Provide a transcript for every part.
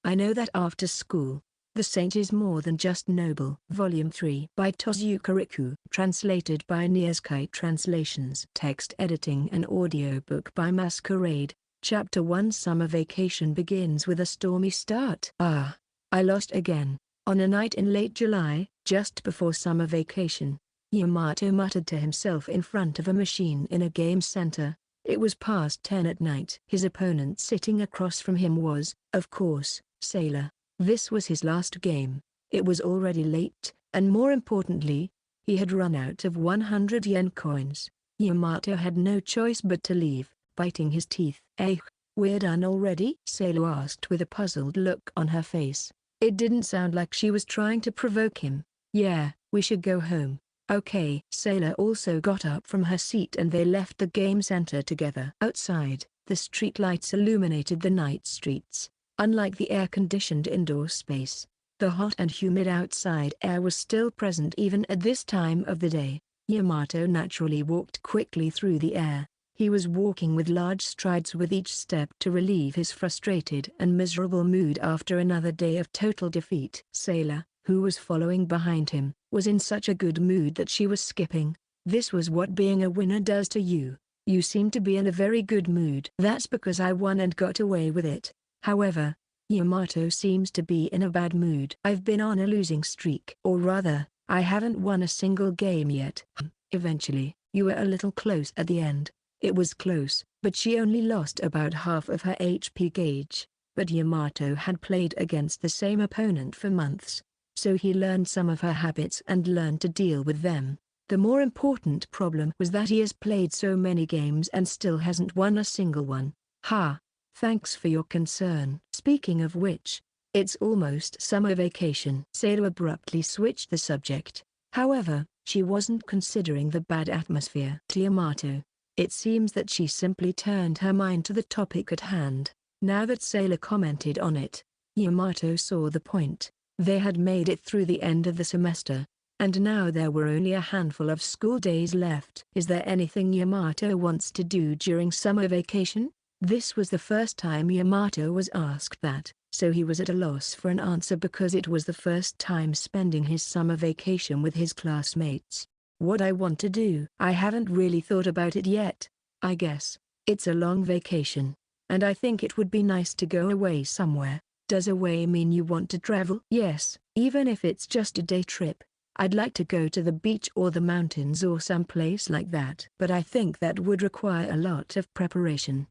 I know that after school, the saint is more than just noble. Volume 3 by Tozuka Riku. Translated by Niaskai Translations. Text editing and audiobook by Masquerade. Chapter 1. Summer vacation begins with a stormy start. I lost again. On a night in late July, just before summer vacation, Yamato muttered to himself in front of a machine in a game center. It was past 10 at night. His opponent sitting across from him was, of course, Sailor. This was his last game. It was already late, and more importantly, he had run out of 100 yen coins. Yamato had no choice but to leave, biting his teeth. We're done already? Sailor asked with a puzzled look on her face. It didn't sound like she was trying to provoke him. Yeah, we should go home. Okay. Sailor also got up from her seat and they left the game center together. Outside, the streetlights illuminated the night streets. Unlike the air-conditioned indoor space, the hot and humid outside air was still present even at this time of the day. Yamato naturally walked quickly through the air. He was walking with large strides with each step to relieve his frustrated and miserable mood after another day of total defeat. Sailor, who was following behind him, was in such a good mood that she was skipping. This was what being a winner does to you. You seem to be in a very good mood. That's because I won and got away with it. However, Yamato seems to be in a bad mood. I've been on a losing streak. Or rather, I haven't won a single game yet. Eventually, you were a little close at the end. It was close, but she only lost about half of her HP gauge. But Yamato had played against the same opponent for months, so he learned some of her habits and learned to deal with them. The more important problem was that he has played so many games and still hasn't won a single one. Thanks for your concern. Speaking of which, it's almost summer vacation. Sailor abruptly switched the subject. However, she wasn't considering the bad atmosphere. To Yamato, it seems that she simply turned her mind to the topic at hand. Now that Sailor commented on it, Yamato saw the point. They had made it through the end of the semester, and now there were only a handful of school days left. Is there anything Yamato wants to do during summer vacation? This was the first time Yamato was asked that, so he was at a loss for an answer because it was the first time spending his summer vacation with his classmates. What I want to do? I haven't really thought about it yet. I guess, it's a long vacation, and I think it would be nice to go away somewhere. Does away mean you want to travel? Yes, even if it's just a day trip. I'd like to go to the beach or the mountains or someplace like that. But I think that would require a lot of preparation.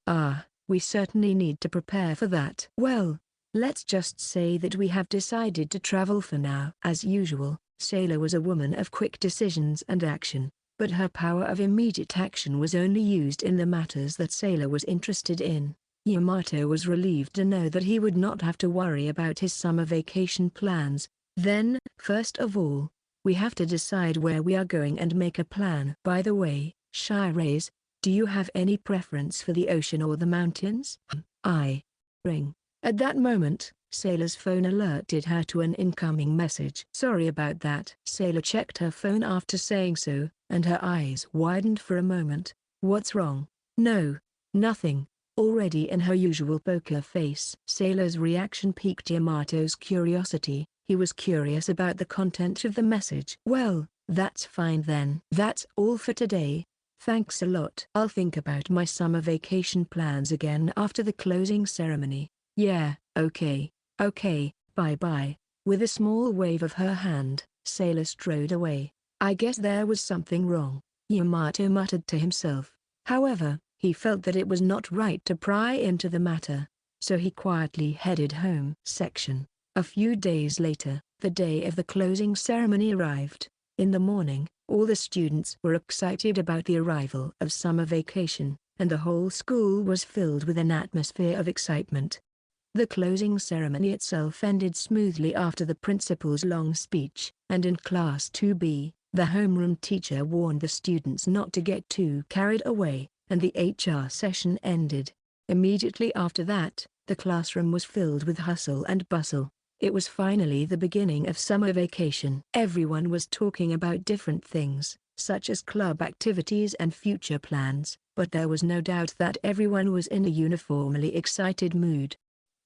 We certainly need to prepare for that. Well, let's just say that we have decided to travel for now. As usual, Sailor was a woman of quick decisions and action, but her power of immediate action was only used in the matters that Sailor was interested in. Yamato was relieved to know that he would not have to worry about his summer vacation plans. Then, first of all, we have to decide where we are going and make a plan. By the way, Shirase, do you have any preference for the ocean or the mountains? Ring. At that moment, Sailor's phone alerted her to an incoming message. Sorry about that. Sailor checked her phone after saying so, and her eyes widened for a moment. What's wrong? No, nothing. Already in her usual poker face. Sailor's reaction piqued Yamato's curiosity. He was curious about the content of the message. Well, that's fine then. That's all for today. Thanks a lot. I'll think about my summer vacation plans again after the closing ceremony. Yeah, okay, bye-bye. With a small wave of her hand, Sailor strode away. I guess there was something wrong, Yamato muttered to himself. However, he felt that it was not right to pry into the matter, so he quietly headed home. A few days later, the day of the closing ceremony arrived. In the morning, all the students were excited about the arrival of summer vacation, and the whole school was filled with an atmosphere of excitement. The closing ceremony itself ended smoothly after the principal's long speech, and in Class 2B, the homeroom teacher warned the students not to get too carried away, and the HR session ended. Immediately after that, the classroom was filled with hustle and bustle. It was finally the beginning of summer vacation. Everyone was talking about different things, such as club activities and future plans, but there was no doubt that everyone was in a uniformly excited mood.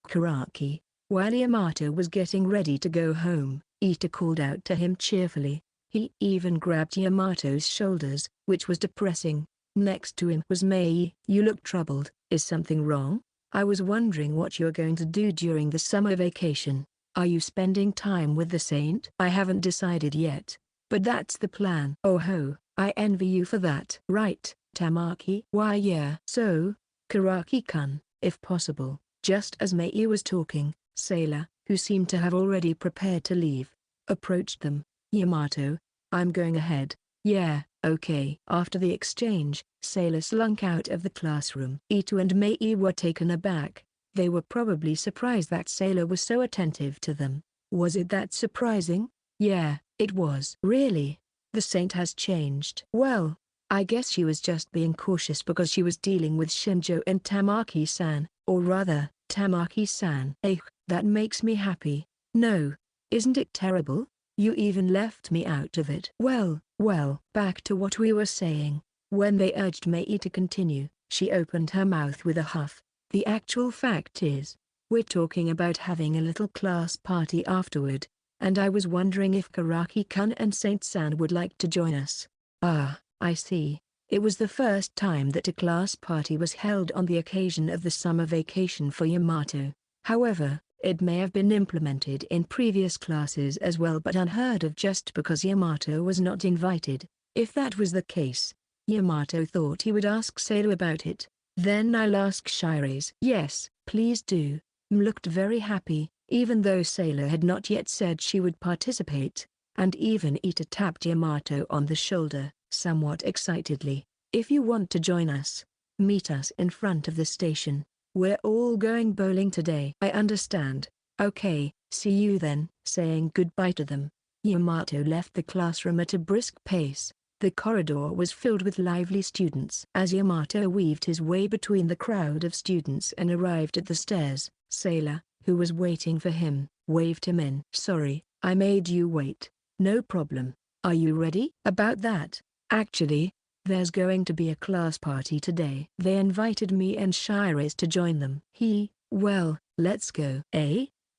Karaki, While Yamato was getting ready to go home, Ita called out to him cheerfully. He even grabbed Yamato's shoulders, which was depressing. Next to him was Mei. You look troubled. Is something wrong? I was wondering what you're going to do during the summer vacation. Are you spending time with the saint? I haven't decided yet, but that's the plan. Oh ho, I envy you for that. Right, Tamaki? Why yeah. So, Karaki-kun, if possible. Just as Mei was talking, Sailor, who seemed to have already prepared to leave, approached them. Yamato, I'm going ahead. Yeah, okay. After the exchange, Sailor slunk out of the classroom. Ito and Mei were taken aback. They were probably surprised that Sailor was so attentive to them. Was it that surprising? Yeah, it was. Really? The saint has changed. Well, I guess she was just being cautious because she was dealing with Shinjo and Tamaki-san, or rather, Tamaki-san. That makes me happy. No, isn't it terrible? You even left me out of it. Well, back to what we were saying. When they urged Mei to continue, she opened her mouth with a huff. The actual fact is, we're talking about having a little class party afterward, and I was wondering if Karaki-kun and Saint-san would like to join us. Ah, I see. It was the first time that a class party was held on the occasion of the summer vacation for Yamato. However, it may have been implemented in previous classes as well, but unheard of just because Yamato was not invited. If that was the case, Yamato thought he would ask Sailor about it. Then I'll ask Shires. Yes, please do. Looked very happy, even though Sailor had not yet said she would participate, and even Ita tapped Yamato on the shoulder, somewhat excitedly. If you want to join us, meet us in front of the station. We're all going bowling today. I understand. Okay, see you then. Saying goodbye to them, Yamato left the classroom at a brisk pace. The corridor was filled with lively students. As Yamato weaved his way between the crowd of students and arrived at the stairs, Sailor, who was waiting for him, waved him in. Sorry, I made you wait. No problem. Are you ready? About that, actually, there's going to be a class party today. They invited me and Shires to join them. Well, let's go.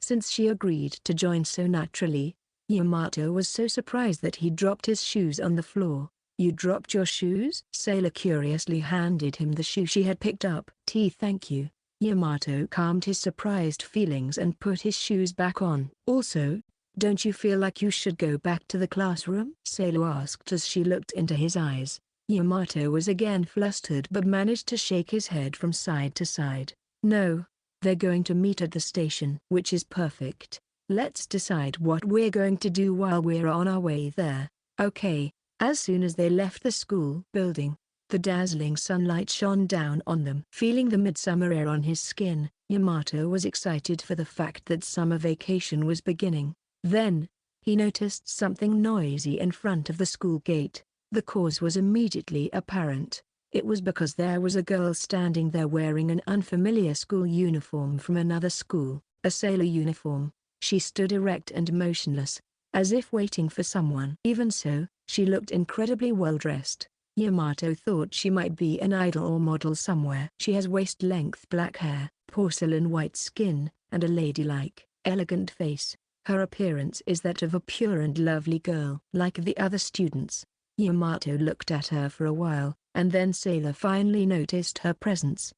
Since she agreed to join so naturally, Yamato was so surprised that he dropped his shoes on the floor. You dropped your shoes? Sailor curiously handed him the shoe she had picked up. Thank you. Yamato calmed his surprised feelings and put his shoes back on. Also, don't you feel like you should go back to the classroom? Sailor asked as she looked into his eyes. Yamato was again flustered but managed to shake his head from side to side. No, they're going to meet at the station. Which is perfect. Let's decide what we're going to do while we're on our way there. Okay. As soon as they left the school building, the dazzling sunlight shone down on them. Feeling the midsummer air on his skin, Yamato was excited for the fact that summer vacation was beginning. Then, he noticed something noisy in front of the school gate. The cause was immediately apparent. It was because there was a girl standing there wearing an unfamiliar school uniform from another school, a sailor uniform. She stood erect and motionless, as if waiting for someone. Even so, she looked incredibly well dressed. Yamato thought she might be an idol or model somewhere. She has waist-length black hair, porcelain white skin, and a ladylike, elegant face. Her appearance is that of a pure and lovely girl. Like the other students, Yamato looked at her for a while, and then Sailor finally noticed her presence.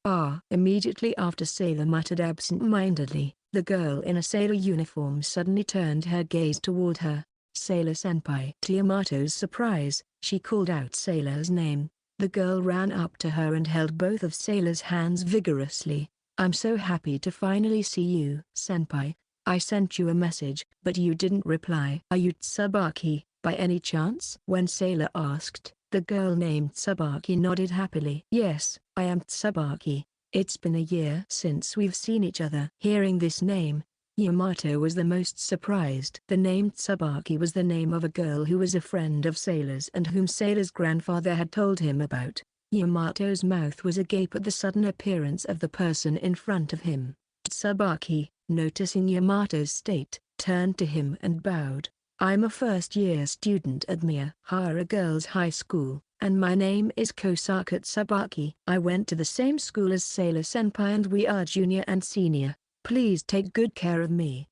Immediately after Sailor muttered absent-mindedly, the girl in a sailor uniform suddenly turned her gaze toward her. Sailor-senpai. To Yamato's surprise, she called out Sailor's name. The girl ran up to her and held both of Sailor's hands vigorously. I'm so happy to finally see you. Senpai, I sent you a message, but you didn't reply. Are you Tsubaki, by any chance? When Sailor asked, the girl named Tsubaki nodded happily. Yes, I am Tsubaki. It's been a year since we've seen each other. Hearing this name, Yamato was the most surprised. The name Tsubaki was the name of a girl who was a friend of Sailor's and whom Sailor's grandfather had told him about. Yamato's mouth was agape at the sudden appearance of the person in front of him. Tsubaki, noticing Yamato's state, turned to him and bowed. I'm a first-year student at Miyahara Girls' High School, and my name is Kosaka Tsubaki. I went to the same school as Sailor Senpai and we are junior and senior. Please take good care of me.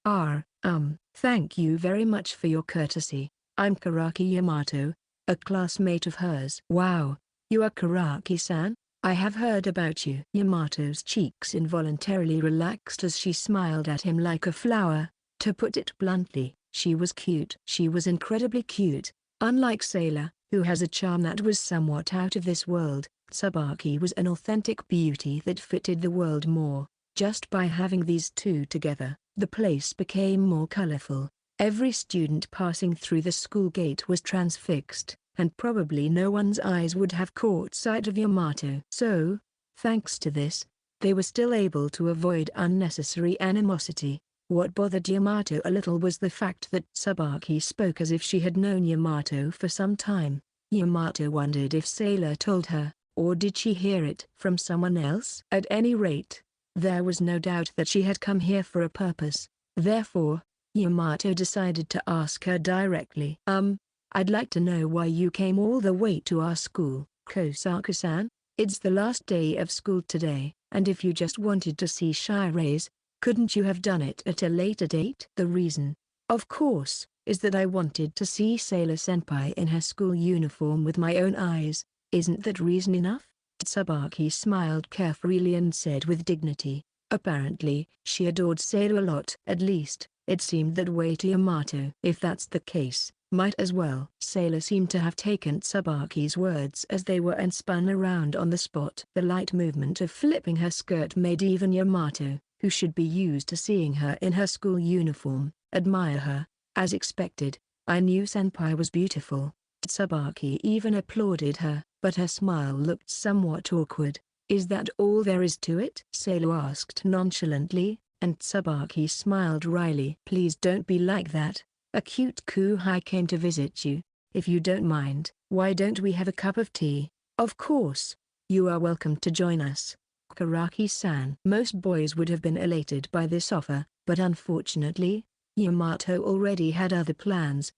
Thank you very much for your courtesy. I'm Karaki Yamato, a classmate of hers. Wow, you are Karaki-san? I have heard about you. Yamato's cheeks involuntarily relaxed as she smiled at him like a flower. To put it bluntly, she was cute. She was incredibly cute. Unlike Sailor, who has a charm that was somewhat out of this world, Tsubaki was an authentic beauty that fitted the world more. Just by having these two together, the place became more colorful. Every student passing through the school gate was transfixed, and probably no one's eyes would have caught sight of Yamato. So, thanks to this, they were still able to avoid unnecessary animosity. What bothered Yamato a little was the fact that Tsubaki spoke as if she had known Yamato for some time. Yamato wondered if Sailor told her, or did she hear it from someone else? At any rate, there was no doubt that she had come here for a purpose. Therefore, Yamato decided to ask her directly. I'd like to know why you came all the way to our school, Kosaku-san. It's the last day of school today, and if you just wanted to see Shiraise, couldn't you have done it at a later date? The reason, of course, is that I wanted to see Sailor Senpai in her school uniform with my own eyes. Isn't that reason enough? Tsubaki smiled carefreely and said with dignity, apparently, she adored Sailor a lot. At least, it seemed that way to Yamato. If that's the case, might as well. Sailor seemed to have taken Tsubaki's words as they were and spun around on the spot. The light movement of flipping her skirt made even Yamato, who should be used to seeing her in her school uniform, admire her. As expected, I knew Senpai was beautiful. Tsubaki even applauded her, but her smile looked somewhat awkward. Is that all there is to it? Sailor asked nonchalantly, and Tsubaki smiled wryly. Please don't be like that. A cute kuhai came to visit you. If you don't mind, why don't we have a cup of tea? Of course. You are welcome to join us, Karaki-san. Most boys would have been elated by this offer, but unfortunately, Yamato already had other plans.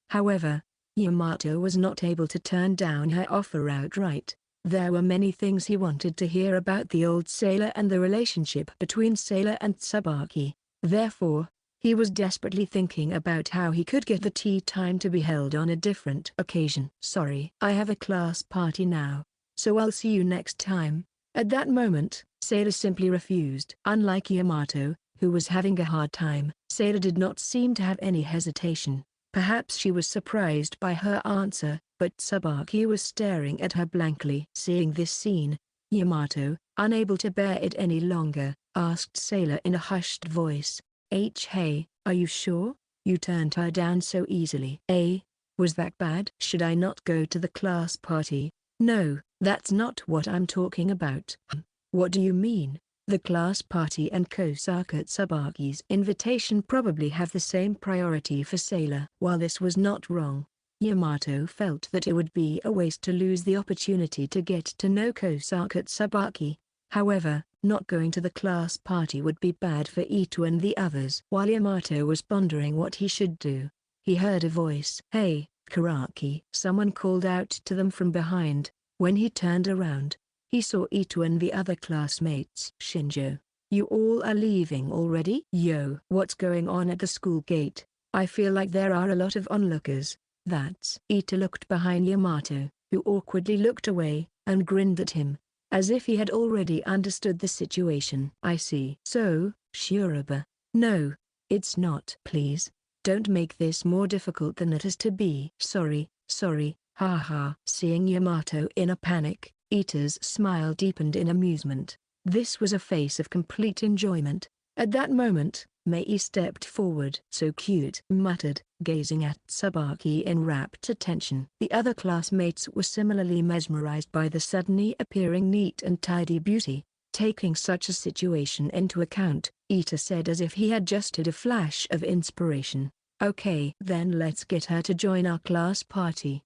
However, Yamato was not able to turn down her offer outright. There were many things he wanted to hear about the old Sailor and the relationship between Sailor and Tsubaki. Therefore, he was desperately thinking about how he could get the tea time to be held on a different occasion. Sorry, I have a class party now, so I'll see you next time. At that moment, Sailor simply refused. Unlike Yamato, who was having a hard time, Sailor did not seem to have any hesitation. Perhaps she was surprised by her answer, but Tsubaki was staring at her blankly. Seeing this scene, Yamato, unable to bear it any longer, asked Sailor in a hushed voice, Hey, are you sure? You turned her down so easily. Was that bad? Should I not go to the class party? No, that's not what I'm talking about. What do you mean? The class party and Kosaku Tsubaki's invitation probably have the same priority for Sailor. While this was not wrong, Yamato felt that it would be a waste to lose the opportunity to get to know Kosaku Tsubaki. However, not going to the class party would be bad for Ito and the others. While Yamato was pondering what he should do, he heard a voice. Hey, Karaki. Someone called out to them from behind. When he turned around, he saw Ito and the other classmates. Shinjo, you all are leaving already? Yo. What's going on at the school gate? I feel like there are a lot of onlookers. That's. Ito looked behind Yamato, who awkwardly looked away, and grinned at him, as if he had already understood the situation. I see. So, Shuraba. No, it's not. Please, don't make this more difficult than it has to be. Sorry, haha. Seeing Yamato in a panic, Ito's smile deepened in amusement. This was a face of complete enjoyment. At that moment, Mei stepped forward. So cute, muttered, gazing at Tsubaki in rapt attention. The other classmates were similarly mesmerized by the suddenly appearing neat and tidy beauty. Taking such a situation into account, Ito said as if he had just had a flash of inspiration. Okay, then let's get her to join our class party.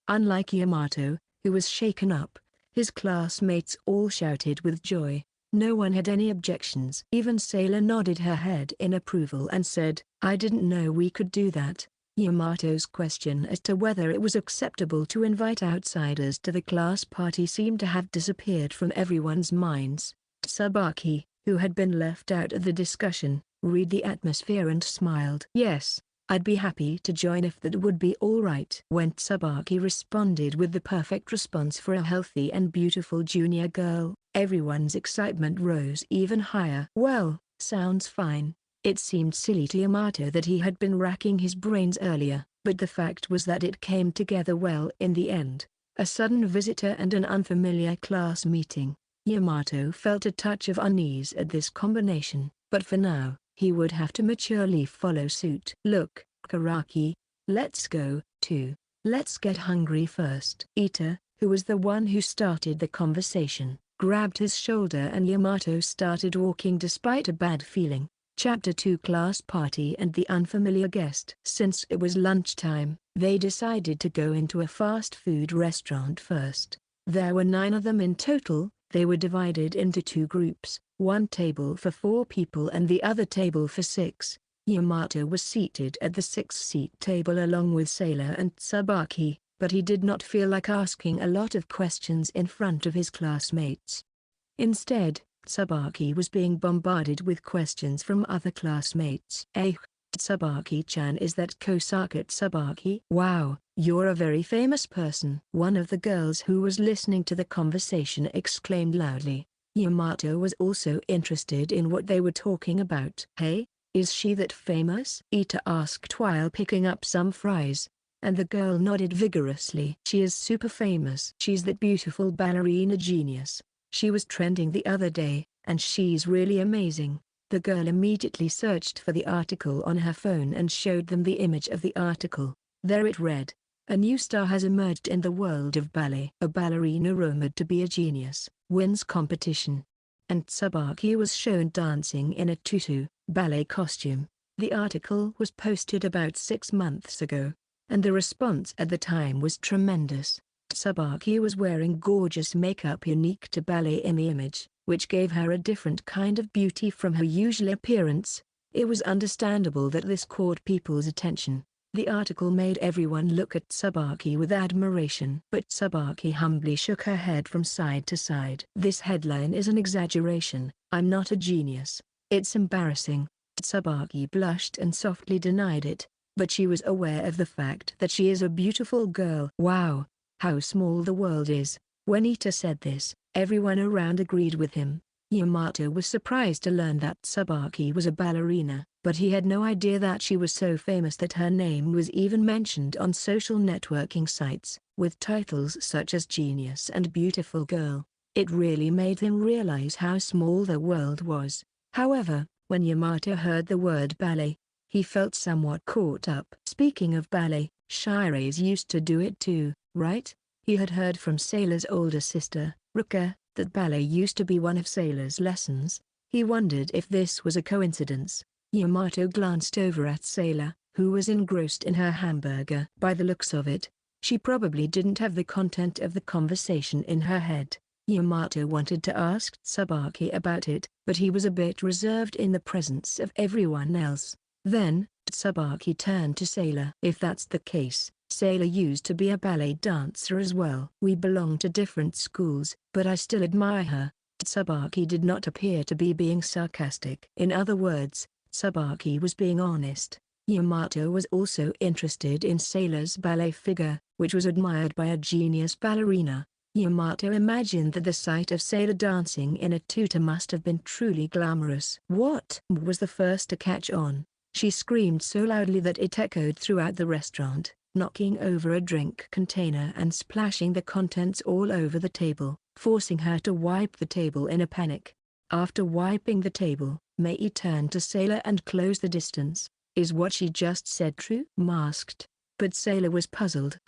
Unlike Yamato, who was shaken up, his classmates all shouted with joy. No one had any objections. Even Sailor nodded her head in approval and said, I didn't know we could do that. Yamato's question as to whether it was acceptable to invite outsiders to the class party seemed to have disappeared from everyone's minds. Tsubaki, who had been left out of the discussion, read the atmosphere and smiled. "Yes, I'd be happy to join if that would be all right." When Tsubaki responded with the perfect response for a healthy and beautiful junior girl, everyone's excitement rose even higher. "Well, sounds fine." It seemed silly to Yamato that he had been racking his brains earlier, but the fact was that it came together well in the end. A sudden visitor and an unfamiliar class meeting. Yamato felt a touch of unease at this combination, but for now, he would have to maturely follow suit. "Look, Karaki, let's go, too. Let's get hungry first." Ita, who was the one who started the conversation, grabbed his shoulder and Yamato started walking despite a bad feeling. Chapter 2 Class Party and the Unfamiliar Guest. Since it was lunchtime, they decided to go into a fast food restaurant first. There were 9 of them in total. They were divided into 2 groups, one table for 4 people and the other table for 6. Yamato was seated at the 6-seat table along with Sailor and Tsubaki, but he did not feel like asking a lot of questions in front of his classmates. Instead, Tsubaki was being bombarded with questions from other classmates. Tsubaki-chan, is that Kosaka Tsubaki? Wow, you're a very famous person." One of the girls who was listening to the conversation exclaimed loudly. Yamato was also interested in what they were talking about. "Hey, is she that famous?" Ita asked while picking up some fries, and the girl nodded vigorously. "She is super famous. She's that beautiful ballerina genius. She was trending the other day, and she's really amazing." The girl immediately searched for the article on her phone and showed them the image of the article. There it read, "A new star has emerged in the world of ballet. A ballerina rumored to be a genius, wins competition." And Tsubaki was shown dancing in a tutu, ballet costume. The article was posted about 6 months ago, and the response at the time was tremendous. Tsubaki was wearing gorgeous makeup unique to ballet in the image, which gave her a different kind of beauty from her usual appearance. It was understandable that this caught people's attention. The article made everyone look at Tsubaki with admiration. But Tsubaki humbly shook her head from side to side. "This headline is an exaggeration. I'm not a genius. It's embarrassing." Tsubaki blushed and softly denied it, but she was aware of the fact that she is a beautiful girl. "Wow, how small the world is." When Ita said this, everyone around agreed with him. Yamato was surprised to learn that Tsubaki was a ballerina, but he had no idea that she was so famous that her name was even mentioned on social networking sites, with titles such as Genius and Beautiful Girl. It really made him realize how small the world was. However, when Yamato heard the word ballet, he felt somewhat caught up. "Speaking of ballet, Shirase used to do it too, right?" He had heard from Sailor's older sister, Ruka, that ballet used to be one of Sailor's lessons. He wondered if this was a coincidence. Yamato glanced over at Sailor, who was engrossed in her hamburger. By the looks of it, she probably didn't have the content of the conversation in her head. Yamato wanted to ask Tsubaki about it, but he was a bit reserved in the presence of everyone else. Then, Tsubaki turned to Sailor. "If that's the case, Sailor used to be a ballet dancer as well. We belong to different schools, but I still admire her." Tsubaki did not appear to be being sarcastic. In other words, Tsubaki was being honest. Yamato was also interested in Sailor's ballet figure, which was admired by a genius ballerina. Yamato imagined that the sight of Sailor dancing in a tutu must have been truly glamorous. "What?" was the first to catch on. She screamed so loudly that it echoed throughout the restaurant, knocking over a drink container and splashing the contents all over the table, forcing her to wipe the table in a panic. After wiping the table, Mei turned to Sailor and closed the distance. "Is what she just said true?" Masked. But Sailor was puzzled.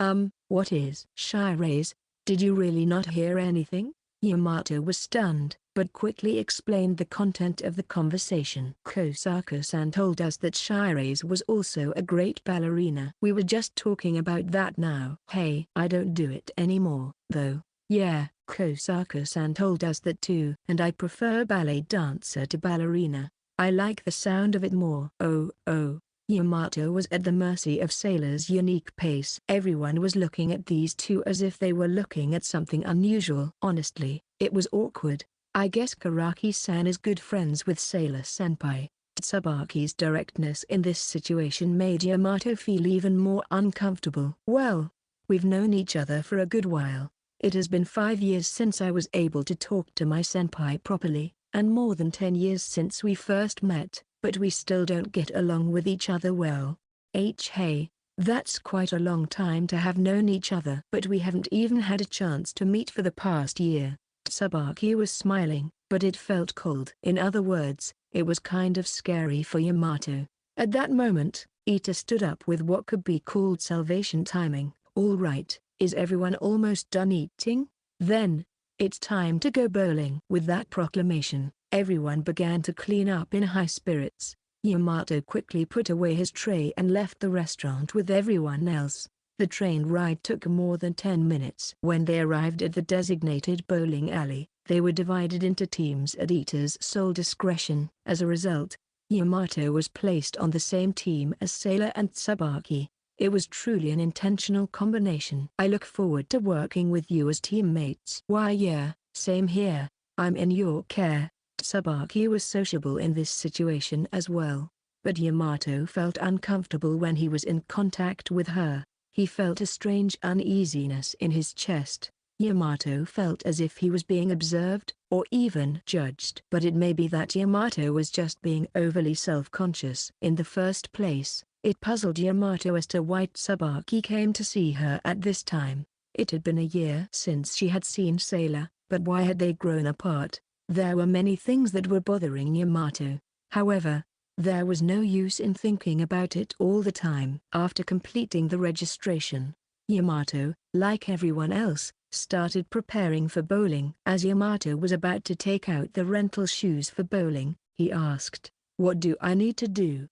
What is?" "Shirase, did you really not hear anything?" Yamato was stunned, but quickly explained the content of the conversation. "Kosaka-san told us that Shirase was also a great ballerina. We were just talking about that now." "Hey, I don't do it anymore, though." "Yeah, Kosaka-san told us that too. And I prefer ballet dancer to ballerina. I like the sound of it more." Oh. Yamato was at the mercy of Sailor's unique pace. Everyone was looking at these two as if they were looking at something unusual. Honestly, it was awkward. I guess Karaki-san is good friends with Sailor Senpai. Tsubaki's directness in this situation made Yamato feel even more uncomfortable. Well, we've known each other for a good while. It has been 5 years since I was able to talk to my senpai properly, and more than 10 years since we first met, but we still don't get along with each other well. Hey, that's quite a long time to have known each other. But we haven't even had a chance to meet for the past year. Tsubaki was smiling, but it felt cold. In other words, it was kind of scary for Yamato. At that moment, Ita stood up with what could be called salvation timing. All right, is everyone almost done eating? Then, it's time to go bowling. With that proclamation, everyone began to clean up in high spirits. Yamato quickly put away his tray and left the restaurant with everyone else. The train ride took more than 10 minutes. When they arrived at the designated bowling alley, they were divided into teams at Ita's sole discretion. As a result, Yamato was placed on the same team as Sailor and Tsubaki. It was truly an intentional combination. I look forward to working with you as teammates. Why yeah, same here, I'm in your care. Tsubaki was sociable in this situation as well, but Yamato felt uncomfortable when he was in contact with her. He felt a strange uneasiness in his chest. Yamato felt as if he was being observed, or even judged. But it may be that Yamato was just being overly self-conscious. In the first place, it puzzled Yamato as to why Tsubaki came to see her at this time. It had been a year since she had seen Sailor, but why had they grown apart? There were many things that were bothering Yamato. However, there was no use in thinking about it all the time. After completing the registration, Yamato, like everyone else, started preparing for bowling. As Yamato was about to take out the rental shoes for bowling, he asked, "What do I need to do?"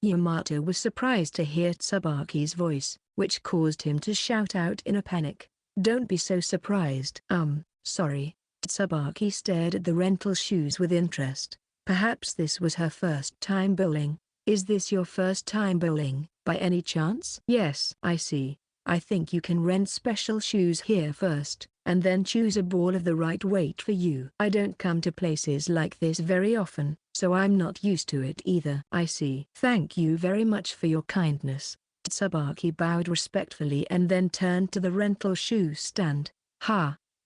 Yamato was surprised to hear Tsubaki's voice, which caused him to shout out in a panic. "Don't be so surprised." Sorry." Tsubaki stared at the rental shoes with interest. Perhaps this was her first time bowling. "Is this your first time bowling, by any chance?" "Yes." "I see. I think you can rent special shoes here first, and then choose a ball of the right weight for you." "I don't come to places like this very often, so I'm not used to it either." "I see. Thank you very much for your kindness." Tsubaki bowed respectfully and then turned to the rental shoe stand.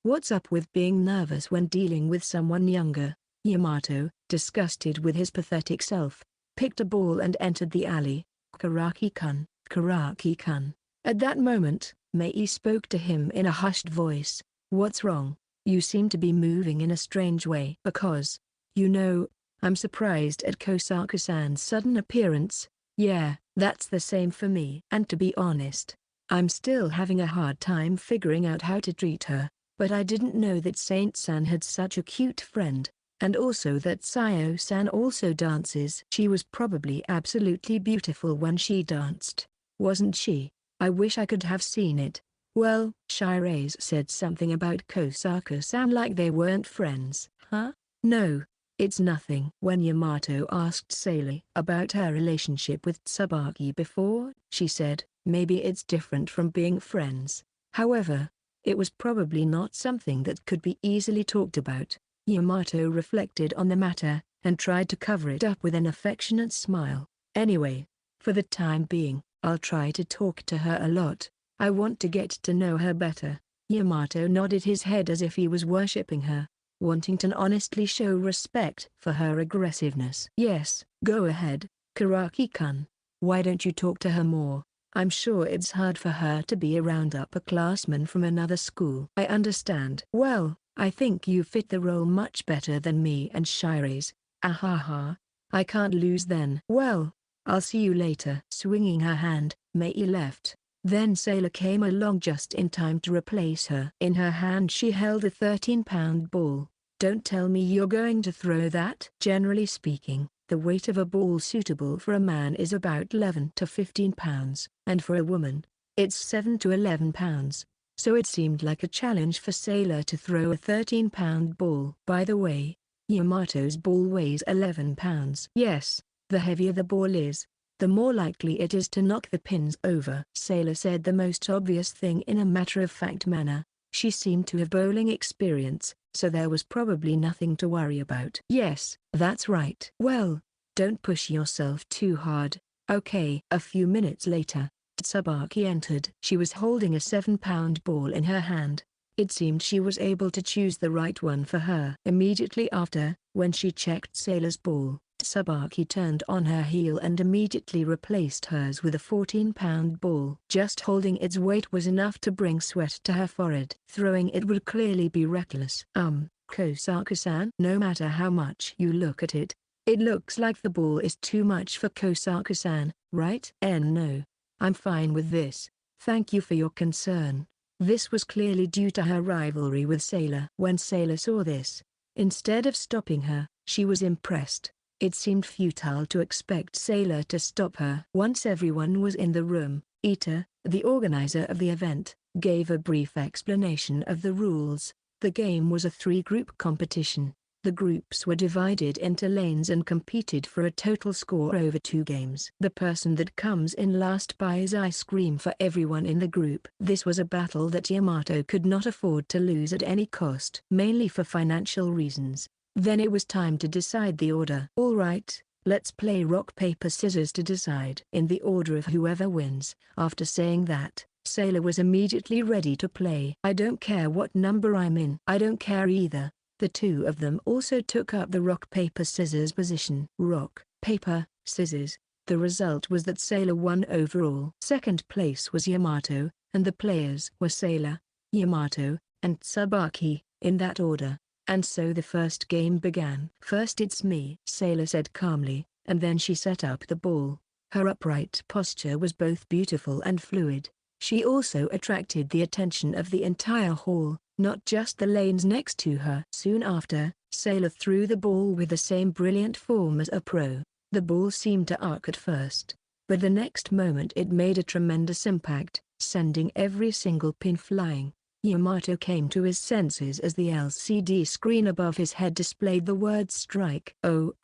What's up with being nervous when dealing with someone younger?" Yamato, disgusted with his pathetic self, picked a ball and entered the alley. Karaki-kun, Karaki-kun." At that moment, Mei spoke to him in a hushed voice. "What's wrong? You seem to be moving in a strange way." "Because, I'm surprised at Kosaka-san's sudden appearance." "Yeah, that's the same for me. And to be honest, I'm still having a hard time figuring out how to treat her. But I didn't know that Saint-san had such a cute friend, and also that Sayo-san also dances." "She was probably absolutely beautiful when she danced, wasn't she? I wish I could have seen it." "Well, Shirase said something about Kosaka-san like they weren't friends." "Huh? No, it's nothing." When Yamato asked Sailor about her relationship with Tsubaki before, she said, "Maybe it's different from being friends." However, it was probably not something that could be easily talked about. Yamato reflected on the matter, and tried to cover it up with an affectionate smile. "Anyway, for the time being, I'll try to talk to her a lot. I want to get to know her better." Yamato nodded his head as if he was worshipping her, wanting to honestly show respect for her aggressiveness. "Yes, go ahead, Karaki-kun. Why don't you talk to her more? I'm sure it's hard for her to be around upperclassmen from another school." "I understand." "Well, I think you fit the role much better than me and Shirase. Ahaha. I can't lose then." "Well, I'll see you later." Swinging her hand, Mei left. Then Sailor came along just in time to replace her. In her hand she held a 13-pound ball. "Don't tell me you're going to throw that?" Generally speaking, the weight of a ball suitable for a man is about 11 to 15 pounds, and for a woman, it's 7 to 11 pounds. So it seemed like a challenge for Sailor to throw a 13-pound ball. By the way, Yamato's ball weighs 11 pounds. "Yes, the heavier the ball is, the more likely it is to knock the pins over." Sailor said the most obvious thing in a matter-of-fact manner. She seemed to have bowling experience, so there was probably nothing to worry about. Yes, that's right. Well, don't push yourself too hard, okay? A few minutes later, Tsubaki entered. She was holding a 7-pound ball in her hand. It seemed she was able to choose the right one for her. Immediately after, when she checked Sailor's ball, Tsubaki turned on her heel and immediately replaced hers with a 14-pound ball. Just holding its weight was enough to bring sweat to her forehead. Throwing it would clearly be reckless. Kosaku-san? No matter how much you look at it, it looks like the ball is too much for Kosaku-san, right? No. I'm fine with this. Thank you for your concern. This was clearly due to her rivalry with Sailor. When Sailor saw this, instead of stopping her, she was impressed. It seemed futile to expect Sailor to stop her. Once everyone was in the room, Ita, the organizer of the event, gave a brief explanation of the rules. The game was a 3-group competition. The groups were divided into lanes and competed for a total score over 2 games. The person that comes in last buys ice cream for everyone in the group. This was a battle that Yamato could not afford to lose at any cost, mainly for financial reasons. Then it was time to decide the order. All right, let's play rock paper scissors to decide in the order of whoever wins. After saying that, Sailor was immediately ready to play. I don't care what number I'm in. I don't care either. The two of them also took up the rock paper scissors position. Rock, paper, scissors. The result was that Sailor won overall. Second place was Yamato, and the players were Sailor, Yamato, and Tsubaki, in that order. And so the first game began. First it's me, Sailor said calmly, and then she set up the ball. Her upright posture was both beautiful and fluid. She also attracted the attention of the entire hall, not just the lanes next to her. Soon after, Sailor threw the ball with the same brilliant form as a pro. The ball seemed to arc at first, but the next moment it made a tremendous impact, sending every single pin flying. Yamato came to his senses as the LCD screen above his head displayed the word strike. Oh,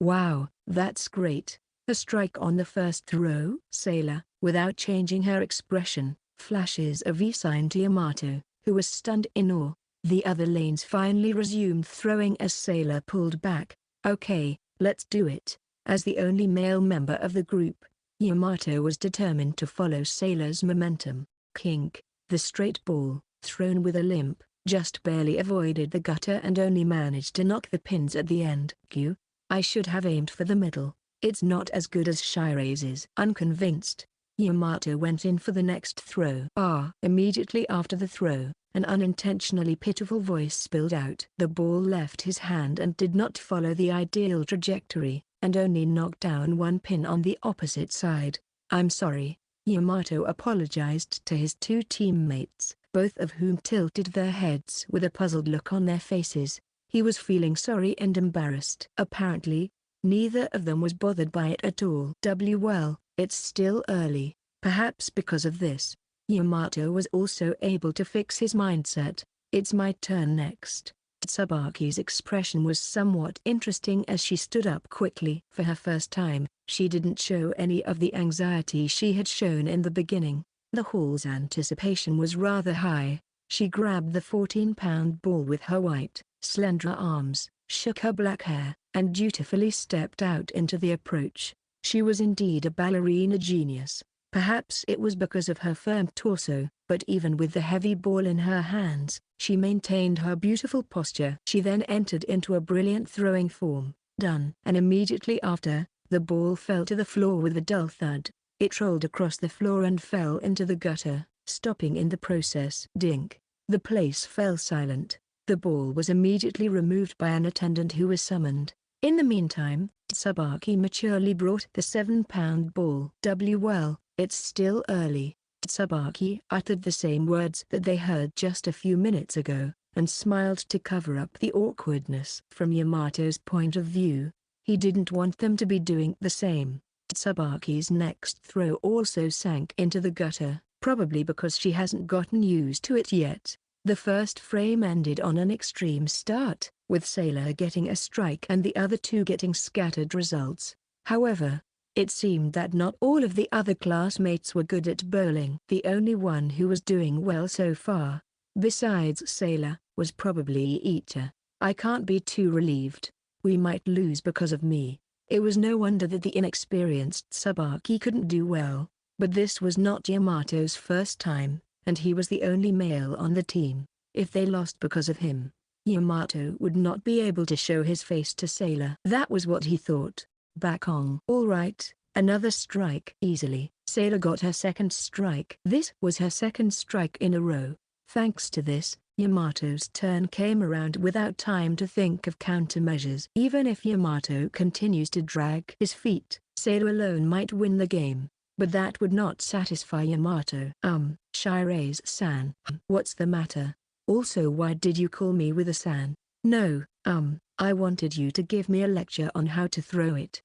wow, that's great. A strike on the first throw? Sailor, without changing her expression, flashes a V sign to Yamato, who was stunned in awe. The other lanes finally resumed throwing as Sailor pulled back. Okay, let's do it. As the only male member of the group, Yamato was determined to follow Sailor's momentum. Kink, the straight ball, thrown with a limp, just barely avoided the gutter and only managed to knock the pins at the end. I should have aimed for the middle. It's not as good as Shiraze's. Unconvinced, Yamato went in for the next throw. Immediately after the throw, an unintentionally pitiful voice spilled out. The ball left his hand and did not follow the ideal trajectory, and only knocked down one pin on the opposite side. I'm sorry. Yamato apologized to his two teammates, both of whom tilted their heads with a puzzled look on their faces. He was feeling sorry and embarrassed. Apparently, neither of them was bothered by it at all. Well, it's still early. Perhaps because of this, Yamato was also able to fix his mindset. It's my turn next. Tsubaki's expression was somewhat interesting as she stood up quickly. For her first time, she didn't show any of the anxiety she had shown in the beginning. The hall's anticipation was rather high. She grabbed the 14-pound ball with her white, slender arms, shook her black hair, and dutifully stepped out into the approach. She was indeed a ballerina genius. Perhaps it was because of her firm torso, but even with the heavy ball in her hands, she maintained her beautiful posture. She then entered into a brilliant throwing form. Done. And immediately after, the ball fell to the floor with a dull thud. It rolled across the floor and fell into the gutter, stopping in the process. Dink. The place fell silent. The ball was immediately removed by an attendant who was summoned. In the meantime, Tsubaki maturely brought the 7-pound ball. Well, it's still early. Tsubaki uttered the same words that they heard just a few minutes ago, and smiled to cover up the awkwardness. From Yamato's point of view, he didn't want them to be doing the same. Tsubaki's next throw also sank into the gutter, probably because she hasn't gotten used to it yet. The first frame ended on an extreme start, with Sailor getting a strike and the other two getting scattered results. However, it seemed that not all of the other classmates were good at bowling. The only one who was doing well so far Besides, Sailor was probably eater. I can't be too relieved. We might lose because of me. It was no wonder that the inexperienced Tsubaki couldn't do well, but this was not Yamato's first time, and he was the only male on the team. If they lost because of him, Yamato would not be able to show his face to Sailor. That was what he thought. Back on. All right, another strike. Easily, Sailor got her second strike. This was her second strike in a row. Thanks to this, Yamato's turn came around without time to think of countermeasures. Even if Yamato continues to drag his feet, Sailor alone might win the game, but that would not satisfy Yamato. Shirase-san, what's the matter? Also, why did you call me with a san? No, I wanted you to give me a lecture on how to throw it.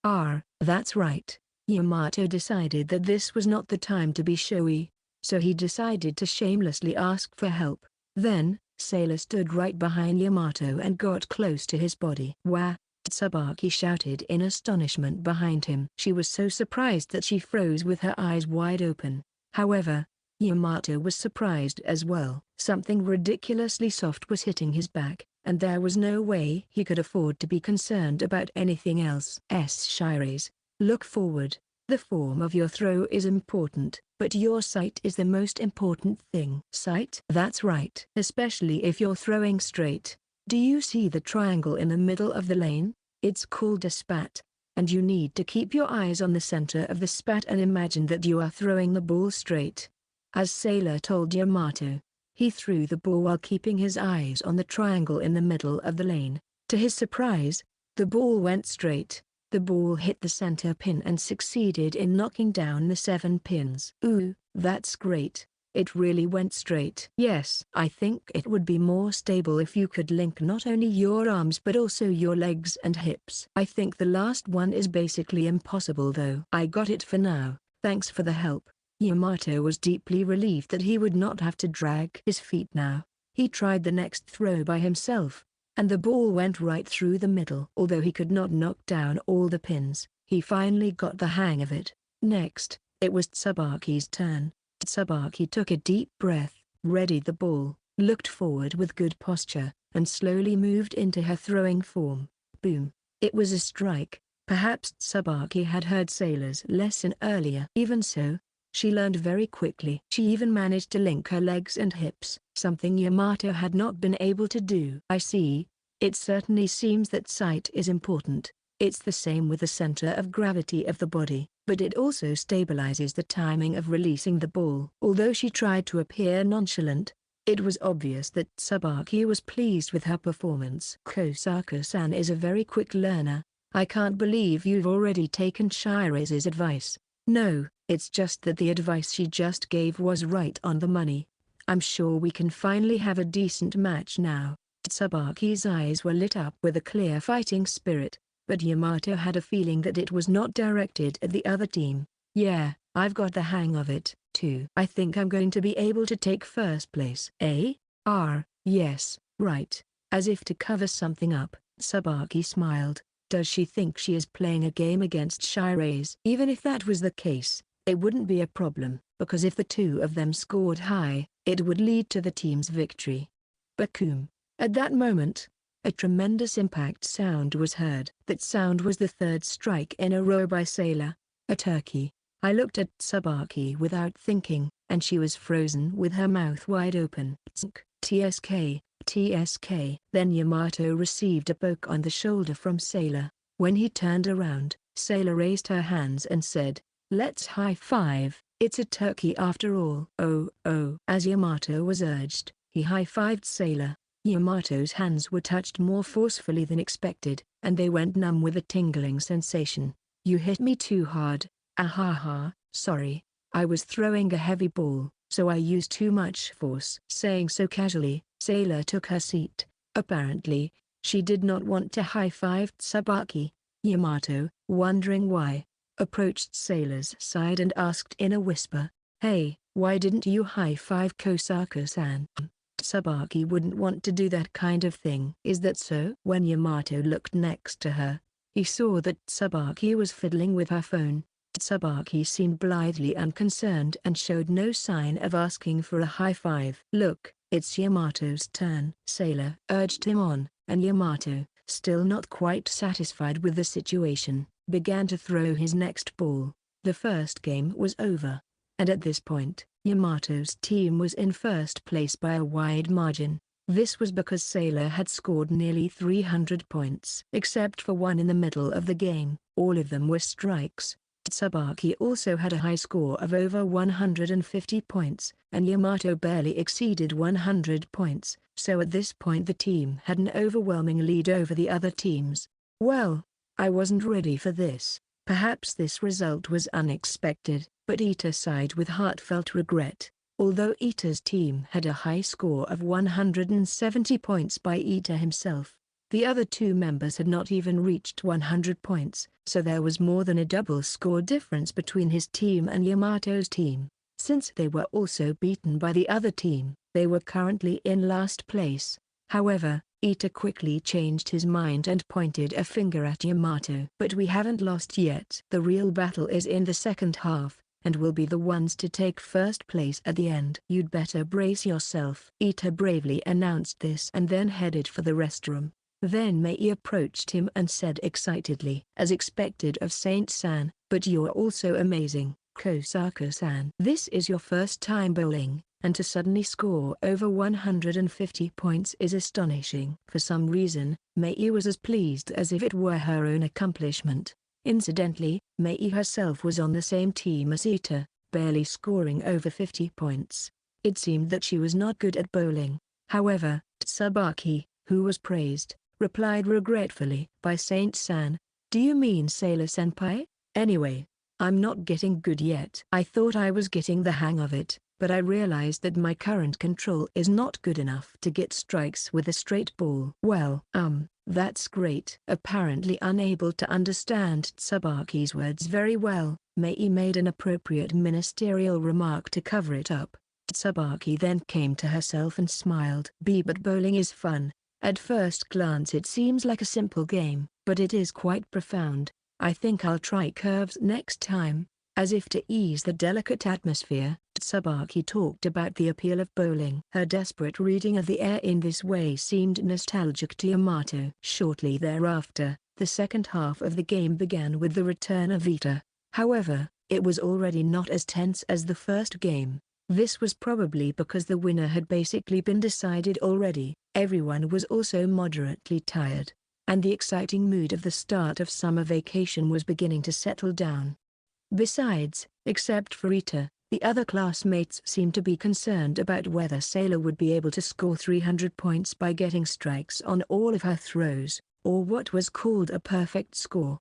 That's right. Yamato decided that this was not the time to be showy, so he decided to shamelessly ask for help. Then, Sailor stood right behind Yamato and got close to his body. Wah! Tsubaki shouted in astonishment behind him. She was so surprised that she froze with her eyes wide open. However, Yamato was surprised as well. Something ridiculously soft was hitting his back, and there was no way he could afford to be concerned about anything else. Shirase, look forward. The form of your throw is important, but your sight is the most important thing. Sight? That's right. Especially if you're throwing straight. Do you see the triangle in the middle of the lane? It's called a spat, and you need to keep your eyes on the center of the spat and imagine that you are throwing the ball straight. As Sailor told Yamato, he threw the ball while keeping his eyes on the triangle in the middle of the lane. To his surprise, the ball went straight. The ball hit the center pin and succeeded in knocking down the 7 pins. Ooh, that's great. It really went straight. Yes, I think it would be more stable if you could link not only your arms but also your legs and hips. I think the last one is basically impossible though. I got it for now, thanks for the help. Yamato was deeply relieved that he would not have to drag his feet now. He tried the next throw by himself, and the ball went right through the middle. Although he could not knock down all the pins, he finally got the hang of it. Next, it was Tsubaki's turn. Tsubaki took a deep breath, readied the ball, looked forward with good posture, and slowly moved into her throwing form. Boom! It was a strike. Perhaps Tsubaki had heard Sailor's lesson earlier. Even so, she learned very quickly. She even managed to link her legs and hips, something Yamato had not been able to do. I see. It certainly seems that sight is important. It's the same with the center of gravity of the body, but it also stabilizes the timing of releasing the ball. Although she tried to appear nonchalant, it was obvious that Tsubaki was pleased with her performance. Kosaka-san is a very quick learner. I can't believe you've already taken Shirase's advice. No, it's just that the advice she just gave was right on the money. I'm sure we can finally have a decent match now. Tsubaki's eyes were lit up with a clear fighting spirit, but Yamato had a feeling that it was not directed at the other team. Yeah, I've got the hang of it, too. I think I'm going to be able to take first place. Yes, right. As if to cover something up, Tsubaki smiled. Does she think she is playing a game against Shirase? Even if that was the case, it wouldn't be a problem, because if the two of them scored high, it would lead to the team's victory. Bakum. At that moment, a tremendous impact sound was heard. That sound was the third strike in a row by Sailor, a turkey. I looked at Tsubaki without thinking, and she was frozen with her mouth wide open. TSK, TSK. Then Yamato received a poke on the shoulder from Sailor. When he turned around, Sailor raised her hands and said, "Let's high five, it's a turkey after all." Oh. As Yamato was urged, he high-fived Sailor. Yamato's hands were touched more forcefully than expected, and they went numb with a tingling sensation. "You hit me too hard." "Ahaha, sorry. I was throwing a heavy ball, so I used too much force." Saying so casually, Sailor took her seat. Apparently, she did not want to high-five Tsubaki. Yamato, wondering why, approached Sailor's side and asked in a whisper, "Hey, why didn't you high-five Kosaka-san?" Tsubaki wouldn't want to do that kind of thing. "Is that so?" When Yamato looked next to her, he saw that Tsubaki was fiddling with her phone. Tsubaki seemed blithely unconcerned and showed no sign of asking for a high five. "Look, It's Yamato's turn. Sailor urged him on, and Yamato, still not quite satisfied with the situation, began to throw his next ball. The first game was over, and at this point, Yamato's team was in first place by a wide margin. This was because Sailor had scored nearly 300 points. Except for one in the middle of the game, all of them were strikes. Tsubaki also had a high score of over 150 points, and Yamato barely exceeded 100 points, so at this point the team had an overwhelming lead over the other teams. Well, I wasn't ready for this. Perhaps this result was unexpected, but Ita sighed with heartfelt regret. Although Ita's team had a high score of 170 points by Ita himself, the other two members had not even reached 100 points, so there was more than a double score difference between his team and Yamato's team. Since they were also beaten by the other team, they were currently in last place. However, Ita quickly changed his mind and pointed a finger at Yamato. But we haven't lost yet. The real battle is in the second half, and we'll be the ones to take first place at the end. You'd better brace yourself. Ita bravely announced this and then headed for the restroom. Then Mei approached him and said excitedly, as expected of Saint-san, "But you're also amazing, Kosaka-san. This is your first time bowling, and to suddenly score over 150 points is astonishing." For some reason, Mei was as pleased as if it were her own accomplishment. Incidentally, Mei herself was on the same team as Ita, barely scoring over 50 points. It seemed that she was not good at bowling. However, Tsubaki, who was praised, replied regretfully, "By Saint-san, do you mean Sailor-senpai? Anyway, I'm not getting good yet. I thought I was getting the hang of it, but I realized that my current control is not good enough to get strikes with a straight ball." "Well, that's great." Apparently unable to understand Tsubaki's words very well, Mei made an appropriate ministerial remark to cover it up. Tsubaki then came to herself and smiled. But bowling is fun. At first glance it seems like a simple game, but it is quite profound. I think I'll try curves next time. As if to ease the delicate atmosphere, Tsubaki talked about the appeal of bowling. Her desperate reading of the air in this way seemed nostalgic to Yamato. Shortly thereafter, the second half of the game began with the return of Ita. However, it was already not as tense as the first game. This was probably because the winner had basically been decided already. Everyone was also moderately tired, and the exciting mood of the start of summer vacation was beginning to settle down. Besides, except for Ita, the other classmates seemed to be concerned about whether Sailor would be able to score 300 points by getting strikes on all of her throws, or what was called a perfect score.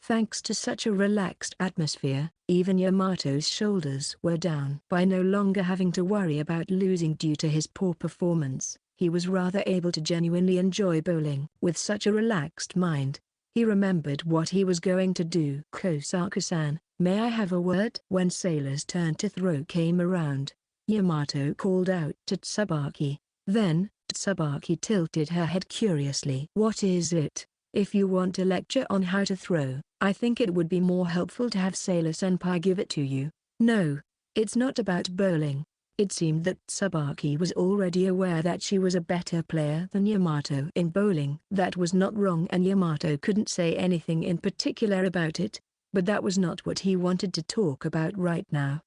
Thanks to such a relaxed atmosphere, even Yamato's shoulders were down. By no longer having to worry about losing due to his poor performance, he was rather able to genuinely enjoy bowling. With such a relaxed mind, he remembered what he was going to do. "Kosaka-san, may I have a word?" When Sailor's turn to throw came around, Yamato called out to Tsubaki. Then, Tsubaki tilted her head curiously. "What is it?" "If you want a lecture on how to throw, I think it would be more helpful to have Sailor-senpai give it to you." "No, it's not about bowling." It seemed that Tsubaki was already aware that she was a better player than Yamato in bowling. That was not wrong and Yamato couldn't say anything in particular about it, but that was not what he wanted to talk about right now.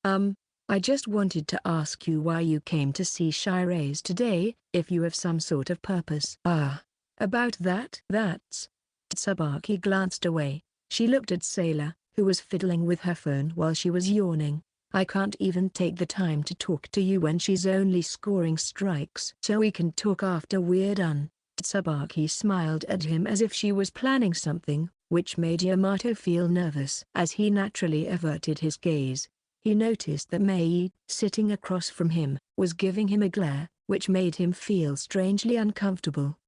I just wanted to ask you why you came to see Shirase today, if you have some sort of purpose." "Ah, about that?" "That's..." Tsubaki glanced away. She looked at Sailor, who was fiddling with her phone while she was yawning. "I can't even take the time to talk to you when she's only scoring strikes. So we can talk after we're done." Tsubaki smiled at him as if she was planning something, which made Yamato feel nervous. As he naturally averted his gaze, he noticed that Mei, sitting across from him, was giving him a glare, which made him feel strangely uncomfortable.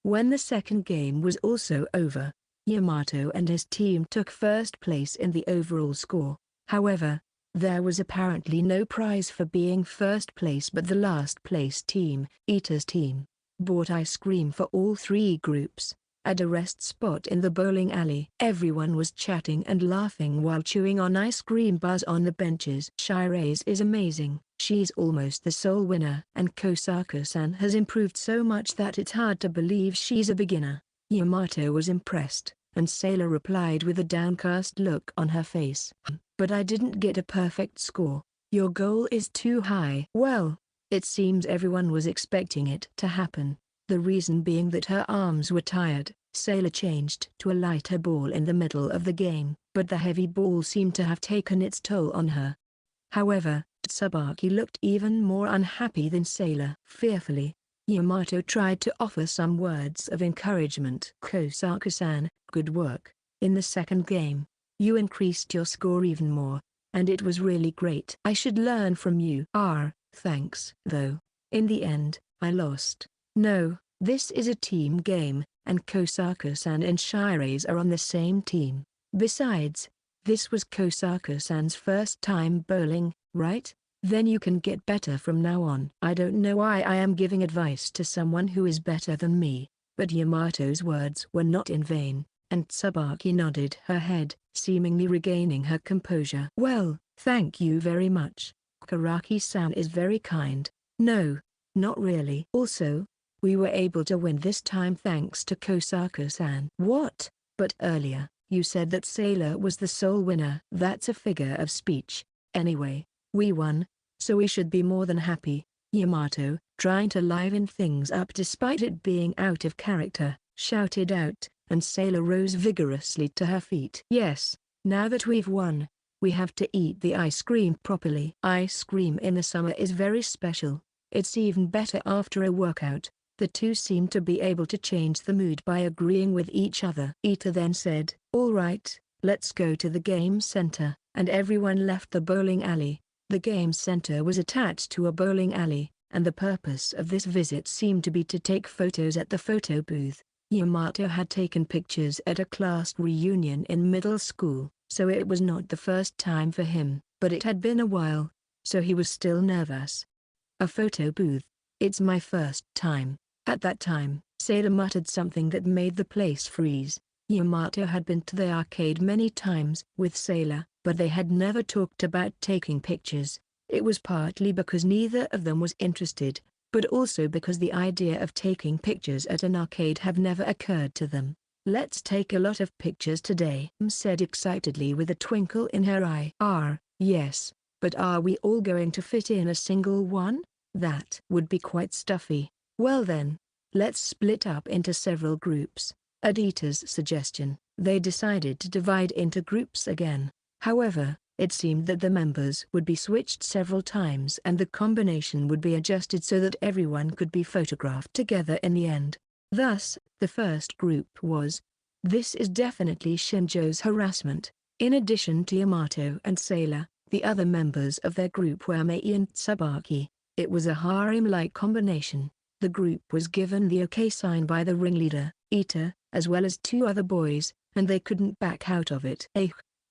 When the second game was also over, Yamato and his team took first place in the overall score. However, there was apparently no prize for being first place, but the last place team, Ita's team, bought ice cream for all three groups. At a rest spot in the bowling alley, everyone was chatting and laughing while chewing on ice cream bars on the benches. "Shirase is amazing," She's almost the sole winner, and Kosaka-san has improved so much that it's hard to believe she's a beginner. Yamato was impressed, and Sailor replied with a downcast look on her face. But I didn't get a perfect score. Your goal is too high. Well, it seems everyone was expecting it to happen. The reason being that her arms were tired. Sailor changed to a lighter ball in the middle of the game, but the heavy ball seemed to have taken its toll on her. However, Tsubaki looked even more unhappy than Sailor. Fearfully, Yamato tried to offer some words of encouragement. Kosaka-san, good work. In the second game, you increased your score even more, and it was really great. I should learn from you. Thanks. Though, in the end, I lost. No, this is a team game, and Kosaka-san and Shirase are on the same team. Besides, this was Kosaka-san's first time bowling, right? Then you can get better from now on. I don't know why I am giving advice to someone who is better than me, but Yamato's words were not in vain, and Tsubaki nodded her head, seemingly regaining her composure. Well, thank you very much. Karaki-san is very kind. No, not really. Also, we were able to win this time thanks to Kosaka-san. What? But earlier, you said that Sailor was the sole winner. That's a figure of speech. Anyway, we won, so we should be more than happy. Yamato, trying to liven things up despite it being out of character, shouted out, and Sailor rose vigorously to her feet. Yes, now that we've won, we have to eat the ice cream properly. Ice cream in the summer is very special. It's even better after a workout. The two seemed to be able to change the mood by agreeing with each other. Ita then said, all right, let's go to the game center, and everyone left the bowling alley. The game center was attached to a bowling alley, and the purpose of this visit seemed to be to take photos at the photo booth. Yamato had taken pictures at a class reunion in middle school, so it was not the first time for him, but it had been a while, so he was still nervous. A photo booth? It's my first time. At that time, Sailor muttered something that made the place freeze. Yamato had been to the arcade many times with Sailor, but they had never talked about taking pictures. It was partly because neither of them was interested, but also because the idea of taking pictures at an arcade have never occurred to them. Let's take a lot of pictures today, said excitedly with a twinkle in her eye. Yes, but are we all going to fit in a single one? That would be quite stuffy. Well then, let's split up into several groups. At Ita's suggestion, they decided to divide into groups again. However, it seemed that the members would be switched several times and the combination would be adjusted so that everyone could be photographed together in the end. Thus, the first group was, this is definitely Shinjo's harassment. In addition to Yamato and Sailor, the other members of their group were Mei and Tsubaki. It was a harem-like combination. The group was given the OK sign by the ringleader, Ita, as well as two other boys, and they couldn't back out of it.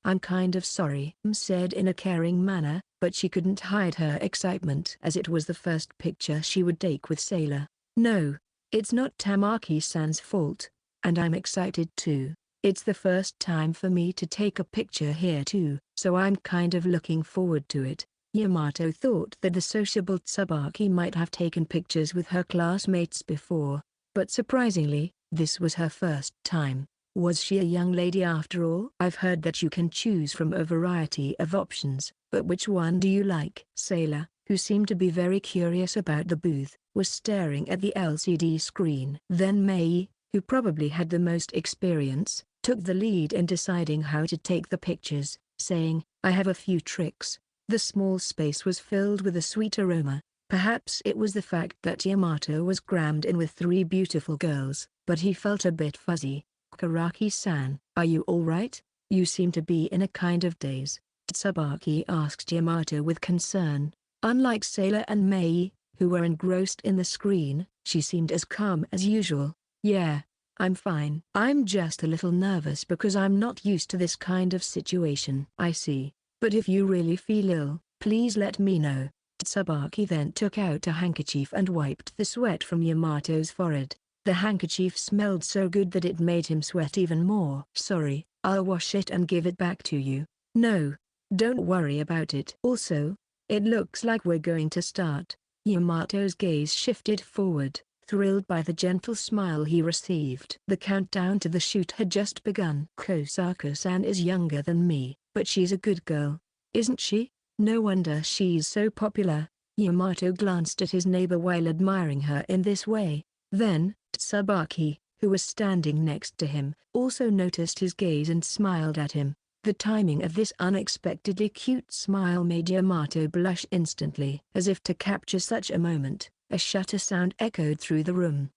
I'm kind of sorry, said in a caring manner, but she couldn't hide her excitement as it was the first picture she would take with Sailor. No, it's not Tamaki-san's fault, and I'm excited too. It's the first time for me to take a picture here too, so I'm kind of looking forward to it. Yamato thought that the sociable Tsubaki might have taken pictures with her classmates before, but surprisingly, this was her first time. Was she a young lady after all? I've heard that you can choose from a variety of options, but which one do you like? Sailor, who seemed to be very curious about the booth, was staring at the LCD screen. Then Mei, who probably had the most experience, took the lead in deciding how to take the pictures, saying, I have a few tricks. The small space was filled with a sweet aroma. Perhaps it was the fact that Yamato was crammed in with three beautiful girls, but he felt a bit fuzzy. Karaki-san, are you alright? You seem to be in a kind of daze. Tsubaki asked Yamato with concern. Unlike Sailor and Mei, who were engrossed in the screen, she seemed as calm as usual. Yeah, I'm fine. I'm just a little nervous because I'm not used to this kind of situation. I see. But if you really feel ill, please let me know. Tsubaki then took out a handkerchief and wiped the sweat from Yamato's forehead. The handkerchief smelled so good that it made him sweat even more. Sorry, I'll wash it and give it back to you. No, don't worry about it. Also, It looks like we're going to start. Yamato's gaze shifted forward, thrilled by the gentle smile he received. The countdown to the shoot had just begun. Kosaka-san is younger than me, but she's a good girl, isn't she? No wonder she's so popular. Yamato glanced at his neighbor while admiring her in this way. Then, Tsubaki, who was standing next to him, also noticed his gaze and smiled at him. The timing of this unexpectedly cute smile made Yamato blush instantly. As if to capture such a moment, a shutter sound echoed through the room.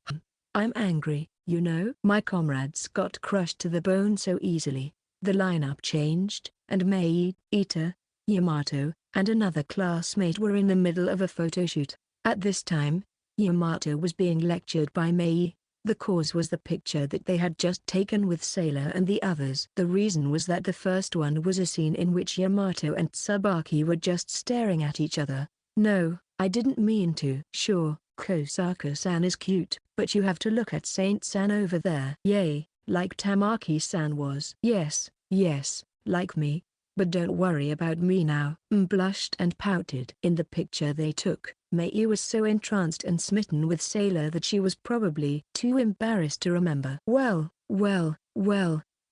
I'm angry, you know. My comrades got crushed to the bone so easily. The lineup changed, and Mei, Ita, Yamato, and another classmate were in the middle of a photoshoot. At this time, Yamato was being lectured by Mei. The cause was the picture that they had just taken with Sailor and the others. The reason was that the first one was a scene in which Yamato and Tsubaki were just staring at each other. No, I didn't mean to. Sure, Kosaka-san is cute, but you have to look at Saint-san over there. Yay, like Tamaki-san was. Yes, like me. But don't worry about me now. Blushed and pouted. In the picture they took, Mei was so entranced and smitten with Sailor that she was probably too embarrassed to remember. Well,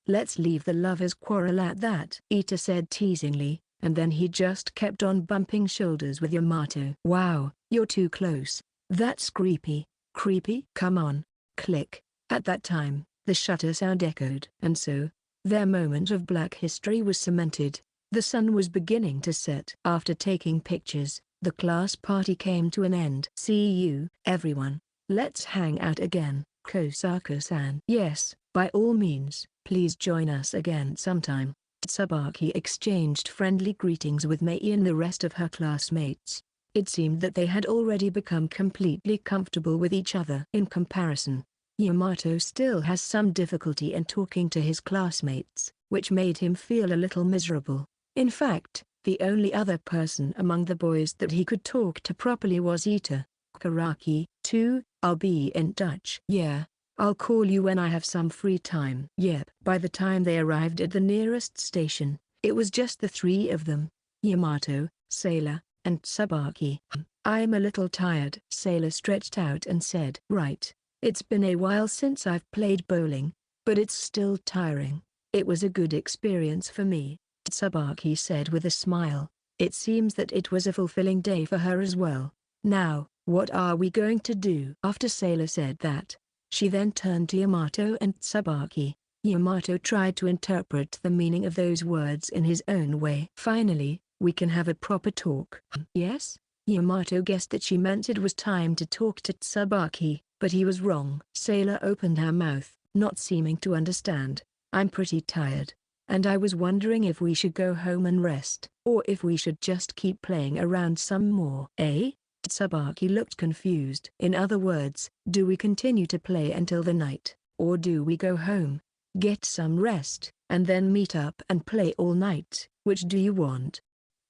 let's leave the lovers' quarrel at that, Ita said teasingly, and then he just kept on bumping shoulders with Yamato. Wow, you're too close. That's creepy. Creepy? Come on. Click. At that time, the shutter sound echoed. And so, their moment of black history was cemented. The sun was beginning to set. After taking pictures, the class party came to an end. See you, everyone. Let's hang out again, Kosaka-san. Yes, by all means, please join us again sometime. Tsubaki exchanged friendly greetings with Mei and the rest of her classmates. It seemed that they had already become completely comfortable with each other. In comparison, Yamato still has some difficulty in talking to his classmates, which made him feel a little miserable. In fact, the only other person among the boys that he could talk to properly was Ita. Karaki, too. I'll be in touch. Yeah, I'll call you when I have some free time. Yep. By the time they arrived at the nearest station, it was just the three of them. Yamato, Sailor, and Tsubaki. I'm a little tired. Sailor stretched out and said, Right. It's been a while since I've played bowling, but it's still tiring. It was a good experience for me, Tsubaki said with a smile. It seems that it was a fulfilling day for her as well. Now, what are we going to do? After Sailor said that, she then turned to Yamato and Tsubaki. Yamato tried to interpret the meaning of those words in his own way. Finally, we can have a proper talk. Yes? Yamato guessed that she meant it was time to talk to Tsubaki, but he was wrong. Sailor opened her mouth, not seeming to understand. I'm pretty tired, and I was wondering if we should go home and rest, or if we should just keep playing around some more. Eh? Tsubaki looked confused. In other words, do we continue to play until the night, or do we go home, get some rest, and then meet up and play all night? Which do you want?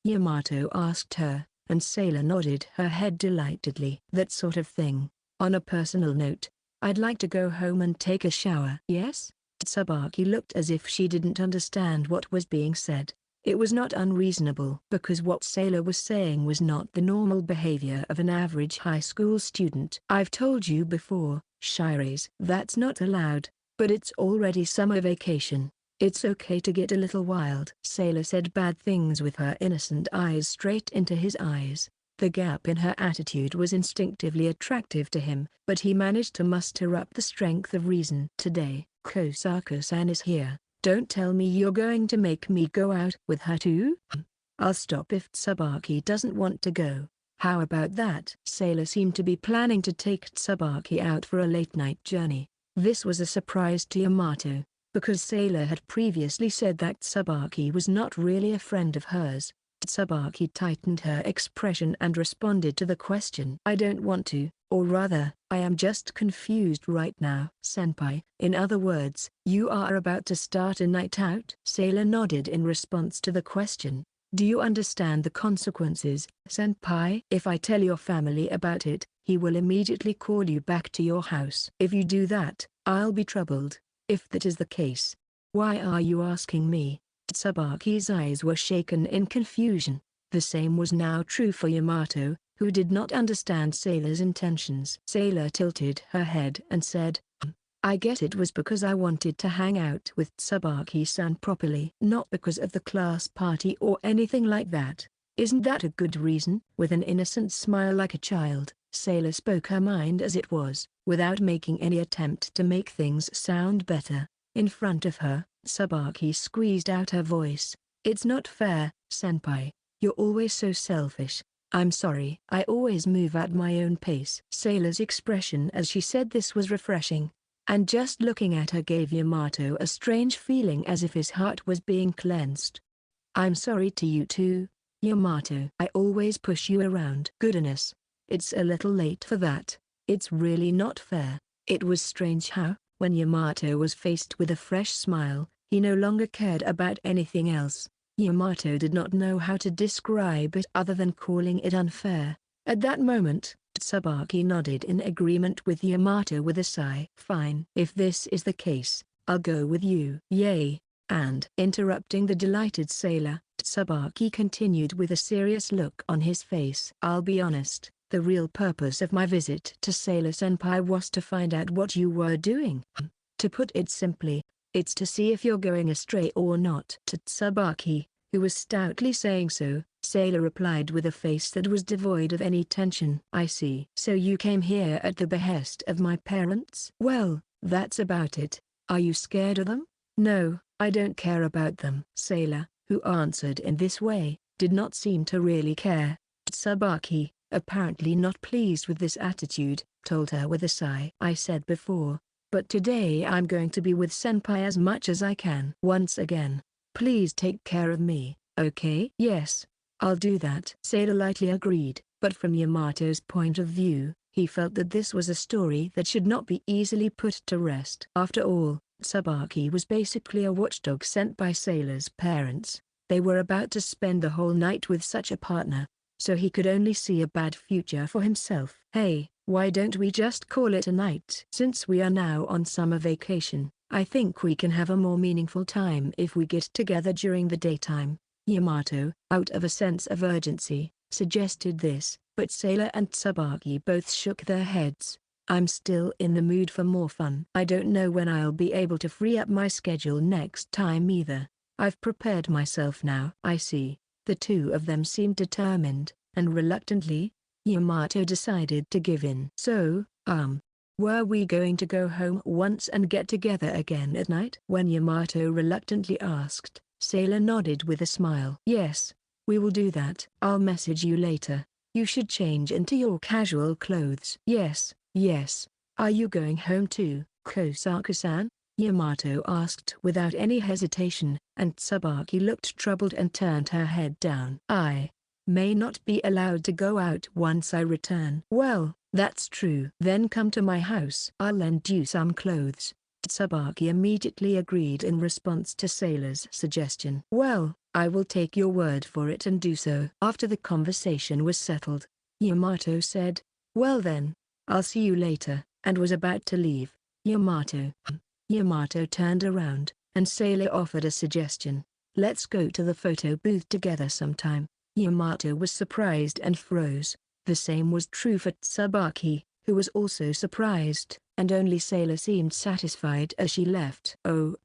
Yamato asked her, and Sailor nodded her head delightedly. That sort of thing. On a personal note, I'd like to go home and take a shower. Yes? Tsubaki looked as if she didn't understand what was being said. It was not unreasonable because what Sailor was saying was not the normal behavior of an average high school student. I've told you before, Shires, that's not allowed, but it's already summer vacation. It's okay to get a little wild. Sailor said bad things with her innocent eyes straight into his eyes. The gap in her attitude was instinctively attractive to him, but he managed to muster up the strength of reason. Today, Kosaka-san is here. Don't tell me you're going to make me go out with her too? I'll stop if Tsubaki doesn't want to go. How about that? Sailor seemed to be planning to take Tsubaki out for a late-night journey. This was a surprise to Yamato, because Sailor had previously said that Tsubaki was not really a friend of hers. Tsubaki tightened her expression and responded to the question. I don't want to, or rather, I am just confused right now. Senpai, in other words, you are about to start a night out? Sailor nodded in response to the question. Do you understand the consequences, Senpai? If I tell your family about it, he will immediately call you back to your house. If you do that, I'll be troubled. If that is the case, why are you asking me? Tsubaki's eyes were shaken in confusion. The same was now true for Yamato, who did not understand Sailor's intentions. Sailor tilted her head and said, I guess it was because I wanted to hang out with Tsubaki-san properly. Not because of the class party or anything like that. Isn't that a good reason? With an innocent smile like a child, Sailor spoke her mind as it was, without making any attempt to make things sound better. In front of her, Tsubaki squeezed out her voice. It's not fair, senpai. You're always so selfish. I'm sorry. I always move at my own pace. Sailor's expression as she said this was refreshing. And just looking at her gave Yamato a strange feeling as if his heart was being cleansed. I'm sorry to you too, Yamato. I always push you around. Goodness. It's a little late for that. It's really not fair. It was strange how, when Yamato was faced with a fresh smile, he no longer cared about anything else. Yamato did not know how to describe it other than calling it unfair. At that moment, Tsubaki nodded in agreement with Yamato with a sigh. Fine. If this is the case, I'll go with you. Yay. And interrupting the delighted Sailor, Tsubaki continued with a serious look on his face. I'll be honest, the real purpose of my visit to Sailor-senpai was to find out what you were doing. To put it simply, it's to see if you're going astray or not. To Tsubaki, who was stoutly saying so, Sailor replied with a face that was devoid of any tension. I see. So you came here at the behest of my parents? Well, that's about it. Are you scared of them? No, I don't care about them. Sailor, who answered in this way, did not seem to really care. Tsubaki, apparently not pleased with this attitude, told her with a sigh. I said before, but today I'm going to be with senpai as much as I can. Once again, please take care of me, okay? Yes, I'll do that. Sailor lightly agreed, but from Yamato's point of view, he felt that this was a story that should not be easily put to rest. After all, Tsubaki was basically a watchdog sent by Sailor's parents. They were about to spend the whole night with such a partner, so he could only see a bad future for himself. Hey, why don't we just call it a night? Since we are now on summer vacation, I think we can have a more meaningful time if we get together during the daytime. Yamato, out of a sense of urgency, suggested this, but Sailor and Tsubaki both shook their heads. I'm still in the mood for more fun. I don't know when I'll be able to free up my schedule next time either. I've prepared myself now. I see. The two of them seemed determined, and reluctantly, Yamato decided to give in. So, were we going to go home once and get together again at night? When Yamato reluctantly asked, Sailor nodded with a smile. Yes, we will do that. I'll message you later. You should change into your casual clothes. Yes, yes. Are you going home too, Kosaku-san? Yamato asked without any hesitation, and Tsubaki looked troubled and turned her head down. I may not be allowed to go out once I return. Well, that's true. Then come to my house. I'll lend you some clothes. Tsubaki immediately agreed in response to Sailor's suggestion. Well, I will take your word for it and do so. After the conversation was settled, Yamato said, well then, I'll see you later, and was about to leave. Yamato turned around, and Sailor offered a suggestion. Let's go to the photo booth together sometime. Yamato was surprised and froze. The same was true for Tsubaki, who was also surprised, and only Sailor seemed satisfied as she left. Oh,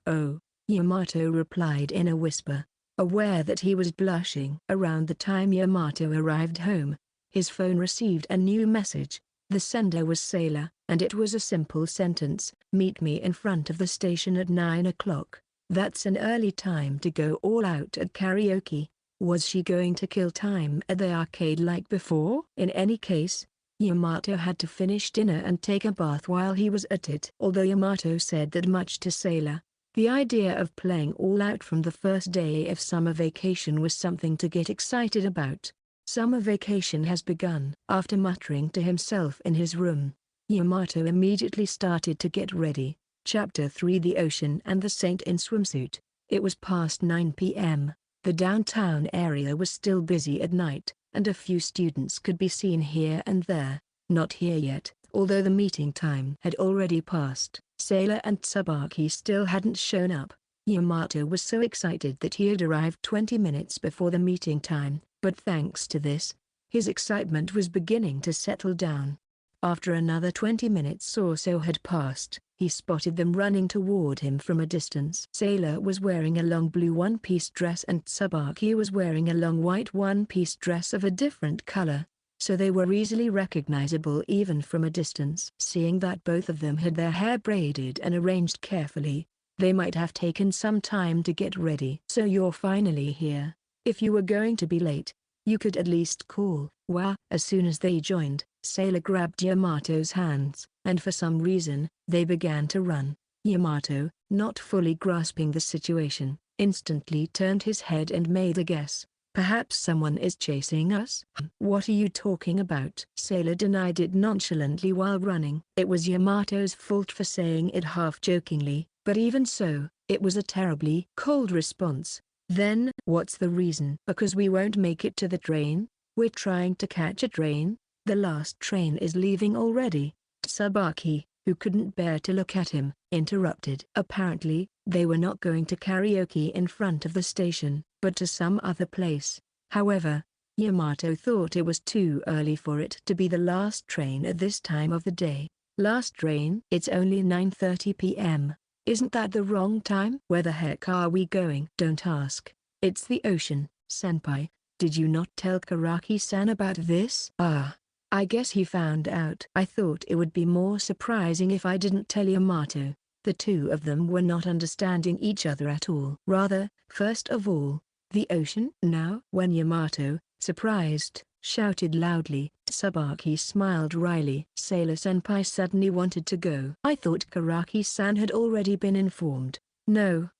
Yamato replied in a whisper, aware that he was blushing. Around the time Yamato arrived home, his phone received a new message. The sender was Sailor, and it was a simple sentence, meet me in front of the station at 9 o'clock. That's an early time to go all out at karaoke. Was she going to kill time at the arcade like before? In any case, Yamato had to finish dinner and take a bath while he was at it. Although Yamato said that much to Sailor, the idea of playing all out from the first day of summer vacation was something to get excited about. Summer vacation has begun. After muttering to himself in his room, Yamato immediately started to get ready. Chapter 3: The Ocean and the Saint in Swimsuit. It was past 9 p.m. The downtown area was still busy at night, and a few students could be seen here and there. Not here yet, although the meeting time had already passed. Sailor and Tsubaki still hadn't shown up. Yamato was so excited that he had arrived 20 minutes before the meeting time, But thanks to this, his excitement was beginning to settle down. After another 20 minutes or so had passed, he spotted them running toward him from a distance. Sailor was wearing a long blue one-piece dress and Tsubaki was wearing a long white one-piece dress of a different color, so they were easily recognizable even from a distance. Seeing that both of them had their hair braided and arranged carefully, they might have taken some time to get ready. "So you're finally here. If you were going to be late, you could at least call." Wow! As soon as they joined, Sailor grabbed Yamato's hands, and for some reason, they began to run. Yamato, not fully grasping the situation, instantly turned his head and made a guess. "Perhaps someone is chasing us?" "What are you talking about?" Sailor denied it nonchalantly while running. It was Yamato's fault for saying it half-jokingly, but even so, it was a terribly cold response. "Then, what's the reason?" "Because we won't make it to the train. We're trying to catch a train. The last train is leaving already." Tsubaki, who couldn't bear to look at him, interrupted. Apparently, they were not going to karaoke in front of the station, but to some other place. However, Yamato thought it was too early for it to be the last train at this time of the day. "Last train? It's only 9:30 p.m. Isn't that the wrong time?" "Where the heck are we going?" "Don't ask. It's the ocean, senpai. Did you not tell Karaki-san about this?" "Ah. I guess he found out." "I thought it would be more surprising if I didn't tell Yamato." The two of them were not understanding each other at all. "Rather, first of all, the ocean?" "Now?" When Yamato, surprised, shouted loudly, Tsubaki smiled wryly. Sailor-senpai suddenly wanted to go. "I thought Karaki-san had already been informed." No,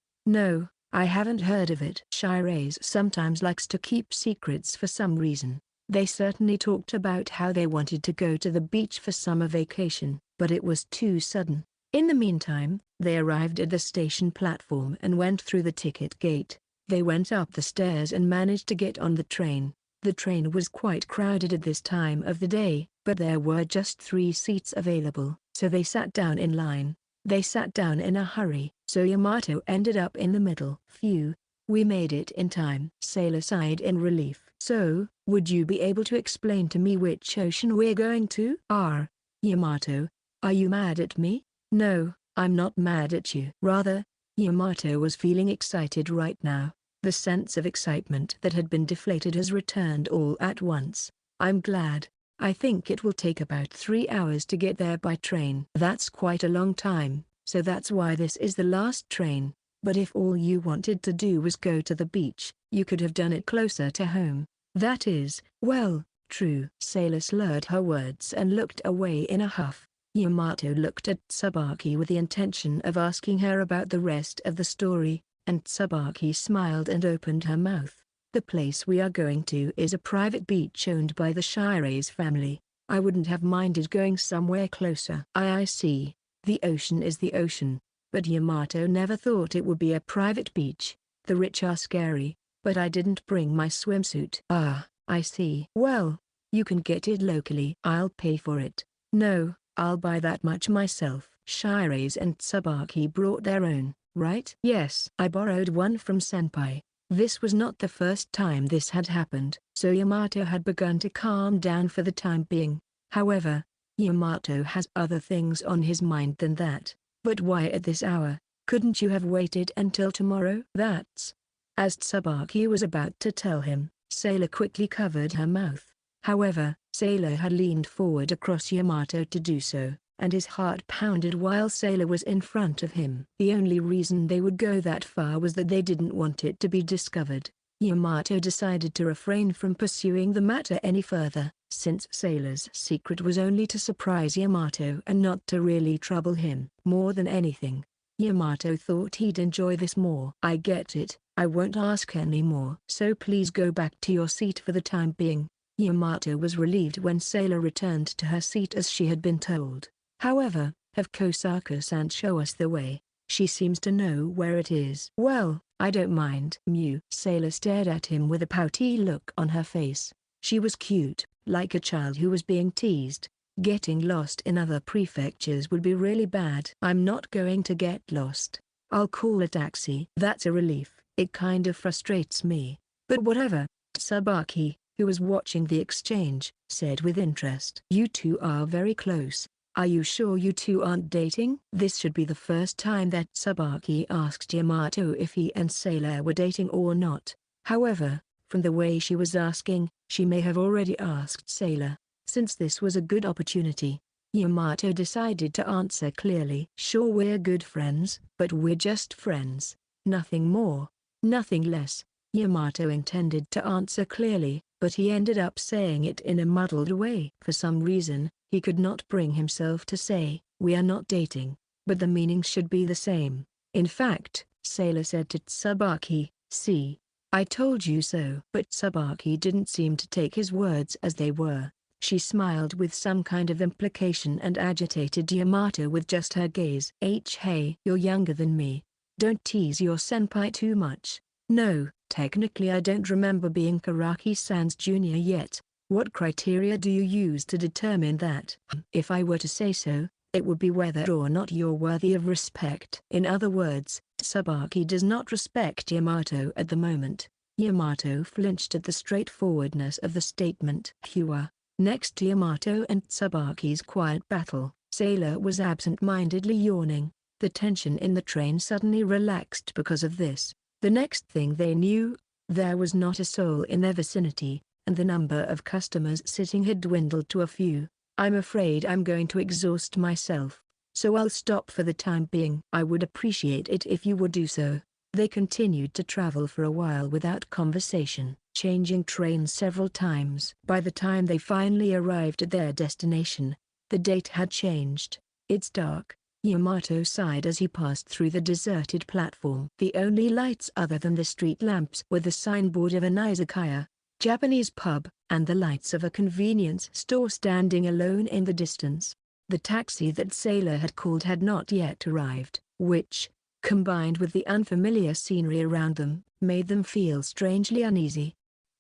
I haven't heard of it." Shiraise sometimes likes to keep secrets for some reason. They certainly talked about how they wanted to go to the beach for summer vacation, but it was too sudden. In the meantime, they arrived at the station platform and went through the ticket gate. They went up the stairs and managed to get on the train. The train was quite crowded at this time of the day, but there were just 3 seats available, so they sat down in line. They sat down in a hurry, so Yamato ended up in the middle. "Phew, we made it in time." Sailor sighed in relief. "So, would you be able to explain to me which ocean we're going to?" Yamato, are you mad at me?" "No, I'm not mad at you." Rather, Yamato was feeling excited right now. The sense of excitement that had been deflated has returned all at once. "I'm glad. I think it will take about 3 hours to get there by train." "That's quite a long time, so that's why this is the last train. But if all you wanted to do was go to the beach, you could have done it closer to home." "That is, well, true." Sailor slurred her words and looked away in a huff. Yamato looked at Tsubaki with the intention of asking her about the rest of the story, and Tsubaki smiled and opened her mouth. "The place we are going to is a private beach owned by the Shiraise family. I wouldn't have minded going somewhere closer." I see. The ocean is the ocean. But Yamato never thought it would be a private beach. The rich are scary, but I didn't bring my swimsuit. "Ah, I see." "Well, you can get it locally." "I'll pay for it." "No, I'll buy that much myself." Shiraise and Tsubaki brought their own, right? "Yes. I borrowed one from senpai." This was not the first time this had happened, so Yamato had begun to calm down for the time being. However, Yamato has other things on his mind than that. "But why at this hour? Couldn't you have waited until tomorrow?" "That's..." As Tsubaki was about to tell him, Sailor quickly covered her mouth. However, Sailor had leaned forward across Yamato to do so, and his heart pounded while Sailor was in front of him. The only reason they would go that far was that they didn't want it to be discovered. Yamato decided to refrain from pursuing the matter any further, since Sailor's secret was only to surprise Yamato and not to really trouble him. More than anything, Yamato thought he'd enjoy this more. "I get it. I won't ask any more. So please go back to your seat for the time being." Yamato was relieved when Sailor returned to her seat as she had been told. "However, have Kosaka-san show us the way. She seems to know where it is." "Well, I don't mind." Mew. Sailor stared at him with a pouty look on her face. She was cute, like a child who was being teased. Getting lost in other prefectures would be really bad. "I'm not going to get lost. I'll call a taxi." "That's a relief. It kind of frustrates me. But whatever." Tsubaki, who was watching the exchange, said with interest. "You two are very close. Are you sure you two aren't dating?" This should be the first time that Tsubaki asked Yamato if he and Sailor were dating or not. However, from the way she was asking, she may have already asked Sailor. Since this was a good opportunity, Yamato decided to answer clearly. "Sure, we're good friends, but we're just friends. Nothing more, nothing less." Yamato intended to answer clearly, but he ended up saying it in a muddled way. For some reason, he could not bring himself to say, "We are not dating," but the meaning should be the same. In fact, Sailor said to Tsubaki, "See, I told you so." But Tsubaki didn't seem to take his words as they were. She smiled with some kind of implication and agitated Yamato with just her gaze. Hey, you're younger than me. Don't tease your senpai too much." "No, technically I don't remember being Karaki-san's junior yet. What criteria do you use to determine that?" "If I were to say so, it would be whether or not you're worthy of respect." In other words, Tsubaki does not respect Yamato at the moment. Yamato flinched at the straightforwardness of the statement. Next to Yamato and Tsubaki's quiet battle, Sailor was absent-mindedly yawning. The tension in the train suddenly relaxed because of this. The next thing they knew, there was not a soul in their vicinity, and the number of customers sitting had dwindled to a few. "I'm afraid I'm going to exhaust myself, so I'll stop for the time being." "I would appreciate it if you would do so." They continued to travel for a while without conversation, changing trains several times. By the time they finally arrived at their destination, the date had changed. "It's dark." Yamato sighed as he passed through the deserted platform. The only lights other than the street lamps were the signboard of an izakaya, Japanese pub, and the lights of a convenience store standing alone in the distance. The taxi that Sailor had called had not yet arrived, which, combined with the unfamiliar scenery around them, made them feel strangely uneasy.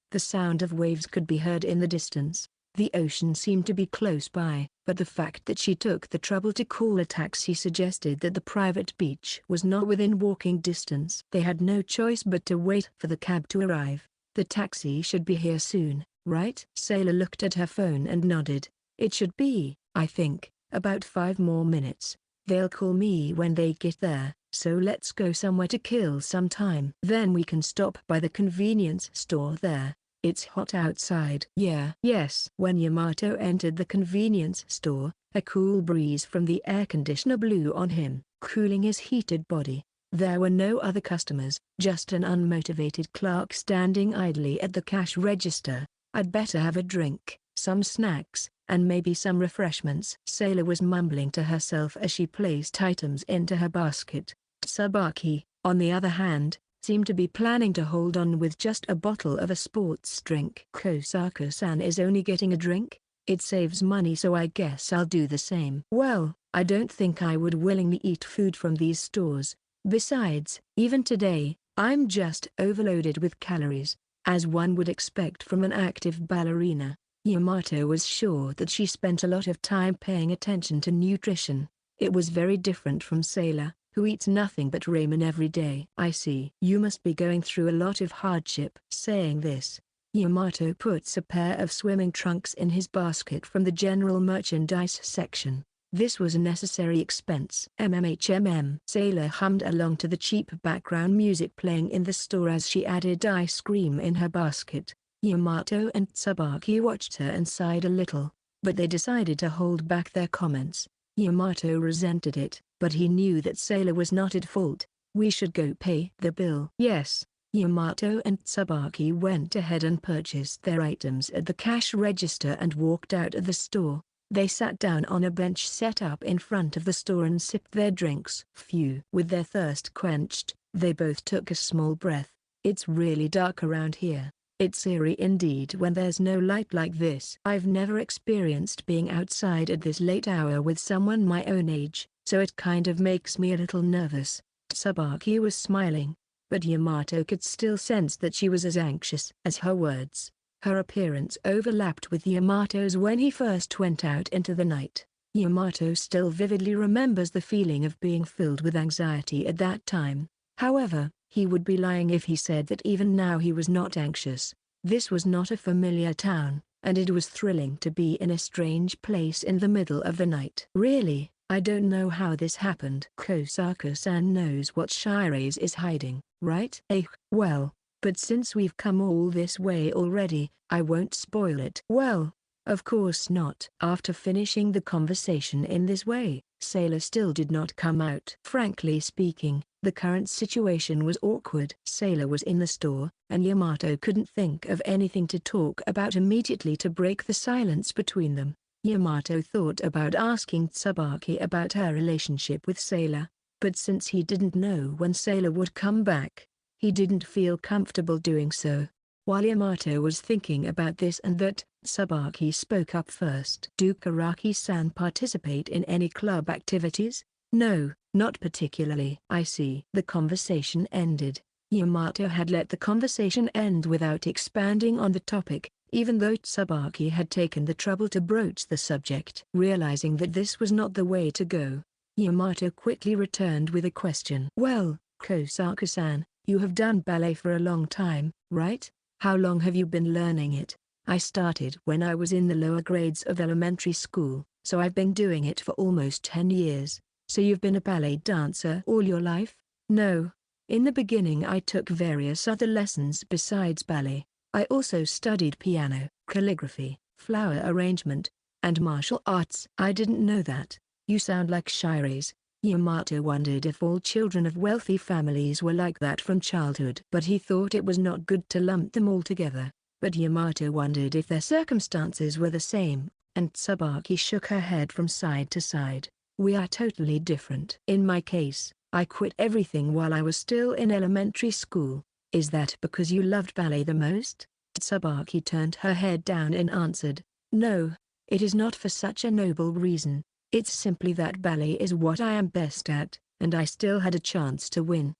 The sound of waves could be heard in the distance. The ocean seemed to be close by, but the fact that she took the trouble to call a taxi suggested that the private beach was not within walking distance. They had no choice but to wait for the cab to arrive. "The taxi should be here soon, right?" Sailor looked at her phone and nodded. "It should be, I think, about 5 more minutes. They'll call me when they get there, so let's go somewhere to kill some time. Then we can stop by the convenience store there. It's hot outside." Yes. When Yamato entered the convenience store, a cool breeze from the air conditioner blew on him, cooling his heated body. There were no other customers, just an unmotivated clerk standing idly at the cash register. "I'd better have a drink, some snacks, and maybe some refreshments." Sailor was mumbling to herself as she placed items into her basket. Tsubaki, on the other hand, seemed to be planning to hold on with just a bottle of a sports drink. "Kosaka-san is only getting a drink? It saves money, so I guess I'll do the same." "Well, I don't think I would willingly eat food from these stores. Besides, even today, I'm just overloaded with calories, as one would expect from an active ballerina." Yamato was sure that she spent a lot of time paying attention to nutrition. It was very different from Sailor, who eats nothing but ramen every day. "I see. You must be going through a lot of hardship." Saying this, Yamato puts a pair of swimming trunks in his basket from the general merchandise section. This was a necessary expense. Sailor hummed along to the cheap background music playing in the store as she added ice cream in her basket. Yamato and Tsubaki watched her and sighed a little, but they decided to hold back their comments. Yamato resented it, but he knew that Sailor was not at fault. "We should go pay the bill." Yes. Yamato and Tsubaki went ahead and purchased their items at the cash register and walked out of the store. They sat down on a bench set up in front of the store and sipped their drinks. Phew. With their thirst quenched, they both took a small breath. "It's really dark around here. It's eerie indeed when there's no light like this. I've never experienced being outside at this late hour with someone my own age, so it kind of makes me a little nervous." Tsubaki was smiling, but Yamato could still sense that she was as anxious as her words. Her appearance overlapped with Yamato's when he first went out into the night. Yamato still vividly remembers the feeling of being filled with anxiety at that time. However, he would be lying if he said that even now he was not anxious. This was not a familiar town, and it was thrilling to be in a strange place in the middle of the night. Really, I don't know how this happened. Kosaka-san knows what Shirase is hiding, right? Well, but since we've come all this way already, I won't spoil it. Well, of course not. After finishing the conversation in this way, Sailor still did not come out. Frankly speaking, the current situation was awkward. Sailor was in the store, and Yamato couldn't think of anything to talk about immediately to break the silence between them. Yamato thought about asking Tsubaki about her relationship with Sailor, but since he didn't know when Sailor would come back, he didn't feel comfortable doing so. While Yamato was thinking about this and that, Tsubaki spoke up first. Do Karaki-san participate in any club activities? No, not particularly. I see. The conversation ended. Yamato had let the conversation end without expanding on the topic, even though Tsubaki had taken the trouble to broach the subject. Realizing that this was not the way to go, Yamato quickly returned with a question. Well, Kosaka-san, you have done ballet for a long time, right? How long have you been learning it? I started when I was in the lower grades of elementary school, so I've been doing it for almost 10 years. So you've been a ballet dancer all your life? No. In the beginning I took various other lessons besides ballet. I also studied piano, calligraphy, flower arrangement, and martial arts. I didn't know that. You sound like Shirase. Yamato wondered if all children of wealthy families were like that from childhood. But he thought it was not good to lump them all together. But Yamato wondered if their circumstances were the same, and Tsubaki shook her head from side to side. We are totally different. In my case, I quit everything while I was still in elementary school. Is that because you loved ballet the most? Tsubaki turned her head down and answered, No, it is not for such a noble reason. It's simply that ballet is what I am best at, and I still had a chance to win.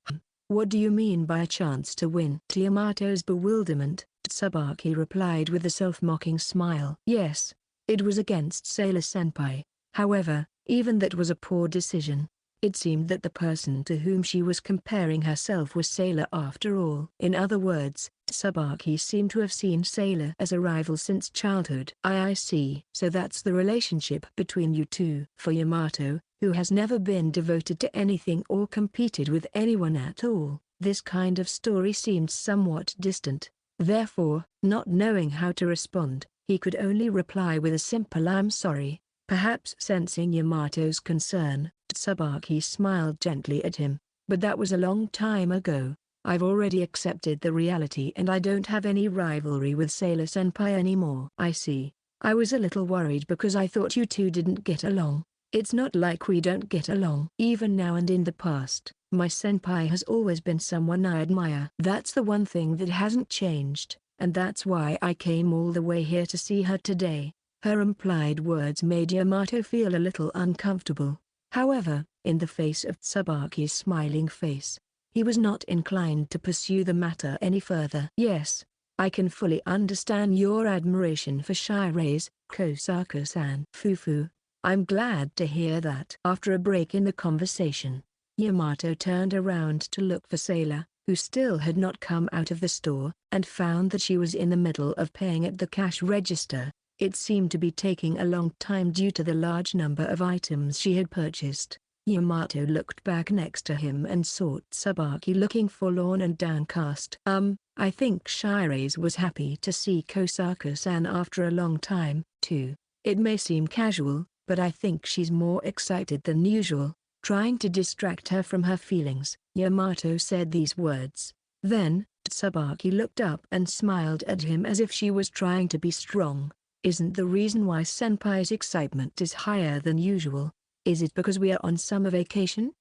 What do you mean by a chance to win? To Yamato's bewilderment, Tsubaki replied with a self-mocking smile. Yes, it was against Sailor-senpai. However, even that was a poor decision. It seemed that the person to whom she was comparing herself was Sailor after all. In other words, Tsubaki seemed to have seen Sailor as a rival since childhood. I see. So that's the relationship between you two. For Yamato, who has never been devoted to anything or competed with anyone at all, this kind of story seemed somewhat distant. Therefore, not knowing how to respond, he could only reply with a simple "I'm sorry." Perhaps sensing Yamato's concern, Tsubaki smiled gently at him. But that was a long time ago. I've already accepted the reality and I don't have any rivalry with Sailor-senpai anymore. I see. I was a little worried because I thought you two didn't get along. It's not like we don't get along. Even now and in the past, my senpai has always been someone I admire. That's the one thing that hasn't changed, and that's why I came all the way here to see her today. Her implied words made Yamato feel a little uncomfortable. However, in the face of Tsubaki's smiling face, he was not inclined to pursue the matter any further. Yes, I can fully understand your admiration for Shirase, Kosaka-san. Fufu. I'm glad to hear that. After a break in the conversation, Yamato turned around to look for Sailor, who still had not come out of the store, and found that she was in the middle of paying at the cash register. It seemed to be taking a long time due to the large number of items she had purchased. Yamato looked back next to him and saw Tsubaki looking forlorn and downcast. I think Shirase was happy to see Kosaka-san after a long time, too. It may seem casual, but I think she's more excited than usual. Trying to distract her from her feelings, Yamato said these words. Then, Tsubaki looked up and smiled at him as if she was trying to be strong. Isn't the reason why senpai's excitement is higher than usual? Is it because we are on summer vacation?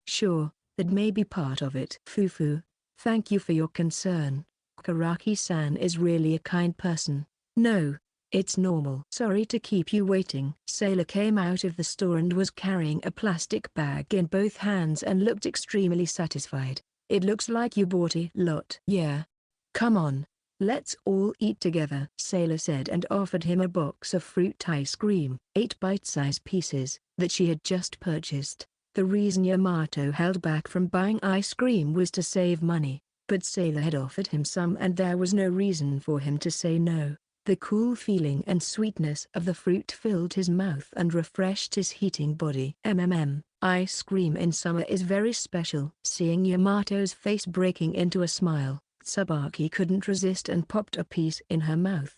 Sure, that may be part of it. Fufu, thank you for your concern. Karaki-san is really a kind person. No, it's normal. Sorry to keep you waiting. Sailor came out of the store and was carrying a plastic bag in both hands and looked extremely satisfied. It looks like you bought a lot. Yeah. Come on. Let's all eat together, Sailor said and offered him a box of fruit ice cream, 8 bite-sized pieces, that she had just purchased. The reason Yamato held back from buying ice cream was to save money. but Sailor had offered him some and there was no reason for him to say no. The cool feeling and sweetness of the fruit filled his mouth and refreshed his heating body. Ice cream in summer is very special. Seeing Yamato's face breaking into a smile, Tsubaki couldn't resist and popped a piece in her mouth.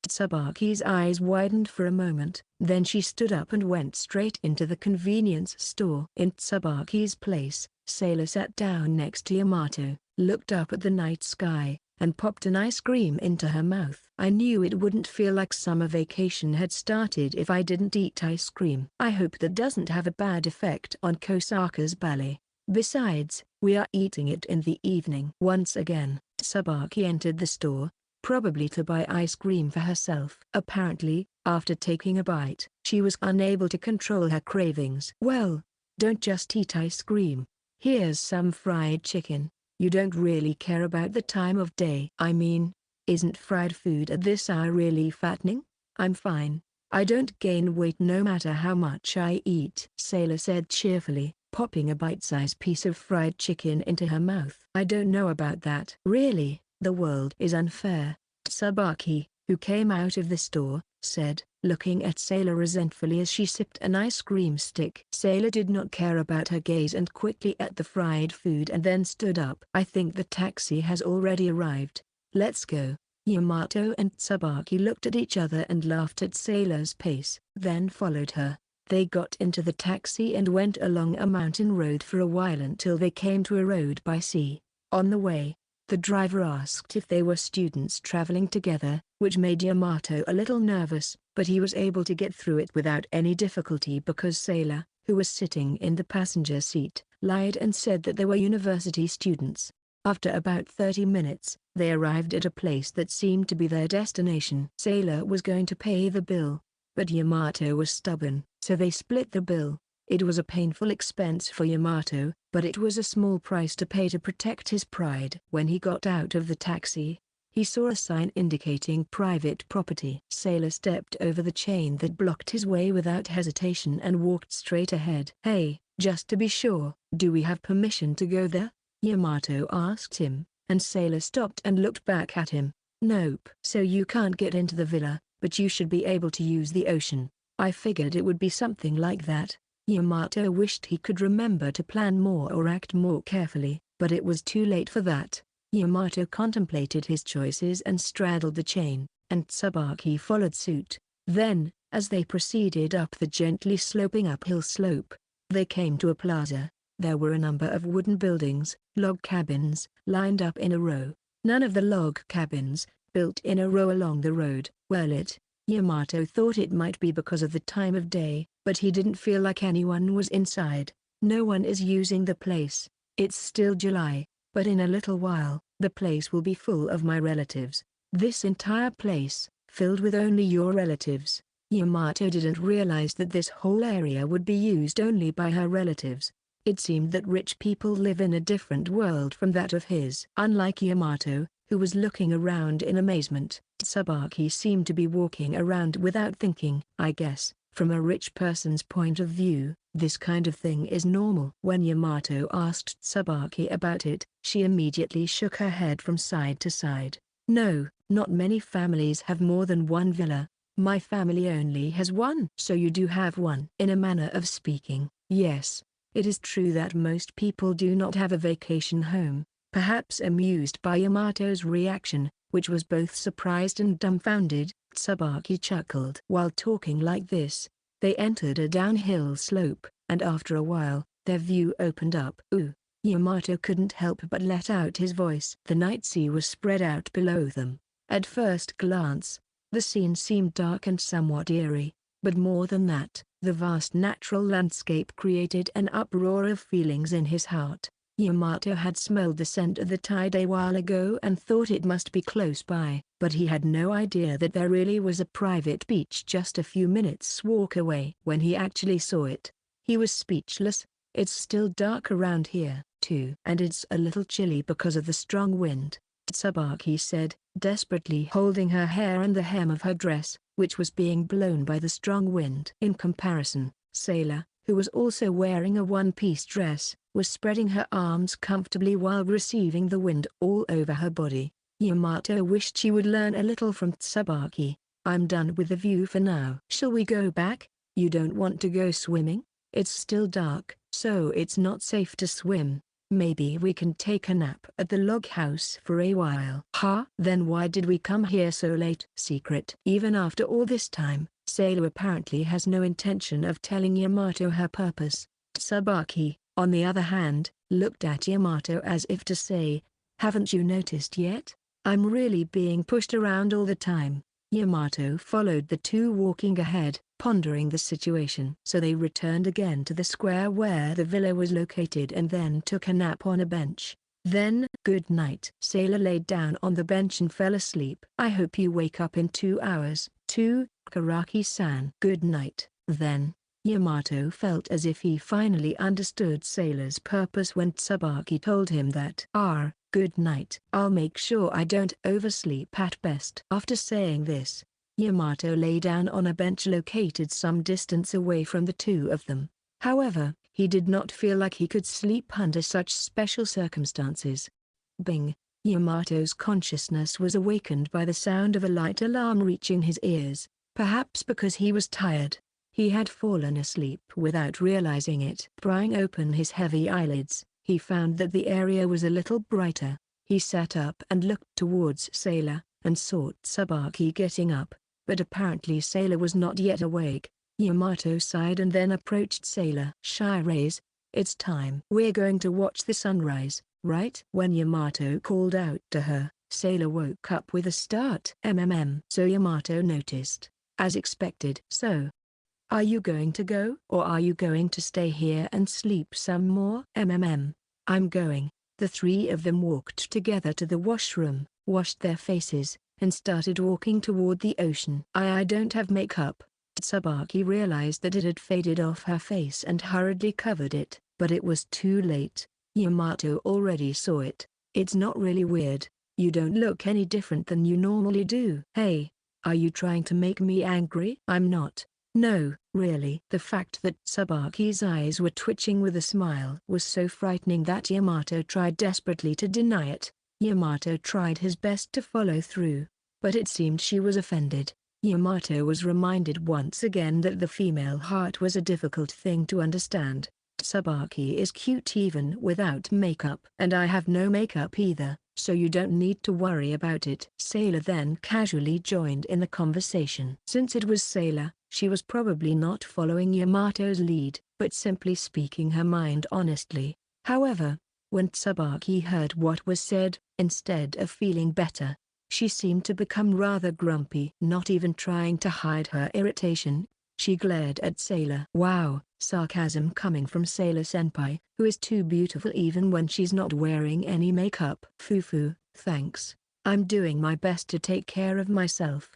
Tsubaki's eyes widened for a moment, then she stood up and went straight into the convenience store. In Tsubaki's place, Sailor sat down next to Yamato, looked up at the night sky, and popped an ice cream into her mouth. I knew it wouldn't feel like summer vacation had started if I didn't eat ice cream. I hope that doesn't have a bad effect on Kosaka's ballet. Besides, we are eating it in the evening. Once again, Tsubaki entered the store, probably to buy ice cream for herself. Apparently, after taking a bite, she was unable to control her cravings. Well, don't just eat ice cream. Here's some fried chicken. You don't really care about the time of day. I mean, isn't fried food at this hour really fattening? I'm fine. I don't gain weight no matter how much I eat, Sailor said cheerfully, popping a bite-sized piece of fried chicken into her mouth. I don't know about that. Really, the world is unfair, Tsubaki, who came out of the store, said, looking at Sailor resentfully as she sipped an ice cream stick. Sailor did not care about her gaze and quickly ate the fried food and then stood up. I think the taxi has already arrived. Let's go. Yamato and Tsubaki looked at each other and laughed at Sailor's pace, then followed her. They got into the taxi and went along a mountain road for a while until they came to a road by sea. On the way, the driver asked if they were students traveling together, which made Yamato a little nervous, but he was able to get through it without any difficulty because Sailor, who was sitting in the passenger seat, lied and said that they were university students. After about 30 minutes, they arrived at a place that seemed to be their destination. Sailor was going to pay the bill, but Yamato was stubborn, so they split the bill. It was a painful expense for Yamato, but it was a small price to pay to protect his pride. When he got out of the taxi, he saw a sign indicating private property. Sailor stepped over the chain that blocked his way without hesitation and walked straight ahead. Hey, just to be sure, do we have permission to go there? Yamato asked him, and Sailor stopped and looked back at him. Nope. So you can't get into the villa, but you should be able to use the ocean. I figured it would be something like that. Yamato wished he could remember to plan more or act more carefully, but it was too late for that. Yamato contemplated his choices and straddled the chain, and Tsubaki followed suit. Then, as they proceeded up the gently sloping uphill slope, they came to a plaza. There were a number of wooden buildings, log cabins, lined up in a row. None of the log cabins, built in a row along the road, were lit. Yamato thought it might be because of the time of day, but he didn't feel like anyone was inside. No one is using the place. It's still July, but in a little while, the place will be full of my relatives. This entire place, filled with only your relatives. Yamato didn't realize that this whole area would be used only by her relatives. It seemed that rich people live in a different world from that of his. Unlike Yamato, who was looking around in amazement, Tsubaki seemed to be walking around without thinking. I guess, from a rich person's point of view, this kind of thing is normal. When Yamato asked Tsubaki about it, she immediately shook her head from side to side. No, not many families have more than one villa. My family only has one. So you do have one. In a manner of speaking, yes. It is true that most people do not have a vacation home. Perhaps amused by Yamato's reaction, which was both surprised and dumbfounded, Tsubaki chuckled. While talking like this, they entered a downhill slope, and after a while, their view opened up. Ooh! Yamato couldn't help but let out his voice. The night sea was spread out below them. At first glance, the scene seemed dark and somewhat eerie, but more than that, the vast natural landscape created an uproar of feelings in his heart. Yamato had smelled the scent of the tide a while ago and thought it must be close by, but he had no idea that there really was a private beach just a few minutes' walk away. When he actually saw it, he was speechless. It's still dark around here, too. And it's a little chilly because of the strong wind, Tsubaki said, desperately holding her hair and the hem of her dress, which was being blown by the strong wind. In comparison, Sailor, who was also wearing a one-piece dress, was spreading her arms comfortably while receiving the wind all over her body. Yamato wished she would learn a little from Tsubaki. I'm done with the view for now. Shall we go back? You don't want to go swimming? It's still dark, so it's not safe to swim. Maybe we can take a nap at the log house for a while. Huh? Then why did we come here so late? Secret. Even after all this time, Sailor apparently has no intention of telling Yamato her purpose. Tsubaki, on the other hand, looked at Yamato as if to say, haven't you noticed yet? I'm really being pushed around all the time. Yamato followed the two walking ahead, pondering the situation. So they returned again to the square where the villa was located and then took a nap on a bench. Then, good night. Sailor laid down on the bench and fell asleep. I hope you wake up in 2 hours, too, Karaki-san. Good night. Then, Yamato felt as if he finally understood Sailor's purpose when Tsubaki told him that good night. I'll make sure I don't oversleep at best. After saying this, Yamato lay down on a bench located some distance away from the two of them. However, he did not feel like he could sleep under such special circumstances. Bing! Yamato's consciousness was awakened by the sound of a light alarm reaching his ears, perhaps because he was tired. He had fallen asleep without realizing it. Prying open his heavy eyelids, he found that the area was a little brighter. He sat up and looked towards Sailor, and saw Tsubaki getting up, but apparently Sailor was not yet awake. Yamato sighed and then approached Sailor. Shiraise, it's time. We're going to watch the sunrise, right? When Yamato called out to her, Sailor woke up with a start. So Yamato noticed, as expected. So, are you going to go? Or are you going to stay here and sleep some more? I'm going. The three of them walked together to the washroom, washed their faces, and started walking toward the ocean. I don't have makeup. Tsubaki realized that it had faded off her face and hurriedly covered it, but it was too late. Yamato already saw it. It's not really weird. You don't look any different than you normally do. Hey, are you trying to make me angry? I'm not. No, really. The fact that Tsubaki's eyes were twitching with a smile was so frightening that Yamato tried desperately to deny it. Yamato tried his best to follow through, but it seemed she was offended. Yamato was reminded once again that the female heart was a difficult thing to understand. Tsubaki is cute even without makeup. And I have no makeup either, so you don't need to worry about it. Sailor then casually joined in the conversation. Since it was Sailor, she was probably not following Yamato's lead, but simply speaking her mind honestly. However, when Tsubaki heard what was said, instead of feeling better, she seemed to become rather grumpy. Not even trying to hide her irritation, she glared at Sailor. Wow, sarcasm coming from Sailor-senpai, who is too beautiful even when she's not wearing any makeup. Fufu, thanks. I'm doing my best to take care of myself.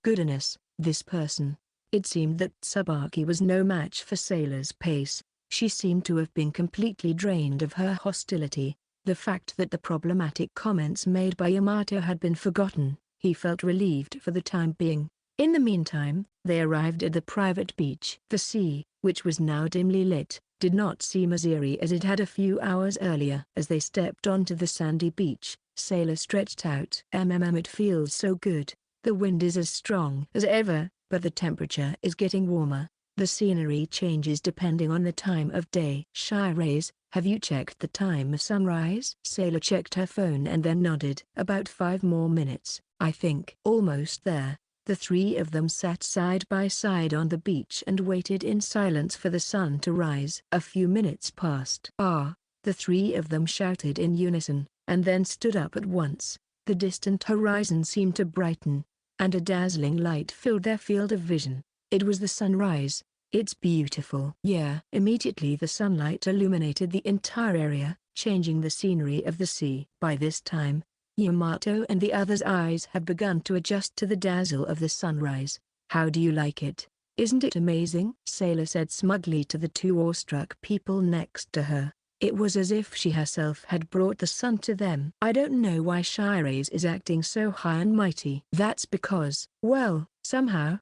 Goodness, this person. It seemed that Tsubaki was no match for Sailor's pace. She seemed to have been completely drained of her hostility. The fact that the problematic comments made by Yamato had been forgotten, he felt relieved for the time being. In the meantime, they arrived at the private beach. The sea, which was now dimly lit, did not seem as eerie as it had a few hours earlier. As they stepped onto the sandy beach, Sailor stretched out. It feels so good. The wind is as strong as ever, but the temperature is getting warmer. The scenery changes depending on the time of day. Shiraise, have you checked the time of sunrise? Sailor checked her phone and then nodded. About 5 more minutes, I think. Almost there. The three of them sat side by side on the beach and waited in silence for the sun to rise. A few minutes passed. The three of them shouted in unison, and then stood up at once. The distant horizon seemed to brighten, and a dazzling light filled their field of vision. It was the sunrise. It's beautiful. Yeah. Immediately the sunlight illuminated the entire area, changing the scenery of the sea. By this time, Yamato and the others' eyes had begun to adjust to the dazzle of the sunrise. How do you like it? Isn't it amazing? Sailor said smugly to the two awestruck people next to her. It was as if she herself had brought the sun to them. I don't know why Shiraise is acting so high and mighty. That's because, well, somehow,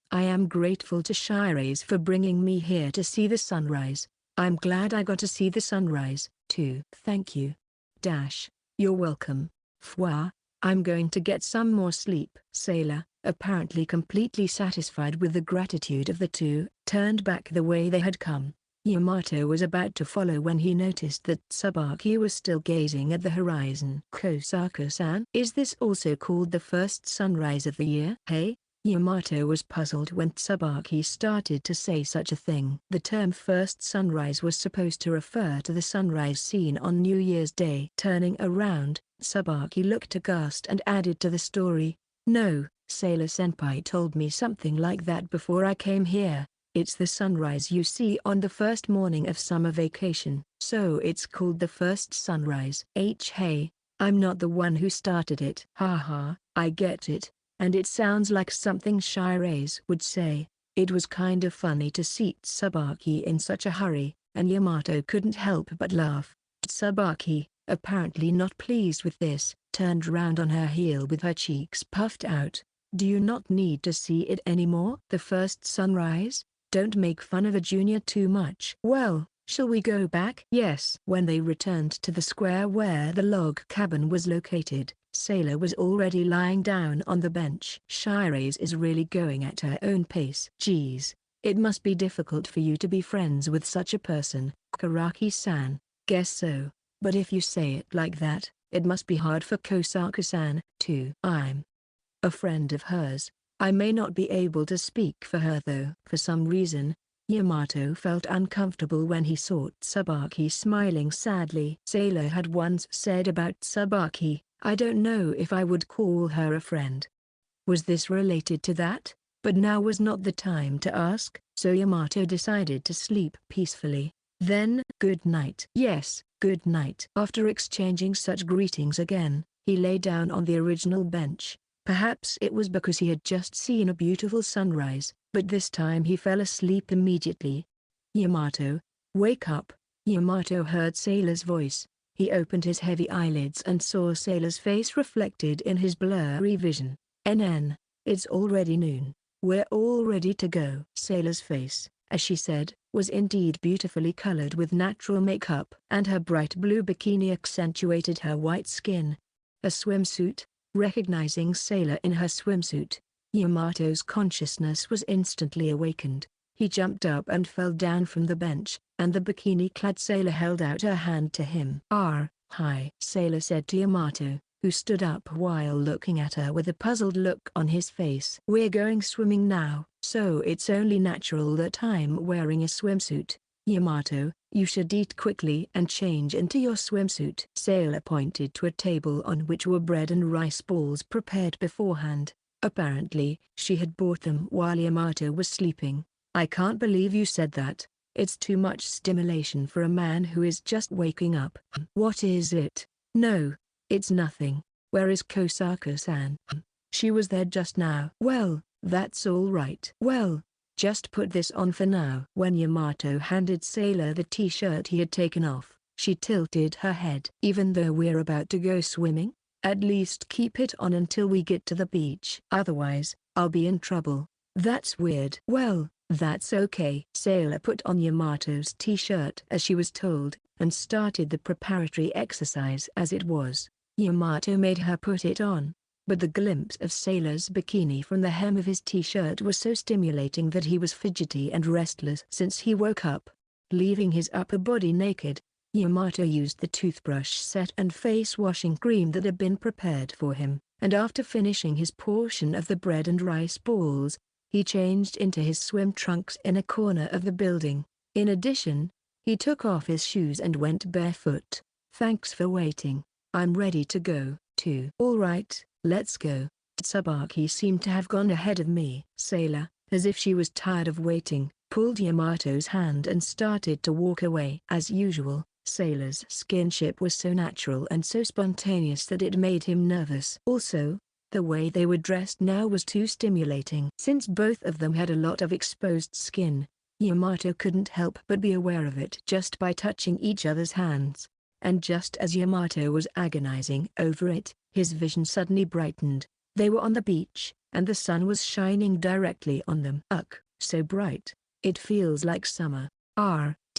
I am grateful to Shiraise for bringing me here to see the sunrise. I'm glad I got to see the sunrise, too. Thank you. You're welcome. Fwa, I'm going to get some more sleep. Sailor, apparently completely satisfied with the gratitude of the two, turned back the way they had come. Yamato was about to follow when he noticed that Tsubaki was still gazing at the horizon. Kosaka-san? Is this also called the first sunrise of the year? Hey? Yamato was puzzled when Tsubaki started to say such a thing. The term first sunrise was supposed to refer to the sunrise seen on New Year's Day. Turning around, Tsubaki looked aghast and added to the story, "No, Sailor-senpai told me something like that before I came here. It's the sunrise you see on the first morning of summer vacation. So it's called the first sunrise." Hey, I'm not the one who started it. Haha, I get it. And it sounds like something Shirase would say. It was kind of funny to see Tsubaki in such a hurry, and Yamato couldn't help but laugh. Tsubaki, apparently not pleased with this, turned round on her heel with her cheeks puffed out. "Do you not need to see it anymore? The first sunrise? Don't make fun of a junior too much." "Well, shall we go back?" "Yes." When they returned to the square where the log cabin was located, Sailor was already lying down on the bench. "Shirase is really going at her own pace." "Geez, it must be difficult for you to be friends with such a person." "Karaki-san, guess so, but if you say it like that, it must be hard for Kosaka-san, too." "I'm a friend of hers. I may not be able to speak for her though." For some reason, Yamato felt uncomfortable when he saw Tsubaki smiling sadly. Sailor had once said about Tsubaki, "I don't know if I would call her a friend." Was this related to that? But now was not the time to ask, so Yamato decided to sleep peacefully. Then, "Good night." "Yes, good night." After exchanging such greetings again, he lay down on the original bench. Perhaps it was because he had just seen a beautiful sunrise, but this time he fell asleep immediately. "Yamato, wake up." Yamato heard Sailor's voice. He opened his heavy eyelids and saw Sailor's face reflected in his blurry vision. "NN, it's already noon. We're all ready to go." Sailor's face, as she said, was indeed beautifully colored with natural makeup, and her bright blue bikini accentuated her white skin. A swimsuit. Recognizing Sailor in her swimsuit, Yamato's consciousness was instantly awakened. He jumped up and fell down from the bench, and the bikini-clad Sailor held out her hand to him. "Hi," Sailor said to Yamato, who stood up while looking at her with a puzzled look on his face. "We're going swimming now, so it's only natural that I'm wearing a swimsuit. Yamato, you should eat quickly and change into your swimsuit." Sailor pointed to a table on which were bread and rice balls prepared beforehand. Apparently, she had bought them while Yamato was sleeping. "I can't believe you said that. It's too much stimulation for a man who is just waking up." "What is it?" "No, it's nothing. Where is Kosaka-san?" "She was there just now." "Well, that's all right." "Well, just put this on for now." When Yamato handed Sailor the t-shirt he had taken off, she tilted her head. "Even though we're about to go swimming? At least keep it on until we get to the beach. Otherwise, I'll be in trouble." "That's weird." "Well, that's okay." Sailor put on Yamato's t-shirt as she was told, and started the preparatory exercise as it was. Yamato made her put it on, but the glimpse of Sailor's bikini from the hem of his t-shirt was so stimulating that he was fidgety and restless since he woke up. Leaving his upper body naked, Yamato used the toothbrush set and face washing cream that had been prepared for him, and after finishing his portion of the bread and rice balls, he changed into his swim trunks in a corner of the building. In addition, he took off his shoes and went barefoot. "Thanks for waiting. I'm ready to go, too." "All right, let's go." Tsubaki seemed to have gone ahead of me. Sailor, as if she was tired of waiting, pulled Yamato's hand and started to walk away. As usual, Sailor's skinship was so natural and so spontaneous that it made him nervous. Also, the way they were dressed now was too stimulating. Since both of them had a lot of exposed skin, Yamato couldn't help but be aware of it just by touching each other's hands. And just as Yamato was agonizing over it, his vision suddenly brightened. They were on the beach, and the sun was shining directly on them. So bright, it feels like summer.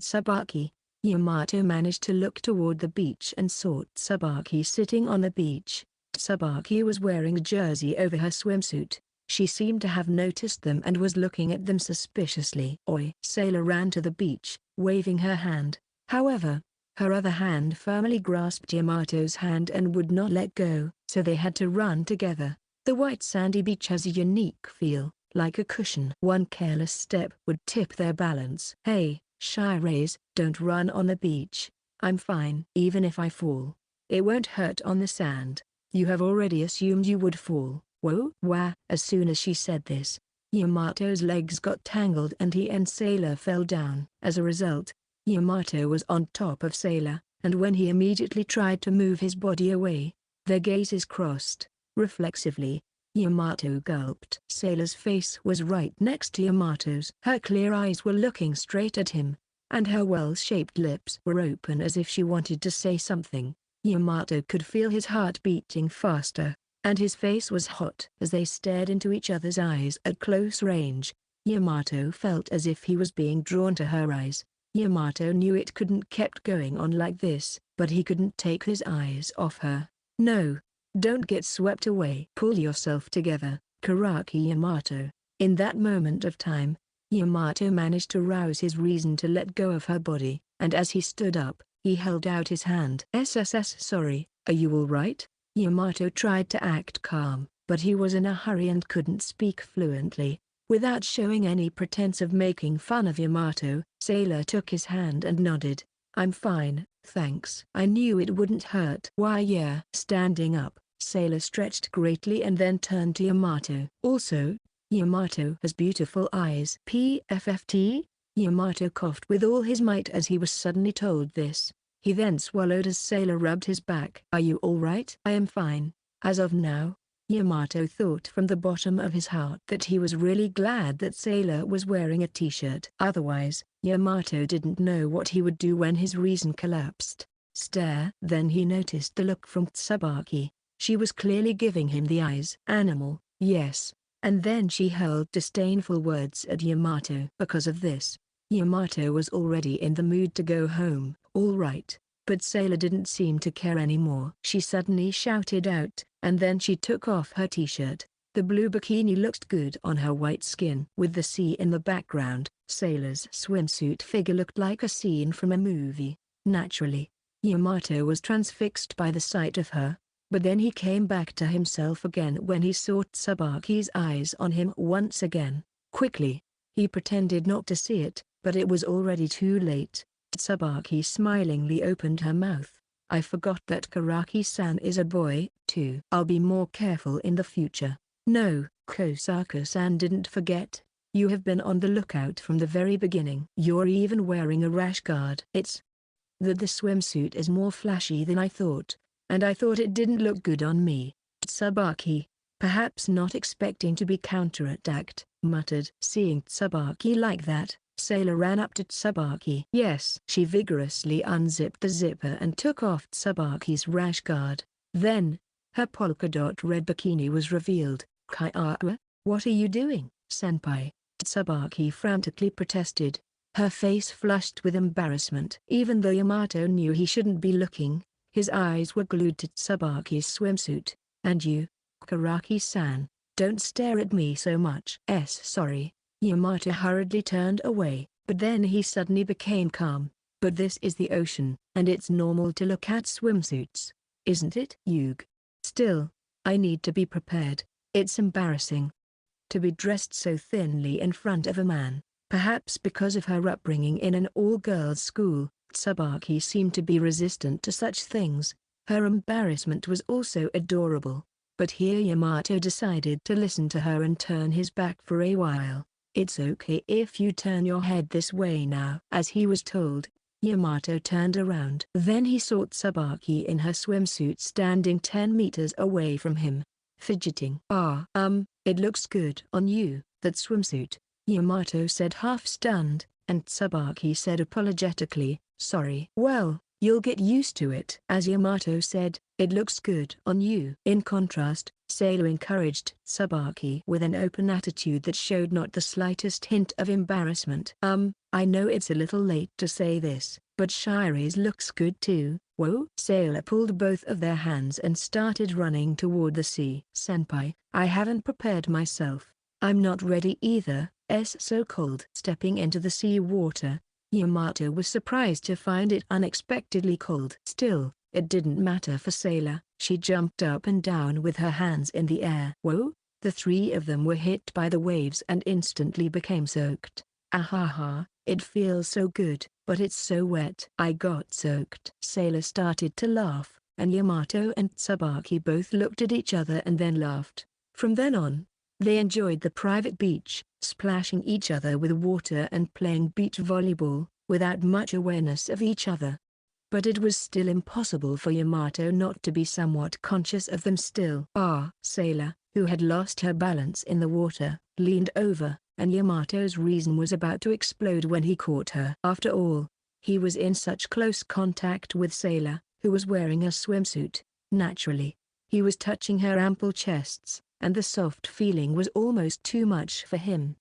Tsubaki. Yamato managed to look toward the beach and saw Tsubaki sitting on the beach. Tsubaki was wearing a jersey over her swimsuit. She seemed to have noticed them and was looking at them suspiciously. Oi! Sailor ran to the beach, waving her hand. However, her other hand firmly grasped Yamato's hand and would not let go, so they had to run together. The white sandy beach has a unique feel, like a cushion. One careless step would tip their balance. Hey, shy rays, don't run on the beach. I'm fine. Even if I fall, it won't hurt on the sand. You have already assumed you would fall. Whoa! Wah! As soon as she said this, Yamato's legs got tangled and he and Sailor fell down. As a result, Yamato was on top of Sailor, and when he immediately tried to move his body away, their gazes crossed. Reflexively, Yamato gulped. Sailor's face was right next to Yamato's. Her clear eyes were looking straight at him, and her well-shaped lips were open as if she wanted to say something. Yamato could feel his heart beating faster, and his face was hot. As they stared into each other's eyes at close range, Yamato felt as if he was being drawn to her eyes. Yamato knew it couldn't kept going on like this, but he couldn't take his eyes off her. No, don't get swept away. Pull yourself together, Karaki Yamato. In that moment of time, Yamato managed to rouse his reason to let go of her body, and as he stood up, he held out his hand. SSS sorry, are you alright? Yamato tried to act calm, but he was in a hurry and couldn't speak fluently. Without showing any pretense of making fun of Yamato, Sailor took his hand and nodded. I'm fine, thanks. I knew it wouldn't hurt. Why yeah. Standing up, Sailor stretched greatly and then turned to Yamato. Also, Yamato has beautiful eyes. PFFT? Yamato coughed with all his might as he was suddenly told this. He then swallowed as Sailor rubbed his back. Are you alright? I am fine. As of now. Yamato thought from the bottom of his heart that he was really glad that Sailor was wearing a t-shirt. Otherwise, Yamato didn't know what he would do when his reason collapsed. Then he noticed the look from Tsubaki. She was clearly giving him the eyes. Animal, yes. And then she hurled disdainful words at Yamato. Because of this, Yamato was already in the mood to go home. All right. But Sailor didn't seem to care anymore. She suddenly shouted out, and then she took off her t-shirt. The blue bikini looked good on her white skin. With the sea in the background, Sailor's swimsuit figure looked like a scene from a movie. Naturally, Yamato was transfixed by the sight of her, but then he came back to himself again when he saw Tsubaki's eyes on him once again. Quickly, he pretended not to see it, but it was already too late. Tsubaki smilingly opened her mouth. I forgot that Karaki-san is a boy, too. I'll be more careful in the future. No, Kosaka-san didn't forget. You have been on the lookout from the very beginning. You're even wearing a rash guard. It's that the swimsuit is more flashy than I thought, and I thought it didn't look good on me. Tsubaki, perhaps not expecting to be counterattacked, muttered. Seeing Tsubaki like that, Sailor ran up to Tsubaki. Yes. She vigorously unzipped the zipper and took off Tsubaki's rash guard. Then, her polka-dot red bikini was revealed. Kaiawa, what are you doing, senpai? Tsubaki frantically protested. Her face flushed with embarrassment. Even though Yamato knew he shouldn't be looking, his eyes were glued to Tsubaki's swimsuit. And you, Karaki-san, don't stare at me so much. Sorry. Yamato hurriedly turned away, but then he suddenly became calm. But this is the ocean, and it's normal to look at swimsuits, isn't it? Yuge. Still, I need to be prepared. It's embarrassing to be dressed so thinly in front of a man. Perhaps because of her upbringing in an all-girls school, Tsubaki seemed to be resistant to such things. Her embarrassment was also adorable. But here Yamato decided to listen to her and turn his back for a while. It's okay if you turn your head this way now. As he was told, Yamato turned around. Then he saw Tsubaki in her swimsuit standing 10 meters away from him, fidgeting. It looks good on you, that swimsuit, Yamato said half-stunned, and Tsubaki said apologetically, sorry. Well, you'll get used to it. As Yamato said, it looks good on you. In contrast, Sailor encouraged Tsubaki with an open attitude that showed not the slightest hint of embarrassment. I know it's a little late to say this, but Shirase looks good too. Whoa! Sailor pulled both of their hands and started running toward the sea. Senpai, I haven't prepared myself. I'm not ready either, it's so cold. Stepping into the sea water, Yamato was surprised to find it unexpectedly cold. Still, it didn't matter for Sailor. She jumped up and down with her hands in the air. Whoa! The three of them were hit by the waves and instantly became soaked. Ahaha, it feels so good, but it's so wet. I got soaked. Sailor started to laugh, and Yamato and Tsubaki both looked at each other and then laughed. From then on, they enjoyed the private beach, splashing each other with water and playing beach volleyball, without much awareness of each other. But it was still impossible for Yamato not to be somewhat conscious of them still. Sailor, who had lost her balance in the water, leaned over, and Yamato's reason was about to explode when he caught her. After all, he was in such close contact with Sailor, who was wearing a swimsuit. Naturally, he was touching her ample chests, and the soft feeling was almost too much for him.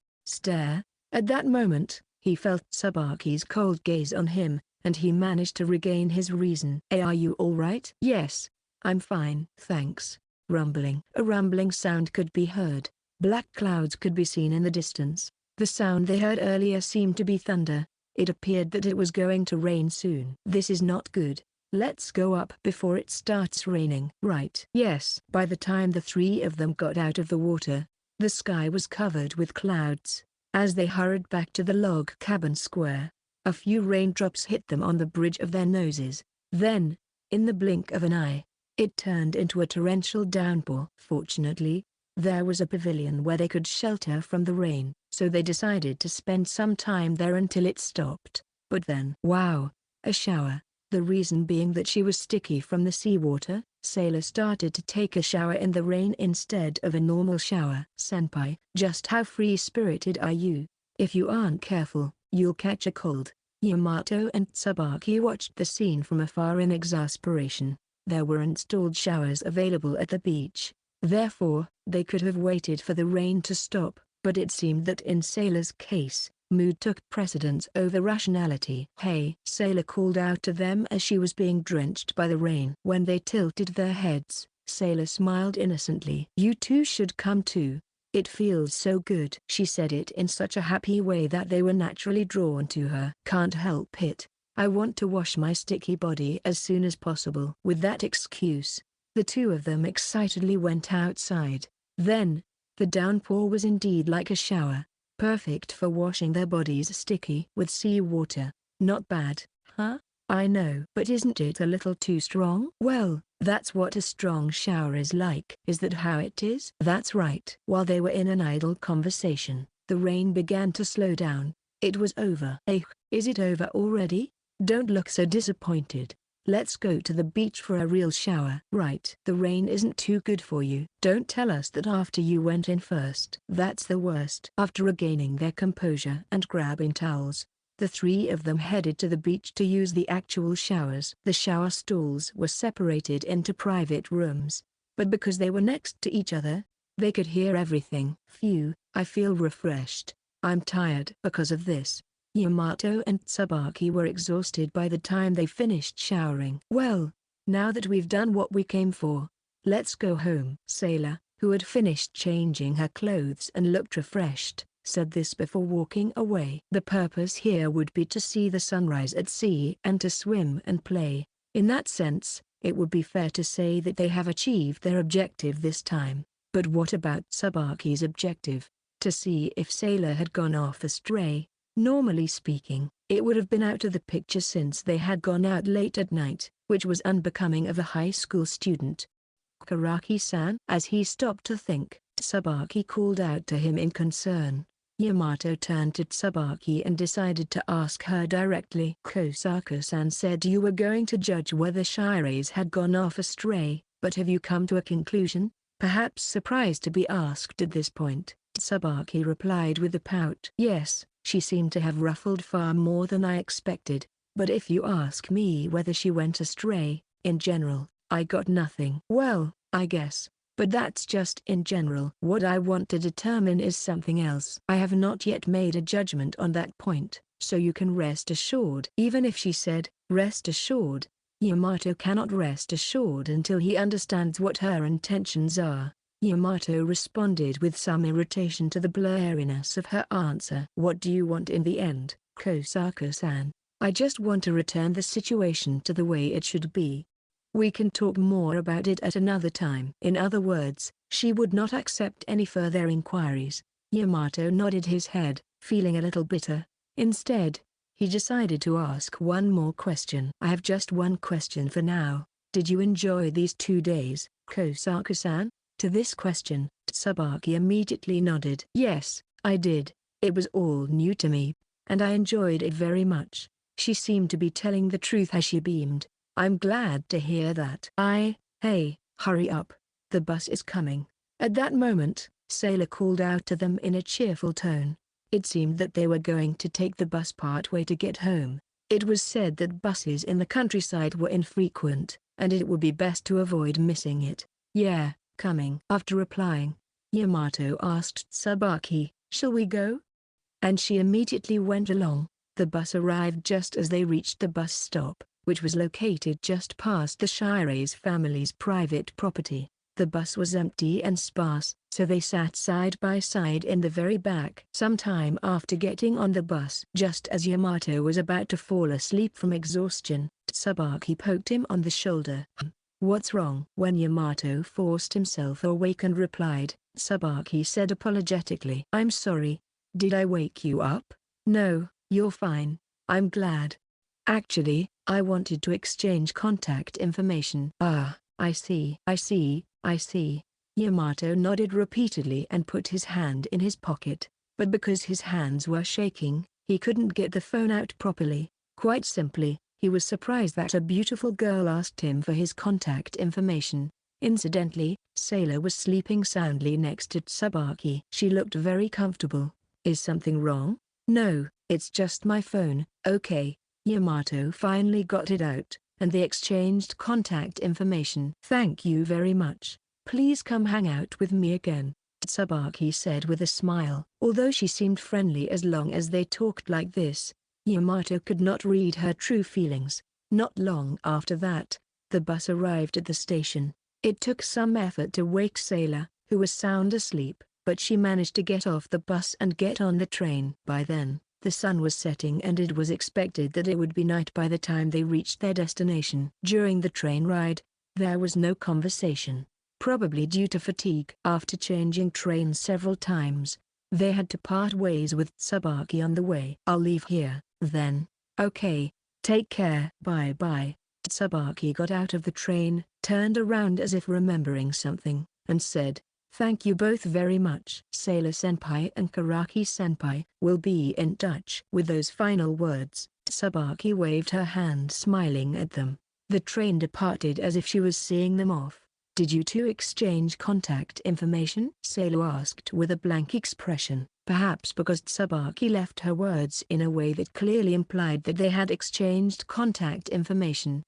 At that moment, he felt Tsubaki's cold gaze on him, and he managed to regain his reason. Hey, are you alright? Yes, I'm fine. Thanks. A rumbling sound could be heard. Black clouds could be seen in the distance. The sound they heard earlier seemed to be thunder. It appeared that it was going to rain soon. This is not good. Let's go up before it starts raining. Right. Yes. By the time the three of them got out of the water, the sky was covered with clouds. As they hurried back to the log cabin square, a few raindrops hit them on the bridge of their noses. Then, in the blink of an eye, it turned into a torrential downpour. Fortunately, there was a pavilion where they could shelter from the rain, so they decided to spend some time there until it stopped. But then, wow, a shower. The reason being that she was sticky from the seawater. Sailor started to take a shower in the rain instead of a normal shower. Senpai, just how free-spirited are you? If you aren't careful, you'll catch a cold. Yamato and Tsubaki watched the scene from afar in exasperation. There were installed showers available at the beach. Therefore, they could have waited for the rain to stop, but it seemed that in Sailor's case, mood took precedence over rationality. Hey! Sailor called out to them as she was being drenched by the rain. When they tilted their heads, Sailor smiled innocently. You two should come too. It feels so good. She said it in such a happy way that they were naturally drawn to her. Can't help it. I want to wash my sticky body as soon as possible. With that excuse, the two of them excitedly went outside. Then, the downpour was indeed like a shower, perfect for washing their bodies sticky with seawater. Not bad, huh? I know. But isn't it a little too strong? Well, that's what a strong shower is like. Is that how it is? That's right. While they were in an idle conversation, the rain began to slow down. It was over. Is it over already? Don't look so disappointed. Let's go to the beach for a real shower. Right. The rain isn't too good for you. Don't tell us that after you went in first. That's the worst. After regaining their composure and grabbing towels, the three of them headed to the beach to use the actual showers. The shower stalls were separated into private rooms, but because they were next to each other, they could hear everything. Phew, I feel refreshed. I'm tired. Because of this, Yamato and Tsubaki were exhausted by the time they finished showering. Well, now that we've done what we came for, let's go home. Sailor, who had finished changing her clothes and looked refreshed, said this before walking away. The purpose here would be to see the sunrise at sea and to swim and play. In that sense, it would be fair to say that they have achieved their objective this time. But what about Tsubaki's objective? To see if Sailor had gone off astray. Normally speaking, it would have been out of the picture since they had gone out late at night, which was unbecoming of a high school student. Karaki-san? As he stopped to think, Tsubaki called out to him in concern. Yamato turned to Tsubaki and decided to ask her directly. Kosaka-san said you were going to judge whether Shirase had gone off astray, but have you come to a conclusion? Perhaps surprised to be asked at this point, Tsubaki replied with a pout. Yes, she seemed to have ruffled far more than I expected, but if you ask me whether she went astray, in general, I got nothing. Well, I guess. But that's just in general. What I want to determine is something else. I have not yet made a judgment on that point. so you can rest assured. Even if she said, rest assured, Yamato cannot rest assured until he understands what her intentions are. Yamato responded with some irritation to the blurriness of her answer. What do you want in the end, Kosaka-san? I just want to return the situation to the way it should be. We can talk more about it at another time. In other words, she would not accept any further inquiries. Yamato nodded his head, feeling a little bitter. Instead, he decided to ask one more question. I have just one question for now. Did you enjoy these 2 days, Kosaka-san? To this question, Tsubaki immediately nodded. Yes, I did. It was all new to me, and I enjoyed it very much. She seemed to be telling the truth as she beamed. I'm glad to hear that. Hey, hurry up. The bus is coming. At that moment, Sailor called out to them in a cheerful tone. It seemed that they were going to take the bus part way to get home. It was said that buses in the countryside were infrequent, and it would be best to avoid missing it. Yeah, coming. After replying, Yamato asked Tsubaki, shall we go? And she immediately went along. The bus arrived just as they reached the bus stop, which was located just past the Shire's family's private property. The bus was empty and sparse, so they sat side by side in the very back. Sometime after getting on the bus, just as Yamato was about to fall asleep from exhaustion, Tsubaki poked him on the shoulder. What's wrong? When Yamato forced himself awake and replied, Tsubaki said apologetically, I'm sorry. Did I wake you up? No, you're fine. I'm glad. Actually, I wanted to exchange contact information. Ah, I see. Yamato nodded repeatedly and put his hand in his pocket, but because his hands were shaking, he couldn't get the phone out properly. Quite simply, he was surprised that a beautiful girl asked him for his contact information. Incidentally, Sailor was sleeping soundly next to Tsubaki. She looked very comfortable. Is something wrong? No, it's just my phone. Okay. Yamato finally got it out, and they exchanged contact information. Thank you very much. Please come hang out with me again, Tsubaki said with a smile. Although she seemed friendly as long as they talked like this, Yamato could not read her true feelings. Not long after that, the bus arrived at the station. It took some effort to wake Sailor, who was sound asleep, but she managed to get off the bus and get on the train. By then, the sun was setting and it was expected that it would be night by the time they reached their destination. During the train ride, there was no conversation, probably due to fatigue. After changing trains several times, they had to part ways with Tsubaki on the way. I'll leave here, then. Okay, take care. Bye-bye. Tsubaki got out of the train, turned around as if remembering something, and said, thank you both very much. Sailor-senpai and Karaki-senpai will be in touch. With those final words, Tsubaki waved her hand smiling at them. The train departed as if she was seeing them off. Did you two exchange contact information? Sailor asked with a blank expression, perhaps because Tsubaki left her words in a way that clearly implied that they had exchanged contact information.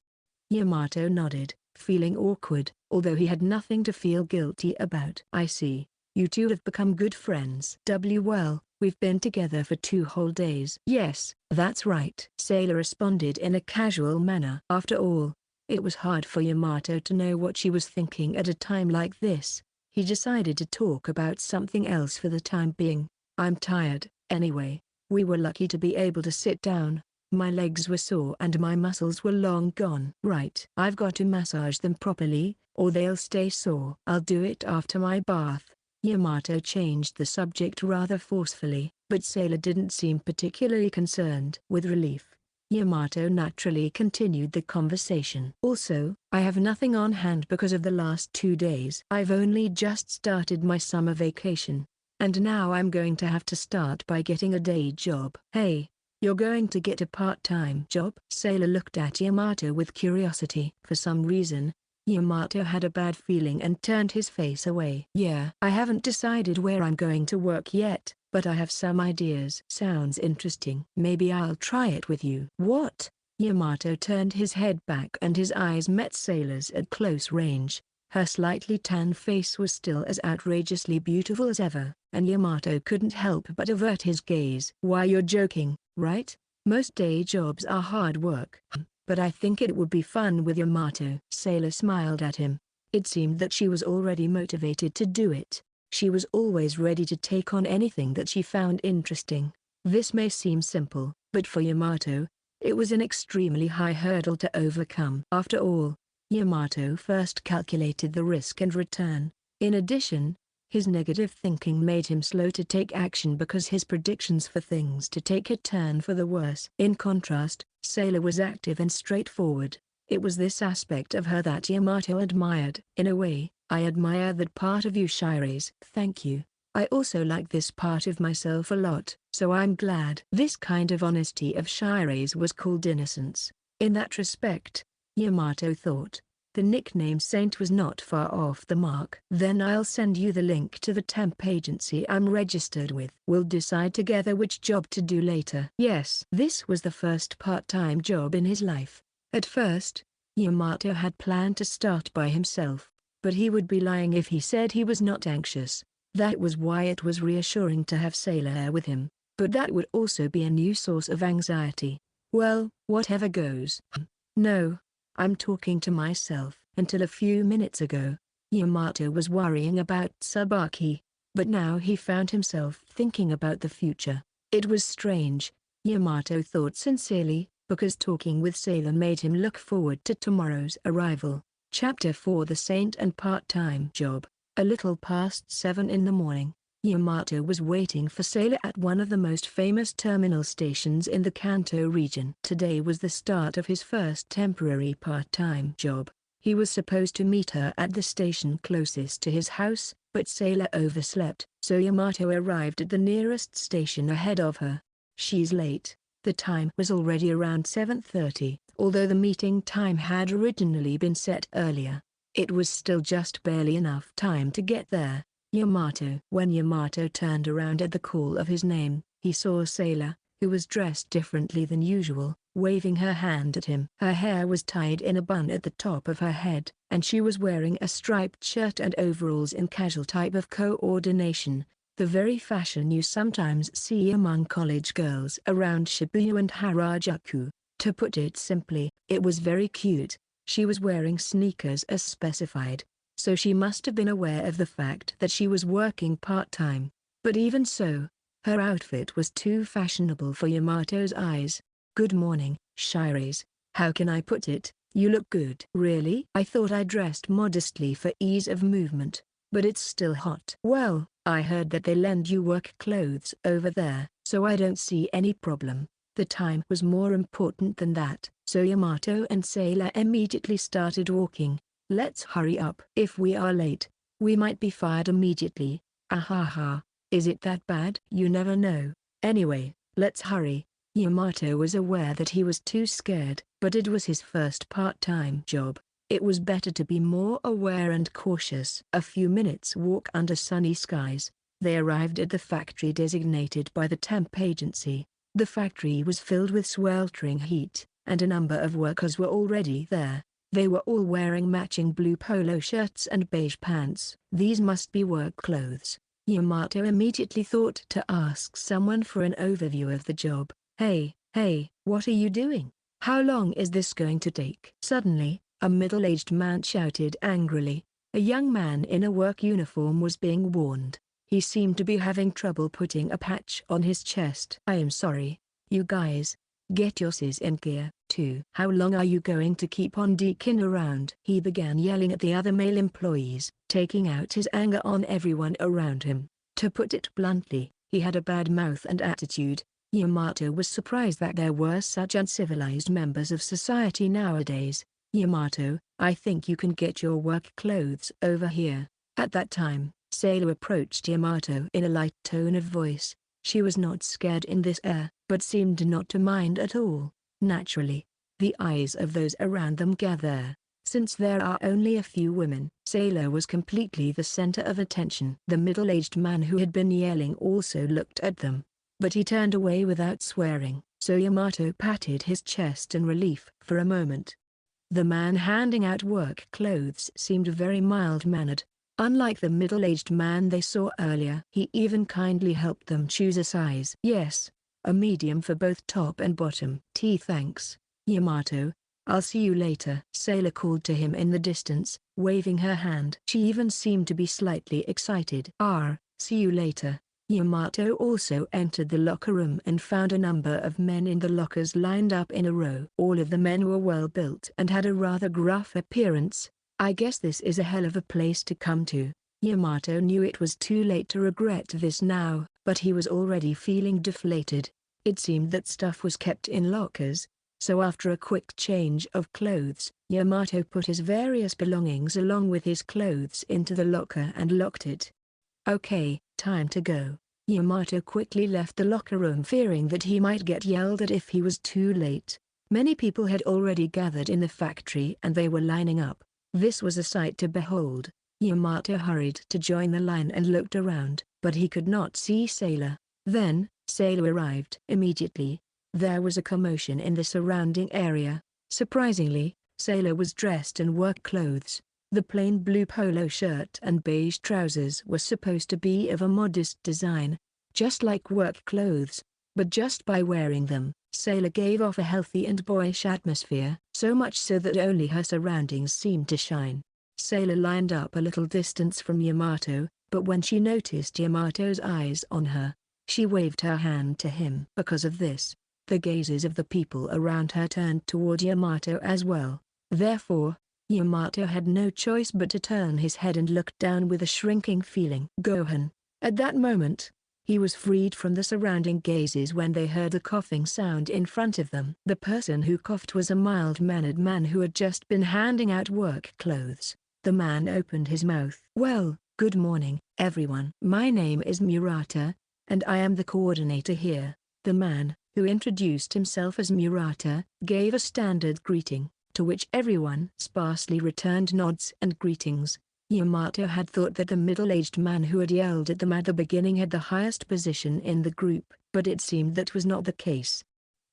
Yamato nodded, feeling awkward, although he had nothing to feel guilty about. I see. You two have become good friends. Well, we've been together for 2 whole days. Yes, that's right. Sailor responded in a casual manner. After all, it was hard for Yamato to know what she was thinking at a time like this. He decided to talk about something else for the time being. I'm tired, anyway. We were lucky to be able to sit down. My legs were sore and my muscles were long gone. Right. I've got to massage them properly, or they'll stay sore. I'll do it after my bath. Yamato changed the subject rather forcefully, but Sailor didn't seem particularly concerned. With relief, Yamato naturally continued the conversation. Also, I have nothing on hand because of the last 2 days. I've only just started my summer vacation, and now I'm going to have to start by getting a day job. Hey, you're going to get a part-time job? Sailor looked at Yamato with curiosity. For some reason, Yamato had a bad feeling and turned his face away. Yeah, I haven't decided where I'm going to work yet, but I have some ideas. Sounds interesting. Maybe I'll try it with you. What? Yamato turned his head back and his eyes met Sailor's at close range. Her slightly tanned face was still as outrageously beautiful as ever, and Yamato couldn't help but avert his gaze. "Why, you're joking, right? Most day jobs are hard work. But I think it would be fun with Yamato." Sailor smiled at him. It seemed that she was already motivated to do it. She was always ready to take on anything that she found interesting. This may seem simple, but for Yamato, it was an extremely high hurdle to overcome. After all, Yamato first calculated the risk and return. In addition, his negative thinking made him slow to take action because his predictions for things to take a turn for the worse. In contrast, Sailor was active and straightforward. It was this aspect of her that Yamato admired. "In a way, I admire that part of you, Shires." "Thank you. I also like this part of myself a lot, so I'm glad." This kind of honesty of Shires was called innocence. In that respect, Yamato thought, the nickname Saint was not far off the mark. "Then I'll send you the link to the temp agency I'm registered with. We'll decide together which job to do later." Yes, this was the first part-time job in his life. At first, Yamato had planned to start by himself, but he would be lying if he said he was not anxious. That was why it was reassuring to have Sailor with him, but that would also be a new source of anxiety. "Well, whatever goes." "No, I'm talking to myself." Until a few minutes ago, Yamato was worrying about Tsubaki, but now he found himself thinking about the future. It was strange, Yamato thought sincerely, because talking with Sailor made him look forward to tomorrow's arrival. Chapter 4: The Saint and Part-Time Job. A little past 7 in the morning, Yamato was waiting for Sailor at one of the most famous terminal stations in the Kanto region. Today was the start of his first temporary part-time job. He was supposed to meet her at the station closest to his house, but Sailor overslept, so Yamato arrived at the nearest station ahead of her. "She's late." The time was already around 7:30, although the meeting time had originally been set earlier. It was still just barely enough time to get there. "Yamato." When Yamato turned around at the call of his name, he saw Sailor, who was dressed differently than usual, waving her hand at him. Her hair was tied in a bun at the top of her head, and she was wearing a striped shirt and overalls in casual type of coordination, the very fashion you sometimes see among college girls around Shibuya and Harajuku. To put it simply, it was very cute. She was wearing sneakers as specified, so she must have been aware of the fact that she was working part-time. But even so, her outfit was too fashionable for Yamato's eyes. "Good morning, Shires. How can I put it? You look good." "Really? I thought I dressed modestly for ease of movement, but it's still hot." "Well, I heard that they lend you work clothes over there, so I don't see any problem." The time was more important than that, so Yamato and Sailor immediately started walking. "Let's hurry up. If we are late, we might be fired immediately." "Ahaha, is it that bad?" "You never know. Anyway, let's hurry." Yamato was aware that he was too scared, but it was his first part-time job. It was better to be more aware and cautious. A few minutes' walk under sunny skies, they arrived at the factory designated by the temp agency. The factory was filled with sweltering heat, and a number of workers were already there. They were all wearing matching blue polo shirts and beige pants. These must be work clothes. Yamato immediately thought to ask someone for an overview of the job. Hey, what are you doing? How long is this going to take?" Suddenly, a middle-aged man shouted angrily. A young man in a work uniform was being warned. He seemed to be having trouble putting a patch on his chest. "I am sorry. You guys, get yourselves in gear, too. How long are you going to keep on dicking around?" He began yelling at the other male employees, taking out his anger on everyone around him. To put it bluntly, he had a bad mouth and attitude. Yamato was surprised that there were such uncivilized members of society nowadays. "Yamato, I think you can get your work clothes over here." At that time, Sailor approached Yamato in a light tone of voice. She was not scared in this air, but seemed not to mind at all. Naturally, the eyes of those around them gathered. Since there are only a few women, Sailor was completely the center of attention. The middle-aged man who had been yelling also looked at them, but he turned away without swearing, so Yamato patted his chest in relief. For a moment, The man handing out work clothes seemed very mild-mannered, unlike the middle-aged man they saw earlier. He even kindly helped them choose a size. "Yes, a medium for both top and bottom." "Thanks, Yamato. I'll see you later." Sailor called to him in the distance, waving her hand. She even seemed to be slightly excited. See you later." Yamato also entered the locker room and found a number of men in the lockers lined up in a row. All of the men were well built and had a rather gruff appearance. "I guess this is a hell of a place to come to." Yamato knew it was too late to regret this now, but he was already feeling deflated. It seemed that stuff was kept in lockers, so after a quick change of clothes, Yamato put his various belongings along with his clothes into the locker and locked it. "Okay, time to go." Yamato quickly left the locker room fearing that he might get yelled at if he was too late. Many people had already gathered in the factory and they were lining up. This was a sight to behold. Yamato hurried to join the line and looked around, but he could not see Sailor. Then, Sailor arrived. Immediately, there was a commotion in the surrounding area. Surprisingly, Sailor was dressed in work clothes. The plain blue polo shirt and beige trousers were supposed to be of a modest design, just like work clothes, but just by wearing them, Sailor gave off a healthy and boyish atmosphere, so much so that only her surroundings seemed to shine. Sailor lined up a little distance from Yamato, but when she noticed Yamato's eyes on her, she waved her hand to him. Because of this, the gazes of the people around her turned toward Yamato as well. Therefore, Yamato had no choice but to turn his head and look down with a shrinking feeling. Gohan. At that moment, he was freed from the surrounding gazes when they heard a coughing sound in front of them. The person who coughed was a mild-mannered man who had just been handing out work clothes. The man opened his mouth. "Well, good morning, everyone. My name is Murata, and I am the coordinator here." The man, who introduced himself as Murata, gave a standard greeting, to which everyone sparsely returned nods and greetings. Yamato had thought that the middle-aged man who had yelled at them at the beginning had the highest position in the group, but it seemed that was not the case.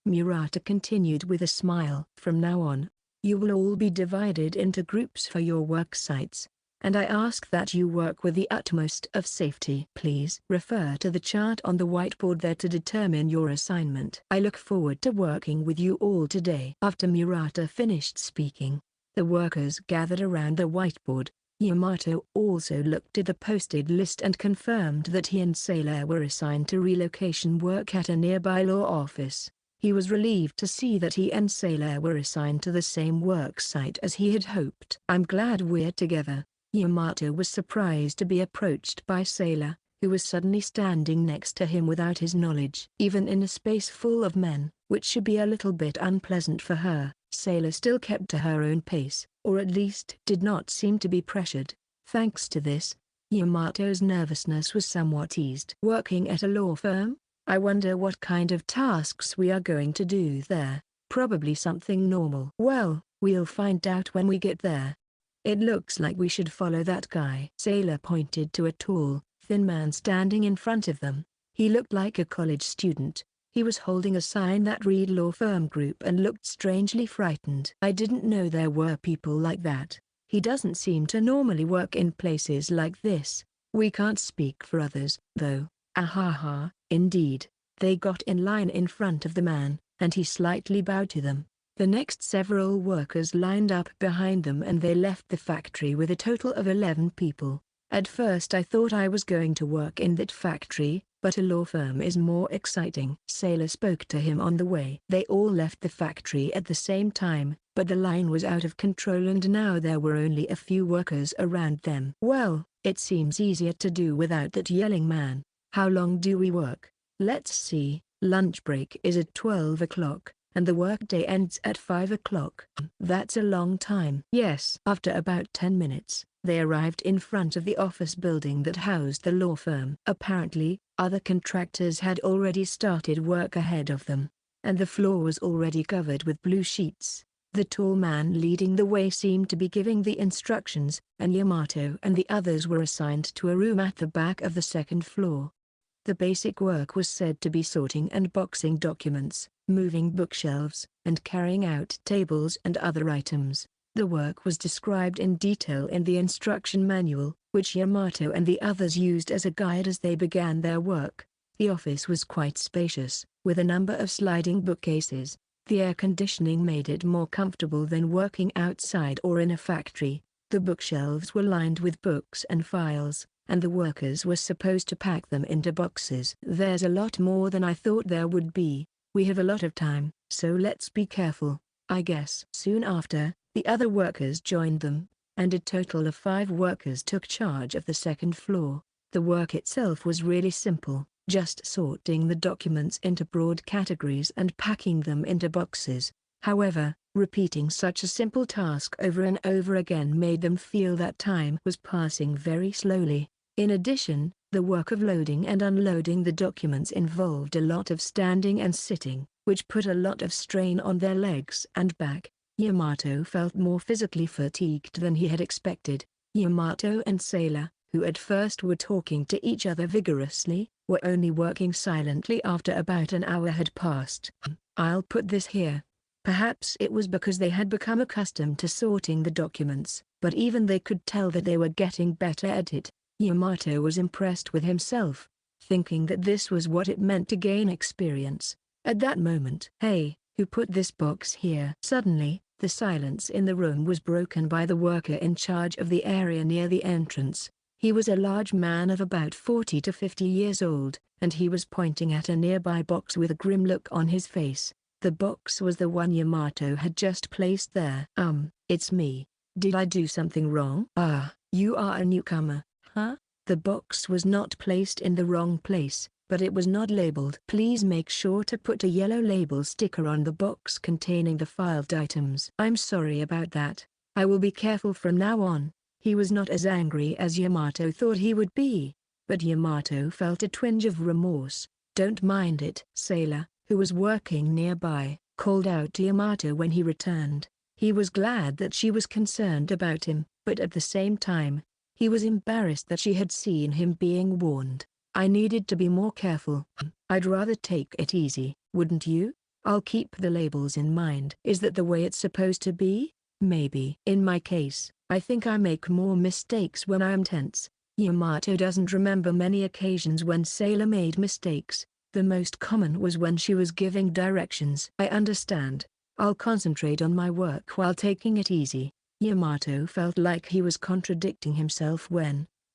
Murata continued with a smile. "From now on, you will all be divided into groups for your work sites, and I ask that you work with the utmost of safety. Please refer to the chart on the whiteboard there to determine your assignment. I look forward to working with you all today." After Murata finished speaking, the workers gathered around the whiteboard. Yamato also looked at the posted list and confirmed that he and Sailor were assigned to relocation work at a nearby law office. He was relieved to see that he and Sailor were assigned to the same work site as he had hoped. "I'm glad we're together." Yamato was surprised to be approached by Sailor, who was suddenly standing next to him without his knowledge. Even in a space full of men, which should be a little bit unpleasant for her, Sailor still kept to her own pace, or at least did not seem to be pressured. Thanks to this, Yamato's nervousness was somewhat eased. "Working at a law firm? I wonder what kind of tasks we are going to do there. Probably something normal." "Well, we'll find out when we get there. It looks like we should follow that guy." Sailor pointed to a tall, thin man standing in front of them. He looked like a college student. He was holding a sign that read Law Firm Group and looked strangely frightened. "I didn't know there were people like that. He doesn't seem to normally work in places like this. We can't speak for others, though." "Ahaha, indeed." They got in line in front of the man, and he slightly bowed to them. The next several workers lined up behind them and they left the factory with a total of 11 people. "At first I thought I was going to work in that factory, but a law firm is more exciting." Sailor spoke to him on the way. They all left the factory at the same time, but the line was out of control and now there were only a few workers around them. "Well, it seems easier to do without that yelling man. How long do we work? Let's see, lunch break is at 12 o'clock. And the workday ends at 5 o'clock. That's a long time." "Yes." After about 10 minutes, they arrived in front of the office building that housed the law firm. Apparently, other contractors had already started work ahead of them, and the floor was already covered with blue sheets. The tall man leading the way seemed to be giving the instructions, and Yamato and the others were assigned to a room at the back of the second floor. The basic work was said to be sorting and boxing documents. moving bookshelves, and carrying out tables and other items. The work was described in detail in the instruction manual, which Yamato and the others used as a guide as they began their work. The office was quite spacious, with a number of sliding bookcases. The air conditioning made it more comfortable than working outside or in a factory. The bookshelves were lined with books and files, and the workers were supposed to pack them into boxes. There's a lot more than I thought there would be. We have a lot of time, so let's be careful, I guess. Soon after, the other workers joined them, and a total of 5 workers took charge of the second floor. The work itself was really simple, just sorting the documents into broad categories and packing them into boxes. However, repeating such a simple task over and over again made them feel that time was passing very slowly. In addition, the work of loading and unloading the documents involved a lot of standing and sitting, which put a lot of strain on their legs and back. Yamato felt more physically fatigued than he had expected. Yamato and Sailor, who at first were talking to each other vigorously, were only working silently after about an hour had passed. I'll put this here. Perhaps it was because they had become accustomed to sorting the documents, but even they could tell that they were getting better at it. Yamato was impressed with himself, thinking that this was what it meant to gain experience. At that moment, "Hey, who put this box here?" Suddenly, the silence in the room was broken by the worker in charge of the area near the entrance. He was a large man of about 40 to 50 years old, and he was pointing at a nearby box with a grim look on his face. The box was the one Yamato had just placed there. It's me. Did I do something wrong?" "Ah, you are a newcomer, huh?" The box was not placed in the wrong place, but it was not labeled. "Please make sure to put a yellow label sticker on the box containing the filed items." "I'm sorry about that. I will be careful from now on." He was not as angry as Yamato thought he would be, but Yamato felt a twinge of remorse. "Don't mind it." Sailor, who was working nearby, called out to Yamato when he returned. He was glad that she was concerned about him, but at the same time, he was embarrassed that she had seen him being warned. "I needed to be more careful. I'd rather take it easy, wouldn't you? I'll keep the labels in mind." "Is that the way it's supposed to be?" "Maybe. In my case, I think I make more mistakes when I am tense." Yamato doesn't remember many occasions when Sailor made mistakes. The most common was when she was giving directions. "I understand. I'll concentrate on my work while taking it easy." Yamato felt like he was contradicting himself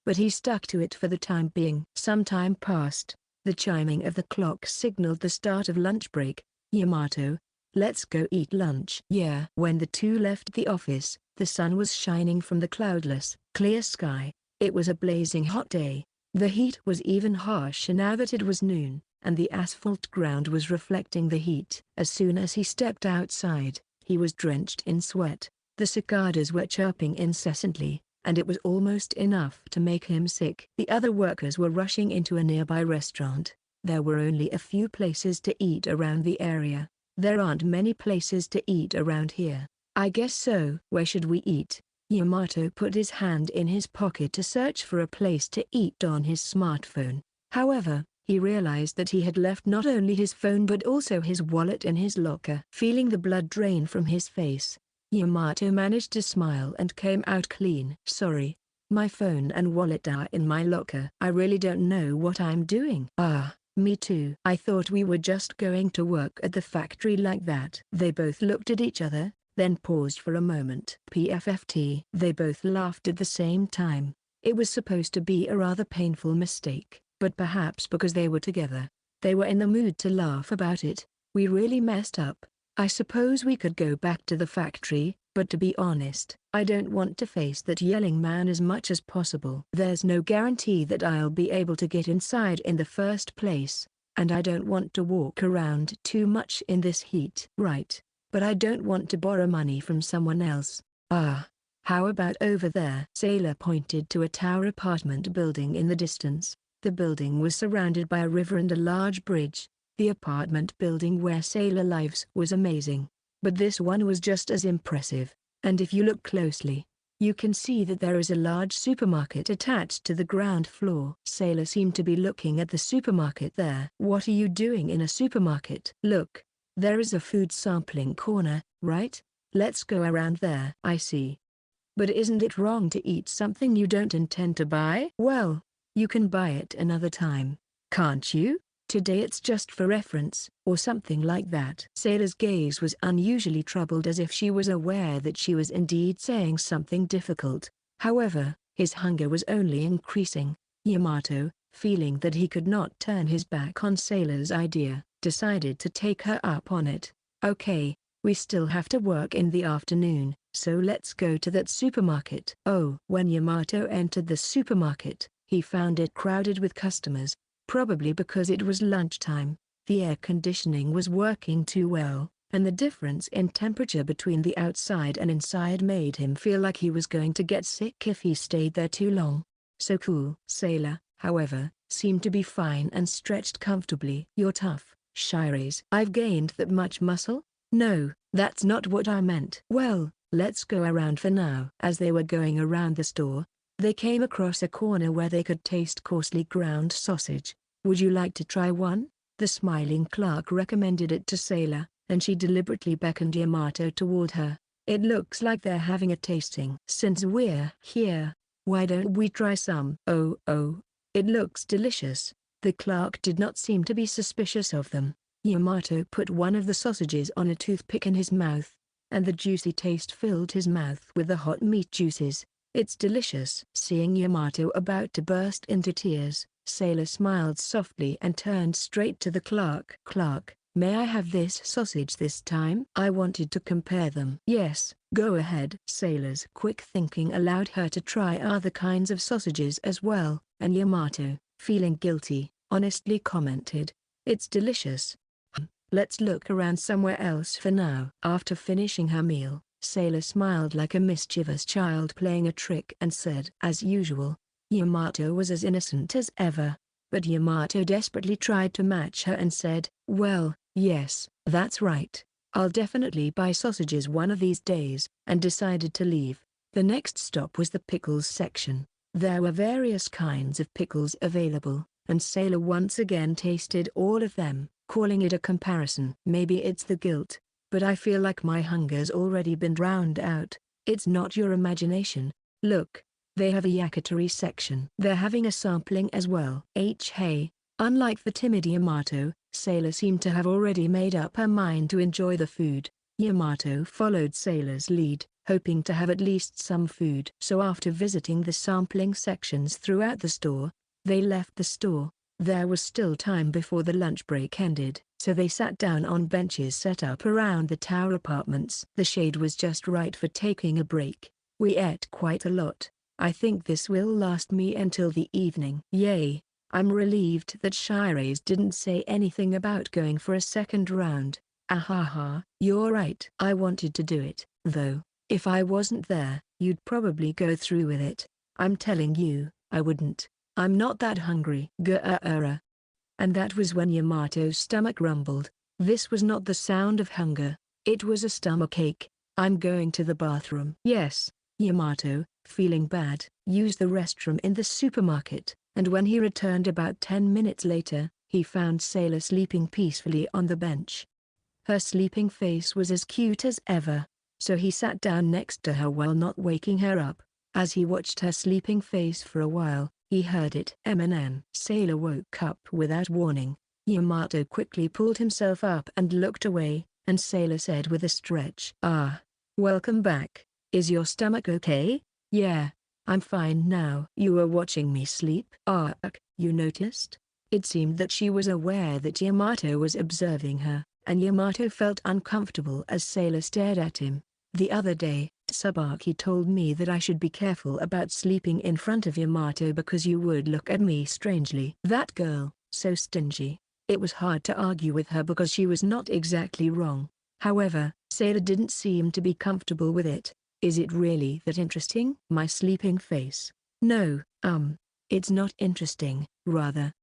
but he stuck to it for the time being. Some time passed. The chiming of the clock signaled the start of lunch break. "Yamato, let's go eat lunch." "Yeah." When the two left the office, the sun was shining from the cloudless, clear sky. It was a blazing hot day. The heat was even harsher now that it was noon, and the asphalt ground was reflecting the heat. As soon as he stepped outside, he was drenched in sweat. The cicadas were chirping incessantly, and it was almost enough to make him sick. The other workers were rushing into a nearby restaurant. There were only a few places to eat around the area. "There aren't many places to eat around here." "I guess so." "Where should we eat?" Yamato put his hand in his pocket to search for a place to eat on his smartphone. However, he realized that he had left not only his phone but also his wallet in his locker. Feeling the blood drain from his face, Yamato managed to smile and came out clean. "Sorry. My phone and wallet are in my locker. I really don't know what I'm doing." "Ah, me too. I thought we were just going to work at the factory like that." They both looked at each other, then paused for a moment. PFFT. They both laughed at the same time. It was supposed to be a rather painful mistake, but perhaps because they were together, they were in the mood to laugh about it. "We really messed up. I suppose we could go back to the factory, but to be honest, I don't want to face that yelling man as much as possible. There's no guarantee that I'll be able to get inside in the first place, and I don't want to walk around too much in this heat." "Right. But I don't want to borrow money from someone else." "Ah. How about over there?" Sailor pointed to a tower apartment building in the distance. The building was surrounded by a river and a large bridge. The apartment building where Sailor lives was amazing, but this one was just as impressive, and if you look closely, you can see that there is a large supermarket attached to the ground floor. Sailor seemed to be looking at the supermarket there. "What are you doing in a supermarket?" "Look, There is a food sampling corner, right? Let's go around there. I see. But isn't it wrong to eat something you don't intend to buy? Well, you can buy it another time, can't you? Today it's just for reference, or something like that. Sailor's gaze was unusually troubled, as if she was aware that she was indeed saying something difficult. However, his hunger was only increasing. Yamato, feeling that he could not turn his back on Sailor's idea, decided to take her up on it. Okay, we still have to work in the afternoon, so let's go to that supermarket. Oh, when Yamato entered the supermarket, he found it crowded with customers. Probably because it was lunchtime, the air conditioning was working too well, and the difference in temperature between the outside and inside made him feel like he was going to get sick if he stayed there too long. So cool. Sailor, however, seemed to be fine and stretched comfortably. You're tough, Shires. I've gained that much muscle? No, that's not what I meant. Well, let's go around for now. As they were going around the store, they came across a corner where they could taste coarsely ground sausage. Would you like to try one? The smiling clerk recommended it to Sailor, and she deliberately beckoned Yamato toward her. It looks like they're having a tasting. Since we're here, why don't we try some? Oh, it looks delicious. The clerk did not seem to be suspicious of them. Yamato put one of the sausages on a toothpick in his mouth, and the juicy taste filled his mouth with the hot meat juices. It's delicious. Seeing Yamato about to burst into tears, Sailor smiled softly and turned straight to the clerk. Clerk, may I have this sausage this time? I wanted to compare them. Yes, go ahead. Sailor's quick thinking allowed her to try other kinds of sausages as well, and Yamato, feeling guilty, honestly commented, "It's delicious. Let's look around somewhere else for now." After finishing her meal, Sailor smiled like a mischievous child playing a trick and said, as usual. Yamato was as innocent as ever, but Yamato desperately tried to match her and said, "Well, yes, that's right. I'll definitely buy sausages one of these days," and decided to leave. The next stop was the pickles section. There were various kinds of pickles available, and Sailor once again tasted all of them, calling it a comparison. Maybe it's the guilt, but I feel like my hunger's already been drowned out. It's not your imagination. Look, they have a yakitori section. They're having a sampling as well. Hey, unlike the timid Yamato, Sailor seemed to have already made up her mind to enjoy the food. Yamato followed Sailor's lead, hoping to have at least some food. So after visiting the sampling sections throughout the store, they left the store. There was still time before the lunch break ended, so they sat down on benches set up around the tower apartments. The shade was just right for taking a break. We ate quite a lot. I think this will last me until the evening. Yay! I'm relieved that Shires didn't say anything about going for a second round. Ahaha. You're right. I wanted to do it, though. If I wasn't there, you'd probably go through with it. I'm telling you, I wouldn't. I'm not that hungry. And that was when Yamato's stomach rumbled. This was not the sound of hunger. It was a stomachache. I'm going to the bathroom. Yes, Yamato, feeling bad, used the restroom in the supermarket, and when he returned about 10 minutes later, he found Sailor sleeping peacefully on the bench. Her sleeping face was as cute as ever, so he sat down next to her while not waking her up. As he watched her sleeping face for a while, he heard it. Sailor woke up without warning. Yamato quickly pulled himself up and looked away, and Sailor said with a stretch, "Ah, welcome back. Is your stomach okay?" "Yeah, I'm fine now." "You were watching me sleep?" You noticed?" It seemed that she was aware that Yamato was observing her, and Yamato felt uncomfortable as Sailor stared at him. "The other day, Tsubaki told me that I should be careful about sleeping in front of Yamato because you would look at me strangely." That girl, so stingy. It was hard to argue with her because she was not exactly wrong. However, Sailor didn't seem to be comfortable with it. "Is it really that interesting?" "My sleeping face? No, it's not interesting, rather.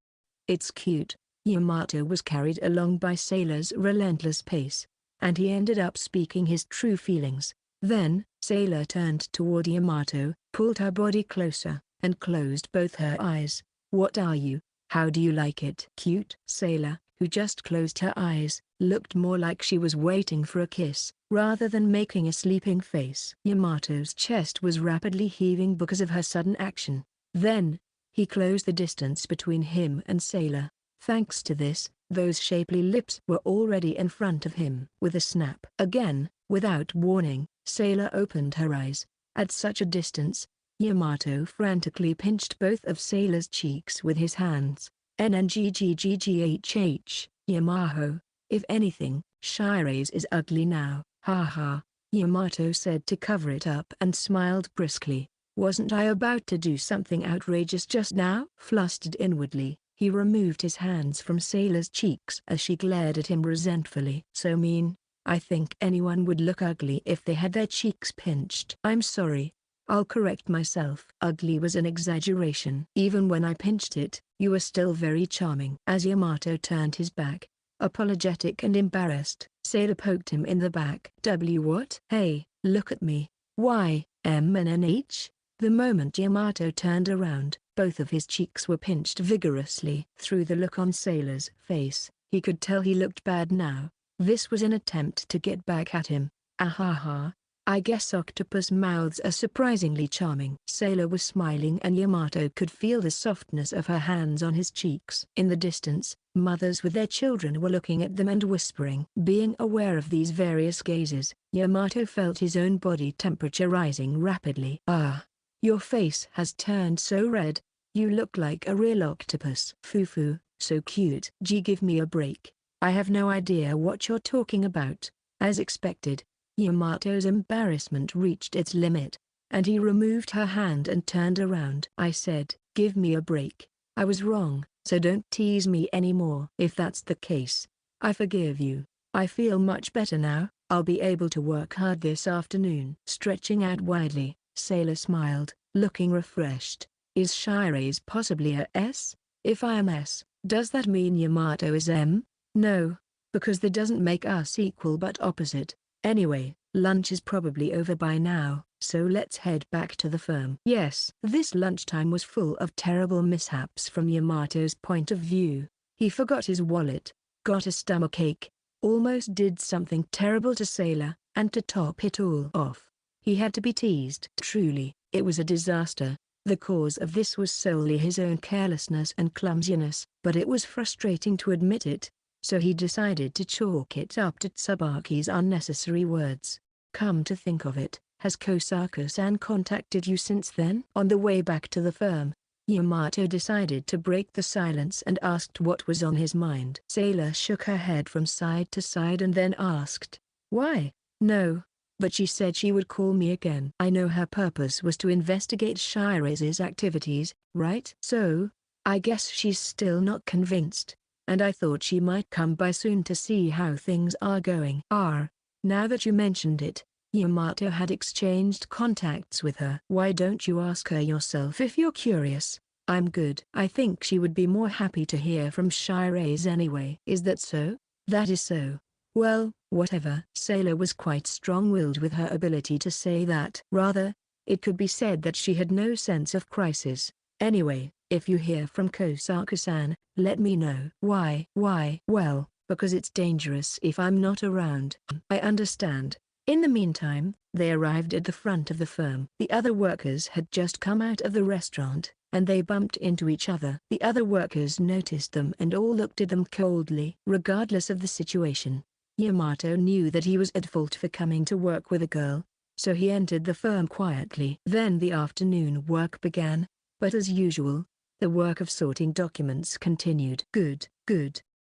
It's cute." Yamato was carried along by Sailor's relentless pace, and he ended up speaking his true feelings. Then, Sailor turned toward Yamato, pulled her body closer, and closed both her eyes. "What are you? How do you like it?" "Cute." Sailor, who just closed her eyes, looked more like she was waiting for a kiss, rather than making a sleeping face. Yamato's chest was rapidly heaving because of her sudden action. Then, he closed the distance between him and Sailor. Thanks to this, those shapely lips were already in front of him. With a snap. Again, without warning, Sailor opened her eyes. At such a distance, Yamato frantically pinched both of Sailor's cheeks with his hands. NNGGGGHH, Yamato. If anything, Shirase is ugly now. Ha ha, Yamato said to cover it up and smiled briskly. Wasn't I about to do something outrageous just now? Flustered inwardly, he removed his hands from Sailor's cheeks as she glared at him resentfully. So mean. I think anyone would look ugly if they had their cheeks pinched. I'm sorry. I'll correct myself. Ugly was an exaggeration. Even when I pinched it, you were still very charming. As Yamato turned his back, apologetic and embarrassed, Sailor poked him in the back. What? Hey, look at me. Why, MNNH? The moment Yamato turned around, both of his cheeks were pinched vigorously. Through the look on Sailor's face, he could tell he looked bad now. This was an attempt to get back at him. Ahaha. I guess octopus mouths are surprisingly charming. Sailor was smiling and Yamato could feel the softness of her hands on his cheeks. In the distance, mothers with their children were looking at them and whispering. Being aware of these various gazes, Yamato felt his own body temperature rising rapidly. Ah. Your face has turned so red. You look like a real octopus. Fufu, so cute. Gee, give me a break. I have no idea what you're talking about. As expected, Yamato's embarrassment reached its limit, and he removed her hand and turned around. I said, give me a break. I was wrong, so don't tease me anymore. If that's the case, I forgive you. I feel much better now. I'll be able to work hard this afternoon. Stretching out widely, Sailor smiled, looking refreshed. Is Shirase possibly a S? If I am S, does that mean Yamato is M? No, because that doesn't make us equal but opposite. Anyway, lunch is probably over by now, so let's head back to the firm. Yes. This lunchtime was full of terrible mishaps from Yamato's point of view. He forgot his wallet, got a stomachache, almost did something terrible to Sailor, and to top it all off, he had to be teased. Truly, it was a disaster. The cause of this was solely his own carelessness and clumsiness, but it was frustrating to admit it. So he decided to chalk it up to Tsubaki's unnecessary words. Come to think of it, has Kosaka-san contacted you since then? On the way back to the firm, Yamato decided to break the silence and asked what was on his mind. Sailor shook her head from side to side and then asked, why? No, but she said she would call me again. I know her purpose was to investigate Shirase's activities, right? So, I guess she's still not convinced. And I thought she might come by soon to see how things are going. Now that you mentioned it, Yamato had exchanged contacts with her. Why don't you ask her yourself if you're curious? I'm good. I think she would be more happy to hear from Shirase anyway. Is that so? That is so. Well, whatever. Sailor was quite strong-willed with her ability to say that. Rather, it could be said that she had no sense of crisis. Anyway, if you hear from Kosaka-san, let me know. Why? Well, because it's dangerous if I'm not around. I understand. In the meantime, they arrived at the front of the firm. The other workers had just come out of the restaurant, and they bumped into each other. The other workers noticed them and all looked at them coldly. Regardless of the situation, Yamato knew that he was at fault for coming to work with a girl, so he entered the firm quietly. Then the afternoon work began, but as usual, the work of sorting documents continued. Good.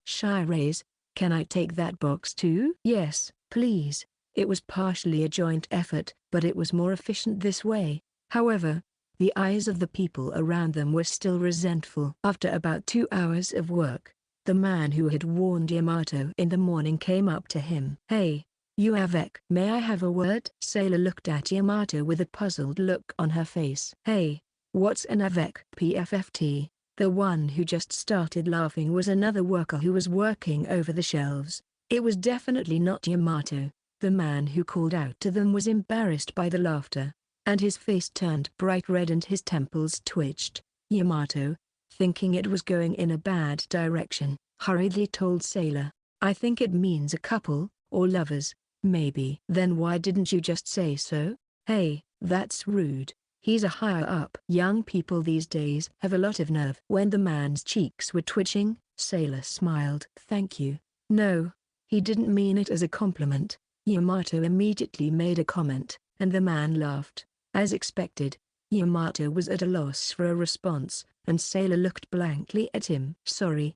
Shirase, can I take that box too? Yes, please. It was partially a joint effort, but it was more efficient this way. However, the eyes of the people around them were still resentful. After about 2 hours of work, the man who had warned Yamato in the morning came up to him. Hey, you avec. May I have a word? Sailor looked at Yamato with a puzzled look on her face. Hey. What's an avec? PFFT. The one who just started laughing was another worker who was working over the shelves. It was definitely not Yamato. The man who called out to them was embarrassed by the laughter, and his face turned bright red and his temples twitched. Yamato, thinking it was going in a bad direction, hurriedly told Sailor. I think it means a couple, or lovers, maybe. Then why didn't you just say so? Hey, that's rude. He's a higher up. Young people these days have a lot of nerve. When the man's cheeks were twitching, Sailor smiled. Thank you. No, he didn't mean it as a compliment. Yamato immediately made a comment, and the man laughed. As expected, Yamato was at a loss for a response, and Sailor looked blankly at him. Sorry.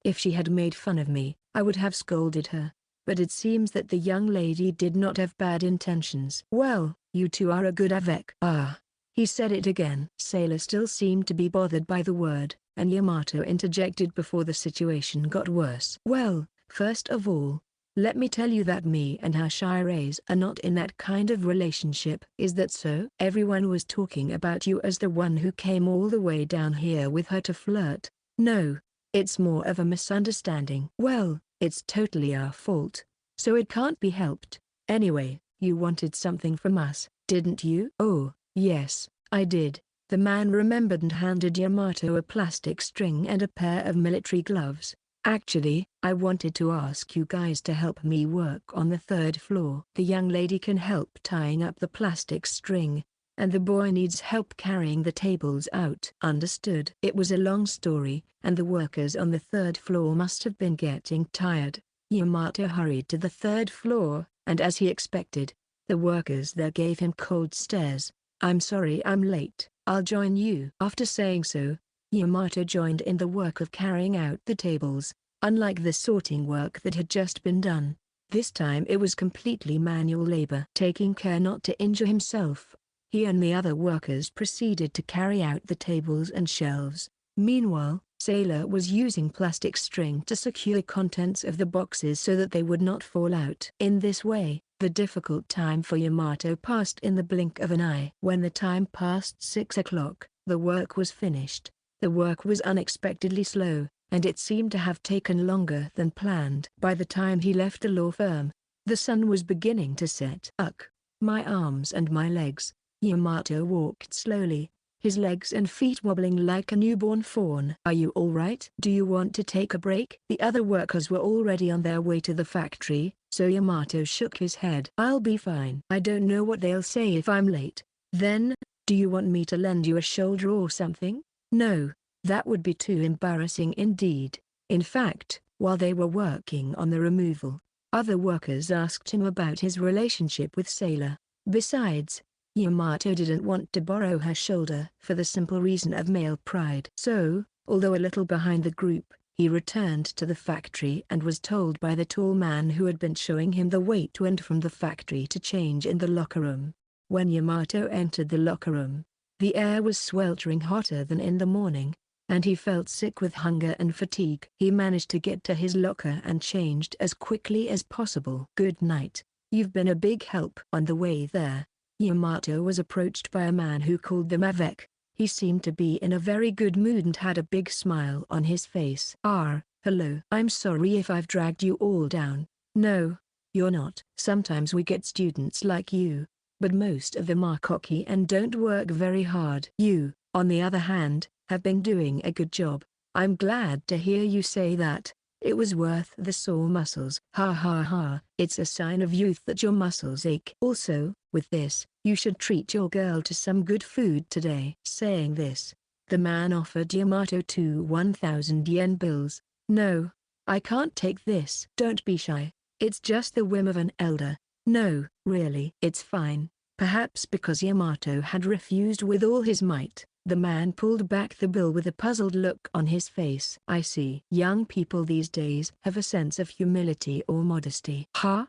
If she had made fun of me, I would have scolded her. But it seems that the young lady did not have bad intentions. Well, you two are a good avec. Ah. He said it again. Sailor still seemed to be bothered by the word, and Yamato interjected before the situation got worse. Well, first of all, let me tell you that me and Hashira's are not in that kind of relationship. Is that so? Everyone was talking about you as the one who came all the way down here with her to flirt. No, it's more of a misunderstanding. Well, it's totally our fault, so it can't be helped. Anyway, you wanted something from us, didn't you? Oh, yes, I did. The man remembered and handed Yamato a plastic string and a pair of military gloves. Actually, I wanted to ask you guys to help me work on the third floor. The young lady can help tying up the plastic string, and the boy needs help carrying the tables out. Understood. It was a long story, and the workers on the third floor must have been getting tired. Yamato hurried to the third floor, and as he expected, the workers there gave him cold stares. I'm sorry I'm late, I'll join you. After saying so, Yamato joined in the work of carrying out the tables. Unlike the sorting work that had just been done, this time it was completely manual labor. Taking care not to injure himself, he and the other workers proceeded to carry out the tables and shelves. Meanwhile, Sailor was using plastic string to secure contents of the boxes so that they would not fall out. In this way, the difficult time for Yamato passed in the blink of an eye. When the time passed 6 o'clock, the work was finished. The work was unexpectedly slow, and it seemed to have taken longer than planned. By the time he left the law firm, the sun was beginning to set. My arms and my legs. Yamato walked slowly, his legs and feet wobbling like a newborn fawn. Are you all right? Do you want to take a break? The other workers were already on their way to the factory, so Yamato shook his head. I'll be fine. I don't know what they'll say if I'm late. Then, do you want me to lend you a shoulder or something? No, that would be too embarrassing indeed. In fact, while they were working on the removal, other workers asked him about his relationship with Sailor. Besides, Yamato didn't want to borrow her shoulder for the simple reason of male pride. So, although a little behind the group, he returned to the factory and was told by the tall man who had been showing him the way to and from the factory to change in the locker room. When Yamato entered the locker room, the air was sweltering hotter than in the morning, and he felt sick with hunger and fatigue. He managed to get to his locker and changed as quickly as possible. Good night. You've been a big help. On the way there, Yamato was approached by a man who called them avec. He seemed to be in a very good mood and had a big smile on his face. Hello. I'm sorry if I've dragged you all down. No, you're not. Sometimes we get students like you, but most of them are cocky and don't work very hard. You, on the other hand, have been doing a good job. I'm glad to hear you say that. It was worth the sore muscles. Ha ha ha. It's a sign of youth that your muscles ache. Also, with this, you should treat your girl to some good food today. Saying this, the man offered Yamato 2 1,000 yen bills. No, I can't take this. Don't be shy. It's just the whim of an elder. No, really. It's fine. Perhaps because Yamato had refused with all his might, the man pulled back the bill with a puzzled look on his face. I see. Young people these days have a sense of humility or modesty.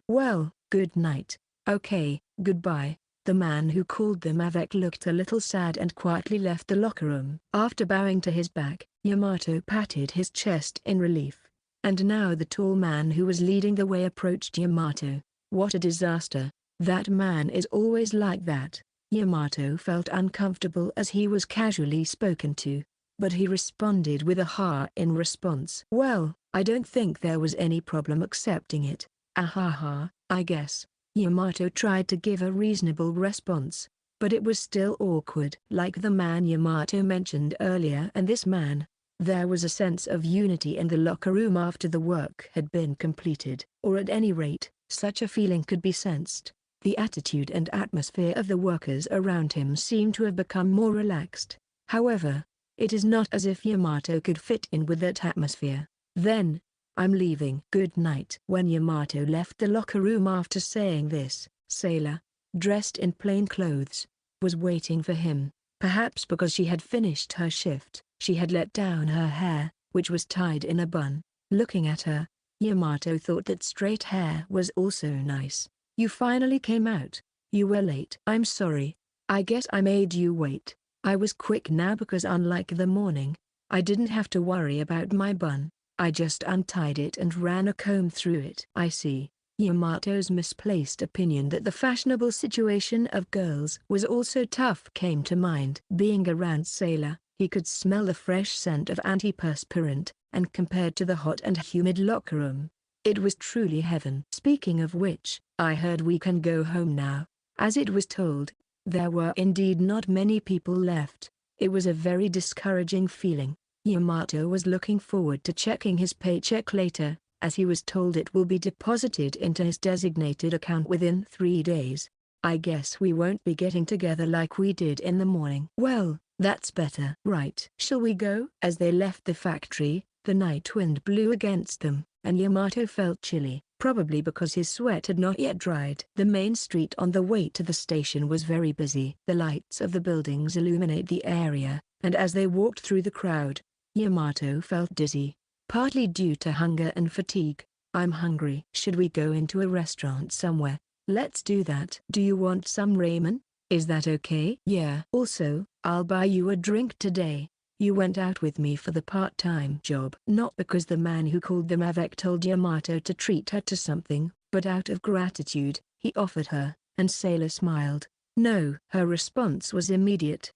Well, good night. Okay, goodbye. The man who called them avec looked a little sad and quietly left the locker room. After bowing to his back, Yamato patted his chest in relief. And now the tall man who was leading the way approached Yamato. What a disaster. That man is always like that. Yamato felt uncomfortable as he was casually spoken to, but he responded with a ha in response. Well, I don't think there was any problem accepting it. Ahaha, I guess. Yamato tried to give a reasonable response, but it was still awkward. Like the man Yamato mentioned earlier and this man, There was a sense of unity in the locker room after the work had been completed, or at any rate, such a feeling could be sensed. The attitude and atmosphere of the workers around him seemed to have become more relaxed. However, it is not as if Yamato could fit in with that atmosphere. Then, "I'm leaving. Good night." When Yamato left the locker room after saying this, Sailor, dressed in plain clothes, was waiting for him. Perhaps because she had finished her shift, she had let down her hair, which was tied in a bun. Looking at her, Yamato thought that straight hair was also nice. "You finally came out. You were late." "I'm sorry. I guess I made you wait. I was quick now because unlike the morning, I didn't have to worry about my bun. I just untied it and ran a comb through it." "I see." Yamato's misplaced opinion that the fashionable situation of girls was also tough came to mind. Being around Sailor, he could smell the fresh scent of antiperspirant, and compared to the hot and humid locker room, it was truly heaven. "Speaking of which, I heard we can go home now." As it was told, there were indeed not many people left. It was a very discouraging feeling. Yamato was looking forward to checking his paycheck later, as he was told it will be deposited into his designated account within 3 days. "I guess we won't be getting together like we did in the morning." "Well, that's better." "Right. Shall we go?" As they left the factory, the night wind blew against them, and Yamato felt chilly, probably because his sweat had not yet dried. The main street on the way to the station was very busy. The lights of the buildings illuminate the area, and as they walked through the crowd, Yamato felt dizzy, partly due to hunger and fatigue. "I'm hungry." "Should we go into a restaurant somewhere?" "Let's do that." "Do you want some ramen? Is that okay?" "Yeah." "Also, I'll buy you a drink today. You went out with me for the part-time job." Not because the man who called them Avec told Yamato to treat her to something, but out of gratitude, he offered her, and Sailor smiled. "No." Her response was immediate.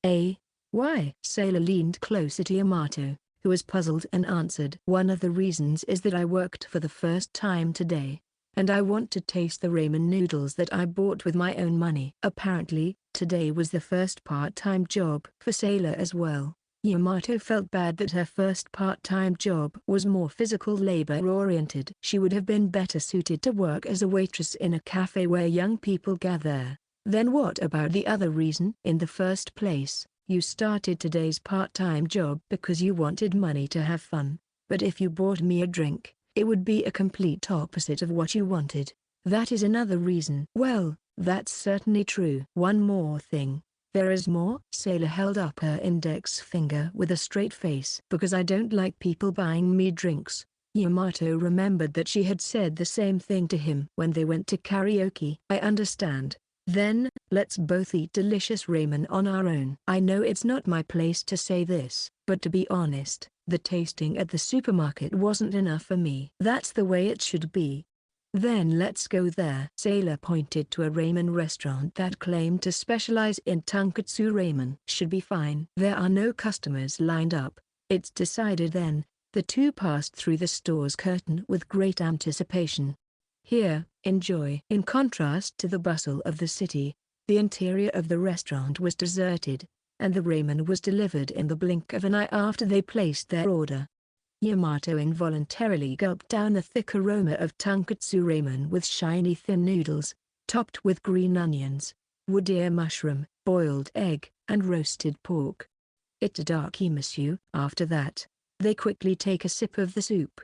Why?" Sailor leaned closer to Yamato, who was puzzled, and answered. "One of the reasons is that I worked for the first time today, and I want to taste the ramen noodles that I bought with my own money." Apparently, today was the first part-time job for Sailor as well. Yamato felt bad that her first part-time job was more physical labor-oriented. She would have been better suited to work as a waitress in a cafe where young people gather. Then what about the other reason? "In the first place, you started today's part-time job because you wanted money to have fun. But if you bought me a drink, it would be a complete opposite of what you wanted. That is another reason." "Well, that's certainly true." "One more thing." "There is more?" Sailor held up her index finger with a straight face. "Because I don't like people buying me drinks." Yamato remembered that she had said the same thing to him when they went to karaoke. "I understand. Then, let's both eat delicious ramen on our own." "I know it's not my place to say this, but to be honest, the tasting at the supermarket wasn't enough for me." "That's the way it should be." "Then let's go there." Sailor pointed to a ramen restaurant that claimed to specialize in tonkatsu ramen. "Should be fine." There are no customers lined up, it's decided. Then, the two passed through the store's curtain with great anticipation. "Here, enjoy." In contrast to the bustle of the city, the interior of the restaurant was deserted, and the ramen was delivered in the blink of an eye after they placed their order. Yamato involuntarily gulped down the thick aroma of tonkatsu ramen with shiny thin noodles, topped with green onions, wood ear mushroom, boiled egg, and roasted pork. "Itadaki monsieur." After that, they quickly take a sip of the soup!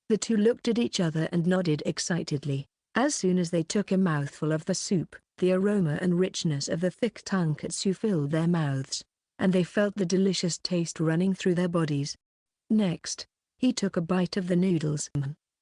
The two looked at each other and nodded excitedly. As soon as they took a mouthful of the soup, the aroma and richness of the thick tonkatsu filled their mouths, and they felt the delicious taste running through their bodies. Next, he took a bite of the noodles.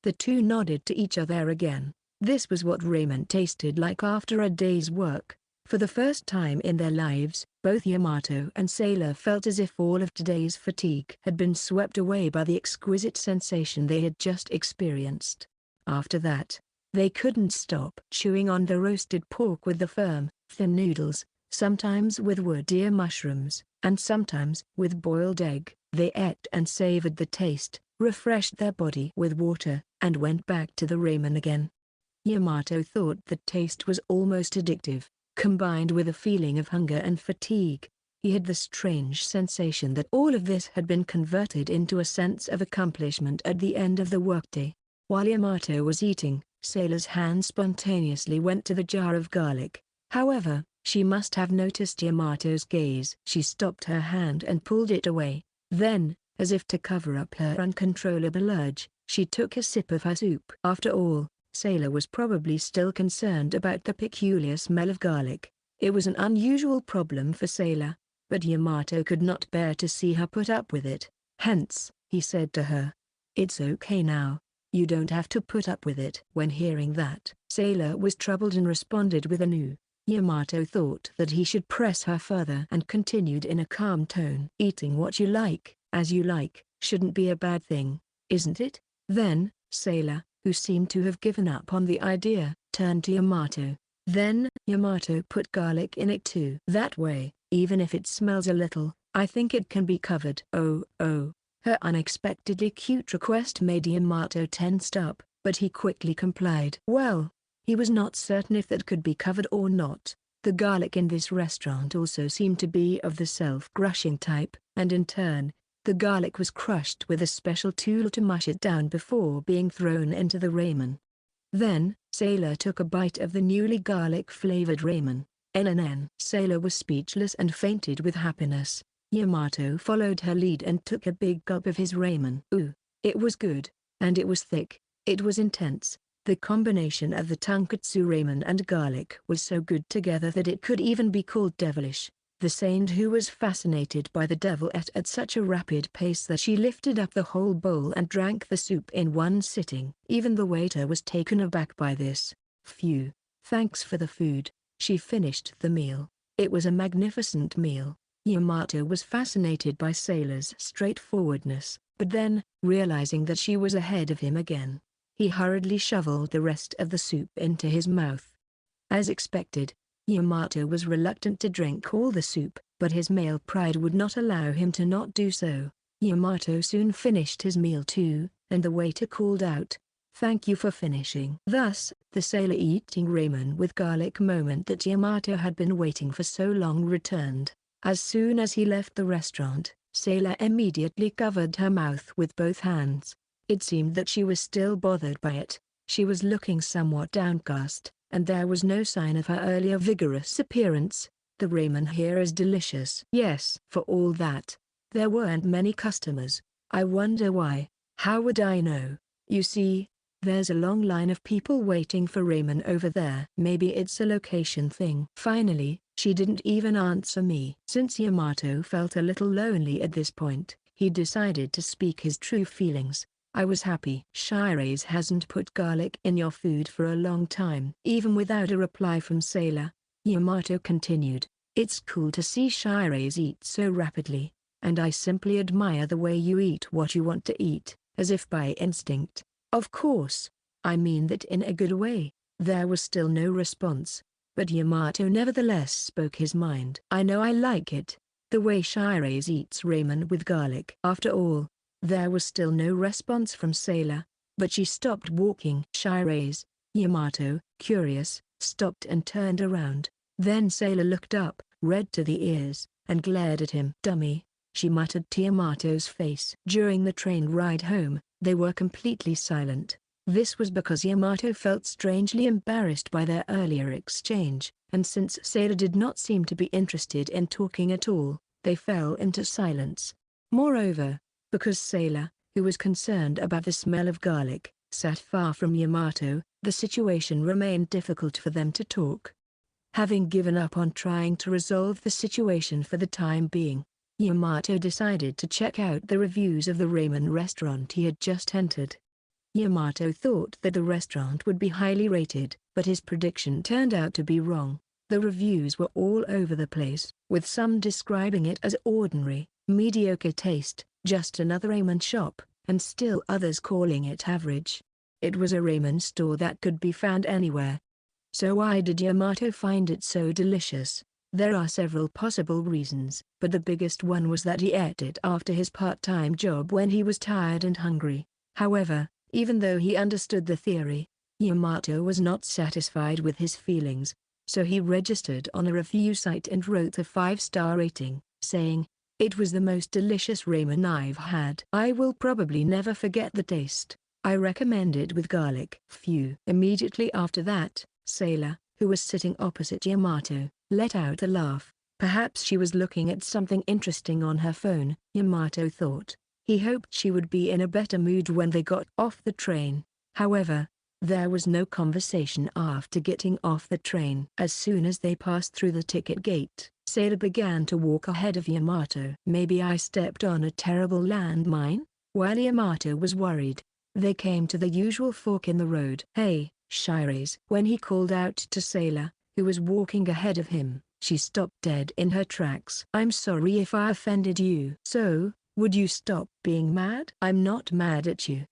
The two nodded to each other again. This was what ramen tasted like after a day's work. For the first time in their lives, both Yamato and Sailor felt as if all of today's fatigue had been swept away by the exquisite sensation they had just experienced. After that, they couldn't stop chewing on the roasted pork with the firm, thin noodles, sometimes with wood ear mushrooms, and sometimes with boiled egg. They ate and savored the taste, refreshed their body with water, and went back to the ramen again. Yamato thought the taste was almost addictive, combined with a feeling of hunger and fatigue. He had the strange sensation that all of this had been converted into a sense of accomplishment at the end of the workday. While Yamato was eating, Sailor's hand spontaneously went to the jar of garlic. However, she must have noticed Yamato's gaze. She stopped her hand and pulled it away. Then, as if to cover up her uncontrollable urge, she took a sip of her soup. After all, Sailor was probably still concerned about the peculiar smell of garlic. It was an unusual problem for Sailor, but Yamato could not bear to see her put up with it. Hence, he said to her, "It's okay now. You don't have to put up with it." When hearing that, Sailor was troubled and responded with a no. Yamato thought that he should press her further and continued in a calm tone. "Eating what you like, as you like, shouldn't be a bad thing, isn't it?" Then, Sailor, who seemed to have given up on the idea, turned to Yamato. "Then, Yamato put garlic in it too. That way, even if it smells a little, I think it can be covered." Oh. Her unexpectedly cute request made Yamato tense up, but he quickly complied. Well, he was not certain if that could be covered or not. The garlic in this restaurant also seemed to be of the self-crushing type, and in turn, the garlic was crushed with a special tool to mush it down before being thrown into the ramen. Then, Sailor took a bite of the newly garlic-flavored ramen. Sailor was speechless and fainted with happiness. Yamato followed her lead and took a big gulp of his ramen. Ooh, it was good, and it was thick, it was intense. The combination of the tonkatsu ramen and garlic was so good together that it could even be called devilish. The saint who was fascinated by the devil ate at such a rapid pace that she lifted up the whole bowl and drank the soup in one sitting. Even the waiter was taken aback by this. "Phew, thanks for the food." She finished the meal. It was a magnificent meal. Yamato was fascinated by Sailor's straightforwardness, but then, realizing that she was ahead of him again, he hurriedly shoveled the rest of the soup into his mouth. As expected, Yamato was reluctant to drink all the soup, but his male pride would not allow him to not do so. Yamato soon finished his meal too, and the waiter called out, "Thank you for finishing." Thus, the Sailor eating ramen with garlic moment that Yamato had been waiting for so long returned. As soon as he left the restaurant, Sailor immediately covered her mouth with both hands. It seemed that she was still bothered by it. She was looking somewhat downcast, and there was no sign of her earlier vigorous appearance. "The ramen here is delicious." "Yes." For all that, there weren't many customers. "I wonder why." "How would I know? You see, there's a long line of people waiting for ramen over there." "Maybe it's a location thing." Finally, she didn't even answer me. Since Yamato felt a little lonely at this point, he decided to speak his true feelings. "I was happy." "Shiraise hasn't put garlic in your food for a long time." Even without a reply from Sailor, Yamato continued, "It's cool to see Shiraise eat so rapidly, and I simply admire the way you eat what you want to eat, as if by instinct." "Of course, I mean that in a good way." There was still no response, but Yamato nevertheless spoke his mind. "I know I like it, the way Shiraise eats ramen with garlic." After all, there was still no response from Sailor, but she stopped walking. "Shiraise," Yamato, curious, stopped and turned around. Then Sailor looked up, red to the ears, and glared at him. "Dummy," she muttered to Yamato's face. During the train ride home, they were completely silent. This was because Yamato felt strangely embarrassed by their earlier exchange, and since Sailor did not seem to be interested in talking at all, they fell into silence. Moreover, because Sailor, who was concerned about the smell of garlic, sat far from Yamato, the situation remained difficult for them to talk. Having given up on trying to resolve the situation for the time being, Yamato decided to check out the reviews of the ramen restaurant he had just entered. Yamato thought that the restaurant would be highly rated, but his prediction turned out to be wrong. The reviews were all over the place, with some describing it as ordinary, mediocre taste, just another ramen shop, and still others calling it average. It was a ramen store that could be found anywhere. So why did Yamato find it so delicious? There are several possible reasons, but the biggest one was that he ate it after his part-time job when he was tired and hungry. However, even though he understood the theory, Yamato was not satisfied with his feelings, so he registered on a review site and wrote a 5-star rating. saying, "It was the most delicious ramen I've had. I will probably never forget the taste. I recommend it with garlic." Phew. Immediately after that, Sailor, who was sitting opposite Yamato, let out a laugh. Perhaps she was looking at something interesting on her phone, Yamato thought. He hoped she would be in a better mood when they got off the train. However, there was no conversation after getting off the train. As soon as they passed through the ticket gate, Sailor began to walk ahead of Yamato. "Maybe I stepped on a terrible landmine?" While Yamato was worried, they came to the usual fork in the road. "Hey, Shires." When he called out to Sailor, who was walking ahead of him, she stopped dead in her tracks. "I'm sorry if I offended you." "So, would you stop being mad?" "I'm not mad at you,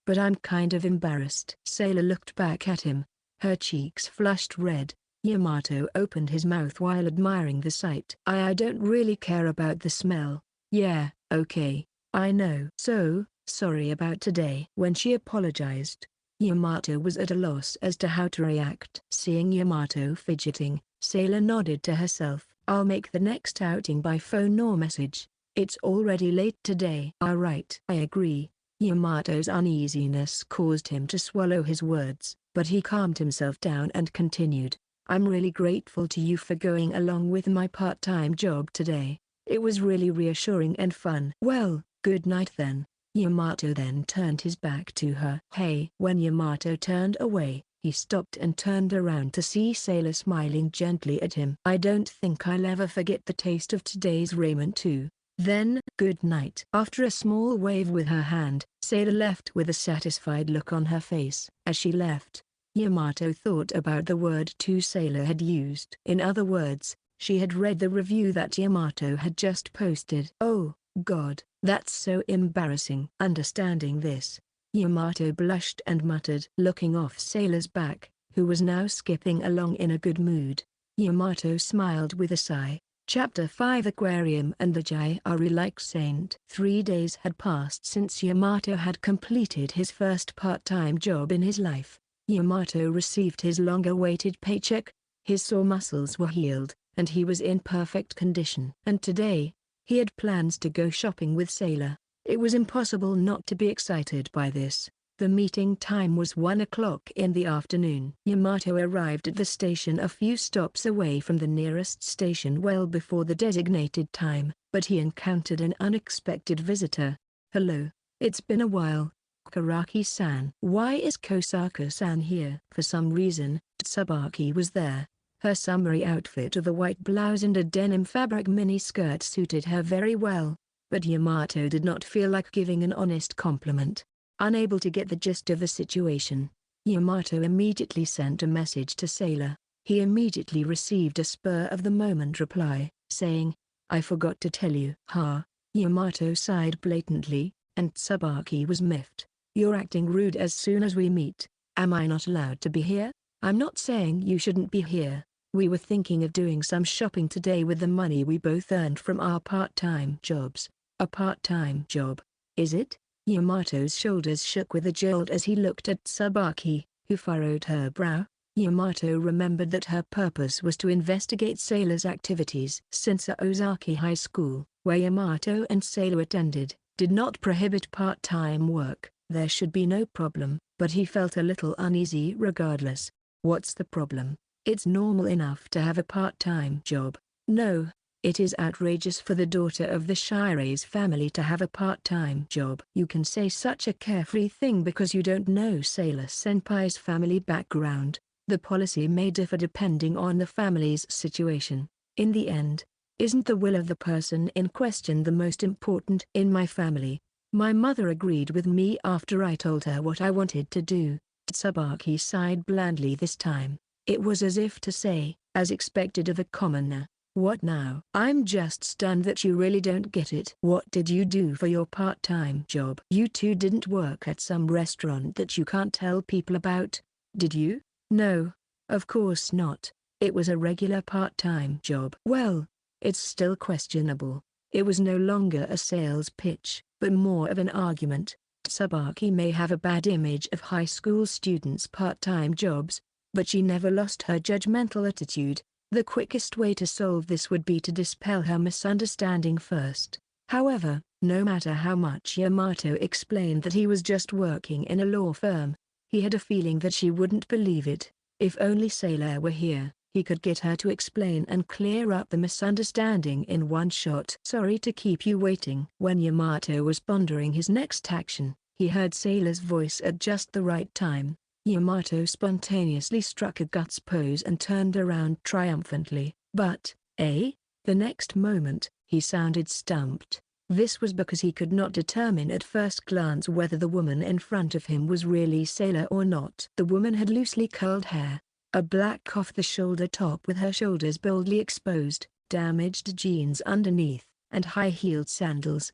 but I'm kind of embarrassed." Sailor looked back at him, her cheeks flushed red. Yamato opened his mouth while admiring the sight. I don't really care about the smell." "Yeah, okay, I know." "So, sorry about today." When she apologized, Yamato was at a loss as to how to react. Seeing Yamato fidgeting, Sailor nodded to herself. "I'll make the next outing by phone or message. It's already late today." "Alright." "I agree." Yamato's uneasiness caused him to swallow his words, but he calmed himself down and continued. "I'm really grateful to you for going along with my part-time job today. It was really reassuring and fun." "Well, good night then." Yamato then turned his back to her. "Hey." When Yamato turned away, he stopped and turned around to see Sailor smiling gently at him. "I don't think I'll ever forget the taste of today's ramen too." "Then, good night." After a small wave with her hand, Sailor left with a satisfied look on her face. As she left, Yamato thought about the word Sailor had used. In other words, she had read the review that Yamato had just posted. "Oh, God, that's so embarrassing." Understanding this, Yamato blushed and muttered. Looking off Sailor's back, who was now skipping along in a good mood, Yamato smiled with a sigh. Chapter 5 Aquarium and the Gyari Like Saint. 3 days had passed since Yamato had completed his first part-time job in his life. Yamato received his long-awaited paycheck, his sore muscles were healed, and he was in perfect condition. And today, he had plans to go shopping with Sailor. It was impossible not to be excited by this. The meeting time was 1 o'clock in the afternoon. Yamato arrived at the station a few stops away from the nearest station well before the designated time, but he encountered an unexpected visitor. "Hello, it's been a while, Karaki-san." "Why is Kosaka-san here?" For some reason, Tsubaki was there. Her summery outfit of a white blouse and a denim fabric mini-skirt suited her very well, but Yamato did not feel like giving an honest compliment. Unable to get the gist of the situation, Yamato immediately sent a message to Sailor. He immediately received a spur-of-the-moment reply, saying, "I forgot to tell you." "Huh?" Yamato sighed blatantly, and Tsubaki was miffed. "You're acting rude as soon as we meet. Am I not allowed to be here?" "I'm not saying you shouldn't be here. We were thinking of doing some shopping today with the money we both earned from our part-time jobs." "A part-time job, is it?" Yamato's shoulders shook with a jolt as he looked at Tsubaki, who furrowed her brow. Yamato remembered that her purpose was to investigate Sailor's activities. Since Ozaki High School, where Yamato and Sailor attended, did not prohibit part-time work, there should be no problem, but he felt a little uneasy regardless. What's the problem? It's normal enough to have a part-time job. No, it is outrageous for the daughter of the Shires family to have a part-time job. You can say such a carefree thing because you don't know Sailor Senpai's family background. The policy may differ depending on the family's situation. In the end, isn't the will of the person in question the most important? In my family, my mother agreed with me after I told her what I wanted to do. Tsubaki sighed blandly this time. It was as if to say, as expected of a commoner. "What now?" "I'm just stunned that you really don't get it." "What did you do for your part-time job?" "You two didn't work at some restaurant that you can't tell people about, did you?" "No, of course not. It was a regular part-time job." "Well, it's still questionable." It was no longer a sales pitch, but more of an argument. Tsubaki may have a bad image of high school students' part-time jobs, but she never lost her judgmental attitude. The quickest way to solve this would be to dispel her misunderstanding first. However, no matter how much Yamato explained that he was just working in a law firm, he had a feeling that she wouldn't believe it. If only Sailor were here, he could get her to explain and clear up the misunderstanding in one shot. "Sorry to keep you waiting." When Yamato was pondering his next action, he heard Sailor's voice at just the right time. Yamato spontaneously struck a guts pose and turned around triumphantly. But, the next moment, he sounded stumped. This was because he could not determine at first glance whether the woman in front of him was really Sailor or not. The woman had loosely curled hair, a black off-the-shoulder top with her shoulders boldly exposed, damaged jeans underneath, and high-heeled sandals.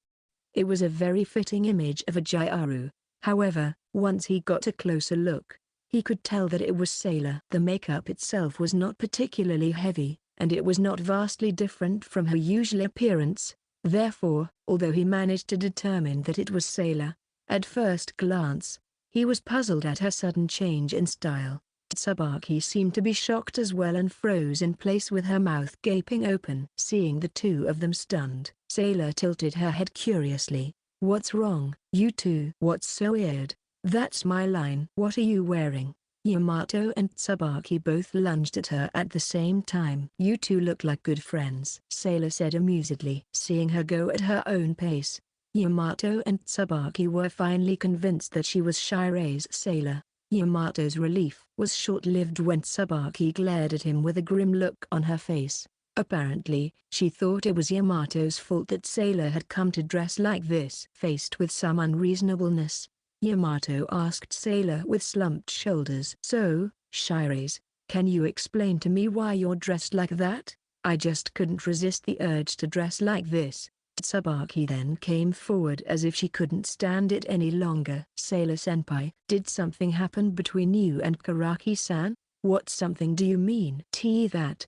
It was a very fitting image of a Gyaro. However, once he got a closer look, he could tell that it was Sailor. The makeup itself was not particularly heavy, and it was not vastly different from her usual appearance. Therefore, although he managed to determine that it was Sailor, at first glance, he was puzzled at her sudden change in style. Tsubaki seemed to be shocked as well and froze in place with her mouth gaping open. Seeing the two of them stunned, Sailor tilted her head curiously. "What's wrong?" "You two." "What's so weird?" "That's my line." "What are you wearing?" Yamato and Tsubaki both lunged at her at the same time. "You two look like good friends," Sailor said amusedly. Seeing her go at her own pace, Yamato and Tsubaki were finally convinced that she was Shirei's Sailor. Yamato's relief was short-lived when Tsubaki glared at him with a grim look on her face. Apparently, she thought it was Yamato's fault that Sailor had come to dress like this. Faced with some unreasonableness, Yamato asked Sailor with slumped shoulders. "So, Shirei's, can you explain to me why you're dressed like that? I just couldn't resist the urge to dress like this." Tsubaki then came forward as if she couldn't stand it any longer. "Sailor-senpai, did something happen between you and Karaki-san?" "What something do you mean?" That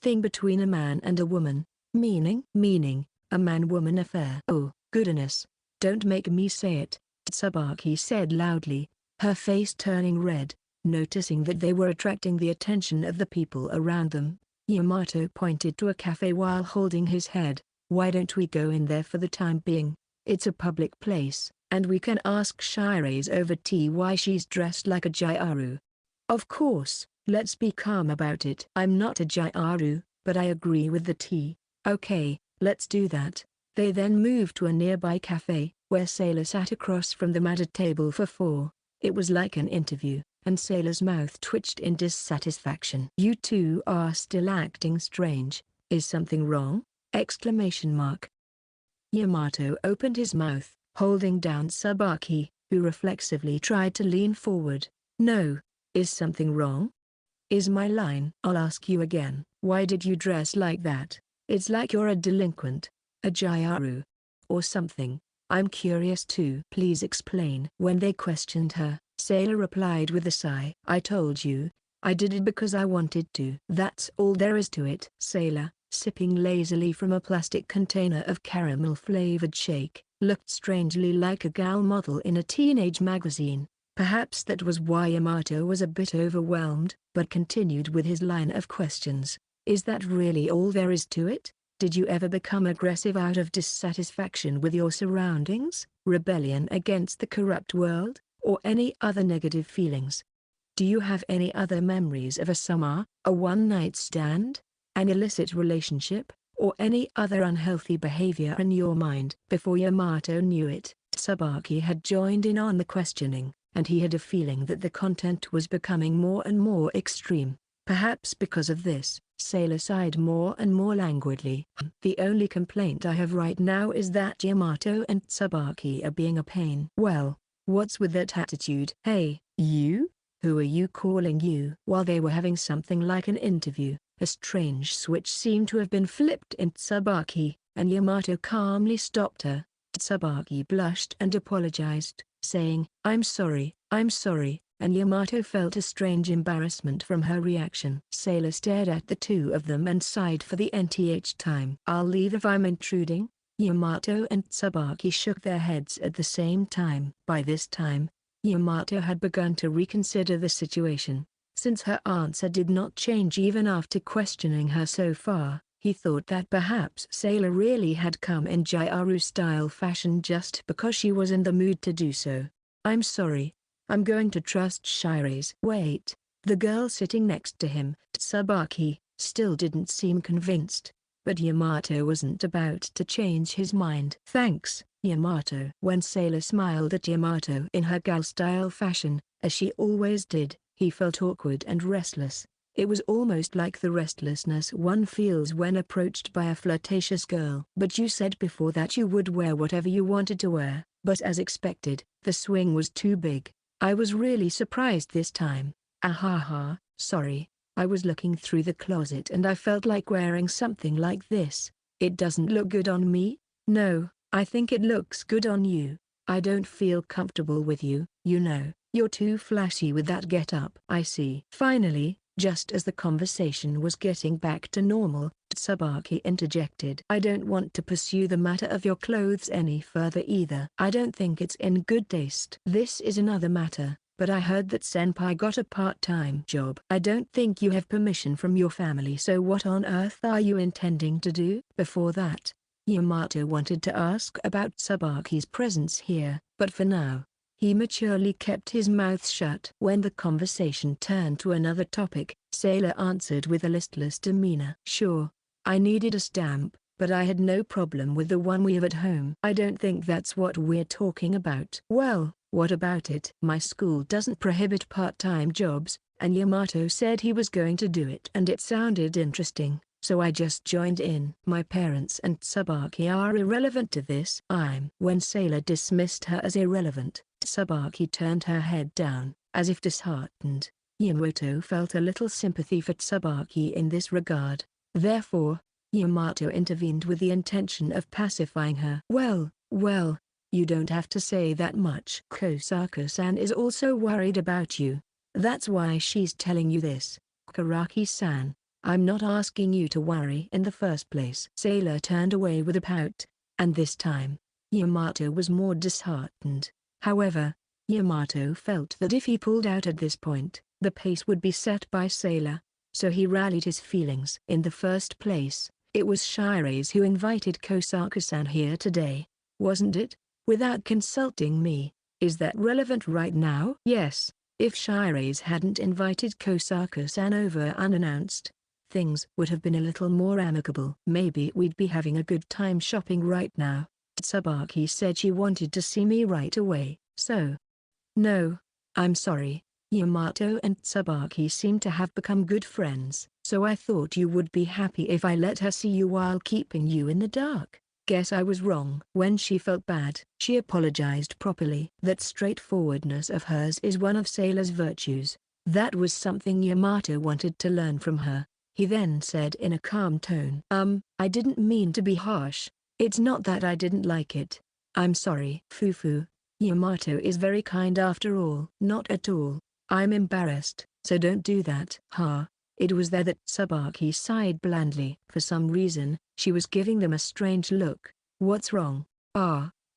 thing between a man and a woman." Meaning, a man-woman affair." "Oh, goodness. Don't make me say it," Tsubaki said loudly, her face turning red, noticing that they were attracting the attention of the people around them. Yamato pointed to a cafe while holding his head. "Why don't we go in there for the time being? It's a public place, and we can ask Shirei's over tea why she's dressed like a Gyaro." "Of course, let's be calm about it." "I'm not a Gyaro, but I agree with the tea." "Okay, let's do that." They then moved to a nearby cafe, where Sailor sat across from them at a table for four. It was like an interview, and Sailor's mouth twitched in dissatisfaction. "You two are still acting strange. Is something wrong?" Exclamation mark. Yamato opened his mouth, holding down Tsubaki, who reflexively tried to lean forward. "No. Is something wrong?" "Is my line." "I'll ask you again. Why did you dress like that? It's like you're a delinquent, a Gyaro, or something. I'm curious too." "Please explain." When they questioned her, Sailor replied with a sigh. "I told you, I did it because I wanted to. That's all there is to it." Sailor, sipping lazily from a plastic container of caramel-flavored shake, looked strangely like a gal model in a teenage magazine. Perhaps that was why Yamato was a bit overwhelmed, but continued with his line of questions. "Is that really all there is to it? Did you ever become aggressive out of dissatisfaction with your surroundings, rebellion against the corrupt world, or any other negative feelings? Do you have any other memories of a summer, a one-night stand, an illicit relationship, or any other unhealthy behavior in your mind?" Before Yamato knew it, Tsubaki had joined in on the questioning, and he had a feeling that the content was becoming more and more extreme. Perhaps because of this, Sailor sighed more and more languidly. "The only complaint I have right now is that Yamato and Tsubaki are being a pain." "Well, what's with that attitude?" "Hey, you? Who are you calling you?" While they were having something like an interview, a strange switch seemed to have been flipped in Tsubaki, and Yamato calmly stopped her. Tsubaki blushed and apologized, saying, I'm sorry," and Yamato felt a strange embarrassment from her reaction. Sailor stared at the two of them and sighed for the nth time. "I'll leave if I'm intruding." Yamato and Tsubaki shook their heads at the same time. By this time, Yamato had begun to reconsider the situation. Since her answer did not change even after questioning her so far, he thought that perhaps Sailor really had come in Gyaro-style fashion just because she was in the mood to do so. I'm sorry. I'm going to trust Shirase. Wait. The girl sitting next to him, Tsubaki, still didn't seem convinced. But Yamato wasn't about to change his mind. Thanks, Yamato. When Sailor smiled at Yamato in her gal-style fashion, as she always did, he felt awkward and restless. It was almost like the restlessness one feels when approached by a flirtatious girl. But you said before that you would wear whatever you wanted to wear, but as expected, the swing was too big. I was really surprised this time. Ahaha, sorry. I was looking through the closet and I felt like wearing something like this. It doesn't look good on me? No, I think it looks good on you. I don't feel comfortable with you, you know. You're too flashy with that get-up. I see. Finally, just as the conversation was getting back to normal, Tsubaki interjected. I don't want to pursue the matter of your clothes any further either. I don't think it's in good taste. This is another matter. But I heard that Senpai got a part-time job. I don't think you have permission from your family, so what on earth are you intending to do? Before that, Yamato wanted to ask about Tsubaki's presence here, but for now, he maturely kept his mouth shut. When the conversation turned to another topic, Sailor answered with a listless demeanor. Sure, I needed a stamp, but I had no problem with the one we have at home. I don't think that's what we're talking about. Well, what about it? My school doesn't prohibit part-time jobs, and Yamato said he was going to do it and it sounded interesting, so I just joined in. My parents and Tsubaki are irrelevant to this. When Sailor dismissed her as irrelevant, Tsubaki turned her head down, as if disheartened. Yamato felt a little sympathy for Tsubaki in this regard. Therefore, Yamato intervened with the intention of pacifying her. Well, you don't have to say that much. Kosaka-san is also worried about you. That's why she's telling you this. Karaki-san, I'm not asking you to worry in the first place. Sailor turned away with a pout, and this time, Yamato was more disheartened. However, Yamato felt that if he pulled out at this point, the pace would be set by Sailor, so he rallied his feelings. In the first place, it was Shirase who invited Kosaka-san here today, wasn't it? Without consulting me. Is that relevant right now? Yes. If Shirase hadn't invited Kosaka-san over unannounced, things would have been a little more amicable. Maybe we'd be having a good time shopping right now. Tsubaki said she wanted to see me right away, so. No. I'm sorry. Yamato and Tsubaki seem to have become good friends, so I thought you would be happy if I let her see you while keeping you in the dark. Guess I was wrong. When she felt bad, she apologized properly. That straightforwardness of hers is one of Sailor's virtues. That was something Yamato wanted to learn from her. He then said in a calm tone, I didn't mean to be harsh. It's not that I didn't like it. I'm sorry. Fufu. Yamato is very kind after all. Not at all. I'm embarrassed, so don't do that. It was there that Tsubaki sighed blandly. For some reason, she was giving them a strange look. What's wrong?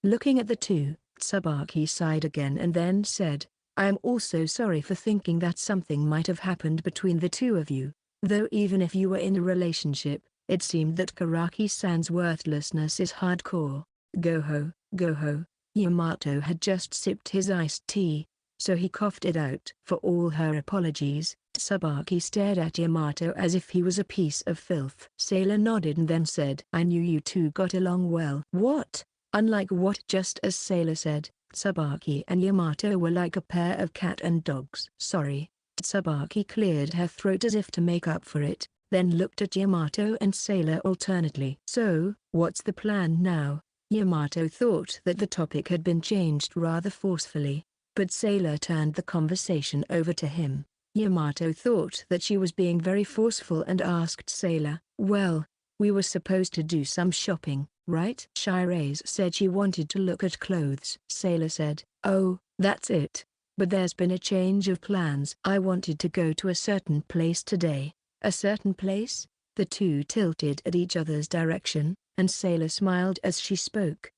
Looking at the two, Tsubaki sighed again and then said, I am also sorry for thinking that something might have happened between the two of you. Though even if you were in a relationship, it seemed that Karaki-san's worthlessness is hardcore. Go ho. Yamato had just sipped his iced tea, so he coughed it out. For all her apologies, Tsubaki stared at Yamato as if he was a piece of filth. Sailor nodded and then said, I knew you two got along well. What? Unlike what? Just as Sailor said, Tsubaki and Yamato were like a pair of cat and dogs. Sorry. Tsubaki cleared her throat as if to make up for it, then looked at Yamato and Sailor alternately. So, what's the plan now? Yamato thought that the topic had been changed rather forcefully, but Sailor turned the conversation over to him. Yamato thought that she was being very forceful and asked Sailor, well, we were supposed to do some shopping, right? Shirase said she wanted to look at clothes. Sailor said, oh, that's it. But there's been a change of plans. I wanted to go to a certain place today. A certain place? The two tilted at each other's direction, and Sailor smiled as she spoke.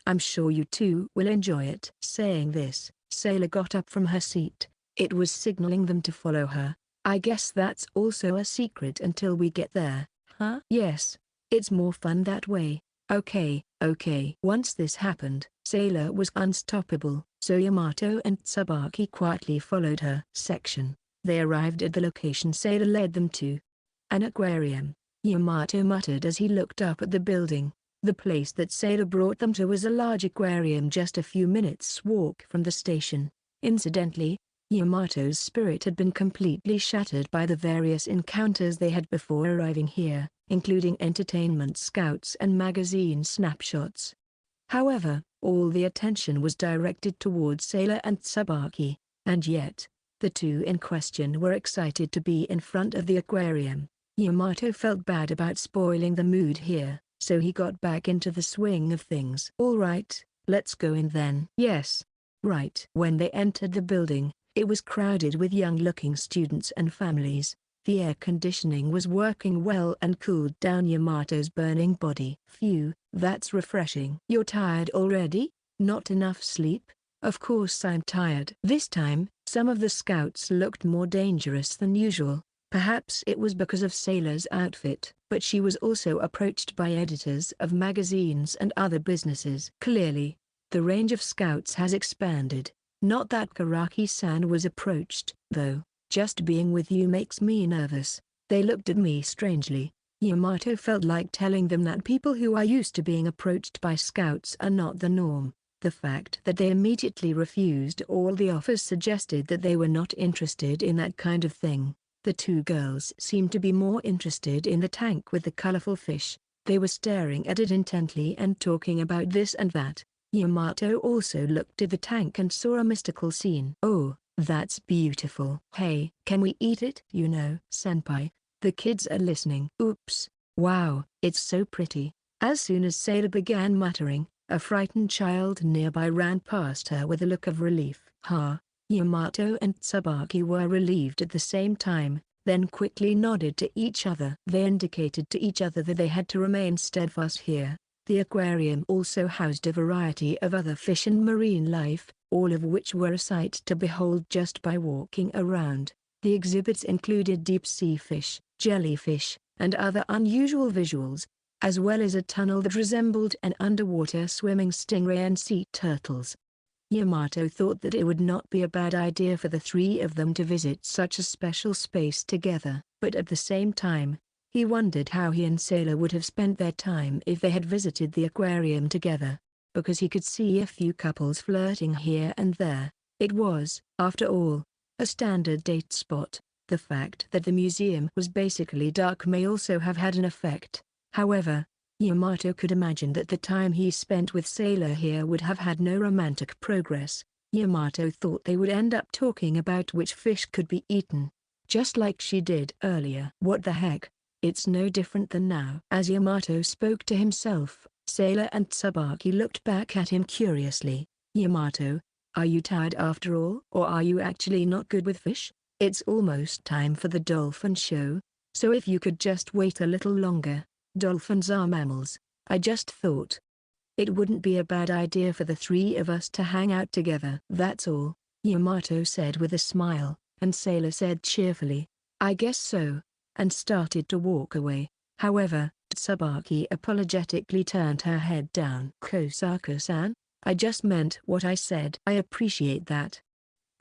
I'm sure you two will enjoy it. Saying this, Sailor got up from her seat. It was signaling them to follow her. I guess that's also a secret until we get there, huh? Yes. It's more fun that way. Okay, okay. Once this happened, Sailor was unstoppable, so Yamato and Tsubaki quietly followed her. They arrived at the location Sailor led them to. An aquarium, Yamato muttered as he looked up at the building. The place that Sailor brought them to was a large aquarium just a few minutes' walk from the station. Incidentally, Yamato's spirit had been completely shattered by the various encounters they had before arriving here, including entertainment scouts and magazine snapshots. However, all the attention was directed towards Sailor and Tsubaki, and yet, the two in question were excited to be in front of the aquarium. Yamato felt bad about spoiling the mood here, so he got back into the swing of things. All right, let's go in then. Yes. Right. When they entered the building, it was crowded with young-looking students and families. The air conditioning was working well and cooled down Yamato's burning body. Phew, that's refreshing. You're tired already? Not enough sleep? Of course I'm tired. This time, some of the scouts looked more dangerous than usual. Perhaps it was because of Sailor's outfit, but she was also approached by editors of magazines and other businesses. Clearly, the range of scouts has expanded. Not that Karaki-san was approached, though. Just being with you makes me nervous. They looked at me strangely. Yamato felt like telling them that people who are used to being approached by scouts are not the norm. The fact that they immediately refused all the offers suggested that they were not interested in that kind of thing. The two girls seemed to be more interested in the tank with the colorful fish. They were staring at it intently and talking about this and that. Yamato also looked at the tank and saw a mystical scene. Oh, that's beautiful. Hey, can we eat it? You know, senpai, the kids are listening. Oops. Wow, it's so pretty. As soon as Sailor began muttering, a frightened child nearby ran past her with a look of relief. Yamato and Tsubaki were relieved at the same time, then quickly nodded to each other. They indicated to each other that they had to remain steadfast here. The aquarium also housed a variety of other fish and marine life, all of which were a sight to behold just by walking around. The exhibits included deep-sea fish, jellyfish, and other unusual visuals, as well as a tunnel that resembled an underwater swimming stingray and sea turtles. Yamato thought that it would not be a bad idea for the three of them to visit such a special space together, but at the same time, he wondered how he and Sailor would have spent their time if they had visited the aquarium together. Because he could see a few couples flirting here and there. It was, after all, a standard date spot. The fact that the museum was basically dark may also have had an effect. However, Yamato could imagine that the time he spent with Sailor here would have had no romantic progress. Yamato thought they would end up talking about which fish could be eaten, just like she did earlier. What the heck? It's no different than now. As Yamato spoke to himself, Sailor and Tsubaki looked back at him curiously. Yamato, are you tired after all? Or are you actually not good with fish? It's almost time for the dolphin show, so if you could just wait a little longer. Dolphins are mammals. I just thought it wouldn't be a bad idea for the three of us to hang out together. That's all, Yamato said with a smile, and Sailor said cheerfully, I guess so, and started to walk away. However, Tsubaki apologetically turned her head down. Kosaka-san, I just meant what I said. I appreciate that.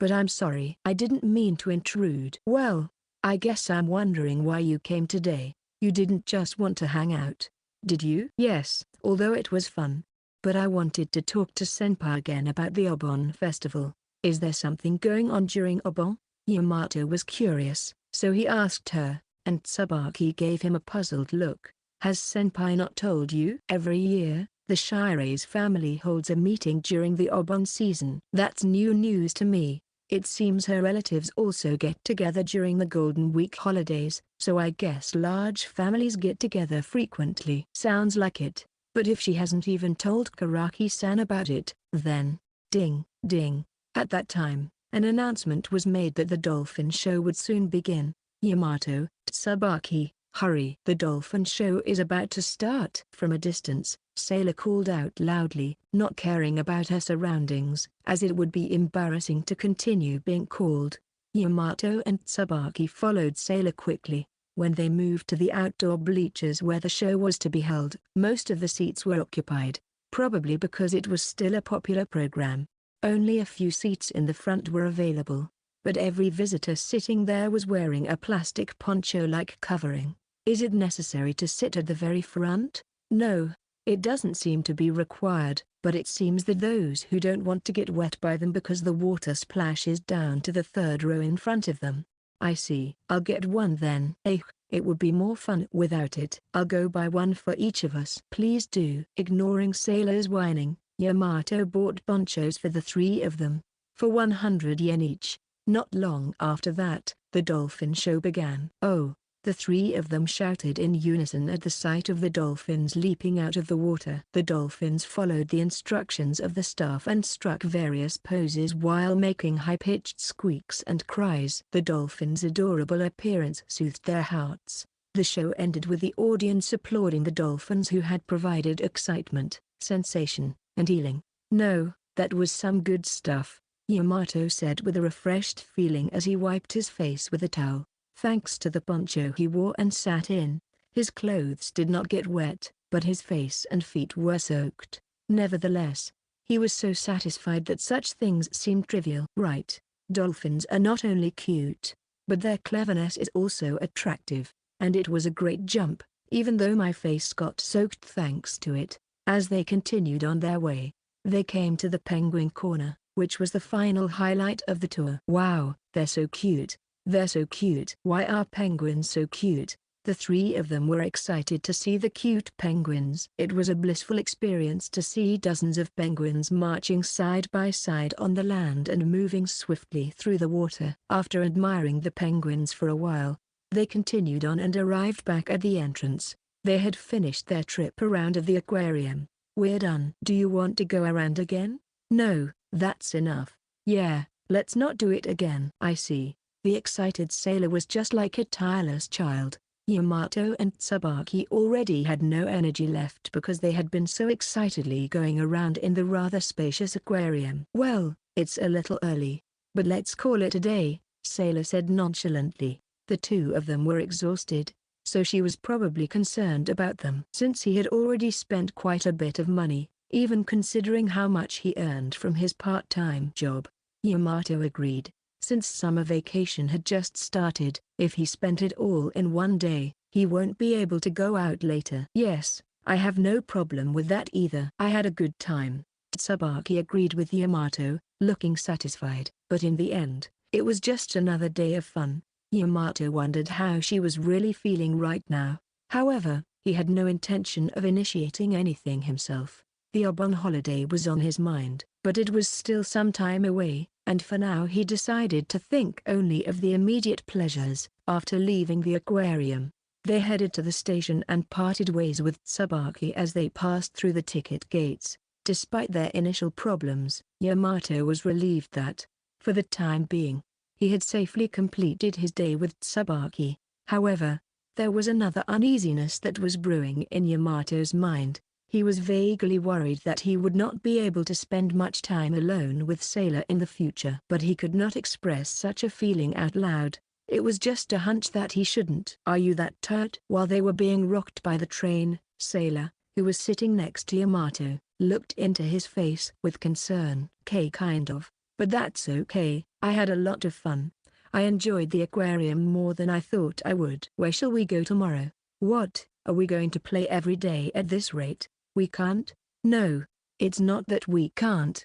But I'm sorry. I didn't mean to intrude. Well, I guess I'm wondering why you came today. You didn't just want to hang out, did you? Yes, although it was fun. But I wanted to talk to Senpai again about the Obon festival. Is there something going on during Obon? Yamato was curious, so he asked her, and Tsubaki gave him a puzzled look. Has Senpai not told you? Every year, the Shire's family holds a meeting during the Obon season. That's new news to me. It seems her relatives also get together during the Golden Week holidays, so I guess large families get together frequently. Sounds like it, but if she hasn't even told Karaki-san about it, then, ding, ding. At that time, an announcement was made that the dolphin show would soon begin. Yamato, Tsubaki, hurry. The dolphin show is about to start. From a distance, Sailor called out loudly, not caring about her surroundings, as it would be embarrassing to continue being called. Yamato and Tsubaki followed Sailor quickly. When they moved to the outdoor bleachers where the show was to be held, most of the seats were occupied, probably because it was still a popular program. Only a few seats in the front were available, but every visitor sitting there was wearing a plastic poncho-like covering. Is it necessary to sit at the very front? No, it doesn't seem to be required, but it seems that those who don't want to get wet by them because the water splashes down to the third row in front of them. I see. I'll get one then. It would be more fun without it. I'll go buy one for each of us. Please do. Ignoring Sailor's whining, Yamato bought ponchos for the three of them, for 100 yen each. Not long after that, the dolphin show began. Oh! The three of them shouted in unison at the sight of the dolphins leaping out of the water. The dolphins followed the instructions of the staff and struck various poses while making high-pitched squeaks and cries. The dolphins' adorable appearance soothed their hearts. The show ended with the audience applauding the dolphins who had provided excitement, sensation, and healing. No, that was some good stuff, Yamato said with a refreshed feeling as he wiped his face with a towel. Thanks to the poncho he wore and sat in, his clothes did not get wet, but his face and feet were soaked. Nevertheless, he was so satisfied that such things seemed trivial. Right, dolphins are not only cute, but their cleverness is also attractive, and it was a great jump, even though my face got soaked thanks to it. As they continued on their way, they came to the penguin corner, which was the final highlight of the tour. Wow, they're so cute. They're so cute. Why are penguins so cute? The three of them were excited to see the cute penguins. It was a blissful experience to see dozens of penguins marching side by side on the land and moving swiftly through the water. After admiring the penguins for a while, they continued on and arrived back at the entrance. They had finished their trip around of the aquarium. We're done. Do you want to go around again? No, that's enough. Yeah, let's not do it again. I see. The excited sailor was just like a tireless child. Yamato and Tsubaki already had no energy left because they had been so excitedly going around in the rather spacious aquarium. Well, it's a little early, but let's call it a day, Sailor said nonchalantly. The two of them were exhausted, so she was probably concerned about them. Since he had already spent quite a bit of money, even considering how much he earned from his part-time job, Yamato agreed. Since summer vacation had just started, if he spent it all in one day, he won't be able to go out later. Yes, I have no problem with that either. I had a good time. Tsubaki agreed with Yamato, looking satisfied. But in the end, it was just another day of fun. Yamato wondered how she was really feeling right now. However, he had no intention of initiating anything himself. The Obon holiday was on his mind, but it was still some time away, and for now he decided to think only of the immediate pleasures. After leaving the aquarium, they headed to the station and parted ways with Tsubaki as they passed through the ticket gates. Despite their initial problems, Yamato was relieved that, for the time being, he had safely completed his day with Tsubaki. However, there was another uneasiness that was brewing in Yamato's mind. He was vaguely worried that he would not be able to spend much time alone with Sailor in the future. But he could not express such a feeling out loud. It was just a hunch that he shouldn't. Are you that tired? While they were being rocked by the train, Sailor, who was sitting next to Yamato, looked into his face with concern. Kind of. But that's okay. I had a lot of fun. I enjoyed the aquarium more than I thought I would. Where shall we go tomorrow? What, are we going to play every day at this rate? We can't? No, it's not that we can't.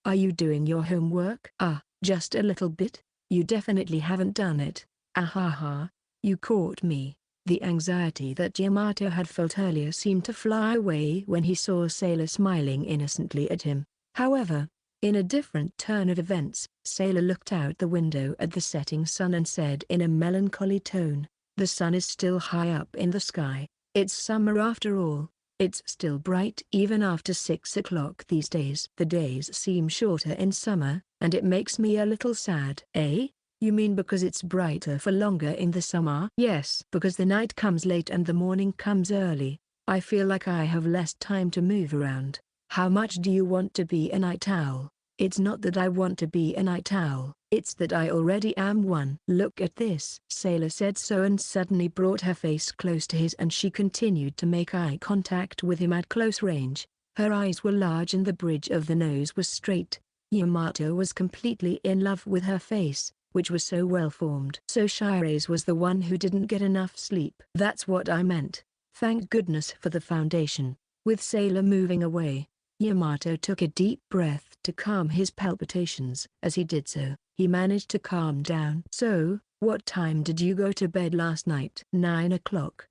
Are you doing your homework? Just a little bit. You definitely haven't done it. Ahaha, you caught me. The anxiety that Yamato had felt earlier seemed to fly away when he saw Sailor smiling innocently at him. However, in a different turn of events, Sailor looked out the window at the setting sun and said in a melancholy tone, "The sun is still high up in the sky. It's summer after all. It's still bright even after 6 o'clock these days. The days seem shorter in summer, and it makes me a little sad." Eh? You mean because it's brighter for longer in the summer? Yes, because the night comes late and the morning comes early. I feel like I have less time to move around. How much do you want to be a night owl? It's not that I want to be a night owl, it's that I already am one. Look at this. Sailor said so and suddenly brought her face close to his, and she continued to make eye contact with him at close range. Her eyes were large and the bridge of the nose was straight. Yamato was completely in love with her face, which was so well formed. So Shirase was the one who didn't get enough sleep. That's what I meant. Thank goodness for the foundation. With Sailor moving away, Yamato took a deep breath to calm his palpitations. As he did so, he managed to calm down. So, what time did you go to bed last night? 9 o'clock.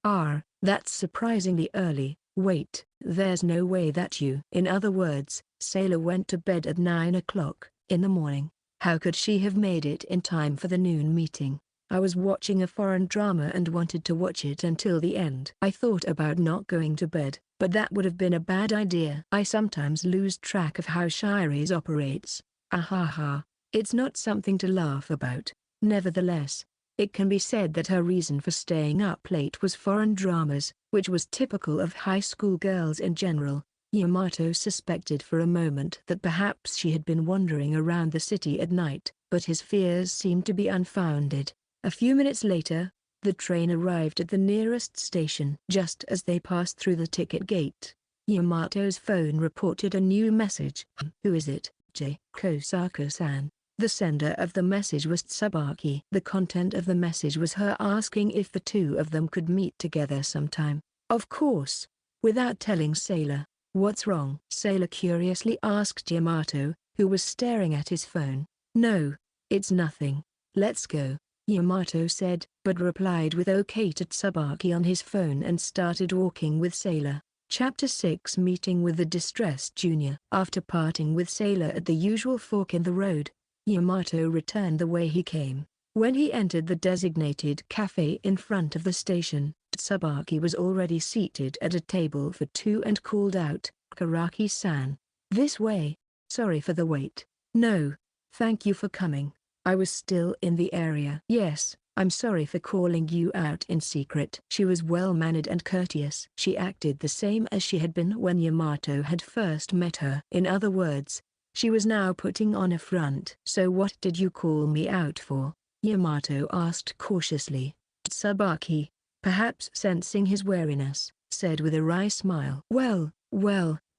That's surprisingly early. Wait, there's no way that you... In other words, Sailor went to bed at 9 o'clock in the morning. How could she have made it in time for the noon meeting? I was watching a foreign drama and wanted to watch it until the end. I thought about not going to bed, but that would have been a bad idea. I sometimes lose track of how Shirase operates. Ahaha. It's not something to laugh about. Nevertheless, it can be said that her reason for staying up late was foreign dramas, which was typical of high school girls in general. Yamato suspected for a moment that perhaps she had been wandering around the city at night, but his fears seemed to be unfounded. A few minutes later, the train arrived at the nearest station. Just as they passed through the ticket gate, Yamato's phone reported a new message. Who is it? J. Kosaka-san. The sender of the message was Tsubaki. The content of the message was her asking if the two of them could meet together sometime. Of course. Without telling Sailor. What's wrong? Sailor curiously asked Yamato, who was staring at his phone. No, it's nothing. Let's go, Yamato said, but replied with okay to Tsubaki on his phone and started walking with Sailor. Chapter 6 Meeting with the Distressed Junior. After parting with Sailor at the usual fork in the road, Yamato returned the way he came. When he entered the designated cafe in front of the station, Tsubaki was already seated at a table for two and called out, "Karaki-san. This way. Sorry for the wait." "No, thank you for coming. I was still in the area." "Yes, I'm sorry for calling you out in secret." She was well-mannered and courteous. She acted the same as she had been when Yamato had first met her. In other words, she was now putting on a front. "So what did you call me out for?" Yamato asked cautiously. Tsubaki, perhaps sensing his wariness, said with a wry smile. Well,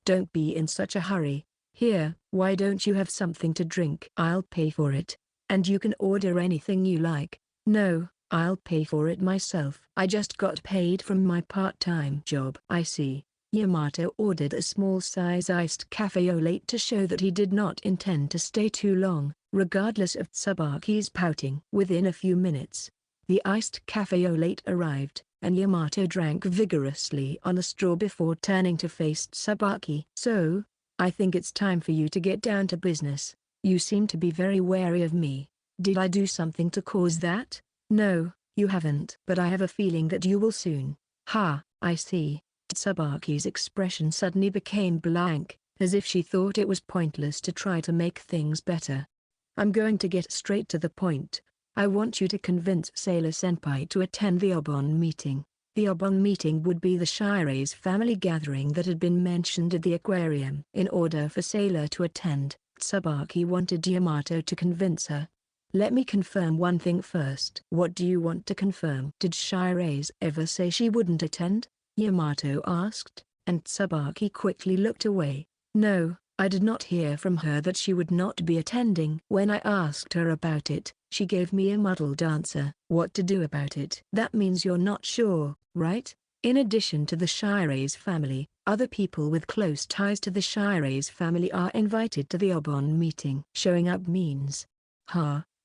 don't be in such a hurry. Here, why don't you have something to drink?" "I'll pay for it. And you can order anything you like." "No, I'll pay for it myself. I just got paid from my part-time job." "I see." Yamato ordered a small-size iced cafe au lait to show that he did not intend to stay too long, regardless of Tsubaki's pouting. Within a few minutes, the iced cafe au lait arrived, and Yamato drank vigorously on a straw before turning to face Tsubaki. "So, I think it's time for you to get down to business. You seem to be very wary of me. Did I do something to cause that?" "No, you haven't. But I have a feeling that you will soon." "Ha, I see." Tsubaki's expression suddenly became blank, as if she thought it was pointless to try to make things better. "I'm going to get straight to the point. I want you to convince Sailor-senpai to attend the Obon meeting." The Obon meeting would be the Shirase family gathering that had been mentioned at the aquarium. In order for Sailor to attend, Tsubaki wanted Yamato to convince her. "Let me confirm one thing first." "What do you want to confirm?" "Did Shirase ever say she wouldn't attend?" Yamato asked, and Tsubaki quickly looked away. "No, I did not hear from her that she would not be attending. When I asked her about it, she gave me a muddled answer." "What to do about it?" "That means you're not sure, right?" In addition to the Shirase family, other people with close ties to the Shirase family are invited to the Obon meeting. Showing up means.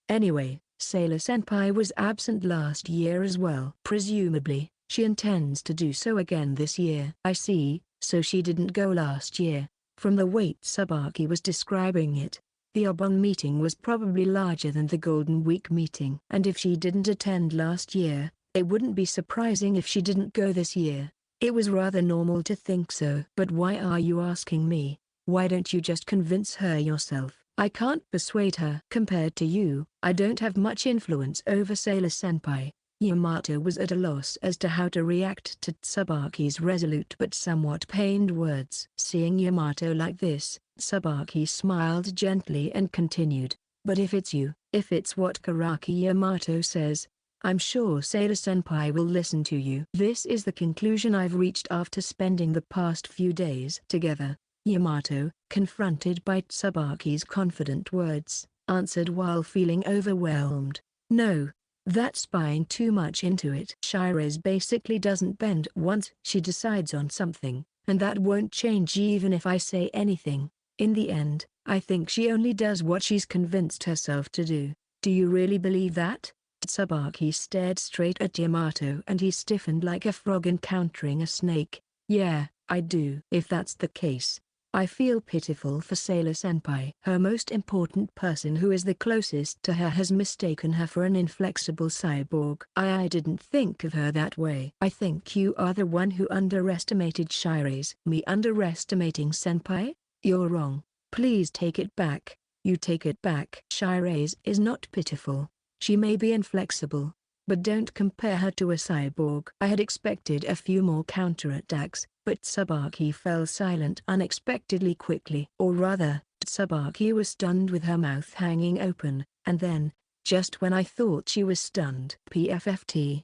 Anyway, Sailor-senpai was absent last year as well. Presumably, she intends to do so again this year. "I see, so she didn't go last year." From the way Tsubaki was describing it, the Obon meeting was probably larger than the Golden Week meeting. And if she didn't attend last year, it wouldn't be surprising if she didn't go this year. It was rather normal to think so. "But why are you asking me? Why don't you just convince her yourself?" "I can't persuade her." "Compared to you, I don't have much influence over Sailor-senpai. Yamato was at a loss as to how to react to Tsubaki's resolute but somewhat pained words. Seeing Yamato like this, Tsubaki smiled gently and continued, "But if it's you, if it's what Karaki Yamato says, I'm sure Sailor Senpai will listen to you." This is the conclusion I've reached after spending the past few days together. Yamato, confronted by Tsubaki's confident words, answered while feeling overwhelmed. "No. That's buying too much into it." Shiraze basically doesn't bend once she decides on something, and that won't change even if I say anything. In the end, I think she only does what she's convinced herself to do. Do you really believe that? Tsubaki stared straight at Yamato and he stiffened like a frog encountering a snake. Yeah, I do. If that's the case, I feel pitiful for Sailor Senpai. Her most important person who is the closest to her has mistaken her for an inflexible cyborg. I didn't think of her that way. I think you are the one who underestimated Shiraze. Me underestimating Senpai? You're wrong. Please take it back. You take it back. Shiraze is not pitiful. She may be inflexible, but don't compare her to a cyborg. I had expected a few more counterattacks, but Tsubaki fell silent unexpectedly quickly. Or rather, Tsubaki was stunned with her mouth hanging open, and then, just when I thought she was stunned, PFFT.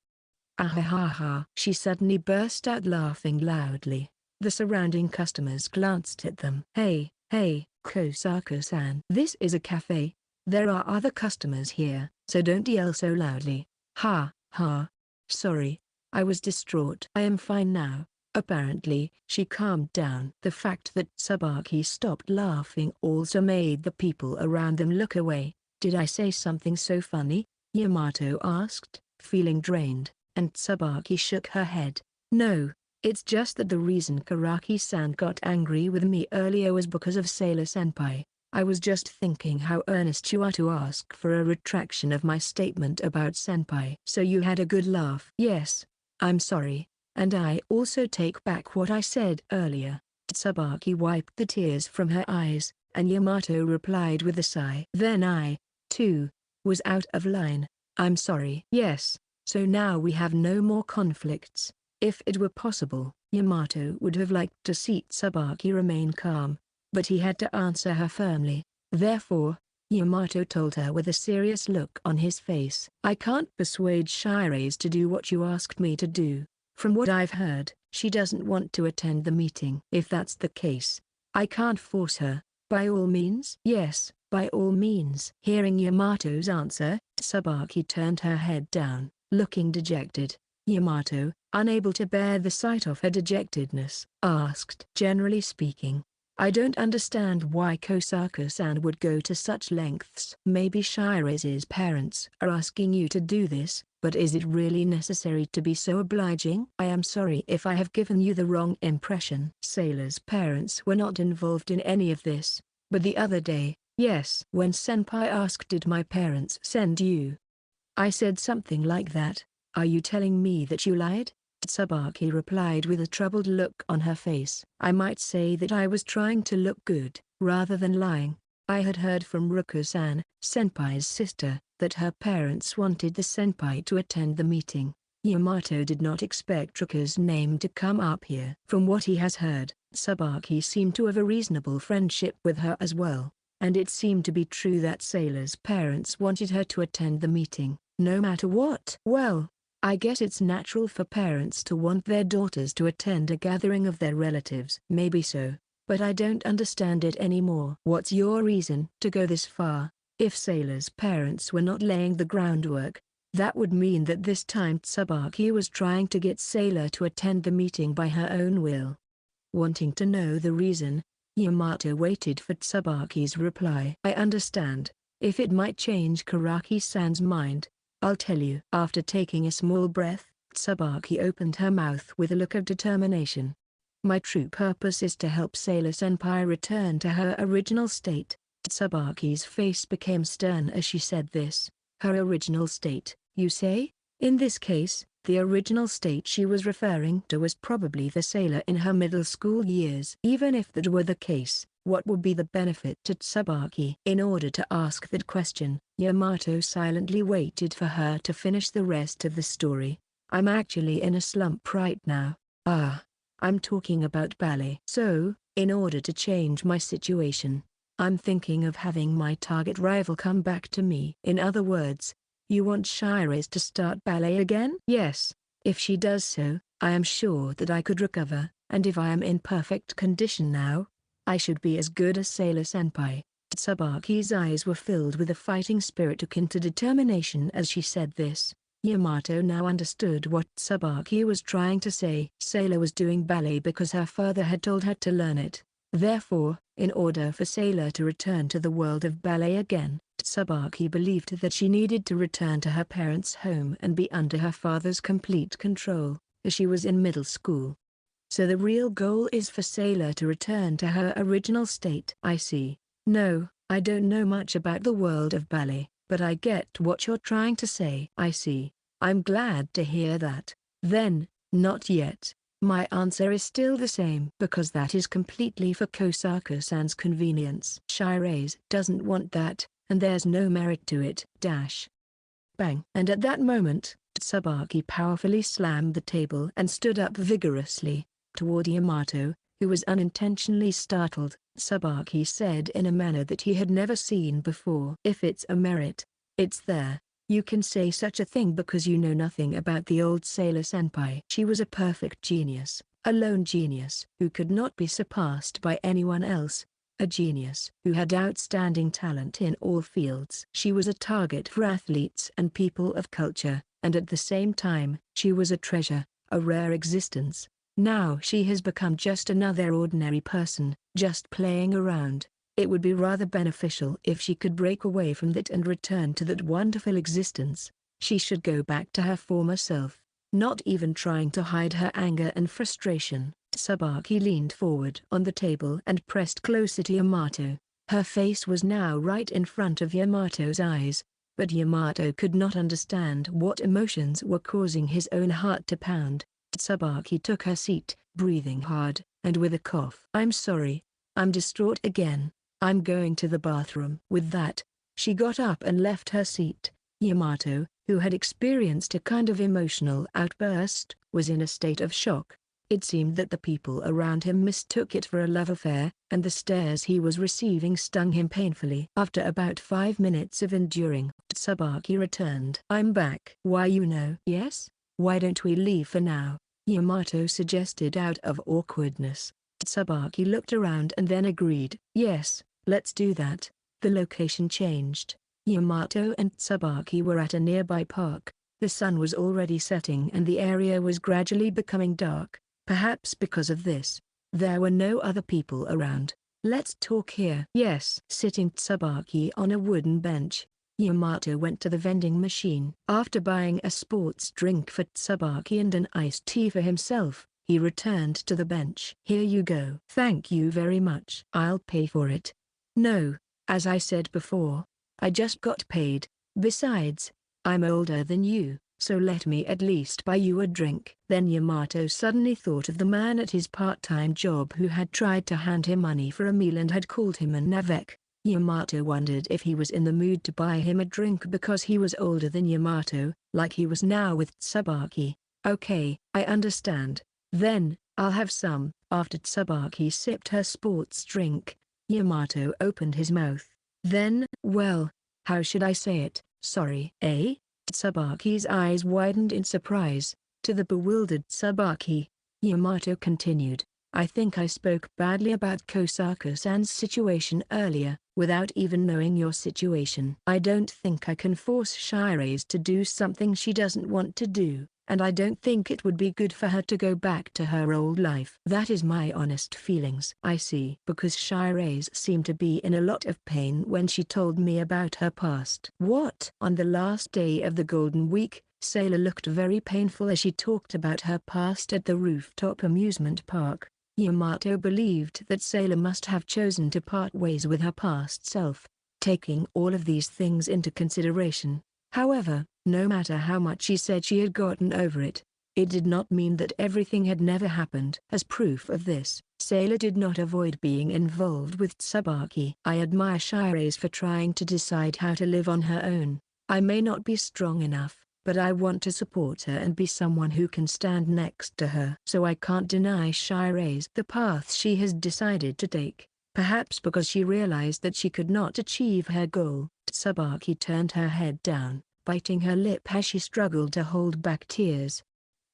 Ahahaha. She suddenly burst out laughing loudly. The surrounding customers glanced at them. Hey, Kosaka-san. This is a cafe. There are other customers here, so don't yell so loudly. Ha. Sorry. I was distraught. I am fine now. Apparently, she calmed down. The fact that Tsubaki stopped laughing also made the people around them look away. Did I say something so funny? Yamato asked, feeling drained, and Tsubaki shook her head. No, it's just that the reason Karaki-san got angry with me earlier was because of Sailor Senpai. I was just thinking how earnest you are to ask for a retraction of my statement about Senpai. So you had a good laugh. Yes, I'm sorry, and I also take back what I said earlier. Tsubaki wiped the tears from her eyes, and Yamato replied with a sigh. Then I, too, was out of line. I'm sorry. Yes, so now we have no more conflicts. If it were possible, Yamato would have liked to see Tsubaki remain calm, but he had to answer her firmly. Therefore, Yamato told her with a serious look on his face. I can't persuade Shiraze to do what you asked me to do. From what I've heard, she doesn't want to attend the meeting. If that's the case, I can't force her. By all means? Yes, by all means. Hearing Yamato's answer, Tsubaki turned her head down, looking dejected. Yamato, unable to bear the sight of her dejectedness, asked. Generally speaking, I don't understand why Kosaka-san would go to such lengths. Maybe Shiraze's parents are asking you to do this, but is it really necessary to be so obliging? I am sorry if I have given you the wrong impression. Sailor's parents were not involved in any of this, but the other day, yes. When Senpai asked did my parents send you, I said something like that. Are you telling me that you lied? Tsubaki replied with a troubled look on her face. I might say that I was trying to look good, rather than lying. I had heard from Ruko-san, Senpai's sister, that her parents wanted the Senpai to attend the meeting. Yamato did not expect Ruko's name to come up here. From what he has heard, Tsubaki seemed to have a reasonable friendship with her as well, and it seemed to be true that Sailor's parents wanted her to attend the meeting, no matter what. Well, I guess it's natural for parents to want their daughters to attend a gathering of their relatives. Maybe so, but I don't understand it anymore. What's your reason to go this far? If Sailor's parents were not laying the groundwork, that would mean that this time Tsubaki was trying to get Sailor to attend the meeting by her own will. Wanting to know the reason, Yamato waited for Tsubaki's reply. I understand. If it might change Karaki-san's mind, I'll tell you. After taking a small breath, Tsubaki opened her mouth with a look of determination. My true purpose is to help Sailor Senpai return to her original state. Tsubaki's face became stern as she said this. Her original state, you say? In this case, the original state she was referring to was probably the sailor in her middle school years. Even if that were the case, What would be the benefit to Tsubaki? In order to ask that question, Yamato silently waited for her to finish the rest of the story. I'm actually in a slump right now. I'm talking about ballet. So, in order to change my situation, I'm thinking of having my target rival come back to me. In other words, you want Shiraise to start ballet again? Yes. If she does so, I am sure that I could recover, and if I am in perfect condition now, I should be as good as Sailor Senpai. Tsubaki's eyes were filled with a fighting spirit akin to determination as she said this. Yamato now understood what Tsubaki was trying to say. Sailor was doing ballet because her father had told her to learn it. Therefore, in order for Sailor to return to the world of ballet again, Tsubaki believed that she needed to return to her parents' home and be under her father's complete control, as she was in middle school. So the real goal is for Sailor to return to her original state. I see. No, I don't know much about the world of ballet, but I get what you're trying to say. I see. I'm glad to hear that. Then, not yet. My answer is still the same because that is completely for Kosaka-san's convenience. Shiraise doesn't want that, and there's no merit to it. Bang. And at that moment, Tsubaki powerfully slammed the table and stood up vigorously. Toward Yamato, who was unintentionally startled, Tsubaki said in a manner that he had never seen before. If it's a merit, it's there. You can say such a thing because you know nothing about the old Sailor Senpai. She was a perfect genius, a lone genius who could not be surpassed by anyone else. A genius who had outstanding talent in all fields. She was a target for athletes and people of culture, and at the same time, she was a treasure, a rare existence. Now she has become just another ordinary person, just playing around. It would be rather beneficial if she could break away from that and return to that wonderful existence. She should go back to her former self, not even trying to hide her anger and frustration. Tsubaki leaned forward on the table and pressed closer to Yamato. Her face was now right in front of Yamato's eyes, but Yamato could not understand what emotions were causing his own heart to pound. Tsubaki took her seat, breathing hard, and with a cough. I'm sorry. I'm distraught again. I'm going to the bathroom. With that, she got up and left her seat. Yamato, who had experienced a kind of emotional outburst, was in a state of shock. It seemed that the people around him mistook it for a love affair, and the stares he was receiving stung him painfully. After about 5 minutes of enduring, Tsubaki returned. I'm back. Why yes? Why don't we leave for now? Yamato suggested out of awkwardness. Tsubaki looked around and then agreed. Yes, let's do that. The location changed. Yamato and Tsubaki were at a nearby park. The sun was already setting and the area was gradually becoming dark. Perhaps because of this, there were no other people around. Let's talk here. Yes. Sitting Tsubaki on a wooden bench, Yamato went to the vending machine. After buying a sports drink for Tsubaki and an iced tea for himself, he returned to the bench. Here you go. Thank you very much. I'll pay for it. No, as I said before, I just got paid. Besides, I'm older than you, so let me at least buy you a drink. Then Yamato suddenly thought of the man at his part-time job who had tried to hand him money for a meal and had called him a Navek. Yamato wondered if he was in the mood to buy him a drink because he was older than Yamato, like he was now with Tsubaki. Okay, I understand. Then, I'll have some. After Tsubaki sipped her sports drink, Yamato opened his mouth. Then, well, how should I say it? Sorry. Eh? Tsubaki's eyes widened in surprise. To the bewildered Tsubaki, Yamato continued, I think I spoke badly about Kosaka-san's situation earlier, without even knowing your situation. I don't think I can force Shiraise to do something she doesn't want to do, and I don't think it would be good for her to go back to her old life. That is my honest feelings. I see. Because Shiraise seemed to be in a lot of pain when she told me about her past. What? On the last day of the Golden Week, Sailor looked very painful as she talked about her past at the rooftop amusement park. Yamato believed that Sailor must have chosen to part ways with her past self, taking all of these things into consideration. However, no matter how much she said she had gotten over it, it did not mean that everything had never happened. As proof of this, Sailor did not avoid being involved with Tsubaki. I admire Shirase for trying to decide how to live on her own. I may not be strong enough, but I want to support her and be someone who can stand next to her. So I can't deny Shirase the path she has decided to take. Perhaps because she realized that she could not achieve her goal. Tsubaki turned her head down, biting her lip as she struggled to hold back tears.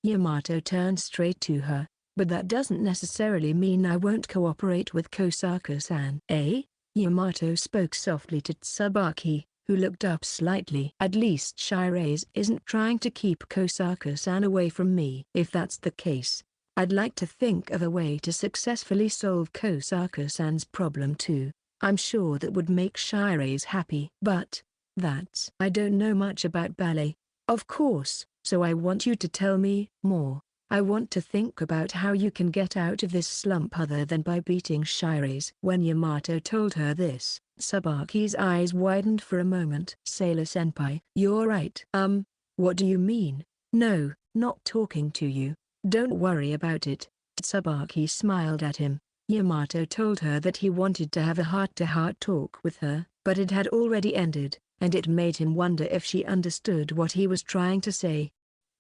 Yamato turned straight to her. But that doesn't necessarily mean I won't cooperate with Kosaka-san. Eh? Yamato spoke softly to Tsubaki, who looked up slightly. At least Shirase isn't trying to keep Kosaka-san away from me. If that's the case, I'd like to think of a way to successfully solve Kosaka-san's problem too. I'm sure that would make Shirase happy. But I don't know much about ballet. Of course, so I want you to tell me more. I want to think about how you can get out of this slump other than by beating Shirase. When Yamato told her this, Tsubaki's eyes widened for a moment. Sailor-senpai, you're right. What do you mean? No, not talking to you. Don't worry about it. Tsubaki smiled at him. Yamato told her that he wanted to have a heart-to-heart talk with her, but it had already ended, and it made him wonder if she understood what he was trying to say.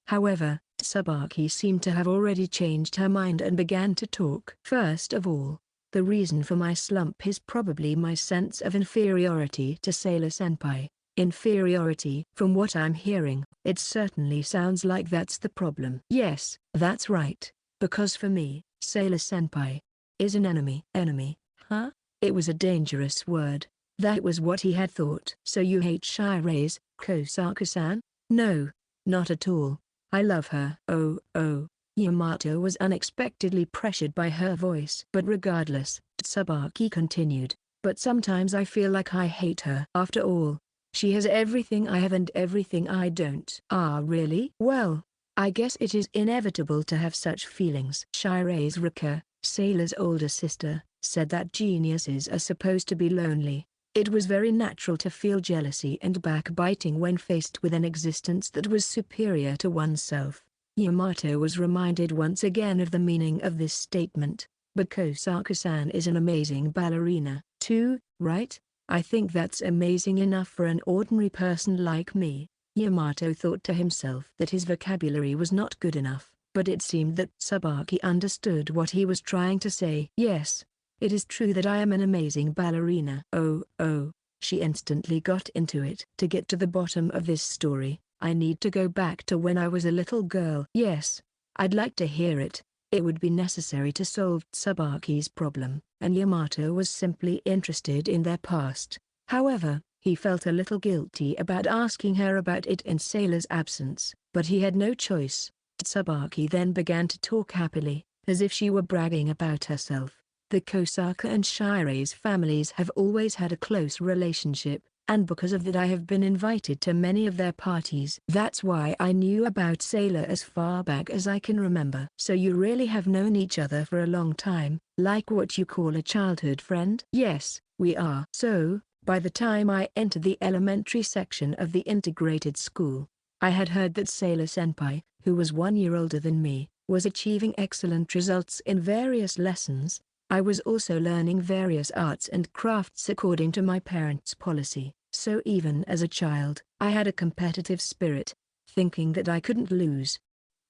However, Tsubaki seemed to have already changed her mind and began to talk. First of all, the reason for my slump is probably my sense of inferiority to Sailor-senpai. Inferiority? From what I'm hearing, it certainly sounds like that's the problem. Yes, that's right. Because for me, Sailor-senpai is an enemy. Enemy? Huh? It was a dangerous word. That was what he had thought. So you hate Shirase, Kosaka-san? No, not at all. I love her. Oh. Yamato was unexpectedly pressured by her voice. But regardless, Tsubaki continued, but sometimes I feel like I hate her. After all, she has everything I have and everything I don't. Ah, really? Well, I guess it is inevitable to have such feelings. Shirase Rika, Sailor's older sister, said that geniuses are supposed to be lonely. It was very natural to feel jealousy and backbiting when faced with an existence that was superior to oneself. Yamato was reminded once again of the meaning of this statement. But Kosaka-san is an amazing ballerina, too, right? I think that's amazing enough for an ordinary person like me. Yamato thought to himself that his vocabulary was not good enough, but it seemed that Tsubaki understood what he was trying to say. Yes. It is true that I am an amazing ballerina. Oh, she instantly got into it. To get to the bottom of this story, I need to go back to when I was a little girl. Yes, I'd like to hear it. It would be necessary to solve Tsubaki's problem, and Yamato was simply interested in their past. However, he felt a little guilty about asking her about it in Sailor's absence, but he had no choice. Tsubaki then began to talk happily, as if she were bragging about herself. The Kosaka and Shirase families have always had a close relationship, and because of that I have been invited to many of their parties. That's why I knew about Sailor as far back as I can remember. So you really have known each other for a long time, like what you call a childhood friend? Yes, we are. So, by the time I entered the elementary section of the integrated school, I had heard that Sailor-senpai, who was 1 year older than me, was achieving excellent results in various lessons. I was also learning various arts and crafts according to my parents' policy, so even as a child, I had a competitive spirit, thinking that I couldn't lose.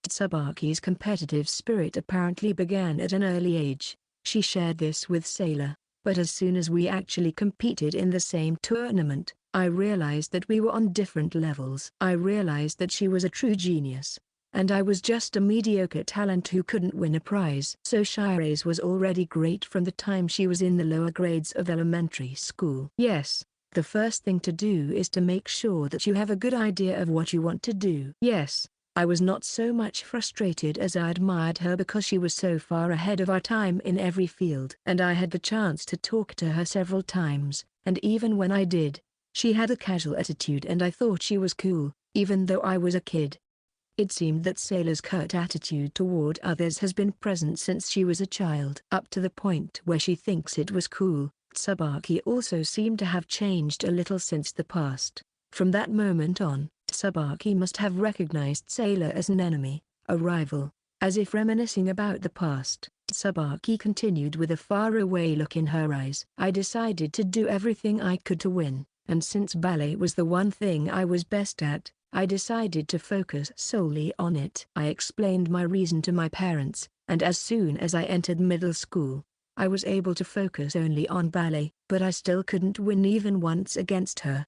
Tsubaki's competitive spirit apparently began at an early age. She shared this with Sailor, but as soon as we actually competed in the same tournament, I realized that we were on different levels. I realized that she was a true genius, and I was just a mediocre talent who couldn't win a prize. So Shirase was already great from the time she was in the lower grades of elementary school. Yes, the first thing to do is to make sure that you have a good idea of what you want to do. Yes, I was not so much frustrated as I admired her because she was so far ahead of our time in every field. And I had the chance to talk to her several times, and even when I did, she had a casual attitude and I thought she was cool, even though I was a kid. It seemed that Sailor's curt attitude toward others has been present since she was a child. Up to the point where she thinks it was cool. Tsubaki also seemed to have changed a little since the past. From that moment on, Tsubaki must have recognized Sailor as an enemy, a rival. As if reminiscing about the past, Tsubaki continued with a faraway look in her eyes. I decided to do everything I could to win, and since ballet was the one thing I was best at, I decided to focus solely on it. I explained my reason to my parents, and as soon as I entered middle school, I was able to focus only on ballet, but I still couldn't win even once against her.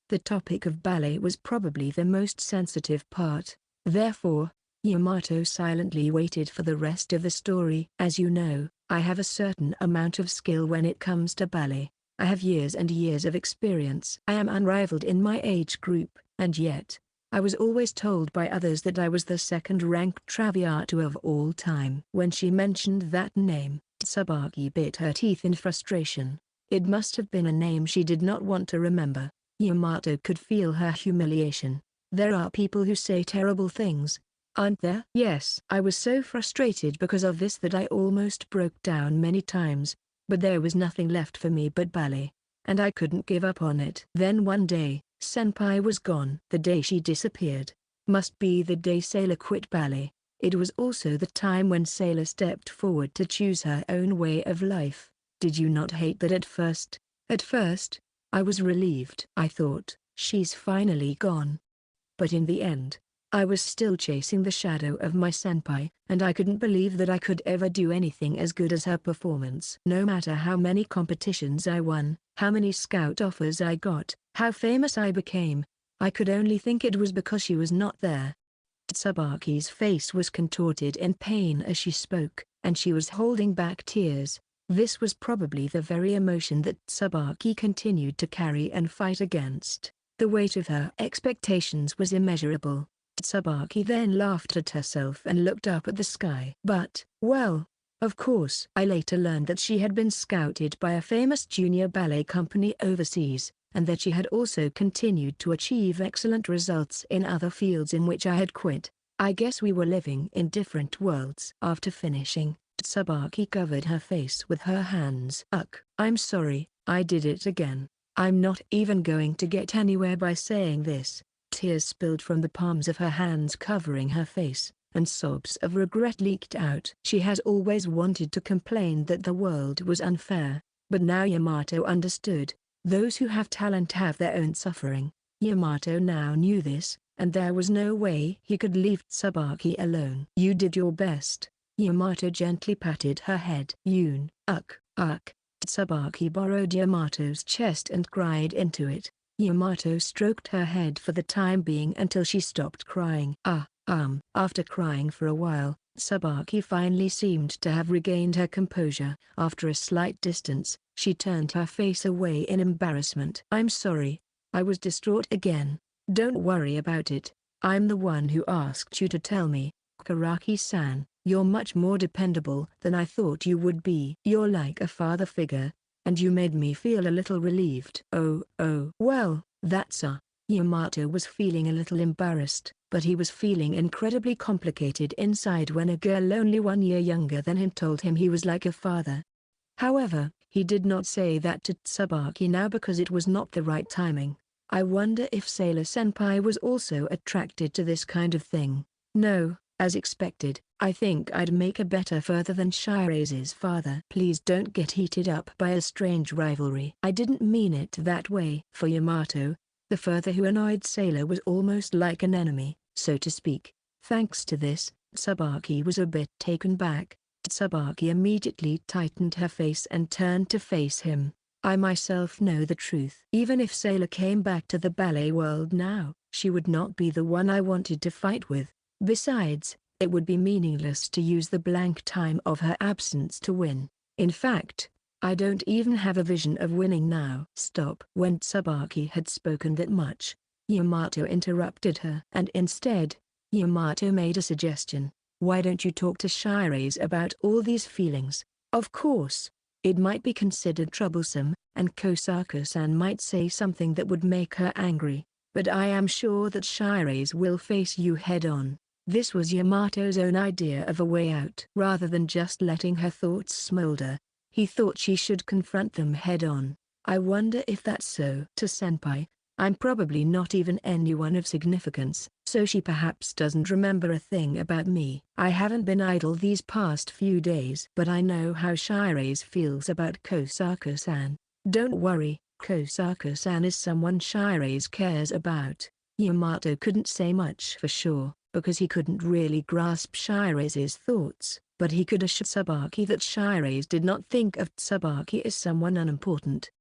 The topic of ballet was probably the most sensitive part. Therefore, Yamato silently waited for the rest of the story. As you know, I have a certain amount of skill when it comes to ballet. I have years and years of experience. I am unrivaled in my age group, and yet, I was always told by others that I was the second-ranked Traviato of all time. When she mentioned that name, Tsubaki bit her teeth in frustration. It must have been a name she did not want to remember. Yamato could feel her humiliation. There are people who say terrible things, aren't there? Yes. I was so frustrated because of this that I almost broke down many times, but there was nothing left for me but ballet, and I couldn't give up on it. Then one day, Senpai was gone. The day she disappeared must be the day Sailor quit ballet. It was also the time when Sailor stepped forward to choose her own way of life. Did you not hate that at first? At first, I was relieved. I thought, she's finally gone. But in the end, I was still chasing the shadow of my senpai, and I couldn't believe that I could ever do anything as good as her performance. No matter how many competitions I won, how many scout offers I got, how famous I became, I could only think it was because she was not there. Tsubaki's face was contorted in pain as she spoke, and she was holding back tears. This was probably the very emotion that Tsubaki continued to carry and fight against. The weight of her expectations was immeasurable. Tsubaki then laughed at herself and looked up at the sky. But, well, of course. I later learned that she had been scouted by a famous junior ballet company overseas, and that she had also continued to achieve excellent results in other fields in which I had quit. I guess we were living in different worlds. After finishing, Tsubaki covered her face with her hands. I'm sorry, I did it again. I'm not even going to get anywhere by saying this. Tears spilled from the palms of her hands covering her face, and sobs of regret leaked out. She has always wanted to complain that the world was unfair, but now Yamato understood. Those who have talent have their own suffering. Yamato now knew this, and there was no way he could leave Tsubaki alone. You did your best. Yamato gently patted her head. Yoon, Tsubaki borrowed Yamato's chest and cried into it. Yamato stroked her head for the time being until she stopped crying. After crying for a while, Tsubaki finally seemed to have regained her composure. After a slight distance, she turned her face away in embarrassment. I'm sorry. I was distraught again. Don't worry about it. I'm the one who asked you to tell me. Karaki-san, you're much more dependable than I thought you would be. You're like a father figure, and you made me feel a little relieved. Well, that's Yamato was feeling a little embarrassed, but he was feeling incredibly complicated inside when a girl only 1 year younger than him told him he was like a father. However, he did not say that to Tsubaki now because it was not the right timing. I wonder if Sailor Senpai was also attracted to this kind of thing. No, as expected, I think I'd make a better father than Shire's father. Please don't get heated up by a strange rivalry. I didn't mean it that way. For Yamato, the father who annoyed Sailor was almost like an enemy, so to speak. Thanks to this, Tsubaki was a bit taken back. Tsubaki immediately tightened her face and turned to face him. I myself know the truth. Even if Sailor came back to the ballet world now, she would not be the one I wanted to fight with. Besides, it would be meaningless to use the blank time of her absence to win. In fact, I don't even have a vision of winning now. Stop. When Tsubaki had spoken that much, Yamato interrupted her. And instead, Yamato made a suggestion. Why don't you talk to Shire's about all these feelings? Of course, it might be considered troublesome, and Kosaka-san might say something that would make her angry, but I am sure that Shire's will face you head-on. This was Yamato's own idea of a way out. Rather than just letting her thoughts smolder, he thought she should confront them head-on. I wonder if that's so. To Senpai, I'm probably not even anyone of significance, So she perhaps doesn't remember a thing about me. I haven't been idle these past few days, but I know how Shirase feels about Kosaka-san. Don't worry, Kosaka-san is someone Shirase cares about. Yamato couldn't say much for sure, because he couldn't really grasp Shirase's thoughts, but he could assure Tsubaki that Shirase did not think of Tsubaki as someone unimportant.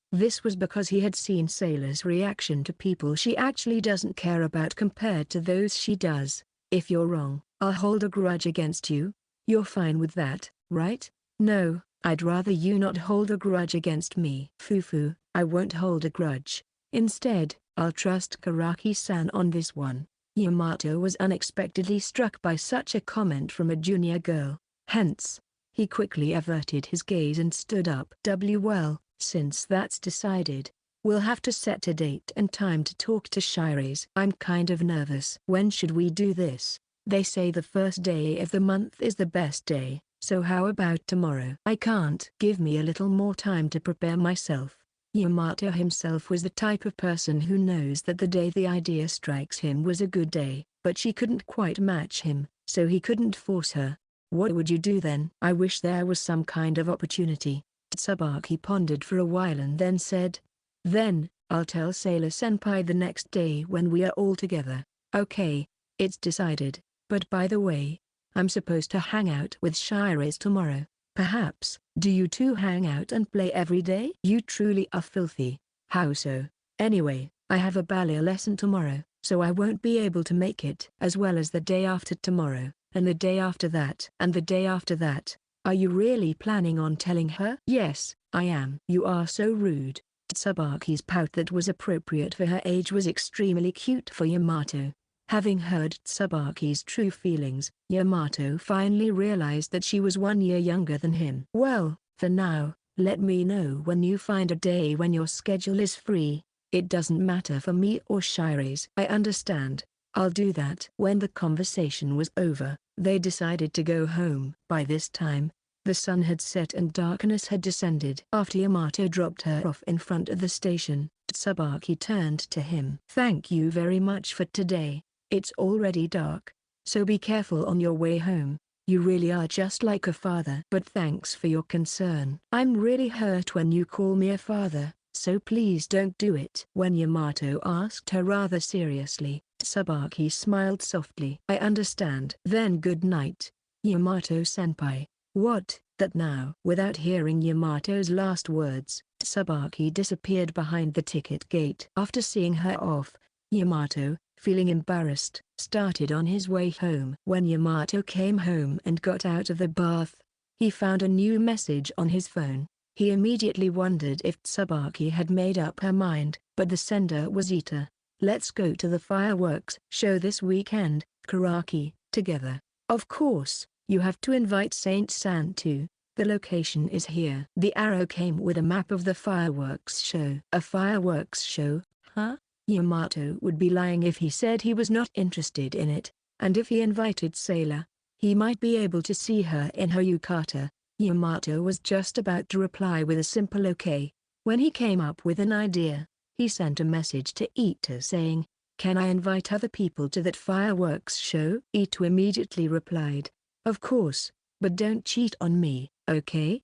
This was because he had seen Sailor's reaction to people she actually doesn't care about compared to those she does. If you're wrong, I'll hold a grudge against you. You're fine with that, right? No, I'd rather you not hold a grudge against me. Fufu, I won't hold a grudge. Instead, I'll trust Karaki-san on this one. Yamato was unexpectedly struck by such a comment from a junior girl. Hence, he quickly averted his gaze and stood up. Well, since that's decided, we'll have to set a date and time to talk to Shirase. I'm kind of nervous. When should we do this? They say the first day of the month is the best day, so how about tomorrow? I can't. Give me a little more time to prepare myself. Yamato himself was the type of person who knows that the day the idea strikes him was a good day, but she couldn't quite match him, so he couldn't force her. What would you do then? I wish there was some kind of opportunity. Tsubaki pondered for a while and then said, "Then, I'll tell Sailor Senpai the next day when we are all together." "Okay, it's decided, but by the way, I'm supposed to hang out with Shirase tomorrow. Perhaps, do you two hang out and play every day?" "You truly are filthy." "How so?" "Anyway, I have a ballet lesson tomorrow, so I won't be able to make it." "As well as the day after tomorrow, and the day after that, and the day after that. Are you really planning on telling her?" "Yes, I am." "You are so rude." Tsubaki's pout that was appropriate for her age was extremely cute for Yamato. Having heard Tsubaki's true feelings, Yamato finally realized that she was 1 year younger than him. "Well, for now, let me know when you find a day when your schedule is free. It doesn't matter for me or Shirase." "I understand. I'll do that." When the conversation was over, they decided to go home. By this time, the sun had set and darkness had descended. After Yamato dropped her off in front of the station, Tsubaki turned to him. "Thank you very much for today. It's already dark, so be careful on your way home. You really are just like a father." "But thanks for your concern. I'm really hurt when you call me a father, so please don't do it." When Yamato asked her rather seriously, Tsubaki smiled softly. "I understand." "Then good night, Yamato-senpai." "What?" "That now." Without hearing Yamato's last words, Tsubaki disappeared behind the ticket gate. After seeing her off, Yamato, feeling embarrassed, started on his way home. When Yamato came home and got out of the bath, he found a new message on his phone. He immediately wondered if Tsubaki had made up her mind, but the sender was Ita. "Let's go to the fireworks show this weekend, Karaki, together." "Of course, you have to invite Saint-san too. The location is here." The arrow came with a map of the fireworks show. "A fireworks show, huh?" Yamato would be lying if he said he was not interested in it, and if he invited Sailor, he might be able to see her in her yukata. Yamato was just about to reply with a simple okay, when he came up with an idea. He sent a message to Ito saying, "Can I invite other people to that fireworks show?" Ito immediately replied, "Of course, but don't cheat on me, okay?"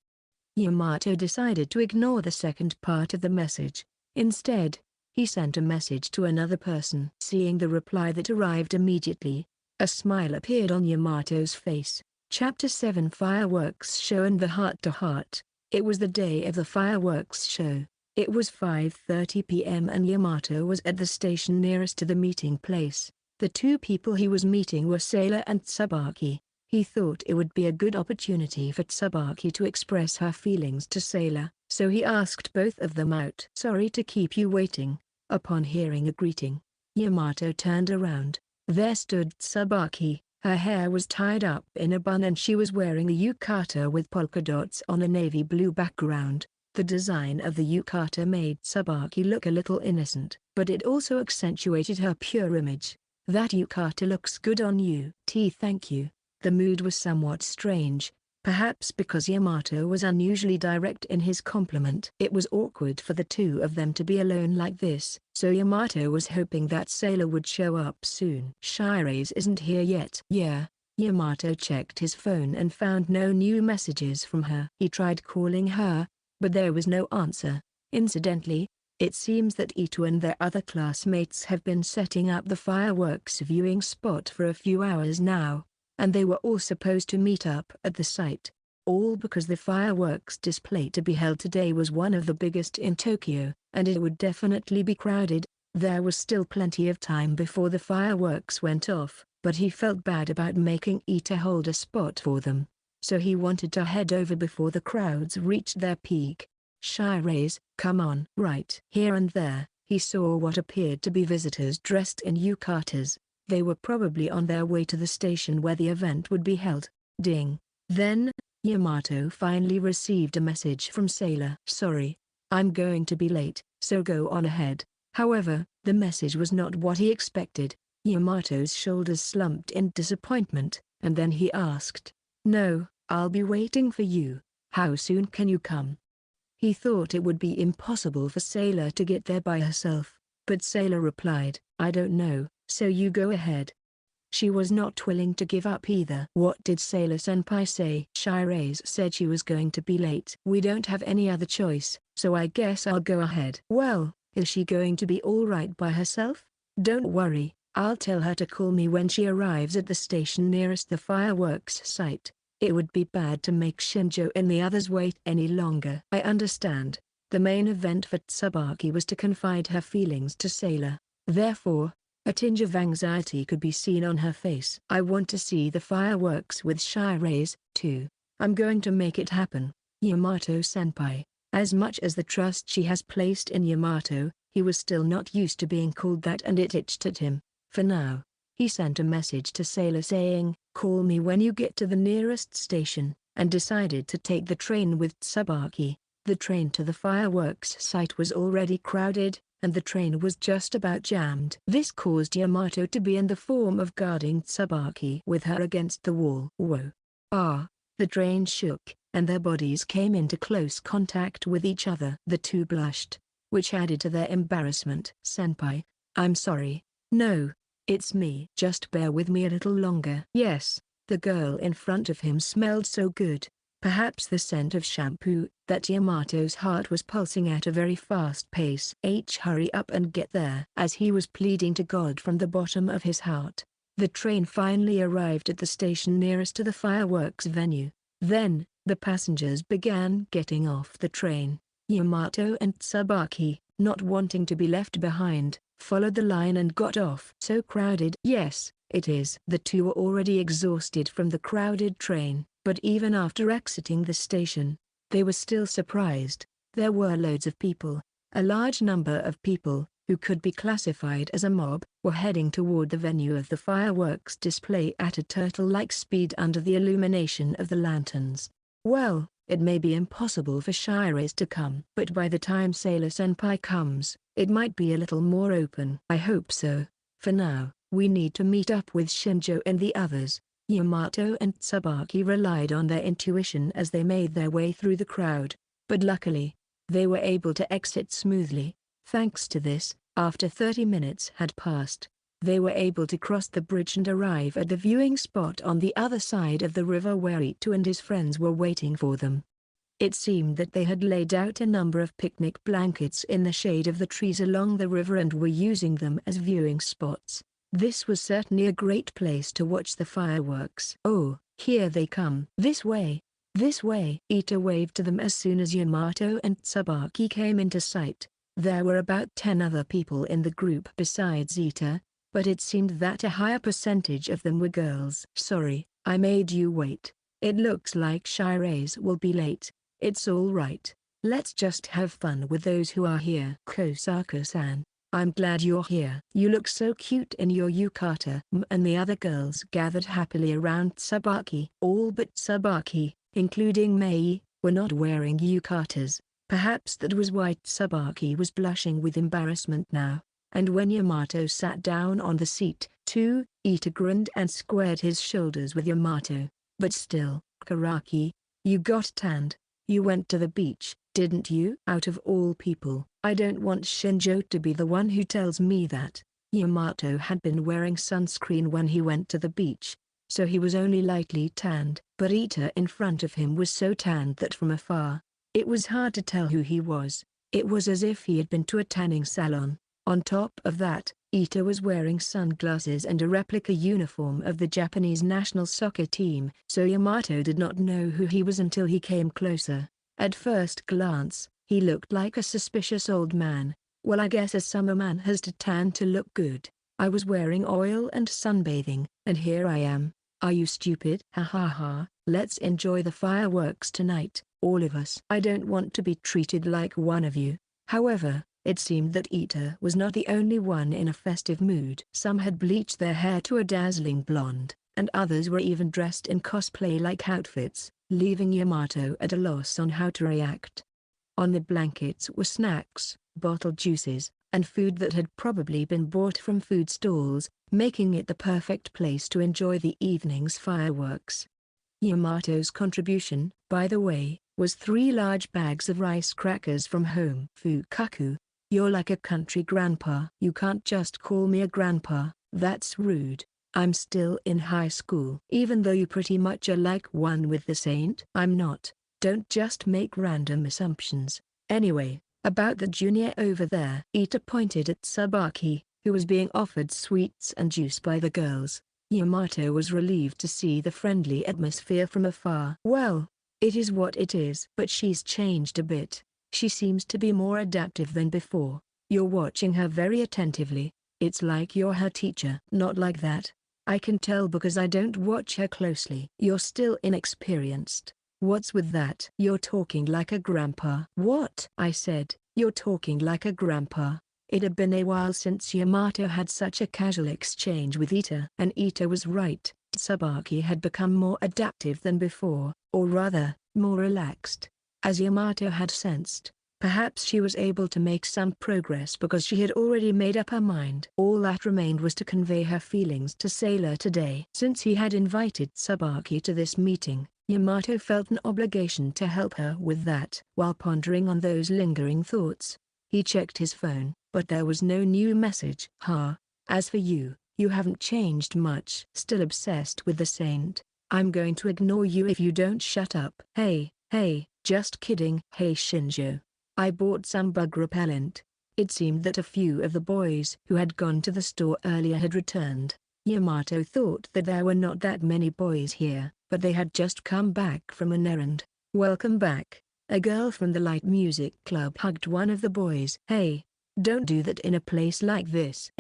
Yamato decided to ignore the second part of the message. Instead, he sent a message to another person. Seeing the reply that arrived immediately, a smile appeared on Yamato's face. Chapter 7 Fireworks Show and the Heart-to-Heart. It was the day of the fireworks show. It was 5:30 p.m. and Yamato was at the station nearest to the meeting place. The two people he was meeting were Sailor and Tsubaki. He thought it would be a good opportunity for Tsubaki to express her feelings to Sailor, so he asked both of them out. "Sorry to keep you waiting." Upon hearing a greeting, Yamato turned around. There stood Tsubaki. Her hair was tied up in a bun and she was wearing a yukata with polka dots on a navy blue background. The design of the yukata made Tsubaki look a little innocent, but it also accentuated her pure image. "That yukata looks good on you." "Thank you." The mood was somewhat strange, Perhaps because Yamato was unusually direct in his compliment. It was awkward for the two of them to be alone like this, so Yamato was hoping that Sailor would show up soon. Shiraise isn't here yet. Yeah. Yamato checked his phone and found no new messages from her. He tried calling her, but there was no answer. Incidentally, it seems that Ito and their other classmates have been setting up the fireworks viewing spot for a few hours now, and they were all supposed to meet up at the site. All because the fireworks display to be held today was one of the biggest in Tokyo, and it would definitely be crowded. There was still plenty of time before the fireworks went off, but he felt bad about making Ito hold a spot for them, so he wanted to head over before the crowds reached their peak. Shiraise, come on. Right here and there, he saw what appeared to be visitors dressed in yukatas. They were probably on their way to the station where the event would be held. Ding. Then, Yamato finally received a message from Sailor. Sorry, I'm going to be late, so go on ahead. However, the message was not what he expected. Yamato's shoulders slumped in disappointment, and then he asked, No, I'll be waiting for you. How soon can you come? He thought it would be impossible for Sailor to get there by herself, but Sailor replied, I don't know, so you go ahead. She was not willing to give up either. What did Sailor-senpai say? Shiraise said she was going to be late. We don't have any other choice, so I guess I'll go ahead. Well, is she going to be alright by herself? Don't worry, I'll tell her to call me when she arrives at the station nearest the fireworks site. It would be bad to make Shinjo and the others wait any longer. I understand. The main event for Tsubaki was to confide her feelings to Sailor. Therefore, a tinge of anxiety could be seen on her face. I want to see the fireworks with Shiraise, too. I'm going to make it happen. Yamato-senpai. As much as the trust she has placed in Yamato, he was still not used to being called that, and it itched at him. For now, he sent a message to Sailor saying, call me when you get to the nearest station, and decided to take the train with Tsubaki. The train to the fireworks site was already crowded, and the train was just about jammed. This caused Yamato to be in the form of guarding Tsubaki with her against the wall. Whoa. Ah. The train shook, and their bodies came into close contact with each other. The two blushed, which added to their embarrassment. Senpai, I'm sorry. No, it's me. Just bear with me a little longer. Yes, the girl in front of him smelled so good. Perhaps the scent of shampoo, that Yamato's heart was pulsing at a very fast pace. Hurry up and get there. As he was pleading to God from the bottom of his heart, the train finally arrived at the station nearest to the fireworks venue. Then, the passengers began getting off the train. Yamato and Tsubaki, not wanting to be left behind, followed the line and got off. So crowded. Yes, it is. The two were already exhausted from the crowded train. But even after exiting the station, they were still surprised. There were loads of people. A large number of people, who could be classified as a mob, were heading toward the venue of the fireworks display at a turtle-like speed under the illumination of the lanterns. Well, it may be impossible for Shiraise to come, but by the time Sailor-senpai comes, it might be a little more open. I hope so. For now, we need to meet up with Shinjo and the others. Yamato and Tsubaki relied on their intuition as they made their way through the crowd, but luckily, they were able to exit smoothly. Thanks to this, after 30 minutes had passed, they were able to cross the bridge and arrive at the viewing spot on the other side of the river where Ito and his friends were waiting for them. It seemed that they had laid out a number of picnic blankets in the shade of the trees along the river and were using them as viewing spots. This was certainly a great place to watch the fireworks. Oh, here they come. This way. This way. Ito waved to them as soon as Yamato and Tsubaki came into sight. There were about 10 other people in the group besides Ito, but it seemed that a higher percentage of them were girls. Sorry, I made you wait. It looks like Shiraise will be late. It's all right. Let's just have fun with those who are here. Kosaka-san, I'm glad you're here. You look so cute in your yukata. And the other girls gathered happily around Tsubaki. All but Tsubaki, including Mei, were not wearing yukatas. Perhaps that was why Tsubaki was blushing with embarrassment now. And when Yamato sat down on the seat, too, Ito grinned and squared his shoulders with Yamato. But still, Karaki, you got tanned. You went to the beach, didn't you? Out of all people, I don't want Shinjo to be the one who tells me that. Yamato had been wearing sunscreen when he went to the beach, so he was only lightly tanned. But Ita in front of him was so tanned that from afar, it was hard to tell who he was. It was as if he had been to a tanning salon. On top of that, Ita was wearing sunglasses and a replica uniform of the Japanese national soccer team, so Yamato did not know who he was until he came closer. At first glance, he looked like a suspicious old man. Well, I guess a summer man has to tan to look good. I was wearing oil and sunbathing, and here I am. Are you stupid? Ha ha ha, let's enjoy the fireworks tonight, all of us. I don't want to be treated like one of you. However, it seemed that Ita was not the only one in a festive mood. Some had bleached their hair to a dazzling blonde, and others were even dressed in cosplay-like outfits, leaving Yamato at a loss on how to react. On the blankets were snacks, bottled juices, and food that had probably been bought from food stalls, making it the perfect place to enjoy the evening's fireworks. Yamato's contribution, by the way, was 3 large bags of rice crackers from home. Fukaku, you're like a country grandpa. You can't just call me a grandpa, that's rude. I'm still in high school. Even though you pretty much are like one with the saint. I'm not. Don't just make random assumptions. Anyway, about the junior over there. Ita pointed at Tsubaki, who was being offered sweets and juice by the girls. Yamato was relieved to see the friendly atmosphere from afar. Well, it is what it is. But she's changed a bit. She seems to be more adaptive than before. You're watching her very attentively. It's like you're her teacher. Not like that. I can tell because I don't watch her closely. You're still inexperienced. What's with that? You're talking like a grandpa. What? I said, you're talking like a grandpa. It had been a while since Yamato had such a casual exchange with Ita. And Ita was right. Tsubaki had become more adaptive than before, or rather, more relaxed. As Yamato had sensed, perhaps she was able to make some progress because she had already made up her mind. All that remained was to convey her feelings to Sailor today. Since he had invited Tsubaki to this meeting, Yamato felt an obligation to help her with that. While pondering on those lingering thoughts, he checked his phone, but there was no new message. As for you, you haven't changed much. Still obsessed with the saint. I'm going to ignore you if you don't shut up. Hey, just kidding. Hey Shinjo. I bought some bug repellent. It seemed that a few of the boys who had gone to the store earlier had returned. Yamato thought that there were not that many boys here, but they had just come back from an errand. Welcome back. A girl from the light music club hugged one of the boys. Hey, don't do that in a place like this.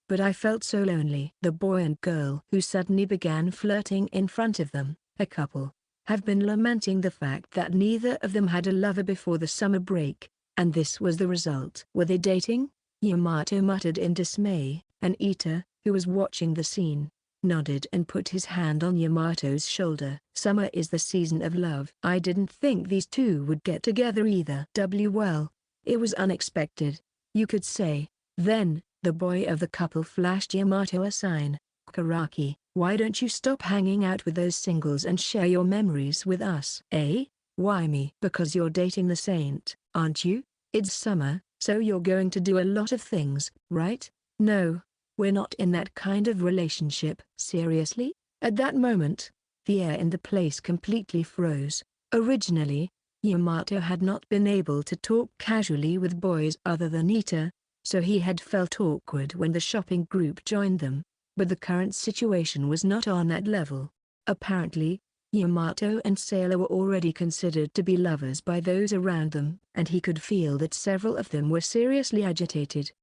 But I felt so lonely. The boy and girl who suddenly began flirting in front of them, a couple, have been lamenting the fact that neither of them had a lover before the summer break, and this was the result. Were they dating? Yamato muttered in dismay, and Ita, who was watching the scene, nodded and put his hand on Yamato's shoulder. Summer is the season of love. I didn't think these two would get together either. Well, it was unexpected, you could say. Then, the boy of the couple flashed Yamato a sign. Karaki, why don't you stop hanging out with those singles and share your memories with us? Why me? Because you're dating the saint, aren't you? It's summer, so you're going to do a lot of things, right? No, we're not in that kind of relationship. Seriously? At that moment, the air in the place completely froze. Originally, Yamato had not been able to talk casually with boys other than Ita, so he had felt awkward when the shopping group joined them. But the current situation was not on that level. Apparently, Yamato and Sailor were already considered to be lovers by those around them, and he could feel that several of them were seriously agitated.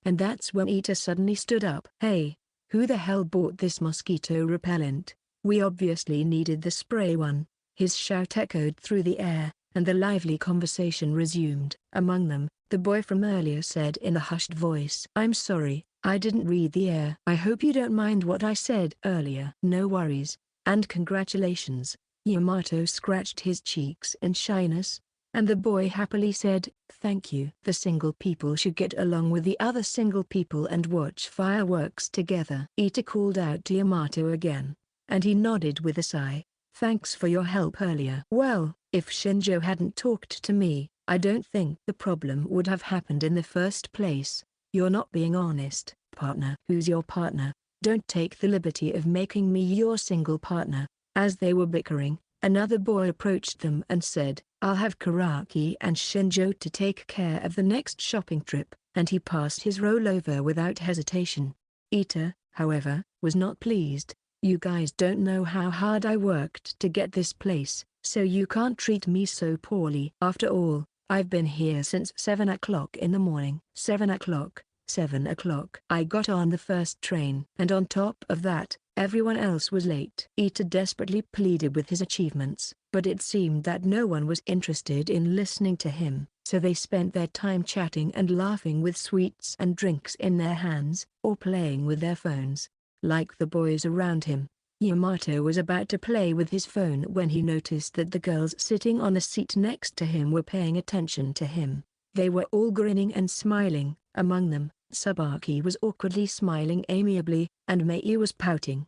And that's when Ita suddenly stood up. Hey, who the hell bought this mosquito repellent? We obviously needed the spray one. His shout echoed through the air, and the lively conversation resumed. Among them, the boy from earlier said in a hushed voice, I'm sorry, I didn't read the air. I hope you don't mind what I said earlier. No worries, and congratulations. Yamato scratched his cheeks in shyness, and the boy happily said, thank you. The single people should get along with the other single people and watch fireworks together. Ita called out to Yamato again, and he nodded with a sigh. Thanks for your help earlier. Well, if Shinjo hadn't talked to me, I don't think the problem would have happened in the first place. You're not being honest, partner. Who's your partner? Don't take the liberty of making me your single partner. As they were bickering, another boy approached them and said, I'll have Karaki and Shinjo to take care of the next shopping trip, and he passed his role over without hesitation. Ita, however, was not pleased. You guys don't know how hard I worked to get this place, so you can't treat me so poorly. After all, I've been here since 7 o'clock in the morning. 7 o'clock, 7 o'clock. I got on the first train. And on top of that, everyone else was late. Ita desperately pleaded with his achievements, but it seemed that no one was interested in listening to him, so they spent their time chatting and laughing with sweets and drinks in their hands, or playing with their phones. Like the boys around him, Yamato was about to play with his phone when he noticed that the girls sitting on the seat next to him were paying attention to him. They were all grinning and smiling. Among them, Sabaki was awkwardly smiling amiably, and Mei was pouting.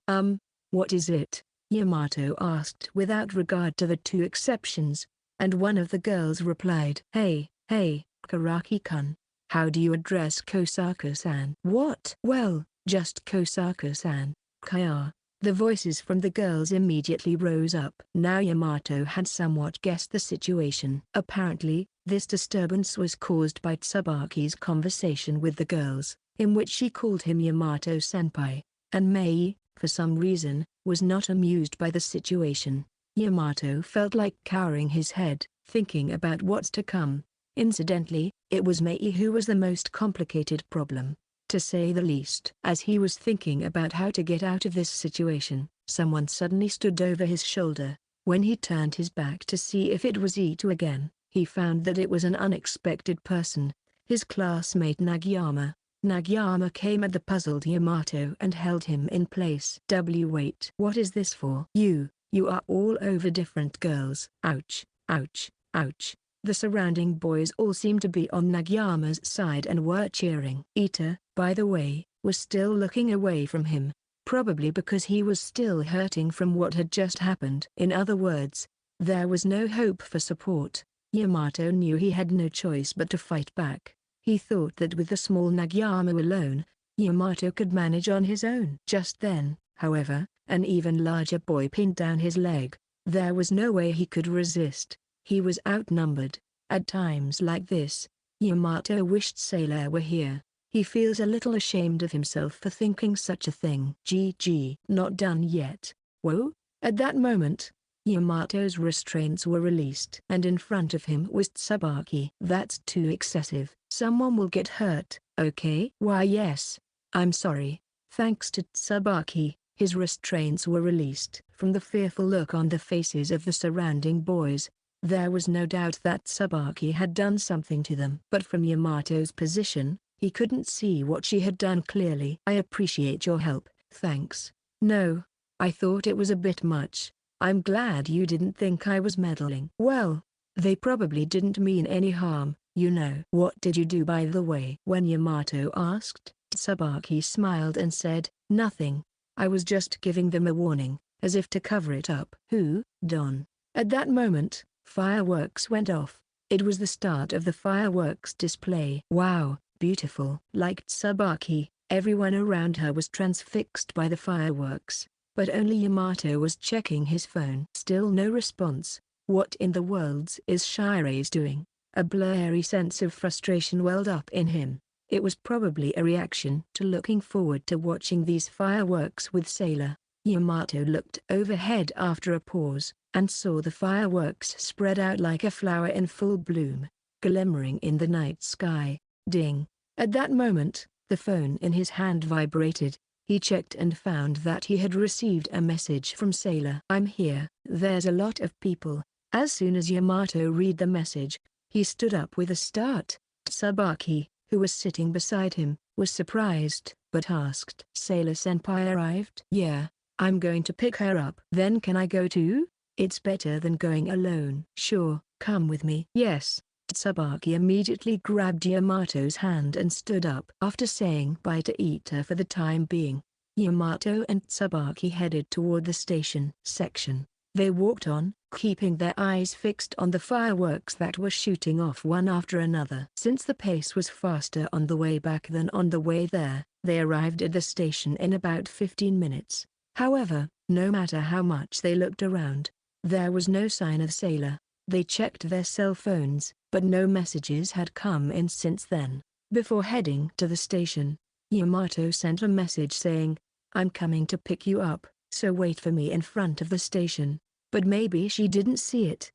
What is it? Yamato asked without regard to the two exceptions, and one of the girls replied, Hey, Karaki-kun. How do you address Kosaka-san? What? Well, just Kosaka-san, Kaya. The voices from the girls immediately rose up. Now Yamato had somewhat guessed the situation. Apparently, this disturbance was caused by Tsubaki's conversation with the girls, in which she called him Yamato-senpai, and Mei, for some reason, was not amused by the situation. Yamato felt like cowering his head, thinking about what's to come. Incidentally, it was Mei who was the most complicated problem, to say the least. As he was thinking about how to get out of this situation, someone suddenly stood over his shoulder. When he turned his back to see if it was Ito again, he found that it was an unexpected person, his classmate Nagayama. Nagayama came at the puzzled Yamato and held him in place. Wait. What is this for? You are all over different girls. Ouch, ouch, ouch. The surrounding boys all seemed to be on Nagayama's side and were cheering. Ita, by the way, was still looking away from him, probably because he was still hurting from what had just happened. In other words, there was no hope for support. Yamato knew he had no choice but to fight back. He thought that with the small Nagayama alone, Yamato could manage on his own. Just then, however, an even larger boy pinned down his leg. There was no way he could resist. He was outnumbered. At times like this, Yamato wished Sailor were here. He feels a little ashamed of himself for thinking such a thing. GG. Not done yet. Whoa! At that moment, Yamato's restraints were released. And in front of him was Tsubaki. That's too excessive. Someone will get hurt, okay? Why yes. I'm sorry. Thanks to Tsubaki, his restraints were released. From the fearful look on the faces of the surrounding boys, there was no doubt that Tsubaki had done something to them. But from Yamato's position, he couldn't see what she had done clearly. I appreciate your help, thanks. No, I thought it was a bit much. I'm glad you didn't think I was meddling. Well, they probably didn't mean any harm, you know. What did you do by the way? When Yamato asked, Tsubaki smiled and said, Nothing. I was just giving them a warning, as if to cover it up. Who? Don. At that moment, fireworks went off. It was the start of the fireworks display. Wow, beautiful. Like Tsubaki, everyone around her was transfixed by the fireworks, but only Yamato was checking his phone. Still no response. What in the world is Shirase doing? A blurry sense of frustration welled up in him. It was probably a reaction to looking forward to watching these fireworks with Sailor. Yamato looked overhead after a pause, and saw the fireworks spread out like a flower in full bloom, glimmering in the night sky. Ding! At that moment, the phone in his hand vibrated. He checked and found that he had received a message from Sailor. I'm here. There's a lot of people. As soon as Yamato read the message, he stood up with a start. Tsubaki, who was sitting beside him, was surprised, but asked, Sailor-senpai arrived? Yeah, I'm going to pick her up. Then can I go too? It's better than going alone. Sure, come with me. Yes. Tsubaki immediately grabbed Yamato's hand and stood up. After saying bye to Ita for the time being, Yamato and Tsubaki headed toward the station section. They walked on, keeping their eyes fixed on the fireworks that were shooting off one after another. Since the pace was faster on the way back than on the way there, they arrived at the station in about 15 minutes. However, no matter how much they looked around, there was no sign of Sailor. They checked their cell phones, but no messages had come in since then. Before heading to the station, Yamato sent a message saying, "I'm coming to pick you up, so wait for me in front of the station." But maybe she didn't see it.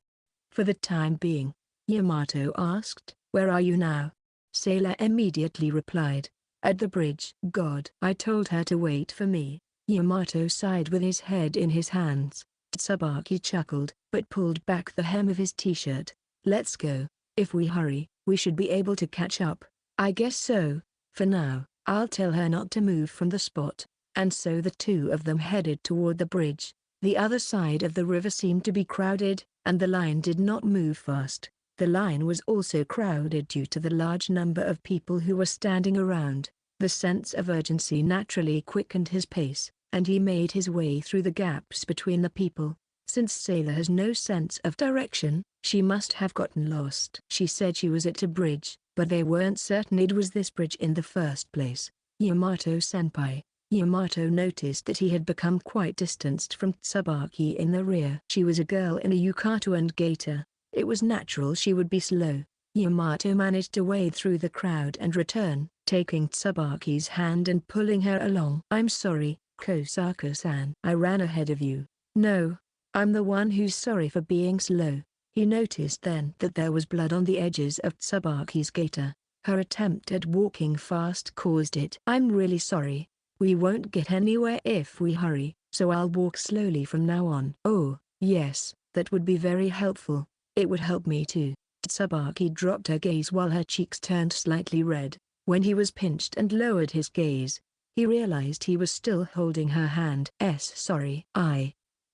For the time being, Yamato asked, "Where are you now?" Sailor immediately replied, "At the bridge." "God." I told her to wait for me. Yamato sighed with his head in his hands. Tsubaki chuckled, but pulled back the hem of his t-shirt. "Let's go. If we hurry, we should be able to catch up." "I guess so. For now, I'll tell her not to move from the spot." And so the two of them headed toward the bridge. The other side of the river seemed to be crowded, and the line did not move fast. The line was also crowded due to the large number of people who were standing around. The sense of urgency naturally quickened his pace, and he made his way through the gaps between the people. Since Sailor has no sense of direction, she must have gotten lost. She said she was at a bridge, but they weren't certain it was this bridge in the first place. "Yamato-senpai." Yamato noticed that he had become quite distanced from Tsubaki in the rear. She was a girl in a yukata and gaiter. It was natural she would be slow. Yamato managed to wade through the crowd and return, taking Tsubaki's hand and pulling her along. "I'm sorry, Kosaka-san. I ran ahead of you." "No, I'm the one who's sorry for being slow." He noticed then that there was blood on the edges of Tsubaki's gaiter. Her attempt at walking fast caused it. "I'm really sorry. We won't get anywhere if we hurry, so I'll walk slowly from now on." "Oh, yes, that would be very helpful. It would help me too." Tsubaki dropped her gaze while her cheeks turned slightly red. When he was pinched and lowered his gaze, he realized he was still holding her hand. "Sorry."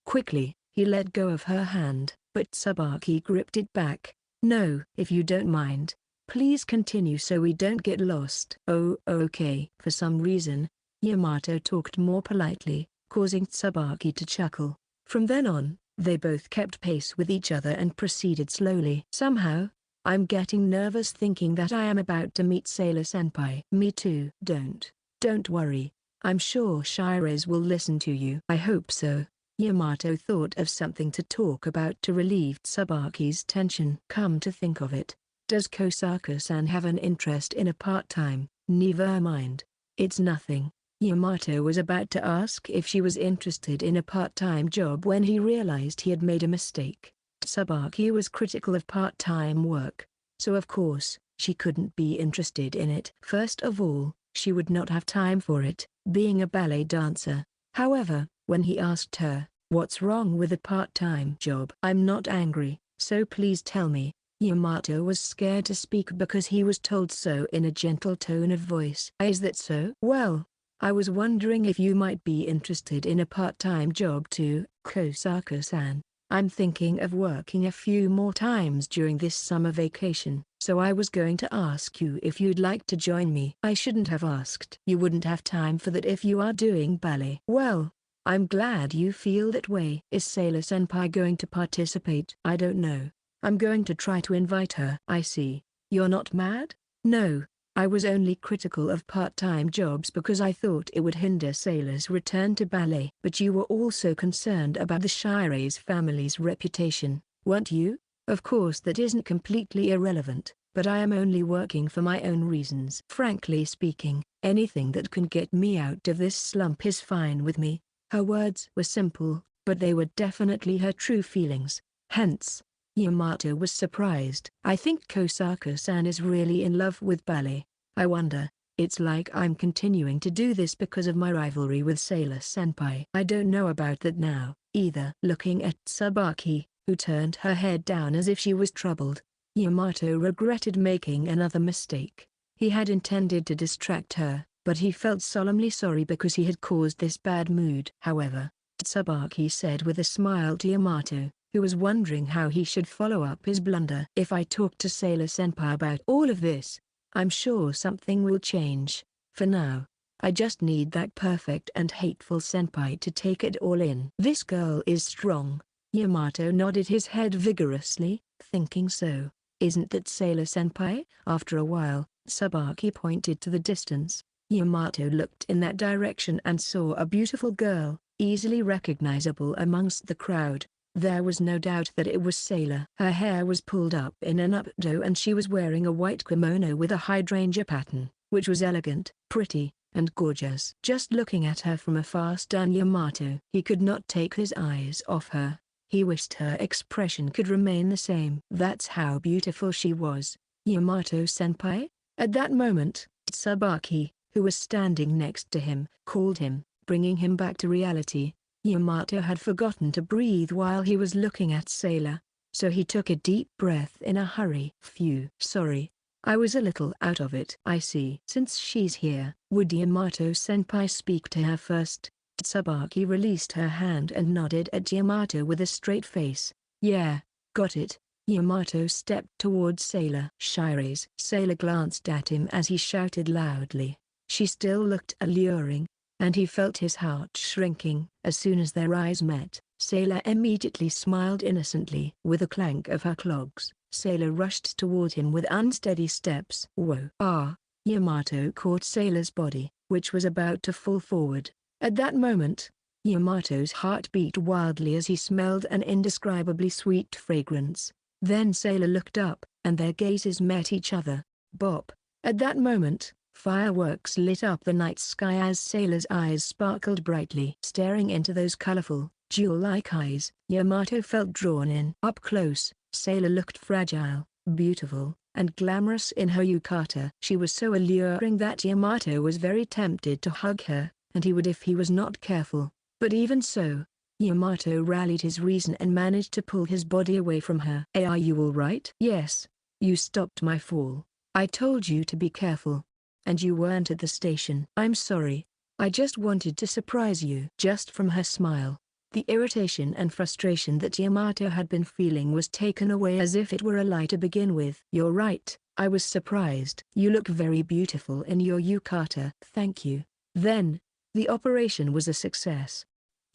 Quickly, he let go of her hand, but Tsubaki gripped it back. "No, if you don't mind, please continue so we don't get lost." "Oh, okay." For some reason, Yamato talked more politely, causing Tsubaki to chuckle. From then on, they both kept pace with each other and proceeded slowly. "Somehow, I'm getting nervous thinking that I am about to meet Sailor-senpai." "Me too." Don't worry. I'm sure Shires will listen to you." "I hope so." Yamato thought of something to talk about to relieve Tsubaki's tension. "Come to think of it, does Kosaka-san have an interest in a part-time?" "Never mind. It's nothing." Yamato was about to ask if she was interested in a part-time job when he realized he had made a mistake. Tsubaki was critical of part-time work, so of course, she couldn't be interested in it. First of all, she would not have time for it, being a ballet dancer. However, when he asked her, "What's wrong with a part-time job?" "I'm not angry, so please tell me." Yamato was scared to speak because he was told so in a gentle tone of voice. "Is that so?" "Well, I was wondering if you might be interested in a part-time job too." "Kosaka-san, I'm thinking of working a few more times during this summer vacation, so I was going to ask you if you'd like to join me." "I shouldn't have asked." "You wouldn't have time for that if you are doing ballet." "Well, I'm glad you feel that way." "Is Sailor-senpai going to participate?" "I don't know. I'm going to try to invite her." "I see. You're not mad?" "No. I was only critical of part-time jobs because I thought it would hinder Sailor's return to ballet." "But you were also concerned about the Shires family's reputation, weren't you?" "Of course that isn't completely irrelevant, but I am only working for my own reasons." "Frankly speaking, anything that can get me out of this slump is fine with me." Her words were simple, but they were definitely her true feelings. Hence, Yamato was surprised. "I think Kosaka-san is really in love with ballet. I wonder, it's like I'm continuing to do this because of my rivalry with Sailor-senpai." "I don't know about that now, either." Looking at Tsubaki, who turned her head down as if she was troubled, Yamato regretted making another mistake. He had intended to distract her, but he felt solemnly sorry because he had caused this bad mood. "However," Tsubaki said with a smile to Yamato, who was wondering how he should follow up his blunder. "If I talk to Sailor-senpai about all of this, I'm sure something will change. For now, I just need that perfect and hateful senpai to take it all in." "This girl is strong. Yamato nodded his head vigorously, thinking so. Isn't that Sailor-senpai? After a while, Tsubaki pointed to the distance. Yamato looked in that direction and saw a beautiful girl, easily recognizable amongst the crowd. There was no doubt that it was Sailor. Her hair was pulled up in an updo and she was wearing a white kimono with a hydrangea pattern, which was elegant, pretty, and gorgeous. Just looking at her from afar stunned Yamato. He could not take his eyes off her. He wished her expression could remain the same. That's how beautiful she was. Yamato-senpai? At that moment, Tsubaki, who was standing next to him, called him, bringing him back to reality. Yamato had forgotten to breathe while he was looking at Sailor, so he took a deep breath in a hurry. Phew. Sorry. I was a little out of it. I see. Since she's here, would Yamato-senpai speak to her first? Tsubaki released her hand and nodded at Yamato with a straight face. Yeah, got it. Yamato stepped towards Sailor. Shires. Sailor glanced at him as he shouted loudly. She still looked alluring, and he felt his heart shrinking. As soon as their eyes met, Sailor immediately smiled innocently. With a clank of her clogs, Sailor rushed toward him with unsteady steps. Whoa! Ah! Yamato caught Sailor's body, which was about to fall forward. At that moment, Yamato's heart beat wildly as he smelled an indescribably sweet fragrance. Then Sailor looked up, and their gazes met each other. Bop! At that moment, fireworks lit up the night sky as Sailor's eyes sparkled brightly. Staring into those colorful, jewel-like eyes, Yamato felt drawn in. Up close, Sailor looked fragile, beautiful, and glamorous in her yukata. She was so alluring that Yamato was very tempted to hug her, and he would if he was not careful. But even so, Yamato rallied his reason and managed to pull his body away from her. Hey, are you alright? Yes. You stopped my fall. I told you to be careful. And you weren't at the station. I'm sorry. I just wanted to surprise you. Just from her smile, the irritation and frustration that Yamato had been feeling was taken away as if it were a lie to begin with. You're right. I was surprised. You look very beautiful in your yukata. Thank you. Then, the operation was a success.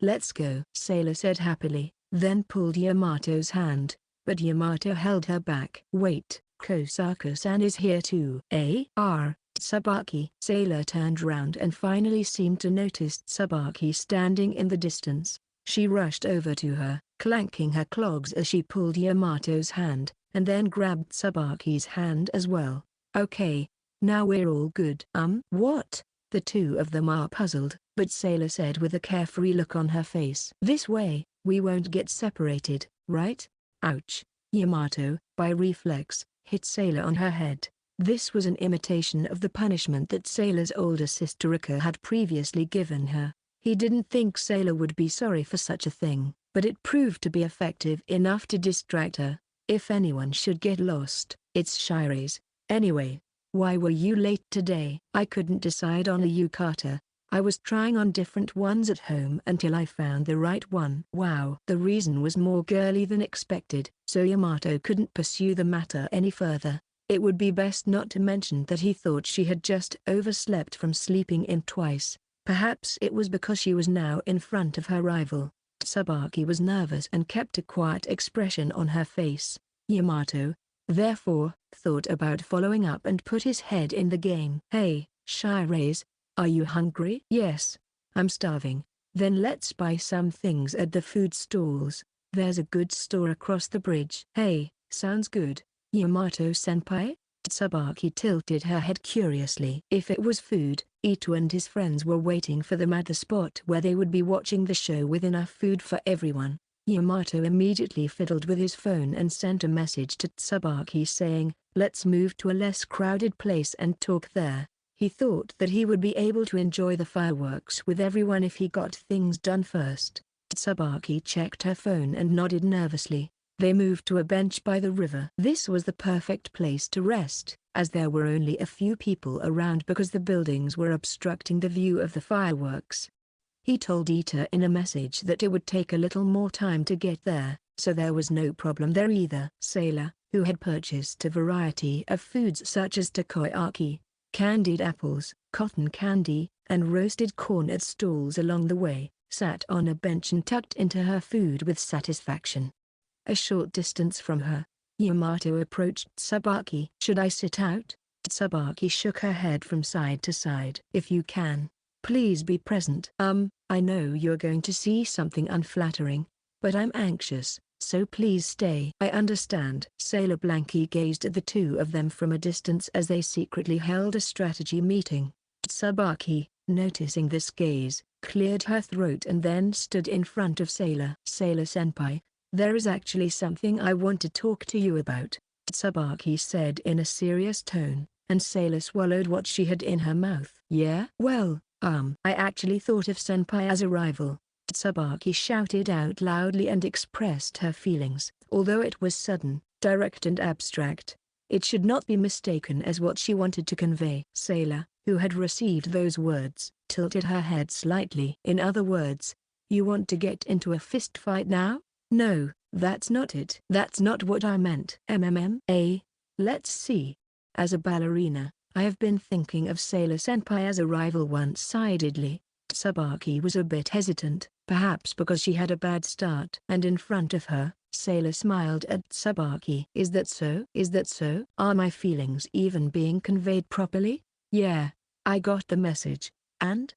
Let's go, Sailor said happily, then pulled Yamato's hand, but Yamato held her back. Wait, Kosaka-san is here too. Tsubaki. Sailor turned round and finally seemed to notice Tsubaki standing in the distance. She rushed over to her, clanking her clogs as she pulled Yamato's hand, and then grabbed Tsubaki's hand as well. Okay, now we're all good. What? The two of them are puzzled, but Sailor said with a carefree look on her face. This way, we won't get separated, right? Ouch. Yamato, by reflex, hit Sailor on her head. This was an imitation of the punishment that Sailor's older sister Rika had previously given her. He didn't think Sailor would be sorry for such a thing, but it proved to be effective enough to distract her. If anyone should get lost, it's Shires. Anyway, why were you late today? I couldn't decide on a yukata. I was trying on different ones at home until I found the right one. Wow. The reason was more girly than expected, so Yamato couldn't pursue the matter any further. It would be best not to mention that he thought she had just overslept from sleeping in twice. Perhaps it was because she was now in front of her rival. Tsubaki was nervous and kept a quiet expression on her face. Yamato, therefore, thought about following up and put his head in the game. Hey, Shires, are you hungry? Yes, I'm starving. Then let's buy some things at the food stalls. There's a good store across the bridge. Hey, sounds good. Yamato-senpai? Tsubaki tilted her head curiously. If it was food, Ito and his friends were waiting for them at the spot where they would be watching the show with enough food for everyone. Yamato immediately fiddled with his phone and sent a message to Tsubaki saying, let's move to a less crowded place and talk there. He thought that he would be able to enjoy the fireworks with everyone if he got things done first. Tsubaki checked her phone and nodded nervously. They moved to a bench by the river. This was the perfect place to rest, as there were only a few people around because the buildings were obstructing the view of the fireworks. He told Ita in a message that it would take a little more time to get there, so there was no problem there either. Sailor, who had purchased a variety of foods such as takoyaki, candied apples, cotton candy, and roasted corn at stalls along the way, sat on a bench and tucked into her food with satisfaction. A short distance from her, Yamato approached Tsubaki. "Should I sit out?" Tsubaki shook her head from side to side. "If you can, please be present." I know you're going to see something unflattering, but I'm anxious, so please stay." "I understand." Sailor Blanky gazed at the two of them from a distance as they secretly held a strategy meeting. Tsubaki, noticing this gaze, cleared her throat and then stood in front of Sailor. "Sailor-senpai, there is actually something I want to talk to you about," Tsubaki said in a serious tone, and Sailor swallowed what she had in her mouth. "Yeah? Well, I actually thought of senpai as a rival." Tsubaki shouted out loudly and expressed her feelings. Although it was sudden, direct and abstract, it should not be mistaken as what she wanted to convey. Sailor, who had received those words, tilted her head slightly. "In other words, you want to get into a fist fight now?" "No, that's not it." "That's not what I meant." Let's see. As a ballerina, I have been thinking of Sailor-senpai as a rival one-sidedly." Tsubaki was a bit hesitant, perhaps because she had a bad start. And in front of her, Sailor smiled at Tsubaki. Is that so? Is that so? Are my feelings even being conveyed properly?" "Yeah, I got the message." "And?"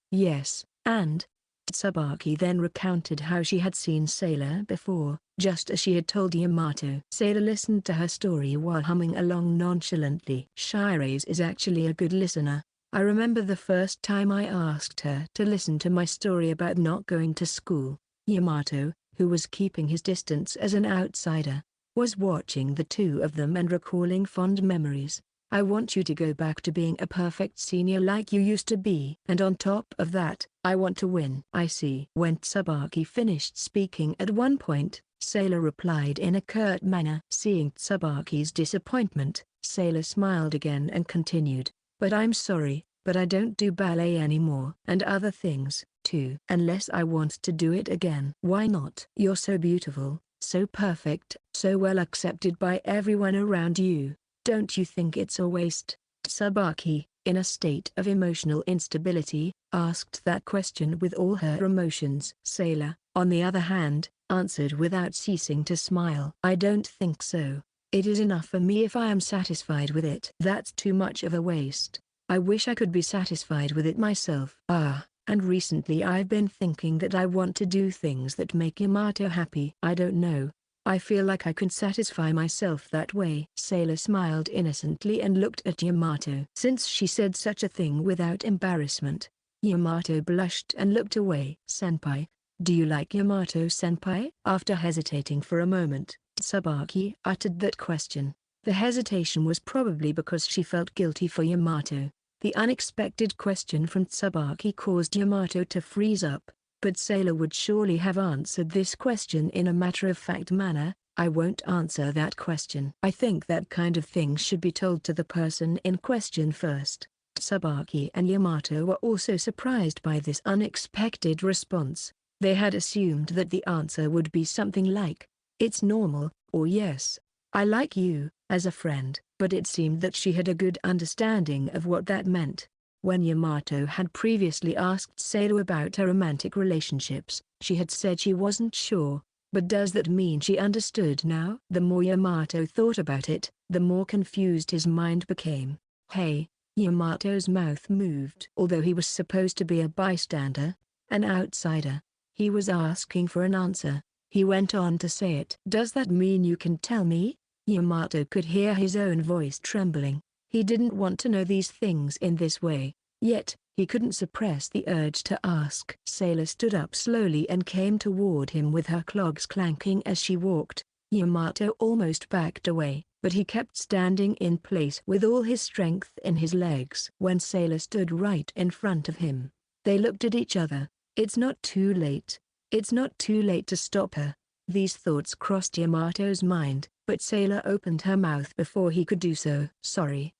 Yes, and?" Tsubaki then recounted how she had seen Sailor before, just as she had told Yamato. Sailor listened to her story while humming along nonchalantly. "Shirase is actually a good listener. I remember the first time I asked her to listen to my story about not going to school." Yamato, who was keeping his distance as an outsider, was watching the two of them and recalling fond memories. "I want you to go back to being a perfect senior like you used to be. And on top of that, I want to win." "I see." When Tsubaki finished speaking at one point, Sailor replied in a curt manner. Seeing Tsubaki's disappointment, Sailor smiled again and continued, "But I'm sorry, but I don't do ballet anymore. And other things, too. Unless I want to do it again." "Why not?" "You're so beautiful, so perfect, so well accepted by everyone around you. Don't you think it's a waste?" Tsubaki, in a state of emotional instability, asked that question with all her emotions. Sailor, on the other hand, answered without ceasing to smile. "I don't think so. It is enough for me if I am satisfied with it." "That's too much of a waste. I wish I could be satisfied with it myself." And recently I've been thinking that I want to do things that make Yamato happy." "I don't know. I feel like I can satisfy myself that way." Sailor smiled innocently and looked at Yamato. Since she said such a thing without embarrassment, Yamato blushed and looked away. "Senpai, do you like Yamato-senpai?" After hesitating for a moment, Tsubaki uttered that question. The hesitation was probably because she felt guilty for Yamato. The unexpected question from Tsubaki caused Yamato to freeze up, but Sailor would surely have answered this question in a matter-of-fact manner. "I won't answer that question. I think that kind of thing should be told to the person in question first." Tsubaki and Yamato were also surprised by this unexpected response. They had assumed that the answer would be something like, "It's normal," or "Yes, I like you," as a friend. But it seemed that she had a good understanding of what that meant. When Yamato had previously asked Sailor about her romantic relationships, she had said she wasn't sure. But does that mean she understood now? The more Yamato thought about it, the more confused his mind became. "Hey." Yamato's mouth moved. Although he was supposed to be a bystander, an outsider, he was asking for an answer. He went on to say it. "Does that mean you can tell me?" Yamato could hear his own voice trembling. He didn't want to know these things in this way, yet, he couldn't suppress the urge to ask. Sailor stood up slowly and came toward him with her clogs clanking as she walked. Yamato almost backed away, but he kept standing in place with all his strength in his legs. When Sailor stood right in front of him, they looked at each other. It's not too late. It's not too late to stop her. These thoughts crossed Yamato's mind, but Sailor opened her mouth before he could do so. "Sorry."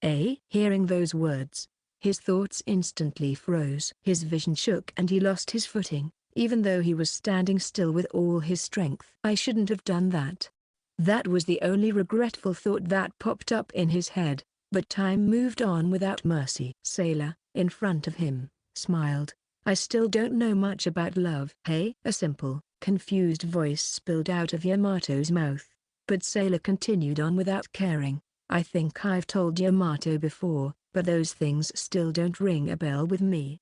Hearing those words, his thoughts instantly froze. His vision shook and he lost his footing, even though he was standing still with all his strength. "I shouldn't have done that." That was the only regretful thought that popped up in his head, but time moved on without mercy. Sailor, in front of him, smiled. I still don't know much about love. Hey? A simple, confused voice spilled out of Yamato's mouth. But Sailor continued on without caring. I think I've told Yamato before, but those things still don't ring a bell with me.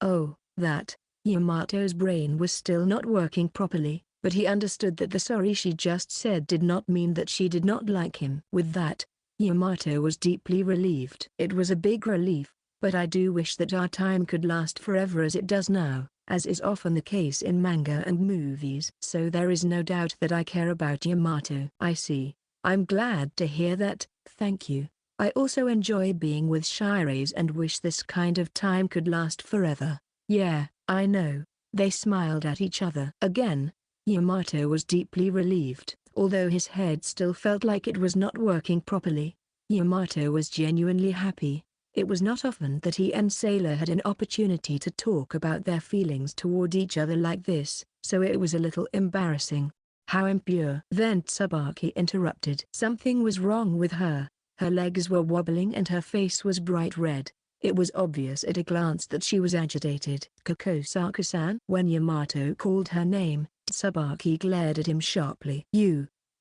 Oh, that. Yamato's brain was still not working properly, but he understood that the sorry she just said did not mean that she did not like him. With that, Yamato was deeply relieved. It was a big relief, but I do wish that our time could last forever as it does now, as is often the case in manga and movies. So there is no doubt that I care about Yamato. I see. I'm glad to hear that, thank you. I also enjoy being with Shiraise and wish this kind of time could last forever. Yeah, I know. They smiled at each other. Again, Yamato was deeply relieved. Although his head still felt like it was not working properly, Yamato was genuinely happy. It was not often that he and Sailor had an opportunity to talk about their feelings toward each other like this, so it was a little embarrassing. How impure. Then Tsubaki interrupted. Something was wrong with her. Her legs were wobbling and her face was bright red. It was obvious at a glance that she was agitated. Kokosaka-san? When Yamato called her name, Tsubaki glared at him sharply.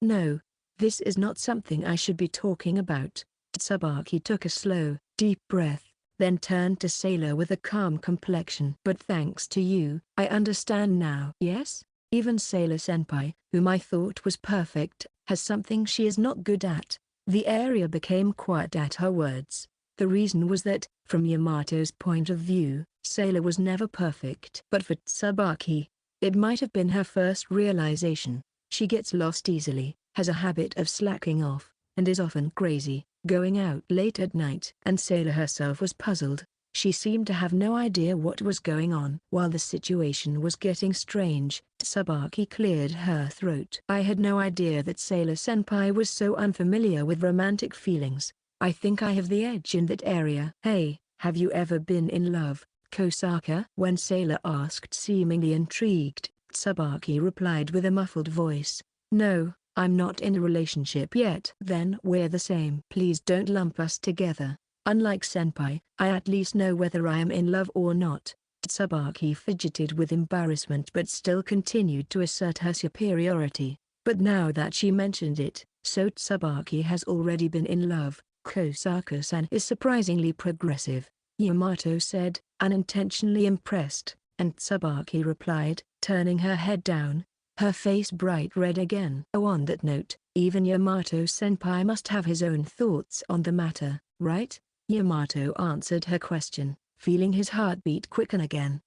No, this is not something I should be talking about. Tsubaki took a slow, deep breath, then turned to Sailor with a calm complexion. But thanks to you, I understand now. Yes? Even Sailor-senpai, whom I thought was perfect, has something she is not good at. The area became quiet at her words. The reason was that, from Yamato's point of view, Sailor was never perfect. But for Tsubaki, it might have been her first realization. She gets lost easily, has a habit of slacking off, and is often crazy, going out late at night. And Sailor herself was puzzled. She seemed to have no idea what was going on. While the situation was getting strange, Tsubaki cleared her throat. I had no idea that Sailor-senpai was so unfamiliar with romantic feelings. I think I have the edge in that area. Hey, have you ever been in love, Kosaka? When Sailor asked seemingly intrigued, Tsubaki replied with a muffled voice. No, I'm not in a relationship yet. Then we're the same. Please don't lump us together. Unlike senpai, I at least know whether I am in love or not. Tsubaki fidgeted with embarrassment but still continued to assert her superiority. But now that she mentioned it, so Tsubaki has already been in love. Kosaka-san is surprisingly progressive, Yamato said, unintentionally impressed, and Tsubaki replied, turning her head down, her face bright red again. Oh, on that note, even Yamato-senpai must have his own thoughts on the matter, right? Yamato answered her question, feeling his heartbeat quicken again.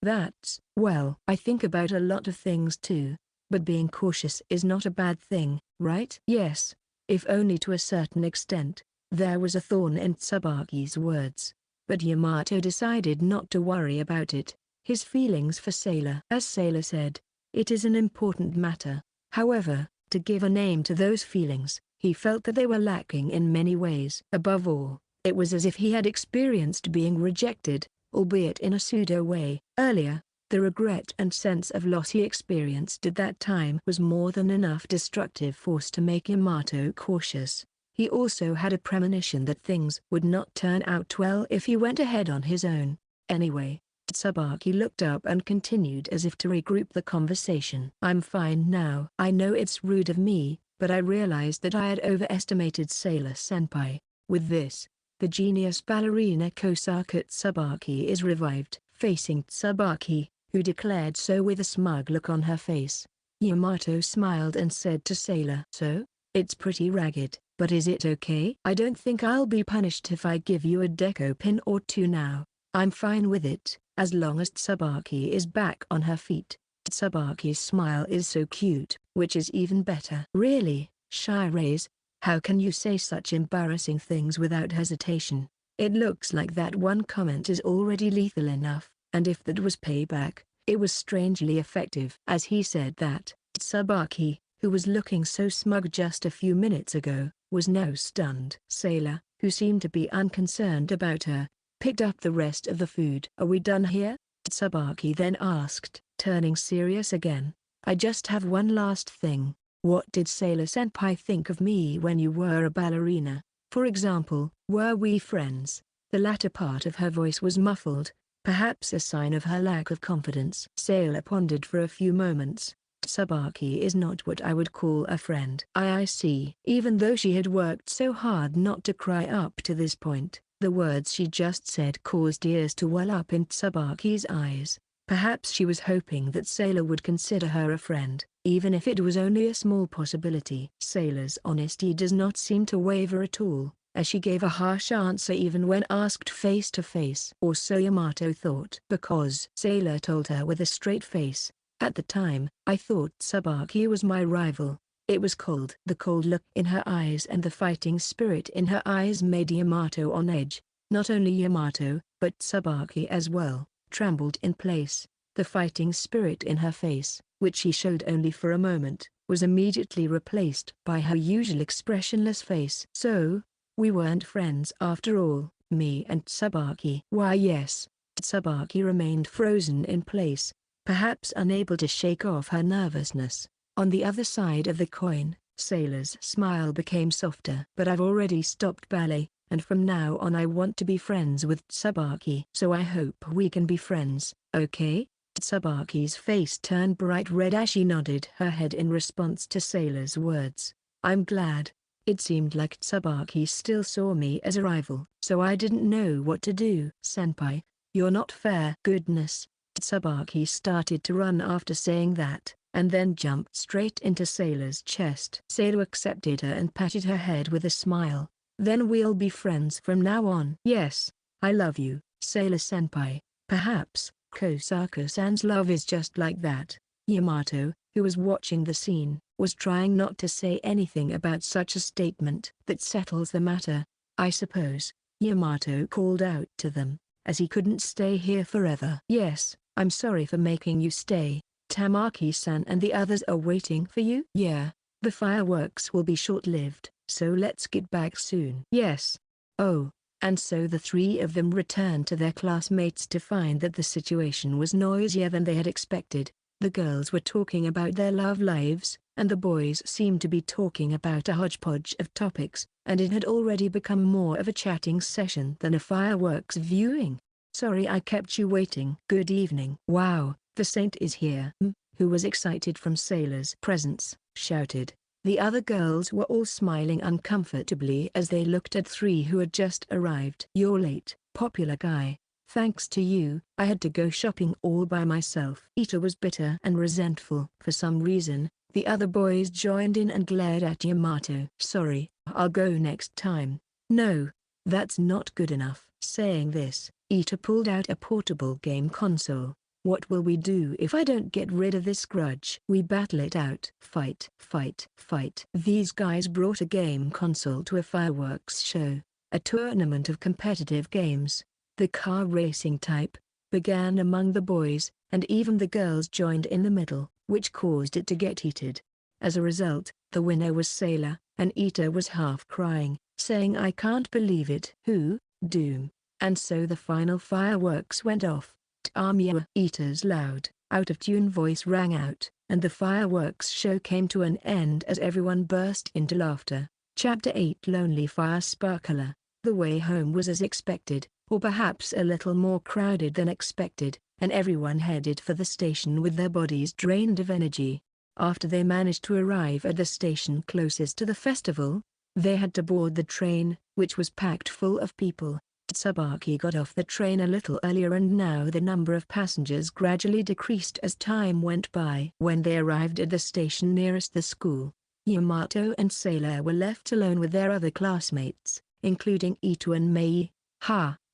Well, I think about a lot of things too, but being cautious is not a bad thing, right? Yes, if only to a certain extent. There was a thorn in Tsubaki's words, but Yamato decided not to worry about it. His feelings for Sailor. As Sailor said, it is an important matter. However, to give a name to those feelings, he felt that they were lacking in many ways. Above all, it was as if he had experienced being rejected, albeit in a pseudo way. Earlier, the regret and sense of loss he experienced at that time was more than enough destructive force to make Yamato cautious. He also had a premonition that things would not turn out well if he went ahead on his own. Anyway, Tsubaki looked up and continued as if to regroup the conversation. I'm fine now. I know it's rude of me, but I realized that I had overestimated Sailor-senpai. With this, the genius ballerina Kosaka Tsubaki is revived. Facing Tsubaki, who declared so with a smug look on her face, Yamato smiled and said to Sailor. So, it's pretty ragged. But is it okay? I don't think I'll be punished if I give you a deco pin or two now. I'm fine with it, as long as Tsubaki is back on her feet. Tsubaki's smile is so cute, which is even better. Really, Shiraise, how can you say such embarrassing things without hesitation? It looks like that one comment is already lethal enough, and if that was payback, it was strangely effective. As he said that, Tsubaki, who was looking so smug just a few minutes ago, was now stunned. Sailor, who seemed to be unconcerned about her, picked up the rest of the food. Are we done here? Tsubaki then asked, turning serious again. I just have one last thing. What did Sailor-senpai think of me when you were a ballerina? For example, were we friends? The latter part of her voice was muffled, Perhaps a sign of her lack of confidence. Sailor pondered for a few moments. Tsubaki is not what I would call a friend. I see. Even though she had worked so hard not to cry up to this point, the words she just said caused tears to well up in Tsubaki's eyes. Perhaps she was hoping that Sailor would consider her a friend, even if it was only a small possibility. Sailor's honesty does not seem to waver at all, as she gave a harsh answer even when asked face to face. Or so Yamato thought. Because Sailor told her with a straight face, "At the time, I thought Tsubaki was my rival." It was cold. The cold look in her eyes and the fighting spirit in her eyes made Yamato on edge. Not only Yamato, but Tsubaki as well, trembled in place. The fighting spirit in her face, which she showed only for a moment, was immediately replaced by her usual expressionless face. "So, we weren't friends after all, me and Tsubaki?" "Why yes." Tsubaki remained frozen in place, perhaps unable to shake off her nervousness. On the other side of the coin, Sailor's smile became softer. "But I've already stopped ballet, and from now on I want to be friends with Tsubaki. So I hope we can be friends, okay?" Tsubaki's face turned bright red as she nodded her head in response to Sailor's words. "I'm glad." It seemed like Tsubaki still saw me as a rival, so I didn't know what to do. "Senpai, you're not fair." "Goodness." Tsubaki started to run after saying that, and then jumped straight into Sailor's chest. Sailor accepted her and patted her head with a smile. "Then we'll be friends from now on." "Yes, I love you, Sailor-senpai." "Perhaps Kosaka-san's love is just like that." Yamato, who was watching the scene, was trying not to say anything about such a statement. "That settles the matter, I suppose," Yamato called out to them, as he couldn't stay here forever. "Yes, I'm sorry for making you stay. Tamaki-san and the others are waiting for you?" "Yeah, the fireworks will be short-lived, so let's get back soon." "Yes." "Oh." And so the three of them returned to their classmates to find that the situation was noisier than they had expected. The girls were talking about their love lives, and the boys seemed to be talking about a hodgepodge of topics, and it had already become more of a chatting session than a fireworks viewing. "Sorry I kept you waiting." "Good evening." "Wow, the saint is here." Who was excited from Sailor's presence, shouted. The other girls were all smiling uncomfortably as they looked at three who had just arrived. "You're late, popular guy. Thanks to you, I had to go shopping all by myself." Ita was bitter and resentful. For some reason, the other boys joined in and glared at Yamato. "Sorry, I'll go next time." "No, that's not good enough." Saying this, Ita pulled out a portable game console. "What will we do if I don't get rid of this grudge?" "We battle it out." Fight, fight, fight. These guys brought a game console to a fireworks show, a tournament of competitive games. The car racing type began among the boys, and even the girls joined in the middle, which caused it to get heated. As a result, the winner was Sailor, and Ita was half crying, saying, "I can't believe it." "Who? Doom." And so the final fireworks went off. Tamiya. Ita's loud, out-of-tune voice rang out, and the fireworks show came to an end as everyone burst into laughter. Chapter 8. Lonely Fire Sparkler. The way home was as expected, or perhaps a little more crowded than expected, and everyone headed for the station with their bodies drained of energy. After they managed to arrive at the station closest to the festival, they had to board the train, which was packed full of people. Tsubaki got off the train a little earlier and now the number of passengers gradually decreased as time went by. When they arrived at the station nearest the school, Yamato and Sailor were left alone with their other classmates, including Ito and Mei.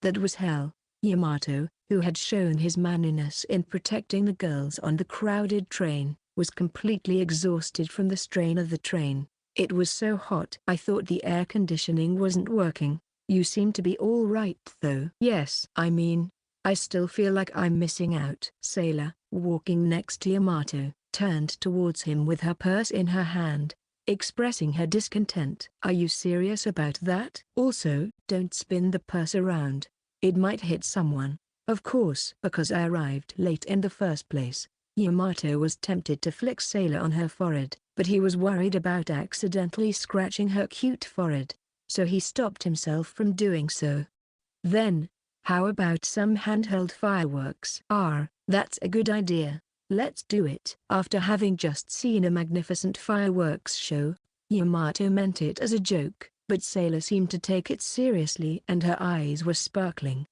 That was hell. Yamato, who had shown his manliness in protecting the girls on the crowded train, was completely exhausted from the strain of the train. "It was so hot. I thought the air conditioning wasn't working." "You seem to be all right though." "Yes. I mean, I still feel like I'm missing out." Sailor, walking next to Yamato, turned towards him with her purse in her hand, expressing her discontent. "Are you serious about that?" "Also, don't spin the purse around. It might hit someone." "Of course." "Because I arrived late in the first place." Yamato was tempted to flick Sailor on her forehead, but he was worried about accidentally scratching her cute forehead, so he stopped himself from doing so. Then, How about some handheld fireworks? That's a good idea. Let's do it. After having just seen a magnificent fireworks show, Yamato meant it as a joke, but Sailor seemed to take it seriously and her eyes were sparkling.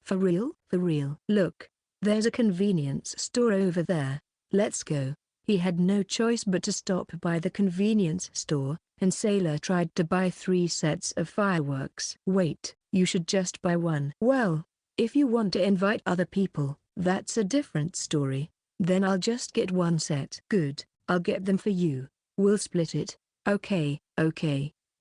For real? For real. Look, there's a convenience store over there. Let's go. He had no choice but to stop by the convenience store, and Sailor tried to buy 3 sets of fireworks. Wait, you should just buy one. Well, if you want to invite other people, that's a different story. Then I'll just get 1 set. Good, I'll get them for you. We'll split it. Okay.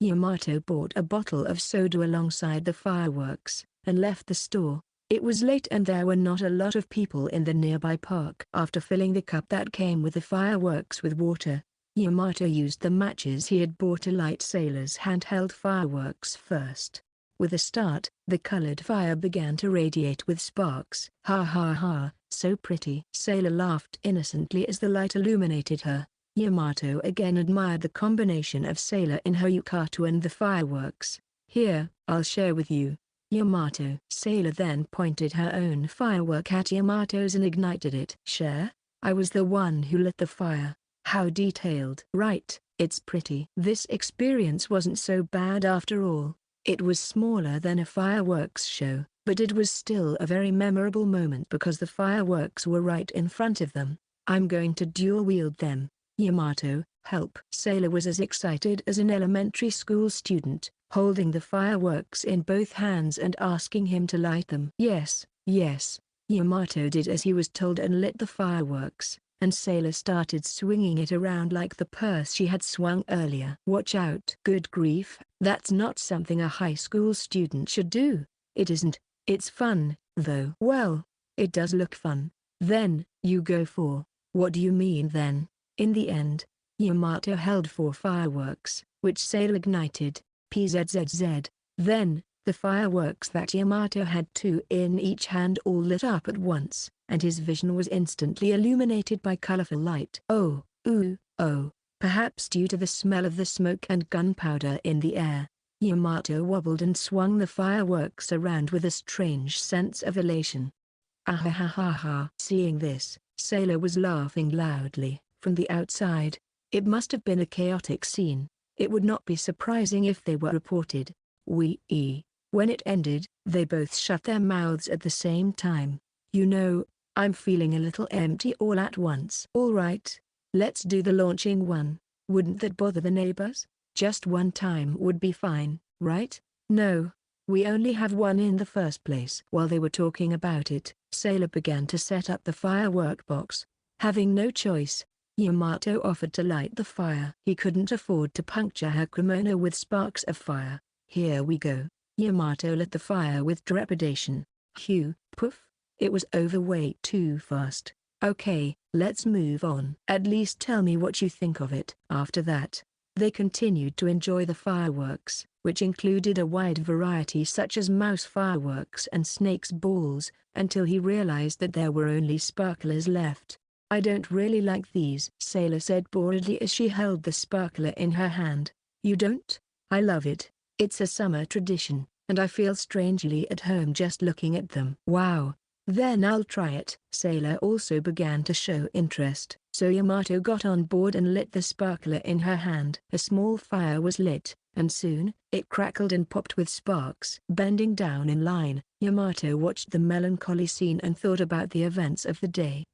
Yamato bought a bottle of soda alongside the fireworks, and left the store. It was late and there were not a lot of people in the nearby park. After filling the cup that came with the fireworks with water, Yamato used the matches he had bought to light Sailor's handheld fireworks first. With a start, the colored fire began to radiate with sparks. Ha ha ha, so pretty. Sailor laughed innocently as the light illuminated her. Yamato again admired the combination of Sailor in her yukata and the fireworks. Here, I'll share with you. Yamato. Sailor then pointed her own firework at Yamato's and ignited it. Share? I was the one who lit the fire. How detailed. Right, it's pretty. This experience wasn't so bad after all. It was smaller than a fireworks show, but it was still a very memorable moment because the fireworks were right in front of them. I'm going to dual wield them. Yamato, help. Sailor was as excited as an elementary school student, holding the fireworks in both hands and asking him to light them. Yes. Yamato did as he was told and lit the fireworks, and Sailor started swinging it around like the purse she had swung earlier. Watch out. Good grief, that's not something a high school student should do. It isn't. It's fun, though. Well, it does look fun. Then, you go for. What do you mean then? In the end, Yamato held 4 fireworks, which Sailor ignited. PZZZ. Then, the fireworks that Yamato had 2 in each hand all lit up at once, and his vision was instantly illuminated by colorful light. Oh, perhaps due to the smell of the smoke and gunpowder in the air, Yamato wobbled and swung the fireworks around with a strange sense of elation. Ahahaha. Seeing this, Sailor was laughing loudly. From the outside, it must have been a chaotic scene. It would not be surprising if they were reported. When it ended, they both shut their mouths at the same time. You know, I'm feeling a little empty all at once. All right, let's do the launching one. Wouldn't that bother the neighbors? Just 1 time would be fine, right? No, we only have 1 in the first place. While they were talking about it, Sailor began to set up the firework box. Having no choice, Yamato offered to light the fire. He couldn't afford to puncture her kimono with sparks of fire. Here we go. Yamato lit the fire with trepidation. Phew, poof. It was over way too fast. Okay, let's move on. At least tell me what you think of it. After that, they continued to enjoy the fireworks, which included a wide variety such as mouse fireworks and snake's balls, until he realized that there were only sparklers left. I don't really like these, Sailor said boredly as she held the sparkler in her hand. You don't? I love it. It's a summer tradition, and I feel strangely at home just looking at them. Wow. Then I'll try it. Sailor also began to show interest, so Yamato got on board and lit the sparkler in her hand. A small fire was lit, and soon, it crackled and popped with sparks. Bending down in line, Yamato watched the melancholy scene and thought about the events of the day.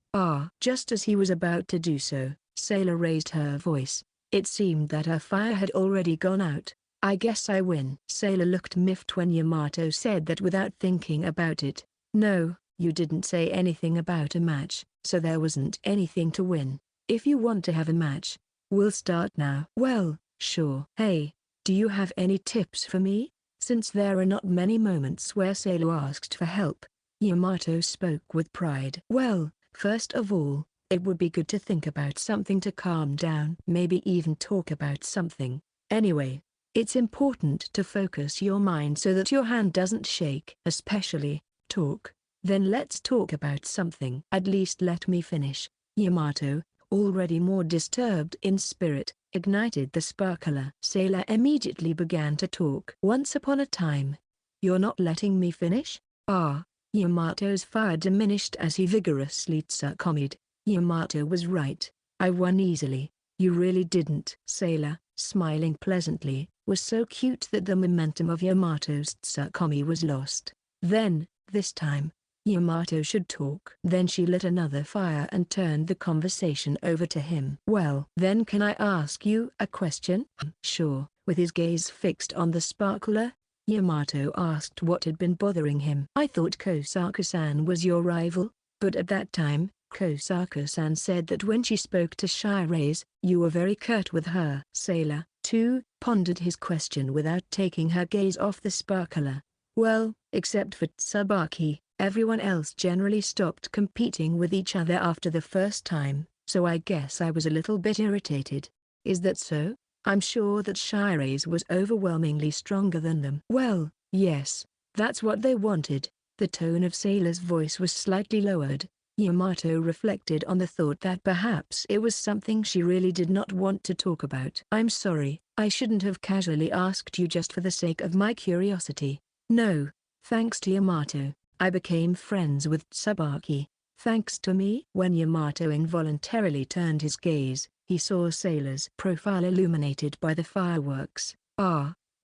Just as he was about to do so, Sailor raised her voice. It seemed that her fire had already gone out. I guess I win. Sailor looked miffed when Yamato said that without thinking about it. No, you didn't say anything about a match, so there wasn't anything to win. If you want to have a match, we'll start now. Well, sure. Hey, do you have any tips for me? Since there are not many moments where Sailor asked for help, Yamato spoke with pride. Well, first of all, it would be good to think about something to calm down. Maybe even talk about something. Anyway, it's important to focus your mind so that your hand doesn't shake. Especially, talk. Then let's talk about something. At least let me finish. Yamato, already more disturbed in spirit, ignited the sparkler. Sailor immediately began to talk. Once upon a time. You're not letting me finish? Yamato's fire diminished as he vigorously tsukumied. Yamato was right. I won easily. You really didn't. Sailor, smiling pleasantly, was so cute that the momentum of Yamato's tsukumi was lost. Then, this time, Yamato should talk. Then she lit another fire and turned the conversation over to him. Well, then can I ask you a question? Sure. With his gaze fixed on the sparkler, Yamato asked what had been bothering him. I thought Kosaka-san was your rival, but at that time, Kosaka-san said that when she spoke to Shirase, you were very curt with her. Sailor, too, pondered his question without taking her gaze off the sparkler. Well, except for Tsubaki, everyone else generally stopped competing with each other after the first time, so I guess I was a little bit irritated. Is that so? I'm sure that Shirase was overwhelmingly stronger than them. Well, yes, that's what they wanted. The tone of Sailor's voice was slightly lowered. Yamato reflected on the thought that perhaps it was something she really did not want to talk about. I'm sorry, I shouldn't have casually asked you just for the sake of my curiosity. No, thanks to Yamato, I became friends with Tsubaki. Thanks to me? When Yamato involuntarily turned his gaze, he saw Sailor's profile illuminated by the fireworks.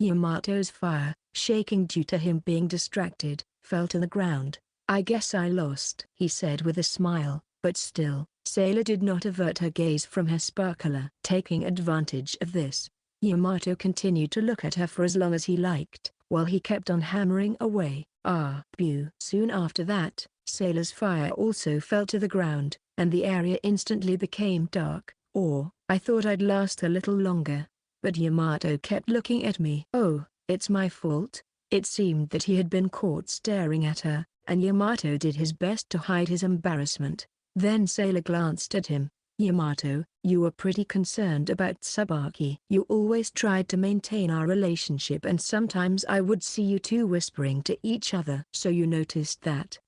Yamato's fire, shaking due to him being distracted, fell to the ground. I guess I lost, he said with a smile, but still, Sailor did not avert her gaze from her sparkler. Taking advantage of this, Yamato continued to look at her for as long as he liked, while he kept on hammering away. Soon after that, Sailor's fire also fell to the ground, and the area instantly became dark. I thought I'd last a little longer. But Yamato kept looking at me. Oh, it's my fault. It seemed that he had been caught staring at her, and Yamato did his best to hide his embarrassment. Then Sailor glanced at him. Yamato, you were pretty concerned about Tsubaki. You always tried to maintain our relationship, and sometimes I would see you two whispering to each other. So you noticed that?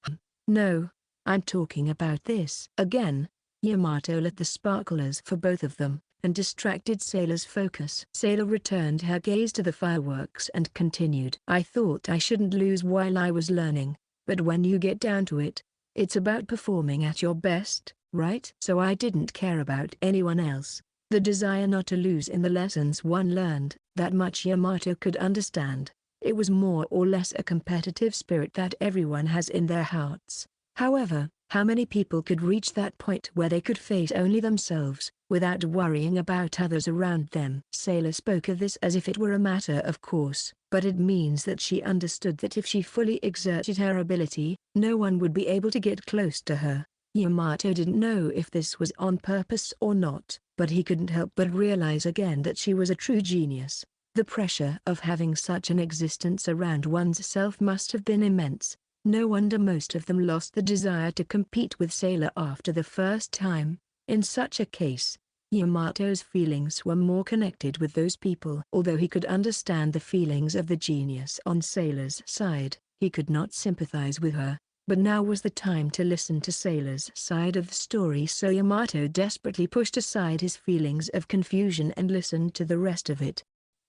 No, I'm talking about this. Again, Yamato lit the sparklers for both of them, and distracted Sailor's focus. Sailor returned her gaze to the fireworks and continued. I thought I shouldn't lose while I was learning, but when you get down to it, it's about performing at your best, right? So I didn't care about anyone else. The desire not to lose in the lessons one learned, that much Yamato could understand. It was more or less a competitive spirit that everyone has in their hearts. However, how many people could reach that point where they could face only themselves, without worrying about others around them? Sailor spoke of this as if it were a matter of course, but it means that she understood that if she fully exerted her ability, no one would be able to get close to her. Yamato didn't know if this was on purpose or not, but he couldn't help but realize again that she was a true genius. The pressure of having such an existence around one's self must have been immense. No wonder most of them lost the desire to compete with Sailor after the first time. In such a case, Yamato's feelings were more connected with those people. Although he could understand the feelings of the genius on Sailor's side, he could not sympathize with her. But now was the time to listen to Sailor's side of the story, so Yamato desperately pushed aside his feelings of confusion and listened to the rest of it.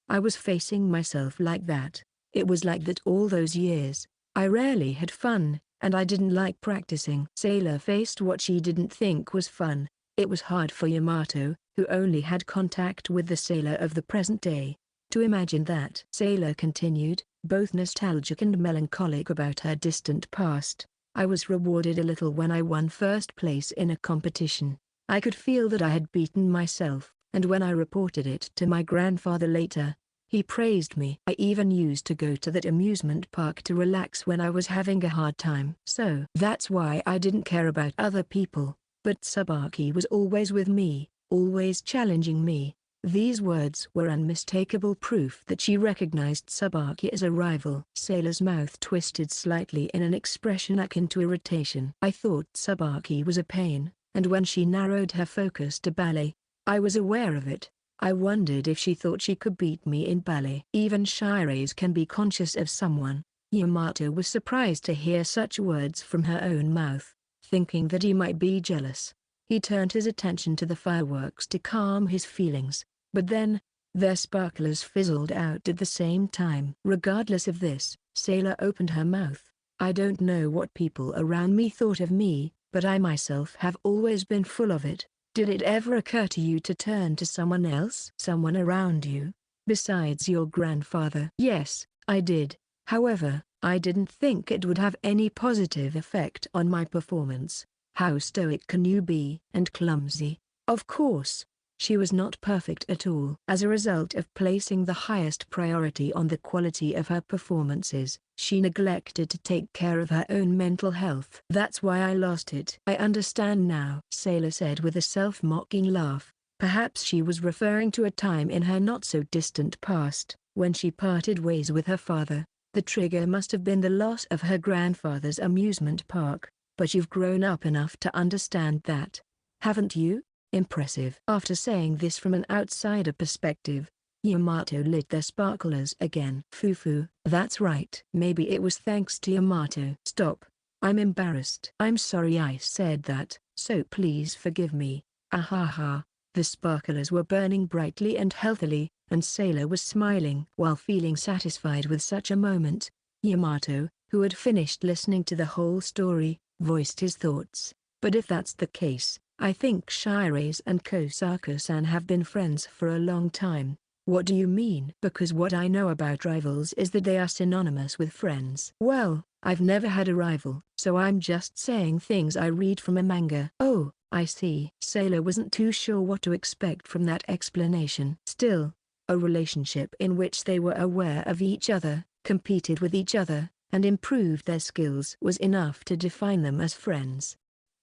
I was facing myself like that. It was like that all those years. I rarely had fun, and I didn't like practicing. Sailor faced what she didn't think was fun. It was hard for Yamato, who only had contact with the Sailor of the present day, to imagine that. Sailor continued, both nostalgic and melancholic about her distant past. I was rewarded a little when I won first place in a competition. I could feel that I had beaten myself, and when I reported it to my grandfather later, he praised me. I even used to go to that amusement park to relax when I was having a hard time. So that's why I didn't care about other people, but Tsubaki was always with me, always challenging me. These words were unmistakable proof that she recognized Tsubaki as a rival. Sailor's mouth twisted slightly in an expression akin to irritation. I thought Tsubaki was a pain, and when she narrowed her focus to ballet, I was aware of it. I wondered if she thought she could beat me in ballet. Even Shirase can be conscious of someone. Yamato was surprised to hear such words from her own mouth, thinking that he might be jealous. He turned his attention to the fireworks to calm his feelings, but then, their sparklers fizzled out at the same time. Regardless of this, Sailor opened her mouth, I don't know what people around me thought of me, but I myself have always been full of it. Did it ever occur to you to turn to someone else? Someone around you? Besides your grandfather? Yes, I did. However, I didn't think it would have any positive effect on my performance. How stoic can you be? And clumsy. Of course. She was not perfect at all. As a result of placing the highest priority on the quality of her performances, she neglected to take care of her own mental health. That's why I lost it. I understand now, Sailor said with a self-mocking laugh. Perhaps she was referring to a time in her not-so-distant past, when she parted ways with her father. The trigger must have been the loss of her grandfather's amusement park, but you've grown up enough to understand that. Haven't you? Impressive. After saying this from an outsider perspective, Yamato lit their sparklers again. Fufu. That's right. Maybe it was thanks to Yamato. Stop. I'm embarrassed. I'm sorry I said that, so please forgive me. Ahaha. The sparklers were burning brightly and healthily, and Sailor was smiling while feeling satisfied with such a moment. Yamato, who had finished listening to the whole story, voiced his thoughts. But if that's the case, I think Shirase and Kosaka-san have been friends for a long time. What do you mean? Because what I know about rivals is that they are synonymous with friends. Well, I've never had a rival, so I'm just saying things I read from a manga. Oh, I see. Sailor wasn't too sure what to expect from that explanation. Still, a relationship in which they were aware of each other, competed with each other, and improved their skills was enough to define them as friends.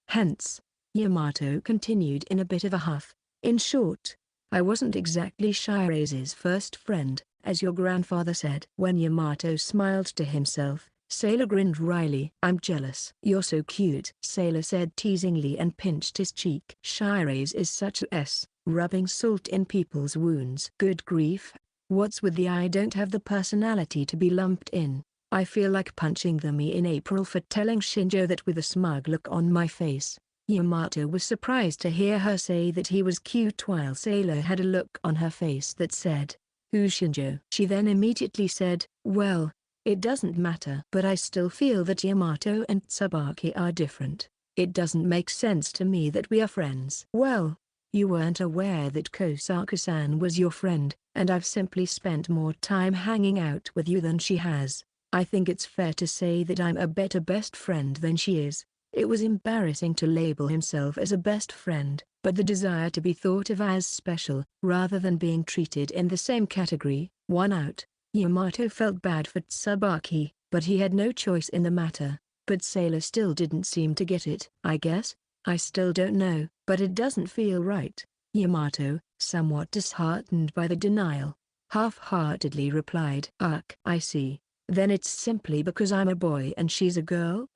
Hence, Yamato continued in a bit of a huff, in short, I wasn't exactly Shirase's first friend, as your grandfather said. When Yamato smiled to himself, Sailor grinned wryly. I'm jealous. You're so cute, Sailor said teasingly and pinched his cheek. Shirase is such a s, rubbing salt in people's wounds. Good grief. What's with the I don't have the personality to be lumped in? I feel like punching the me in April for telling Shinjo that with a smug look on my face. Yamato was surprised to hear her say that he was cute while Sailor had a look on her face that said, "Who's Shinjo?" She then immediately said, "Well, it doesn't matter. But I still feel that Yamato and Tsubaki are different. It doesn't make sense to me that we are friends." Well, you weren't aware that Kosaka-san was your friend, and I've simply spent more time hanging out with you than she has. I think it's fair to say that I'm a better best friend than she is. It was embarrassing to label himself as a best friend, but the desire to be thought of as special, rather than being treated in the same category, won out. Yamato felt bad for Tsubaki, but he had no choice in the matter. But Sailor still didn't seem to get it. I guess, I still don't know, but it doesn't feel right. Yamato, somewhat disheartened by the denial, half-heartedly replied, "Ugh, I see. Then it's simply because I'm a boy and she's a girl?"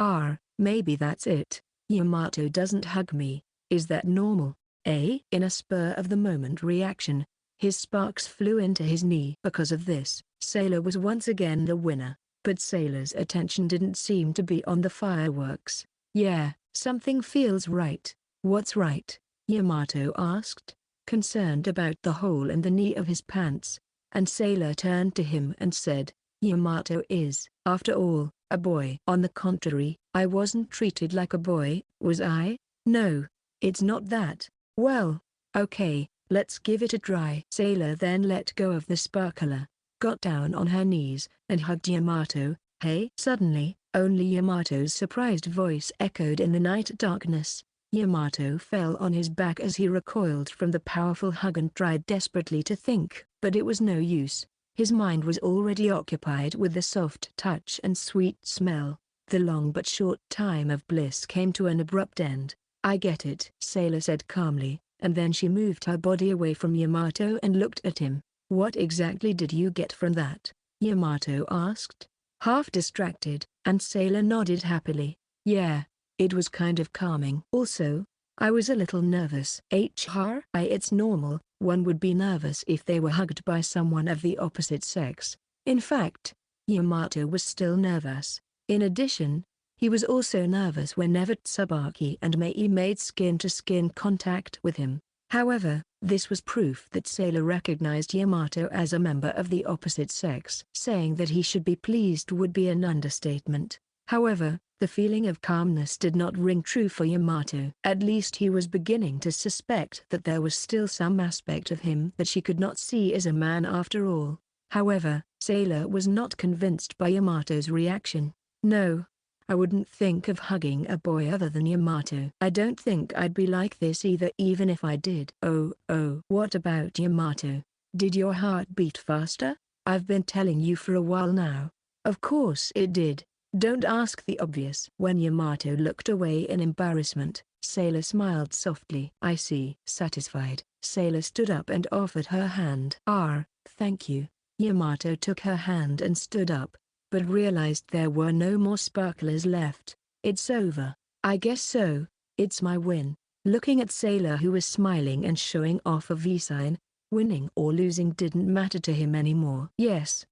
Maybe that's it. Yamato doesn't hug me. Is that normal? Eh? In a spur-of-the-moment reaction, his sparks flew into his knee. Because of this, Sailor was once again the winner. But Sailor's attention didn't seem to be on the fireworks. Yeah, something feels right. What's right? Yamato asked, concerned about the hole in the knee of his pants. And Sailor turned to him and said, Yamato is, after all, a boy. On the contrary, I wasn't treated like a boy, was I? No, it's not that. Well, okay, let's give it a try. Sailor then let go of the sparkler, got down on her knees, and hugged Yamato. Hey? Suddenly, only Yamato's surprised voice echoed in the night darkness. Yamato fell on his back as he recoiled from the powerful hug and tried desperately to think, but it was no use. His mind was already occupied with the soft touch and sweet smell. The long but short time of bliss came to an abrupt end. I get it, Sailor said calmly, and then she moved her body away from Yamato and looked at him. What exactly did you get from that? Yamato asked, half distracted, and Sailor nodded happily. Yeah, it was kind of calming. Also, I was a little nervous. It's normal, one would be nervous if they were hugged by someone of the opposite sex. In fact, Yamato was still nervous. In addition, he was also nervous whenever Tsubaki and Mei made skin-to-skin contact with him. However, this was proof that Sailor recognized Yamato as a member of the opposite sex. Saying that he should be pleased would be an understatement. However, the feeling of calmness did not ring true for Yamato. At least he was beginning to suspect that there was still some aspect of him that she could not see as a man after all. However, Sailor was not convinced by Yamato's reaction. "No. I wouldn't think of hugging a boy other than Yamato. I don't think I'd be like this either even if I did." "Oh, what about Yamato? Did your heart beat faster? I've been telling you for a while now." "Of course it did. Don't ask the obvious." When Yamato looked away in embarrassment, Sailor smiled softly. "I see." Satisfied, Sailor stood up and offered her hand. Thank you." Yamato took her hand and stood up, but realized there were no more sparklers left. "It's over." "I guess so. It's my win." Looking at Sailor, who was smiling and showing off a V-sign, winning or losing didn't matter to him anymore. Yes,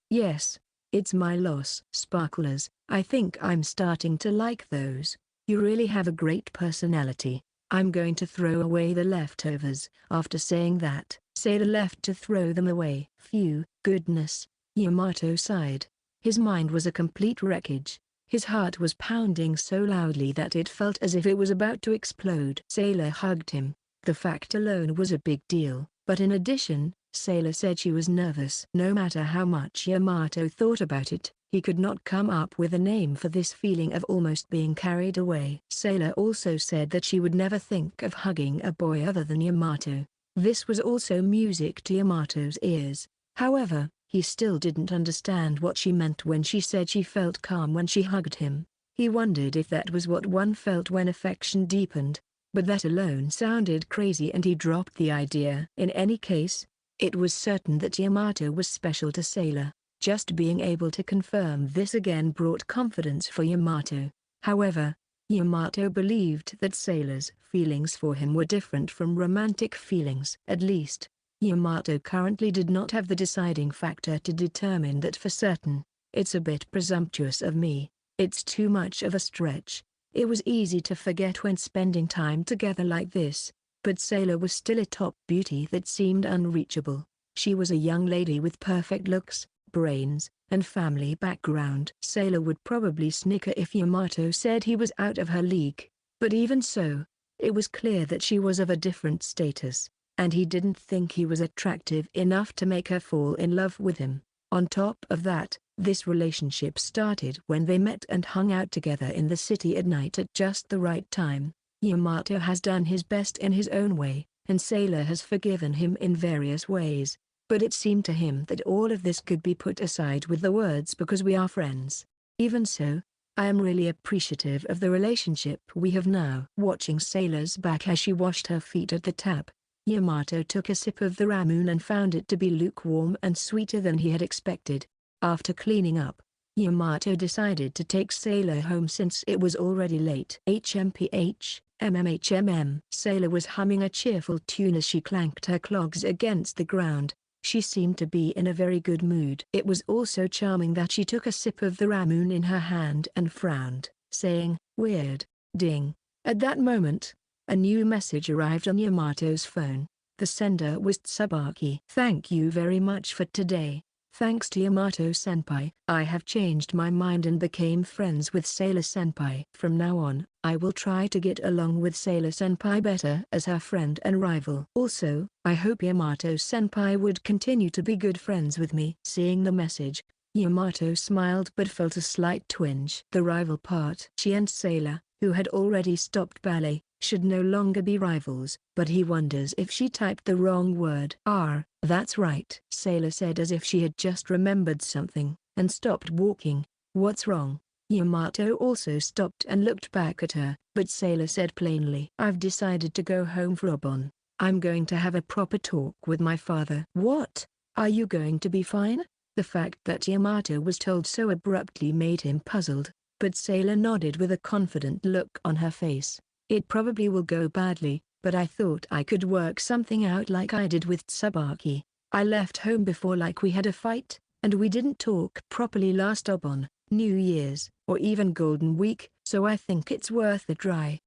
it's my loss." "Sparklers, I think I'm starting to like those. You really have a great personality. I'm going to throw away the leftovers." After saying that, Sailor left to throw them away. "Phew, goodness," Yamato sighed. His mind was a complete wreckage. His heart was pounding so loudly that it felt as if it was about to explode. Sailor hugged him. The fact alone was a big deal, but in addition, Sailor said she was nervous. No matter how much Yamato thought about it, he could not come up with a name for this feeling of almost being carried away. Sailor also said that she would never think of hugging a boy other than Yamato. This was also music to Yamato's ears. However, he still didn't understand what she meant when she said she felt calm when she hugged him. He wondered if that was what one felt when affection deepened, but that alone sounded crazy and he dropped the idea. In any case, it was certain that Yamato was special to Sailor. Just being able to confirm this again brought confidence for Yamato. However, Yamato believed that Sailor's feelings for him were different from romantic feelings. At least, Yamato currently did not have the deciding factor to determine that for certain. "It's a bit presumptuous of me. It's too much of a stretch." It was easy to forget when spending time together like this, but Sailor was still a top beauty that seemed unreachable. She was a young lady with perfect looks, brains, and family background. Sailor would probably snicker if Yamato said he was out of her league, but even so, it was clear that she was of a different status, and he didn't think he was attractive enough to make her fall in love with him. On top of that, this relationship started when they met and hung out together in the city at night at just the right time. Yamato has done his best in his own way, and Sailor has forgiven him in various ways, but it seemed to him that all of this could be put aside with the words "because we are friends." Even so, I am really appreciative of the relationship we have now. Watching Sailor's back as she washed her feet at the tap, Yamato took a sip of the ramen and found it to be lukewarm and sweeter than he had expected. After cleaning up, Yamato decided to take Sailor home since it was already late. HMPH, Sailor was humming a cheerful tune as she clanked her clogs against the ground. She seemed to be in a very good mood. It was also charming that she took a sip of the ramen in her hand and frowned, saying, "Weird." Ding. At that moment, a new message arrived on Yamato's phone. The sender was Tsubaki. "Thank you very much for today. Thanks to Yamato-senpai, I have changed my mind and became friends with Sailor-senpai. From now on, I will try to get along with Sailor-senpai better as her friend and rival. Also, I hope Yamato-senpai would continue to be good friends with me." Seeing the message, Yamato smiled but felt a slight twinge. The rival part. She and Sailor, who had already stopped ballet, should no longer be rivals, but he wonders if she typed the wrong word. That's right," Sailor said as if she had just remembered something, and stopped walking. "What's wrong?" Yamato also stopped and looked back at her, but Sailor said plainly, "I've decided to go home for a bon. I'm going to have a proper talk with my father." "What? Are you going to be fine?" The fact that Yamato was told so abruptly made him puzzled, but Sailor nodded with a confident look on her face. "It probably will go badly, but I thought I could work something out like I did with Tsubaki. I left home before like we had a fight, and we didn't talk properly last Obon, New Year's, or even Golden Week, so I think it's worth a try."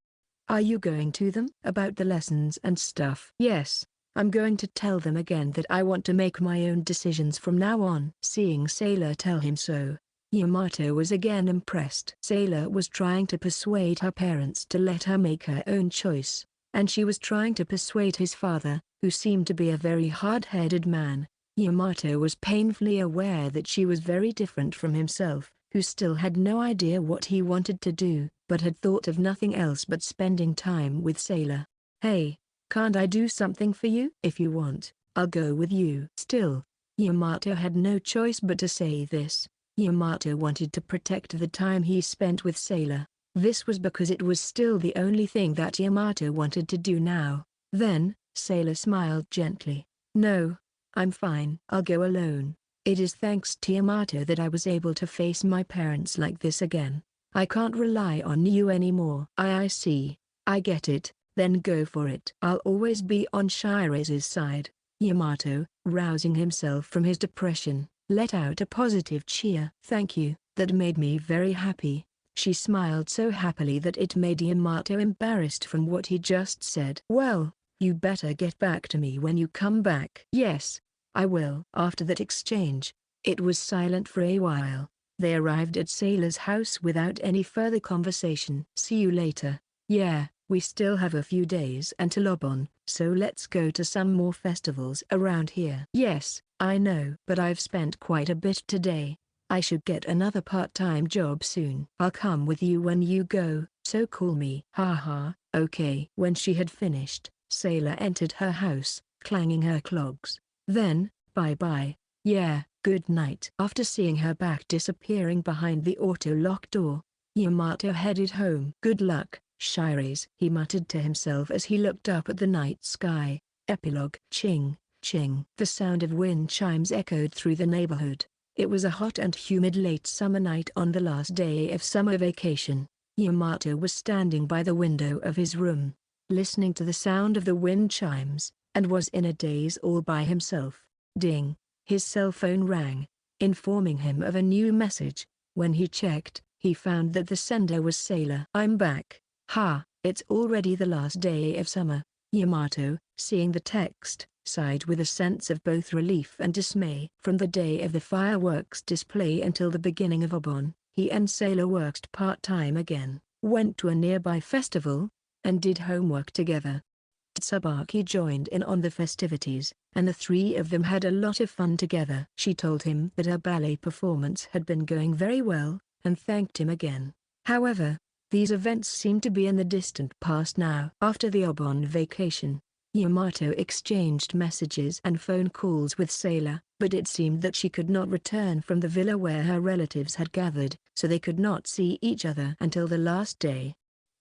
"Are you going to them about the lessons and stuff?" "Yes, I'm going to tell them again that I want to make my own decisions from now on." Seeing Sailor tell him so, Yamato was again impressed. Sailor was trying to persuade her parents to let her make her own choice, and she was trying to persuade his father, who seemed to be a very hard-headed man. Yamato was painfully aware that she was very different from himself, who still had no idea what he wanted to do, but had thought of nothing else but spending time with Sailor. "Hey, can't I do something for you? If you want, I'll go with you." Still, Yamato had no choice but to say this. Yamato wanted to protect the time he spent with Sailor. This was because it was still the only thing that Yamato wanted to do now. Then, Sailor smiled gently. "No, I'm fine. I'll go alone. It is thanks to Yamato that I was able to face my parents like this again. I can't rely on you anymore." I see. I get it, then go for it. I'll always be on Shiraze's side." Yamato, rousing himself from his depression, let out a positive cheer. "Thank you, that made me very happy." She smiled so happily that it made Yamato embarrassed from what he just said. "Well, you better get back to me when you come back." "Yes, I will." After that exchange, it was silent for a while. They arrived at Sailor's house without any further conversation. "See you later." "Yeah, we still have a few days until Obon, so let's go to some more festivals around here." "Yes, I know. But I've spent quite a bit today. I should get another part-time job soon." "I'll come with you when you go, so call me." "Haha, okay." When she had finished, Sailor entered her house, clanging her clogs. Then, "Bye-bye. Yeah, good night." After seeing her back disappearing behind the auto-lock door, Yamato headed home. "Good luck, Shiraze," he muttered to himself as he looked up at the night sky. Epilogue. Ching, ching. The sound of wind chimes echoed through the neighborhood. It was a hot and humid late summer night on the last day of summer vacation. Yamato was standing by the window of his room, listening to the sound of the wind chimes, and was in a daze all by himself. Ding! His cell phone rang, informing him of a new message. When he checked, he found that the sender was Sailor. "I'm back. Ha, it's already the last day of summer." Yamato, seeing the text, sighed with a sense of both relief and dismay. From the day of the fireworks display until the beginning of Obon, he and Sailor worked part-time again, went to a nearby festival, and did homework together. Tsubaki joined in on the festivities, and the three of them had a lot of fun together. She told him that her ballet performance had been going very well, and thanked him again. However, these events seemed to be in the distant past now. After the Obon vacation, Yamato exchanged messages and phone calls with Sailor, but it seemed that she could not return from the villa where her relatives had gathered, so they could not see each other until the last day.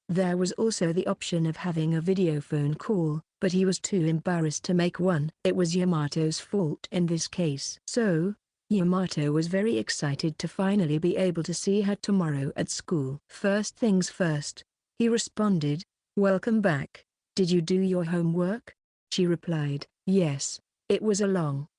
There was also the option of having a video phone call, but he was too embarrassed to make one. It was Yamato's fault in this case. So, Yamato was very excited to finally be able to see her tomorrow at school. "First things first," he responded. "Welcome back. Did you do your homework?" She replied, "Yes, it was a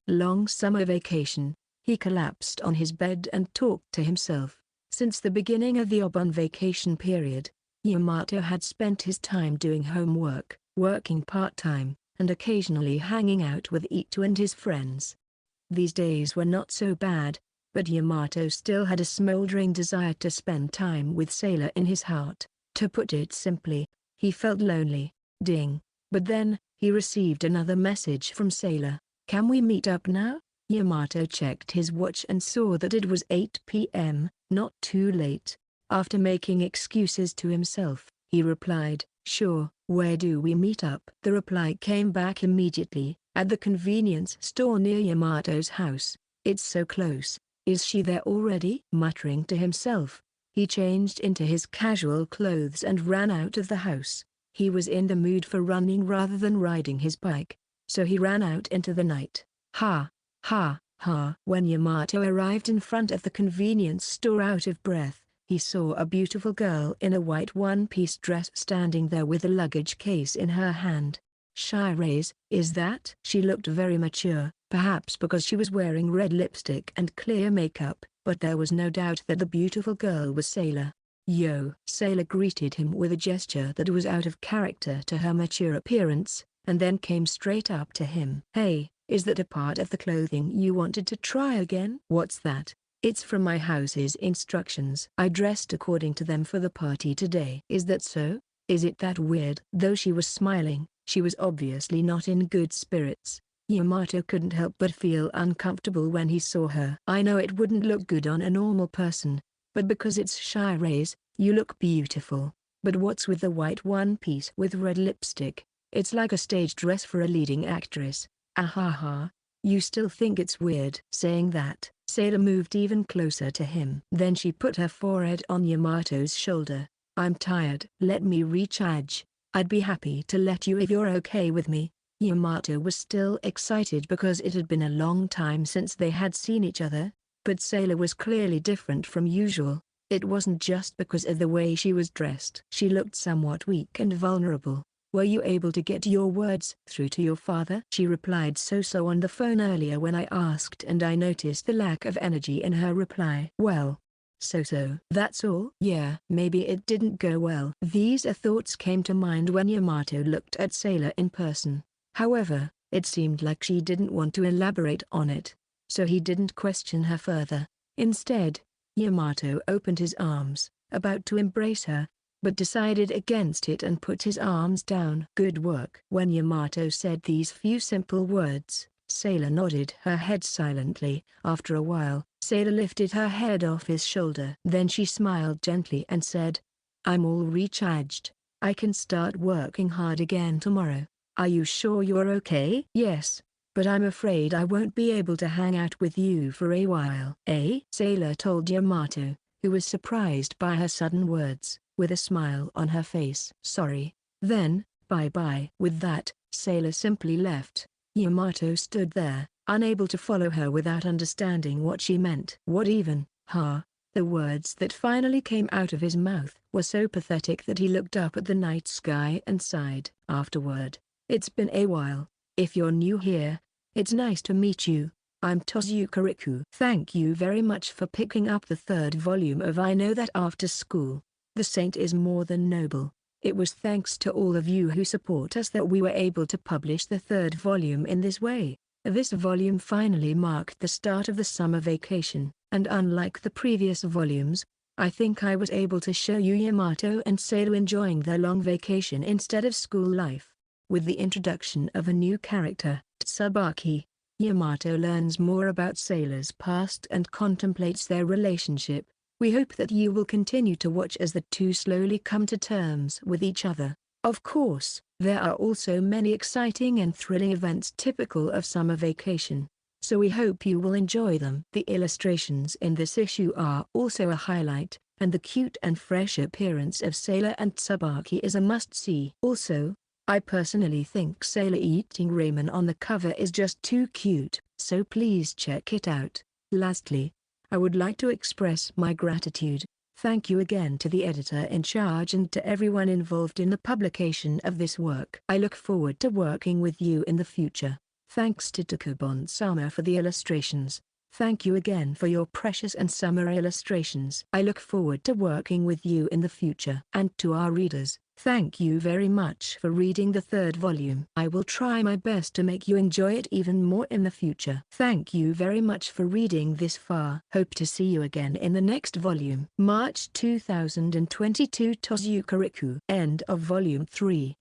long summer vacation." He collapsed on his bed and talked to himself. Since the beginning of the Obon vacation period, Yamato had spent his time doing homework, working part-time, and occasionally hanging out with Ito and his friends. These days were not so bad, but Yamato still had a smoldering desire to spend time with Sailor in his heart. To put it simply, he felt lonely. Ding. But then, he received another message from Sailor. "Can we meet up now?" Yamato checked his watch and saw that it was 8 p.m., not too late. After making excuses to himself, he replied, "Sure." "Where do we meet up?" The reply came back immediately, "At the convenience store near Yamato's house. It's so close." "Is she there already?" Muttering to himself, he changed into his casual clothes and ran out of the house. He was in the mood for running rather than riding his bike, so he ran out into the night. Ha! Ha! Ha! When Yamato arrived in front of the convenience store out of breath, he saw a beautiful girl in a white one-piece dress standing there with a luggage case in her hand. "Shiraze, is that?" She looked very mature, perhaps because she was wearing red lipstick and clear makeup, but there was no doubt that the beautiful girl was Sailor. "Yo!" Sailor greeted him with a gesture that was out of character to her mature appearance, and then came straight up to him. "Hey, is that a part of the clothing you wanted to try again?" "What's that?" It's from my house's instructions. I dressed according to them for the party today. Is that so? Is it that weird? Though she was smiling, she was obviously not in good spirits. Yamato couldn't help but feel uncomfortable when he saw her. I know it wouldn't look good on a normal person, but because it's Shire's, you look beautiful. But what's with the white one piece with red lipstick? It's like a stage dress for a leading actress. Ahaha. You still think it's weird? Saying that, Sailor moved even closer to him. Then she put her forehead on Yamato's shoulder. I'm tired. Let me recharge. I'd be happy to let you if you're okay with me. Yamato was still excited because it had been a long time since they had seen each other, but Sailor was clearly different from usual. It wasn't just because of the way she was dressed. She looked somewhat weak and vulnerable. Were you able to get your words through to your father? She replied so-so on the phone earlier when I asked, and I noticed the lack of energy in her reply. Well, so-so. That's all? Yeah. Maybe it didn't go well. These thoughts came to mind when Yamato looked at Sailor in person. However, it seemed like she didn't want to elaborate on it, so he didn't question her further. Instead, Yamato opened his arms, about to embrace her, but decided against it and put his arms down. Good work. When Yamato said these few simple words, Sailor nodded her head silently. After a while, Sailor lifted her head off his shoulder. Then she smiled gently and said, I'm all recharged. I can start working hard again tomorrow. Are you sure you're okay? Yes, but I'm afraid I won't be able to hang out with you for a while. Eh? Sailor told Yamato, who was surprised by her sudden words, with a smile on her face. Sorry. Then, bye-bye. With that, Sailor simply left. Yamato stood there, unable to follow her without understanding what she meant. What even, huh? The words that finally came out of his mouth were so pathetic that he looked up at the night sky and sighed. Afterward, it's been a while. If you're new here, it's nice to meet you. I'm Tozuka Riku. Thank you very much for picking up the third volume of I Know That After School. The Saint is More Than Noble. It was thanks to all of you who support us that we were able to publish the third volume in this way. This volume finally marked the start of the summer vacation, and unlike the previous volumes, I think I was able to show you Yamato and Sailor enjoying their long vacation instead of school life. With the introduction of a new character, Tsubaki, Yamato learns more about Sailor's past and contemplates their relationship. We hope that you will continue to watch as the two slowly come to terms with each other. Of course, there are also many exciting and thrilling events typical of summer vacation, so we hope you will enjoy them. The illustrations in this issue are also a highlight, and the cute and fresh appearance of Sailor and Tsubaki is a must-see. Also, I personally think Sailor eating ramen on the cover is just too cute, so please check it out. Lastly, I would like to express my gratitude. Thank you again to the editor in charge and to everyone involved in the publication of this work. I look forward to working with you in the future. Thanks to Takubon-sama for the illustrations. Thank you again for your precious and summer illustrations. I look forward to working with you in the future. And to our readers, thank you very much for reading the third volume. I will try my best to make you enjoy it even more in the future. Thank you very much for reading this far. Hope to see you again in the next volume. March 2022 Tozuka Riku. End of Volume 3.